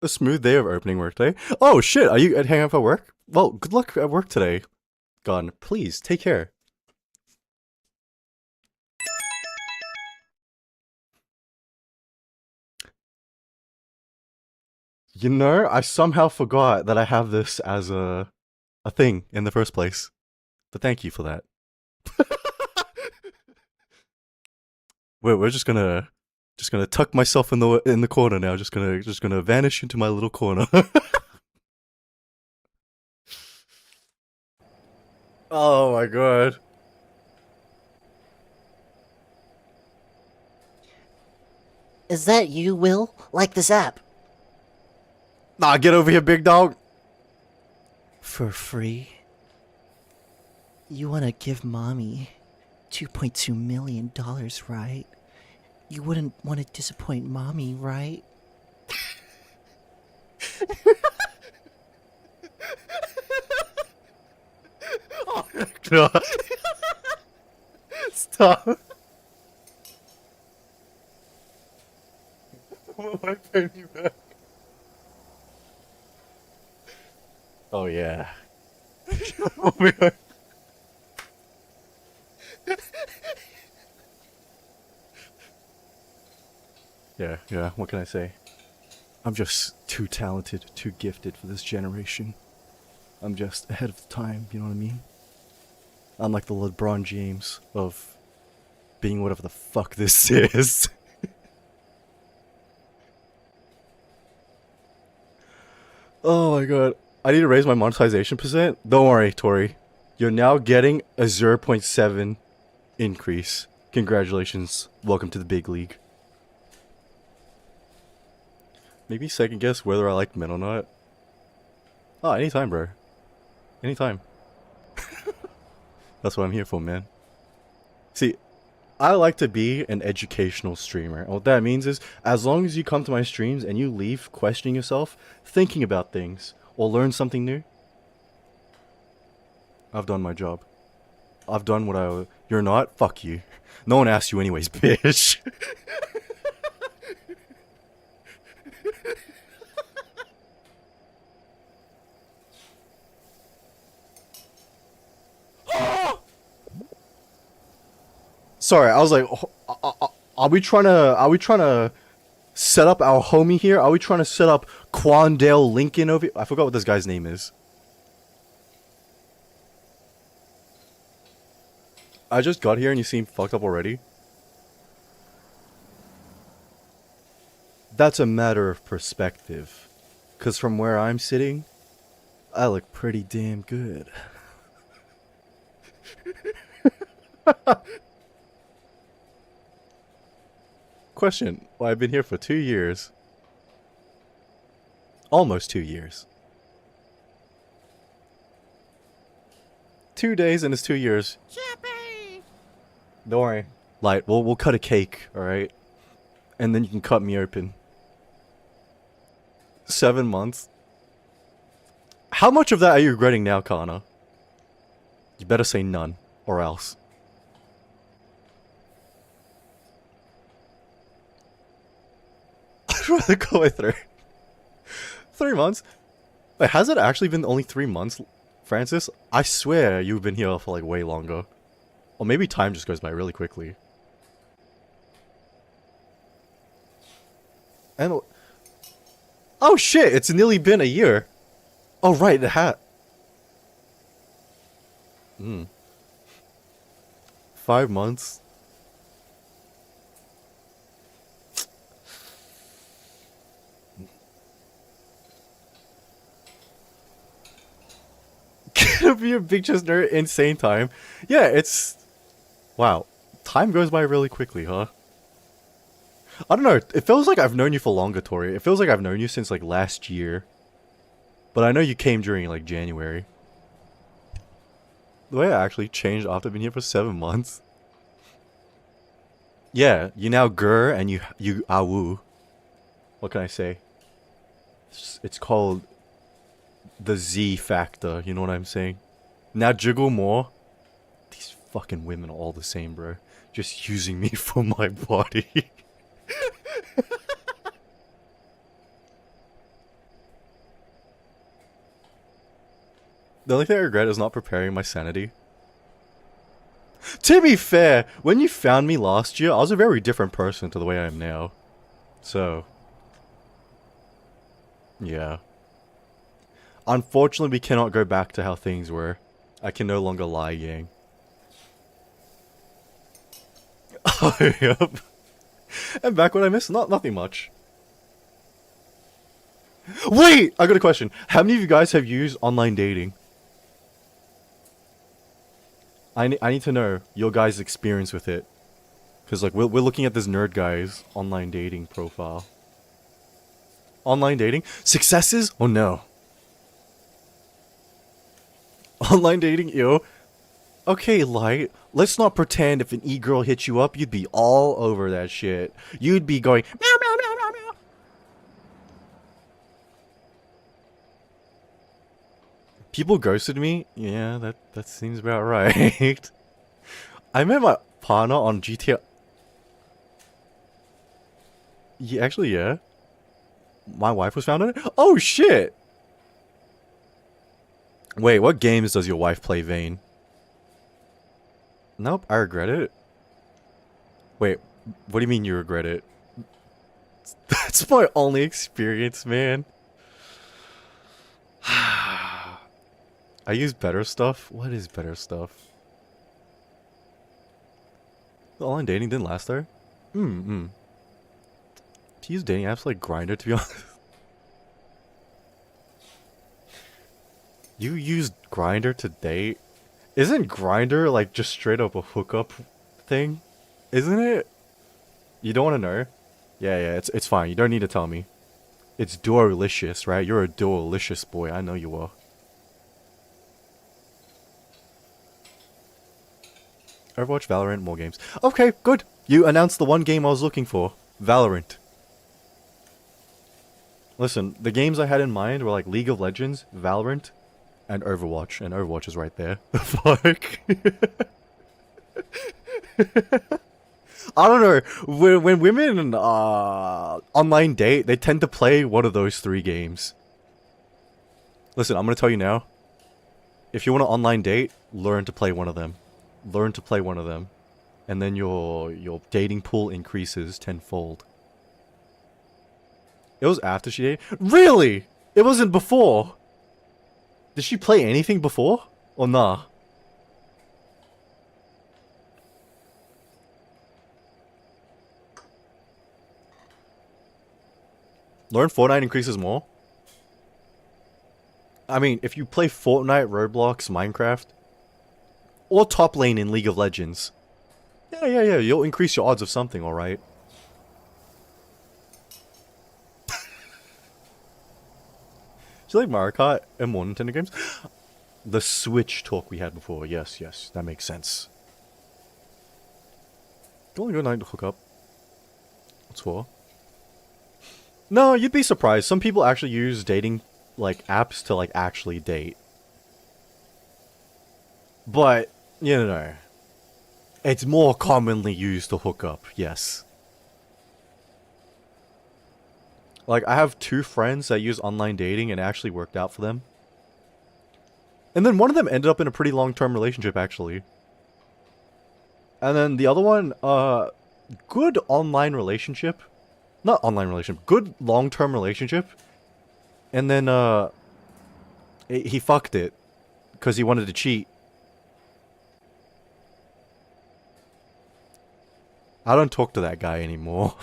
a smooth day of opening workday. Oh shit, are you hanging out for work? Well, good luck at work today. Gone. Please take care. I somehow forgot that I have this as a thing in the first place. But thank you for that. We're just gonna tuck myself in the corner now. Just gonna vanish into my little corner. Oh my god. Is that you, Will? Like this app? Nah, get over here, big dog. For free? You wanna give mommy $2.2 million, right? You wouldn't want to disappoint mommy, right? Oh my god. Stop. My penny back. Oh yeah. Oh my god. Yeah, what can I say? I'm just too talented, too gifted for this generation. I'm just ahead of the time, you know what I mean? I'm like the LeBron James of being whatever the fuck this is. Oh my god. I need to raise my monetization percent? Don't worry, Tori. You're now getting a 0.7 increase. Congratulations. Welcome to the big league. Maybe second guess whether I like men or not. Oh, anytime, bro. Anytime. That's what I'm here for, man. See, I like to be an educational streamer. And what that means is, as long as you come to my streams and you leave questioning yourself, thinking about things, or learn something new, I've done my job. I've done what I... You're not? Fuck you. No one asked you anyways, bitch. Sorry, I was like, are we trying to set up our homie here? Are we trying to set up Quandale Lincoln over here? I forgot what this guy's name is. I just got here and you seem fucked up already. That's a matter of perspective. Cause from where I'm sitting, I look pretty damn good. Question. Well, I've been here for 2 years. Almost 2 years. 2 days and it's 2 years. Don't worry. Light, we'll cut a cake, alright? And then you can cut me open. 7 months. How much of that are you regretting now, Kana? You better say none, or else. I'd rather go with 3. 3 months? Wait, has it actually been only 3 months, Francis? I swear you've been here for like way longer. Or maybe time just goes by really quickly. And oh shit, it's nearly been a year. Oh right, it had. 5 months. Gonna be a big chest nerd, insane time. Yeah, it's... Wow. Time goes by really quickly, huh? I don't know, it feels like I've known you for longer, Tori. It feels like I've known you since like last year. But I know you came during like January. The way I actually changed after being here for 7 months. Yeah, you now gur and you awu. What can I say? It's called the Z factor, you know what I'm saying? Now jiggle more. These fucking women are all the same, bro. Just using me for my body. The only thing I regret is not preparing my sanity. To be fair, when you found me last year, I was a very different person to the way I am now. So... yeah. Unfortunately, we cannot go back to how things were. I can no longer lie, gang. Oh, yep. And back what I missed? Nothing much. Wait! I got a question. How many of you guys have used online dating? I need to know your guys' experience with it. Because, like, we're looking at this nerd guy's online dating profile. Online dating? Successes? Oh, no. Online dating? Ew. Okay, Light. Let's not pretend if an e-girl hits you up, you'd be all over that shit. You'd be going, meow, meow, meow, meow, meow. People ghosted me? Yeah, that seems about right. I met my partner on GTA. Yeah, actually, yeah. My wife was found on it? Oh, shit! Wait, what games does your wife play, Vane? Nope, I regret it. Wait, what do you mean you regret it? That's my only experience, man. I use better stuff? What is better stuff? The online dating didn't last there? To use dating apps like Grindr, to be honest. You used Grindr to date? Isn't Grindr like just straight up a hookup thing? Isn't it? You don't want to know? Yeah, it's fine. You don't need to tell me. It's duolicious, right? You're a duolicious boy. I know you are. Overwatch, Valorant, more games. Okay, good. You announced the one game I was looking for. Valorant. Listen, the games I had in mind were like League of Legends, Valorant, and Overwatch. And Overwatch is right there. Fuck. I don't know. When women online date, they tend to play one of those 3 games. Listen, I'm gonna tell you now. If you want to online date, learn to play one of them. Learn to play one of them. And then your dating pool increases tenfold. It was after she dated? Really? It wasn't before? Did she play anything before? Or nah? Learn Fortnite increases more? I mean, if you play Fortnite, Roblox, Minecraft, or top lane in League of Legends, yeah, you'll increase your odds of something, alright? Do you like Mario Kart and more Nintendo games? The Switch talk we had before. Yes, yes, that makes sense. You only go night to hook up. What's for? No, you'd be surprised. Some people actually use dating like apps to like actually date. But, you know, it's more commonly used to hook up, yes. Like, I have 2 friends that use online dating and it actually worked out for them. And then one of them ended up in a pretty long-term relationship, actually. And then the other one, good online relationship. Not online relationship, good long-term relationship. And then, he fucked it. Because he wanted to cheat. I don't talk to that guy anymore.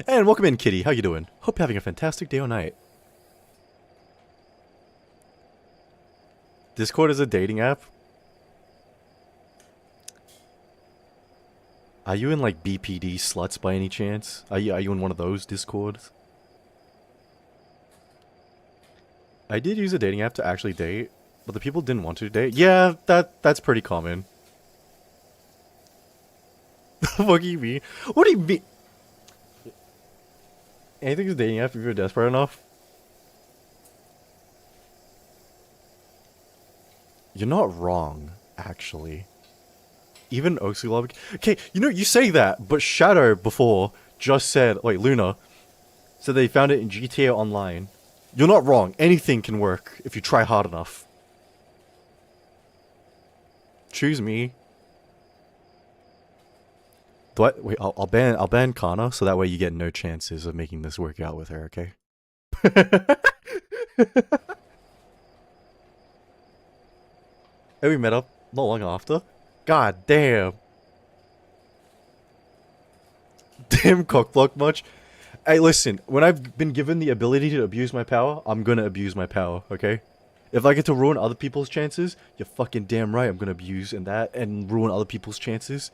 And welcome in, Kitty. How you doing? Hope you're having a fantastic day or night. Discord is a dating app? Are you in like BPD sluts by any chance? Are you in one of those Discords? I did use a dating app to actually date, but the people didn't want to date. Yeah, that's pretty common. What do you mean? What do you mean? Anything's a dating app if you're desperate enough. You're not wrong, actually. Even Oxy Love. Okay, you know, you say that, but Shadow before just said, wait, Luna, said they found it in GTA Online. You're not wrong. Anything can work if you try hard enough. Choose me. Do I, wait, I'll ban Kana so that way you get no chances of making this work out with her, okay? Hey, we met up not long after. God damn. Damn cockblock much. Hey, listen, when I've been given the ability to abuse my power, I'm gonna abuse my power, okay? If I get to ruin other people's chances, you're fucking damn right I'm gonna abuse in that and ruin other people's chances.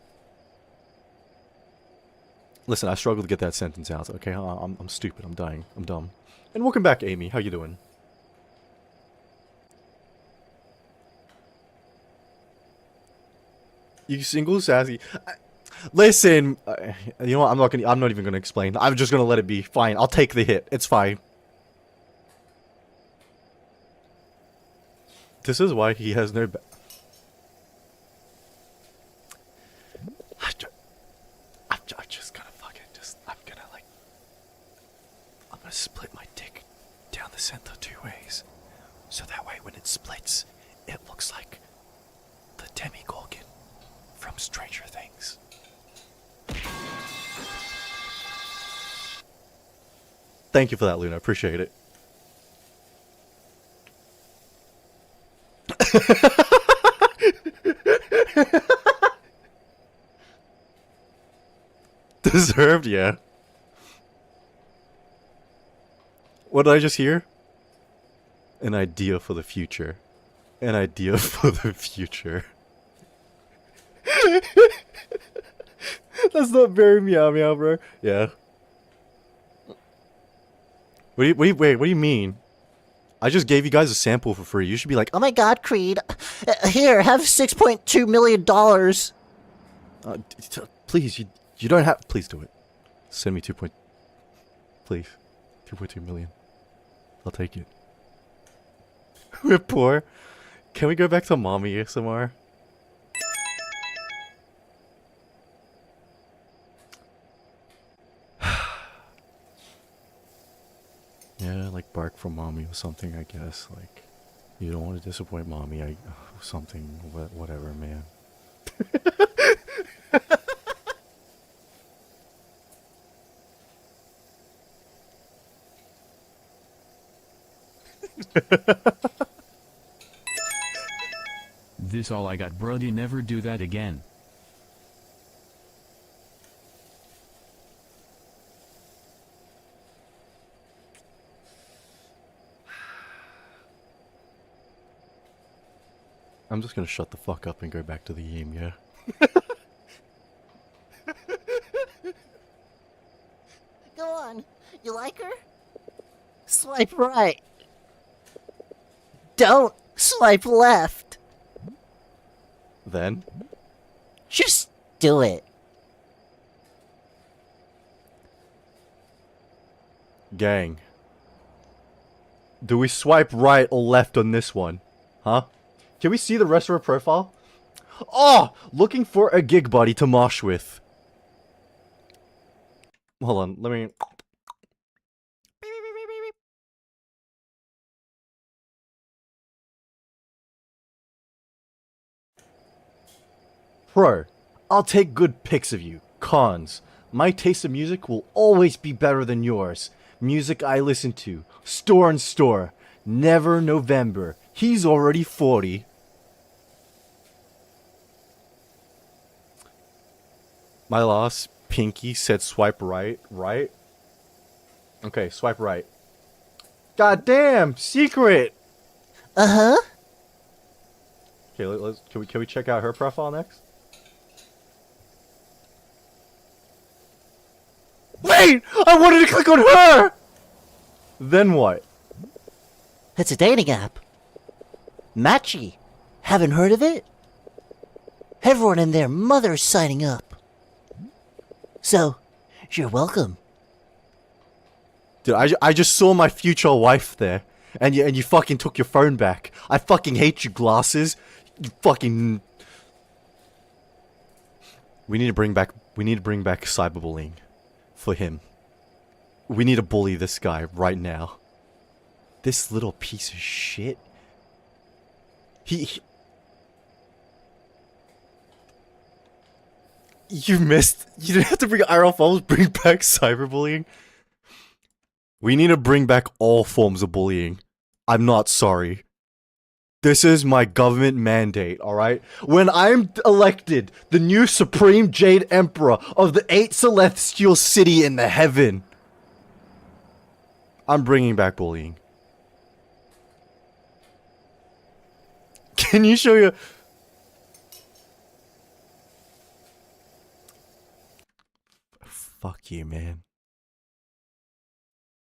Listen, I struggled to get that sentence out, okay? I'm stupid, I'm dying, I'm dumb. And welcome back, Amy, how you doing? You single sassy. Listen, you know what? I'm not even gonna explain. I'm just gonna let it be. Fine, I'll take the hit. It's fine. This is why he has no. I'm just gonna fucking I'm gonna split my dick down the center 2 ways, so that way when it splits, it looks like the Demigorgon from Stranger Things. Thank you for that, Luna. Appreciate it. Deserved, yeah. What did I just hear? An idea for the future. An idea for the future. That's not very meow meow, bro. Yeah. Wait, what do you mean? I just gave you guys a sample for free. You should be like, Oh my god, Creed. Here, have $6.2 million. Please, you don't have. Please do it. Send me 2 point. Please, 2.2 million. I'll take it. We're poor. Can we go back to mommy ASMR? Yeah, like bark for mommy or something, I guess. Like, you don't want to disappoint mommy. Something, whatever, man. This all I got, brody. Never do that again. I'm just gonna shut the fuck up and go back to the game, yeah? Go on. You like her? Swipe right. Don't swipe left. Then? Just do it. Gang. Do we swipe right or left on this one? Huh? Can we see the rest of her profile? Oh! Looking for a gig buddy to mosh with. Hold on, let me... Pro, I'll take good pics of you. Cons, my taste of music will always be better than yours. Music I listen to. Store and store. Never November. He's already 40. My loss, Pinky said swipe right, right? Okay, swipe right. God damn, secret! Uh-huh. Okay, let's can we check out her profile next? Wait! I wanted to click on her! Then what? It's a dating app. Matchy. Haven't heard of it? Everyone and their mother's signing up. So, you're welcome. Dude, I just saw my future wife there. And you fucking took your phone back. I fucking hate you, glasses. You fucking... We need to bring back cyberbullying. For him. We need to bully this guy right now. This little piece of shit. He... You missed. You didn't have to bring IRL phones. Bring back cyberbullying. We need to bring back all forms of bullying. I'm not sorry. This is my government mandate, alright? When I'm elected the new Supreme Jade Emperor of the 8 Celestial City in the heaven, I'm bringing back bullying. Can you show your... Fuck you, man.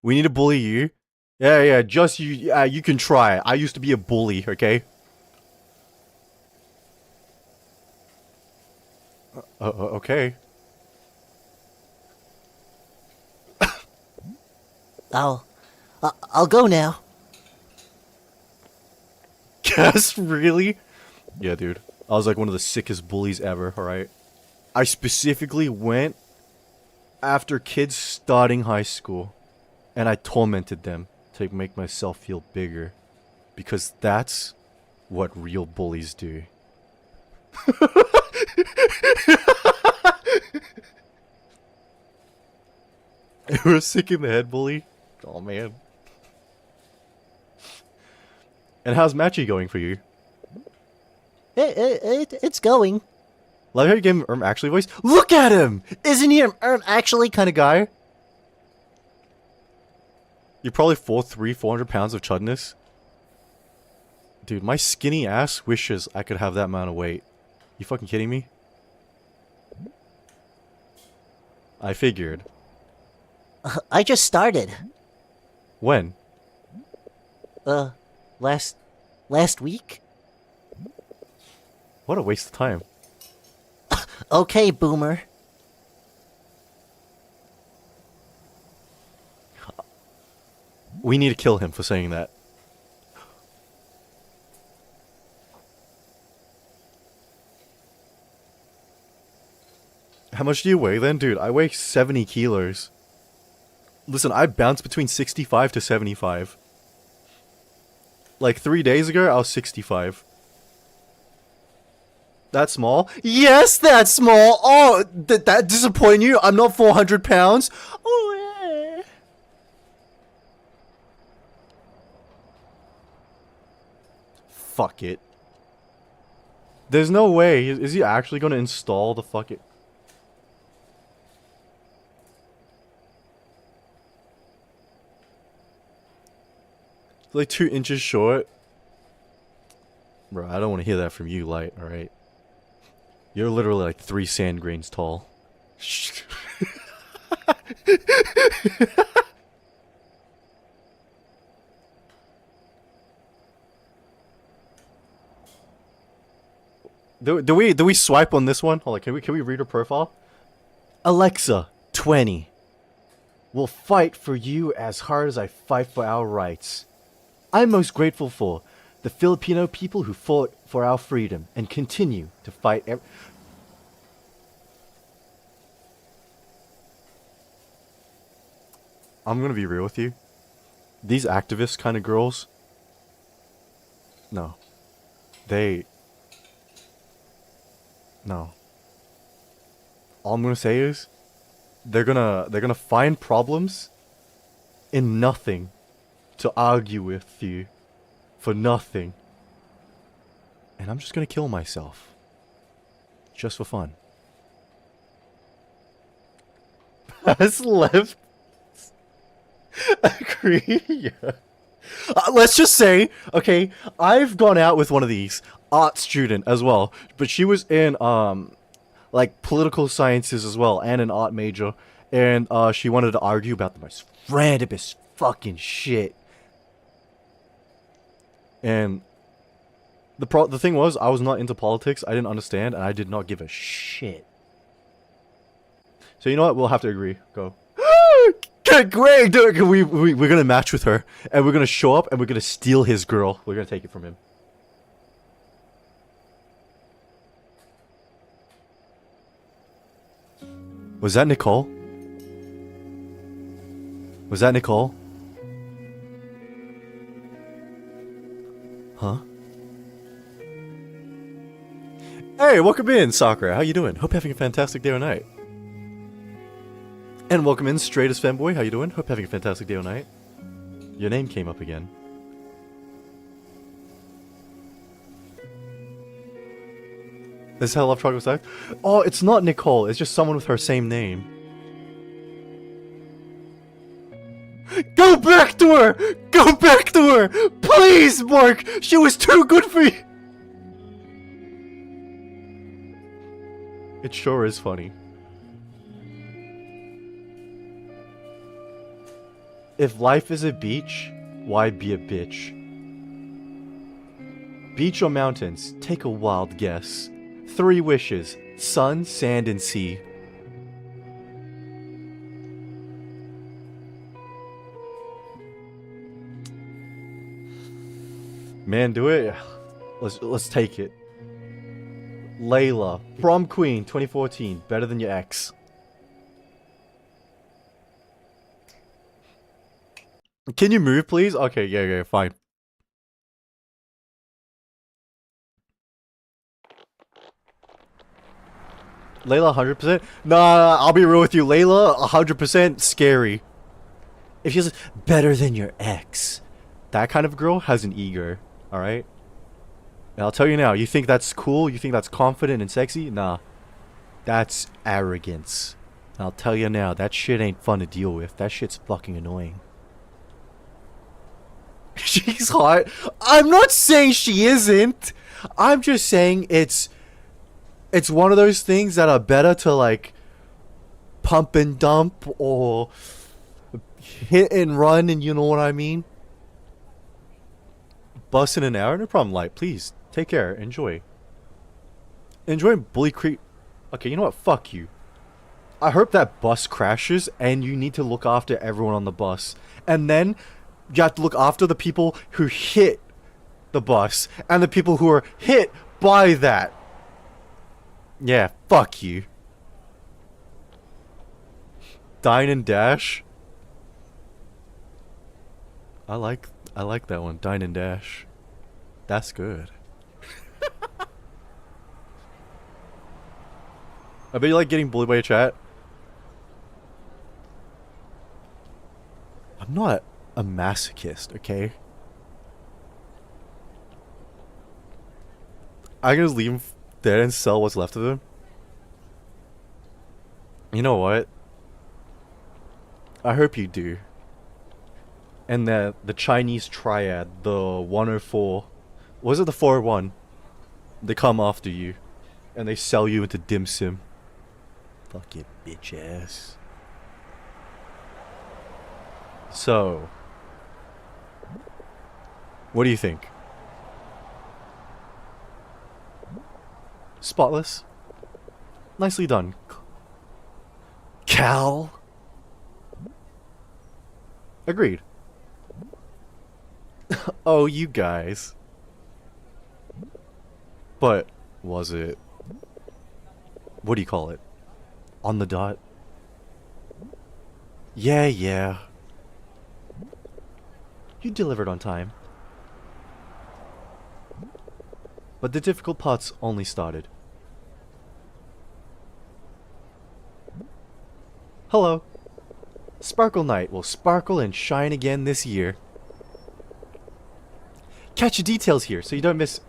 We need to bully you. Yeah, just you. You can try. I used to be a bully, okay? Okay. I'll go now. Guess, really? Yeah, dude. I was like one of the sickest bullies ever, alright? I specifically went after kids starting high school, and I tormented them to make myself feel bigger. Because that's what real bullies do. We're sick in the head bully? Oh man. And how's Matchy going for you? It's going. Love how you gave him actually voice. Look at him! Isn't he an actually kind of guy? You're probably 400 pounds of chudness. Dude, my skinny ass wishes I could have that amount of weight. You fucking kidding me? I figured. I just started. When? Last week? What a waste of time. Okay, boomer. We need to kill him for saying that. How much do you weigh then? Dude, I weigh 70 kilos. Listen, I bounce between 65 to 75. Like 3 days ago, I was 65. That small? Yes, that's small! Oh, did that disappoint you? I'm not 400 pounds? Oh, Fuck it. There's no way. Is he actually gonna install the fucking... Like 2 inches short? Bro, I don't want to hear that from you, Light, alright? You're literally like 3 sand grains tall. Do we swipe on this one? Hold on, can we read her profile? Alexa, 20. Will fight for you as hard as I fight for our rights. I'm most grateful for the Filipino people who fought for our freedom and continue to fight. I'm gonna be real with you. These activist kind of girls. No. No. All I'm gonna say is, they're gonna find problems in nothing to argue with you for nothing. And I'm just gonna kill myself. Just for fun. Has left. Agree. Yeah. Let's just say, okay, I've gone out with one of these art student as well, but she was in like political sciences as well and an art major, and she wanted to argue about the most randomest fucking shit. And the thing was, I was not into politics. I didn't understand, and I did not give a shit. So you know what? We'll have to agree. Go. Great, dude. We're gonna match with her, and we're gonna show up, and we're gonna steal his girl. We're gonna take it from him. Was that Nicole? Was that Nicole? Huh? Hey, welcome in, Sakura. How you doing? Hope you're having a fantastic day or night. And welcome in, Straightest Fanboy. How you doing? Hope you're having a fantastic day or night. Your name came up again. This is how Love Chocolate Stack. Oh, it's not Nicole. It's just someone with her same name. Go back to her! Go back to her! Please, Mark! She was too good for you! It sure is funny. If life is a beach, why be a bitch? Beach or mountains? Take a wild guess. 3 wishes: sun, sand, and sea. Man, do it. Let's take it. Layla, Prom Queen, 2014. Better than your ex. Can you move, please? Okay, yeah, fine. Layla, 100%? Nah, I'll be real with you. Layla, 100% scary. If she's better than your ex, that kind of girl has an ego, alright? And I'll tell you now, you think that's cool? You think that's confident and sexy? Nah. That's arrogance. And I'll tell you now, that shit ain't fun to deal with. That shit's fucking annoying. She's hot. I'm not saying she isn't. I'm just saying it's one of those things that are better to like pump and dump or hit and run, and you know what I mean. Bus in an hour, no problem. Light, please take care. Enjoy Bully Creek. Okay, you know what? Fuck you. I hope that bus crashes and you need to look after everyone on the bus, and then you have to look after the people who hit the bus and the people who are hit by that. Yeah, fuck you. Dine and Dash. I like that one. Dine and Dash. That's good. I bet you like getting bullied by your chat. I'm not a masochist, okay? I can just leave him dead and sell what's left of him. You know what? I hope you do. And the Chinese triad, the 104, was it the 401? They come after you, and they sell you into dim sum. Fuck it, bitch ass. So, what do you think? Spotless. Nicely done. Cal. Agreed. Oh, you guys. But was it... what do you call it? On the dot? Yeah. You delivered on time. But the difficult parts only started. Hello. Sparkle Night will sparkle and shine again this year. Catch your details here so you don't miss...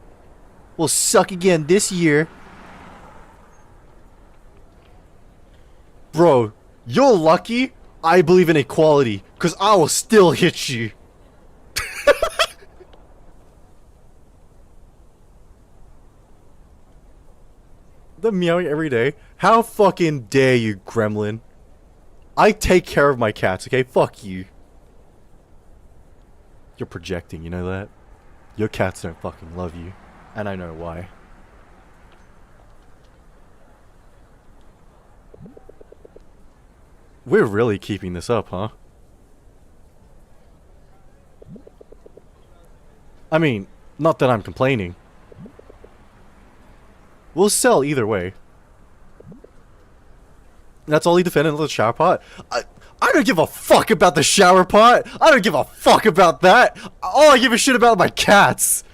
will suck again this year. Bro, you're lucky I believe in equality, because I will still hit you. The meowing every day? How fucking dare you, gremlin? I take care of my cats, okay? Fuck you. You're projecting, you know that? Your cats don't fucking love you. And I know why. We're really keeping this up, huh? I mean, not that I'm complaining. We'll sell either way. That's all he defended on the shower pot? I don't give a fuck about the shower pot! I don't give a fuck about that! All I give a shit about are my cats!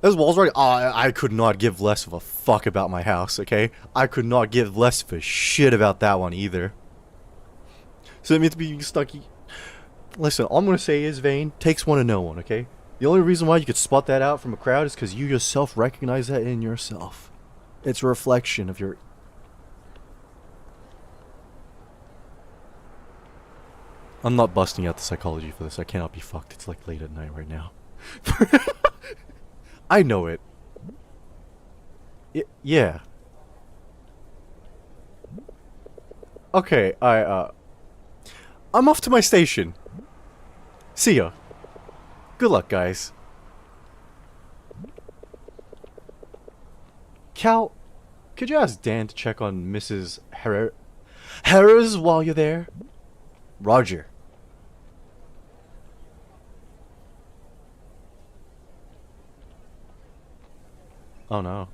Those walls right. I could not give less of a fuck about my house, okay? I could not give less of a shit about that one either. So it means being stucky. Listen, all I'm gonna say is, Vane, takes one to know one, okay? The only reason why you could spot that out from a crowd is because you yourself recognize that in yourself. It's a reflection of your... I'm not busting out the psychology for this. I cannot be fucked. It's like late at night right now. I know it. Yeah. Okay, I'm off to my station. See ya. Good luck, guys. Cal, could you ask Dan to check on Mrs. Harris while you're there? Roger. Oh no.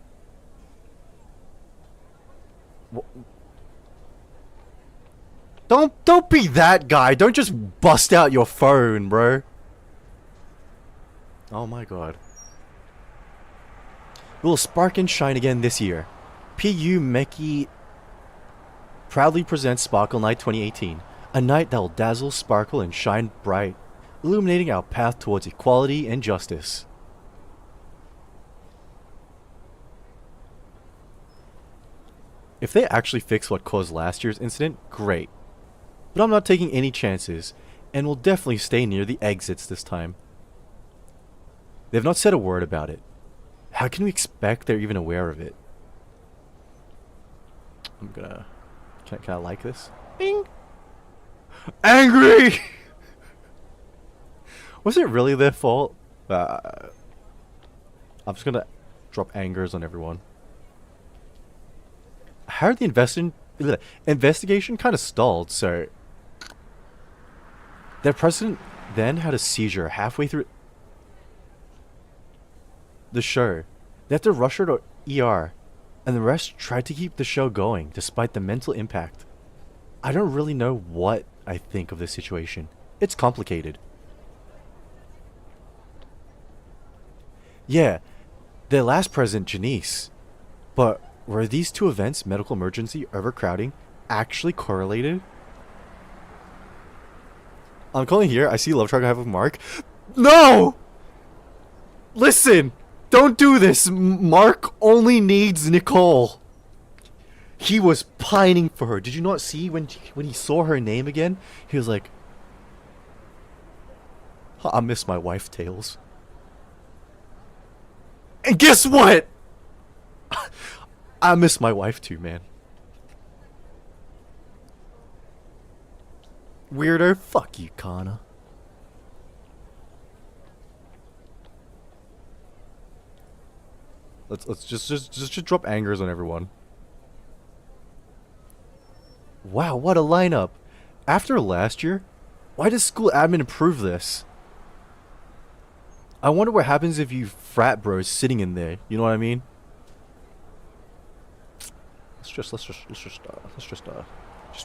Don't be that guy. Don't just bust out your phone, bro. Oh my god. Will spark and shine again this year. PU Meki proudly presents Sparkle Night 2018. A night that will dazzle, sparkle, and shine bright, illuminating our path towards equality and justice. If they actually fix what caused last year's incident, great. But I'm not taking any chances, and will definitely stay near the exits this time. They've not said a word about it. How can we expect they're even aware of it? I'm gonna... Can I like this? Bing! Angry! Was it really their fault? I'm just gonna drop angers on everyone. How the investigation kind of stalled, so... Their president then had a seizure halfway through the show. They had to rush her to ER, and the rest tried to keep the show going despite the mental impact. I don't really know what I think of this situation. It's complicated. Yeah, their last president, Janice. But were these two events, medical emergency, overcrowding, actually correlated? I'm calling here. I see love triangle I have with Mark. No! Listen! Don't do this! Mark only needs Nicole. He was pining for her. Did you not see when he saw her name again? He was like, I miss my wife, Tails. And guess what? I miss my wife too, man. Weirdo, fuck you, Kana. Let's just drop angers on everyone. Wow, what a lineup. After last year, why does school admin approve this? I wonder what happens if you frat bros sitting in there. You know what I mean? Let's just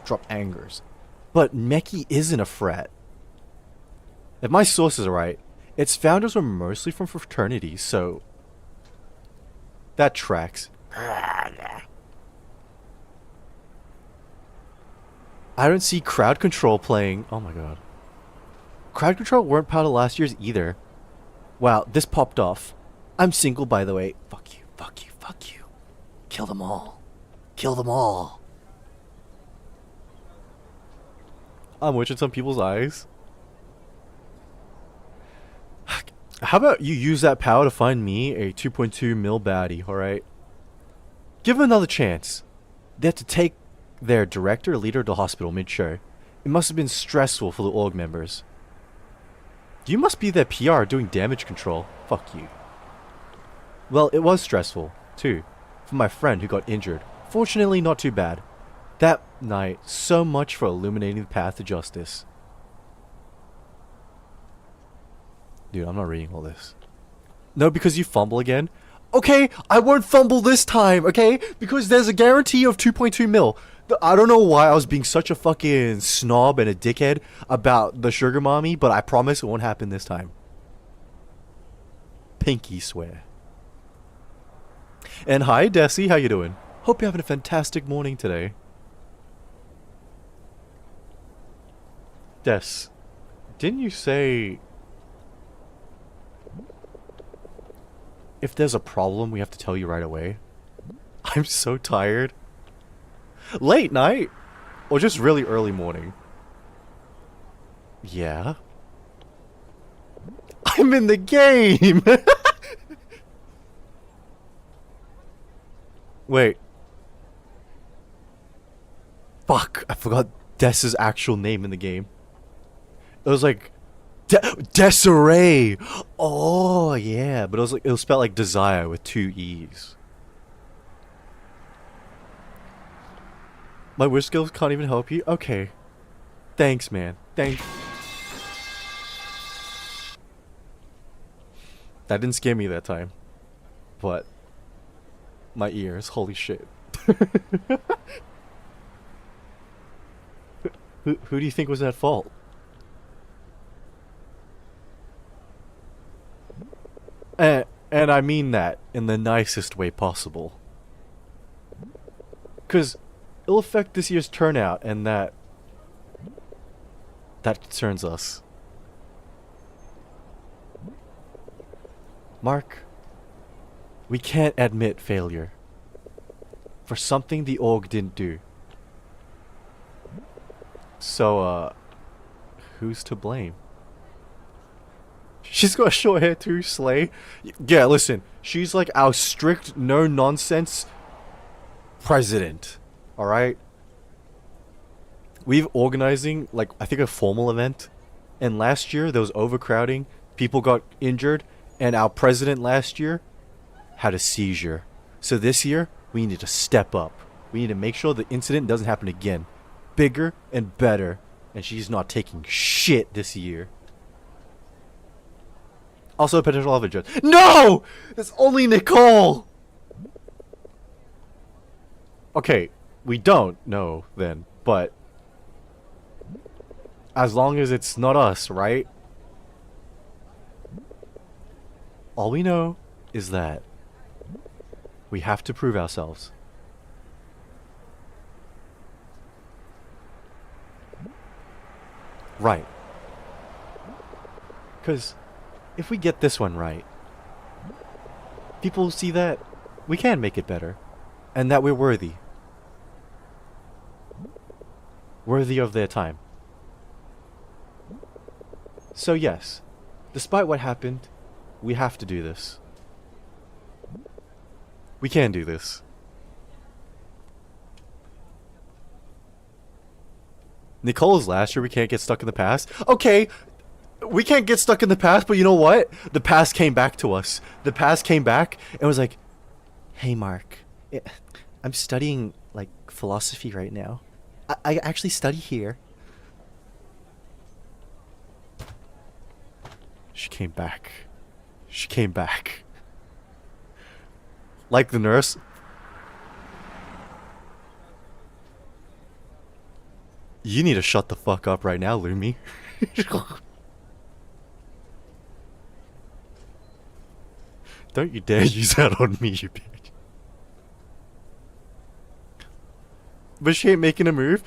drop angers. But Meki isn't a frat. If my sources are right, its founders were mostly from fraternities, so that tracks. I don't see crowd control playing. Oh my god. Crowd control weren't part of last year's either. Wow, this popped off. I'm single, by the way. Fuck you, fuck you, fuck you. Kill them all. Kill them all. I'm witching some people's eyes. How about you use that power to find me a 2.2 mil baddie, alright? Give them another chance. They have to take their director or leader to the hospital mid-show. It must have been stressful for the org members. You must be their PR doing damage control. Fuck you. Well, it was stressful, too, for my friend who got injured. Fortunately, not too bad. That night, so much for illuminating the path to justice. Dude, I'm not reading all this. No, because you fumble again? Okay, I won't fumble this time, okay? Because there's a guarantee of 2.2 mil. I don't know why I was being such a fucking snob and a dickhead about the sugar mommy, but I promise it won't happen this time. Pinky swear. And hi, Desi, how you doing? Hope you're having a fantastic morning today. Des, didn't you say if there's a problem, we have to tell you right away? I'm so tired. Late night? Or just really early morning? Yeah. I'm in the game! Wait. Fuck, I forgot Des's actual name in the game. It was like Desiree. Oh yeah, but it was spelled like desire with 2 E's. My wish skills can't even help you? Okay. Thanks, man. Thanks. That didn't scare me that time. But my ears, holy shit. Who do you think was at fault? And I mean that in the nicest way possible. 'Cause it'll affect this year's turnout, and that concerns us. Mark, we can't admit failure for something the org didn't do. So, who's to blame? She's got short hair too, Slay. Yeah, listen, she's like our strict, no-nonsense president. Alright? We've organizing, like, I think a formal event. And last year, there was overcrowding. People got injured. And our president last year had a seizure. So this year, we need to step up. We need to make sure the incident doesn't happen again. Bigger and better. And she's not taking shit this year. Also, a potential love interest. No! It's only Nicole! Okay, we don't know then, but as long as it's not us, right? All we know is that we have to prove ourselves. Right. Because if we get this one right, people will see that we can make it better, and that we're worthy. Worthy of their time. So yes, despite what happened, we have to do this. We can do this. Nicole's last year, we can't get stuck in the past. Okay, we can't get stuck in the past, but you know what? The past came back to us. The past came back and was like, Hey, Mark. I'm studying, like, philosophy right now. I actually study here. She came back. She came back. Like the nurse. You need to shut the fuck up right now, Lumi. Don't you dare use that on me, you bitch. But she ain't making a move.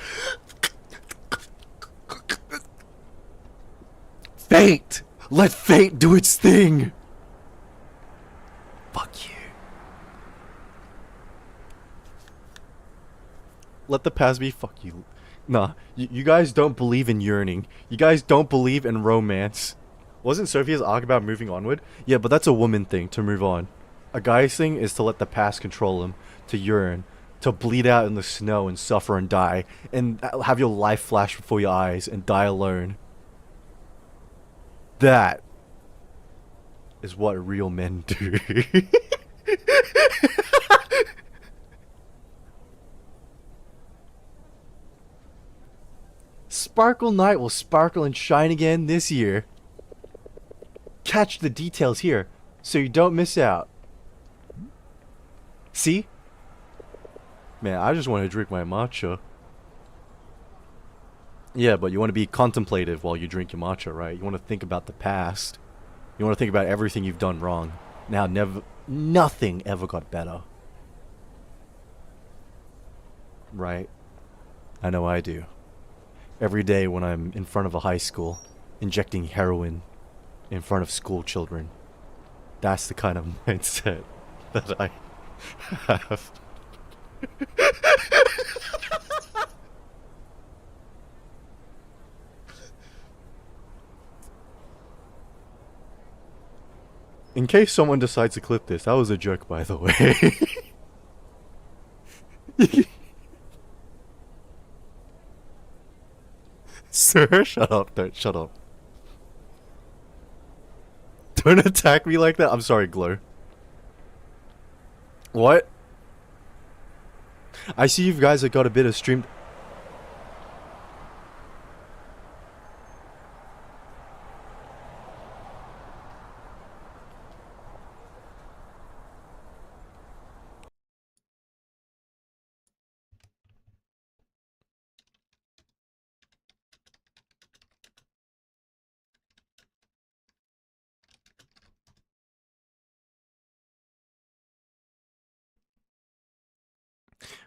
Fate! Let fate do its thing! Fuck you. Let the past be. Fuck you. Nah, you guys don't believe in yearning. You guys don't believe in romance. Wasn't Sophia's arc about moving onward? Yeah, but that's a woman thing, to move on. A guy's thing is to let the past control him, to yearn, to bleed out in the snow and suffer and die, and have your life flash before your eyes and die alone. That is what real men do. Sparkle Night will sparkle and shine again this year. Catch the details here, so you don't miss out. See? Man, I just want to drink my matcha. Yeah, but you want to be contemplative while you drink your matcha, right? You want to think about the past. You want to think about everything you've done wrong. Now, nothing ever got better. Right? I know I do. Every day when I'm in front of a high school, injecting heroin in front of school children. That's the kind of mindset that I have. In case someone decides to clip this, that was a joke, by the way. Sir, shut up. Don't shut up. Don't attack me like that. I'm sorry, Glow. What? I see you guys have got a bit of stream.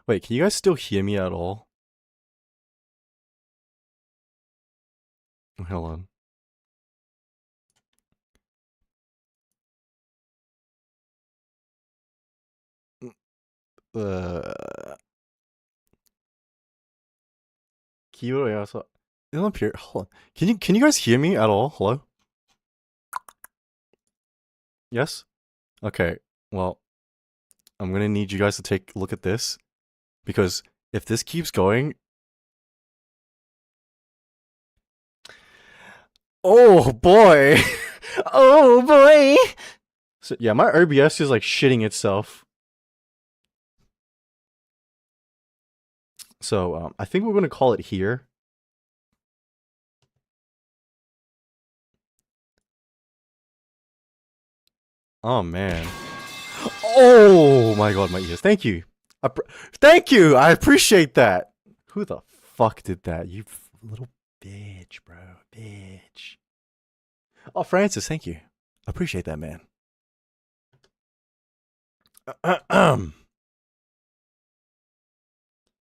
Wait, can you guys still hear me at all? Hold on. Keyboard, yeah, so it'll appear. Hold on. Can you guys hear me at all? Hello? Yes? Okay. Well, I'm gonna need you guys to take a look at this. Because if this keeps going. Oh boy! Oh boy! So yeah, my OBS is like shitting itself. So I think we're gonna call it here. Oh man. Oh my god, my ears. Thank you. Thank you. I appreciate that. Who the fuck did that? You little bitch, bro. Bitch. Oh, Francis, thank you. Appreciate that, man.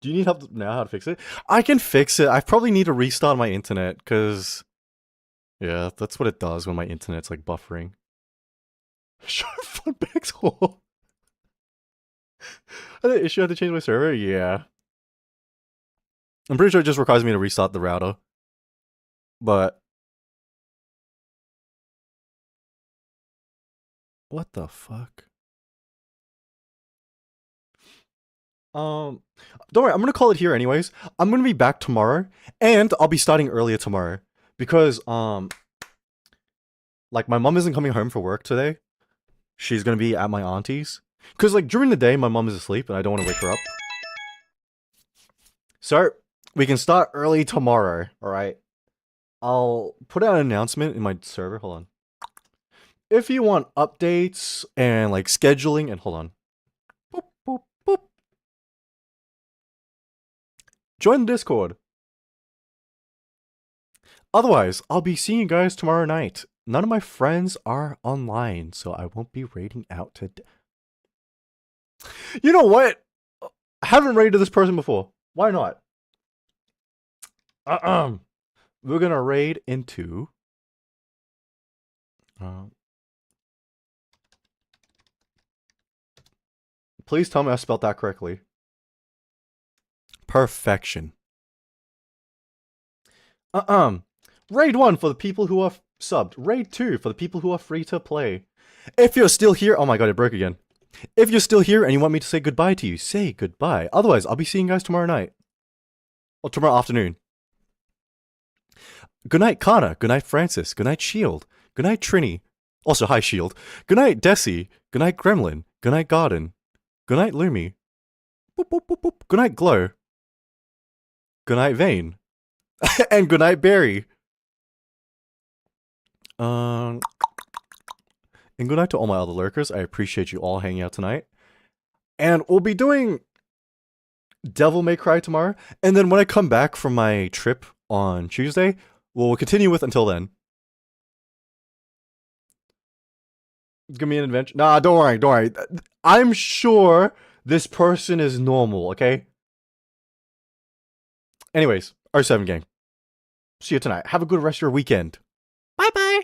Do you need help now how to fix it? I can fix it. I probably need to restart my internet because, yeah, that's what it does when my internet's like buffering. Sure, fun bags hole. I had an issue. I had to change my server. Yeah, I'm pretty sure it just requires me to restart the router. But what the fuck? Don't worry, I'm gonna call it here anyways. I'm gonna be back tomorrow, and I'll be starting earlier tomorrow because like my mom isn't coming home for work today. She's gonna be at my auntie's, Because, like, during the day, my mom is asleep and I don't want to wake her up. So, we can start early tomorrow, alright? I'll put out an announcement in my server. Hold on. If you want updates and, like, scheduling, and hold on. Boop, boop, boop. Join the Discord. Otherwise, I'll be seeing you guys tomorrow night. None of my friends are online, so I won't be raiding out today. You know what? I haven't raided this person before. Why not? We're gonna raid into... please tell me I spelled that correctly. Perfection. Raid 1 for the people who are subbed. Raid 2 for the people who are free to play. If you're still here... oh my god, it broke again. If you're still here and you want me to say goodbye to you, say goodbye. Otherwise, I'll be seeing you guys tomorrow night. Or tomorrow afternoon. Good night, Kana. Good night, Francis. Good night, Shield. Good night, Trini. Also, hi, Shield. Good night, Desi. Good night, Gremlin. Good night, Garden. Good night, Lumi. Boop, boop, boop, boop. Good night, Glow. Good night, Vane. And good night, Barry. And good night to all my other lurkers. I appreciate you all hanging out tonight. And we'll be doing Devil May Cry tomorrow. And then when I come back from my trip on Tuesday, we'll continue with until then. It's gonna be an adventure. Nah, don't worry, don't worry. I'm sure this person is normal, okay? Anyways, R7 gang. See you tonight. Have a good rest of your weekend. Bye-bye.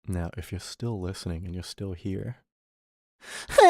Now, if you're still listening and you're still here...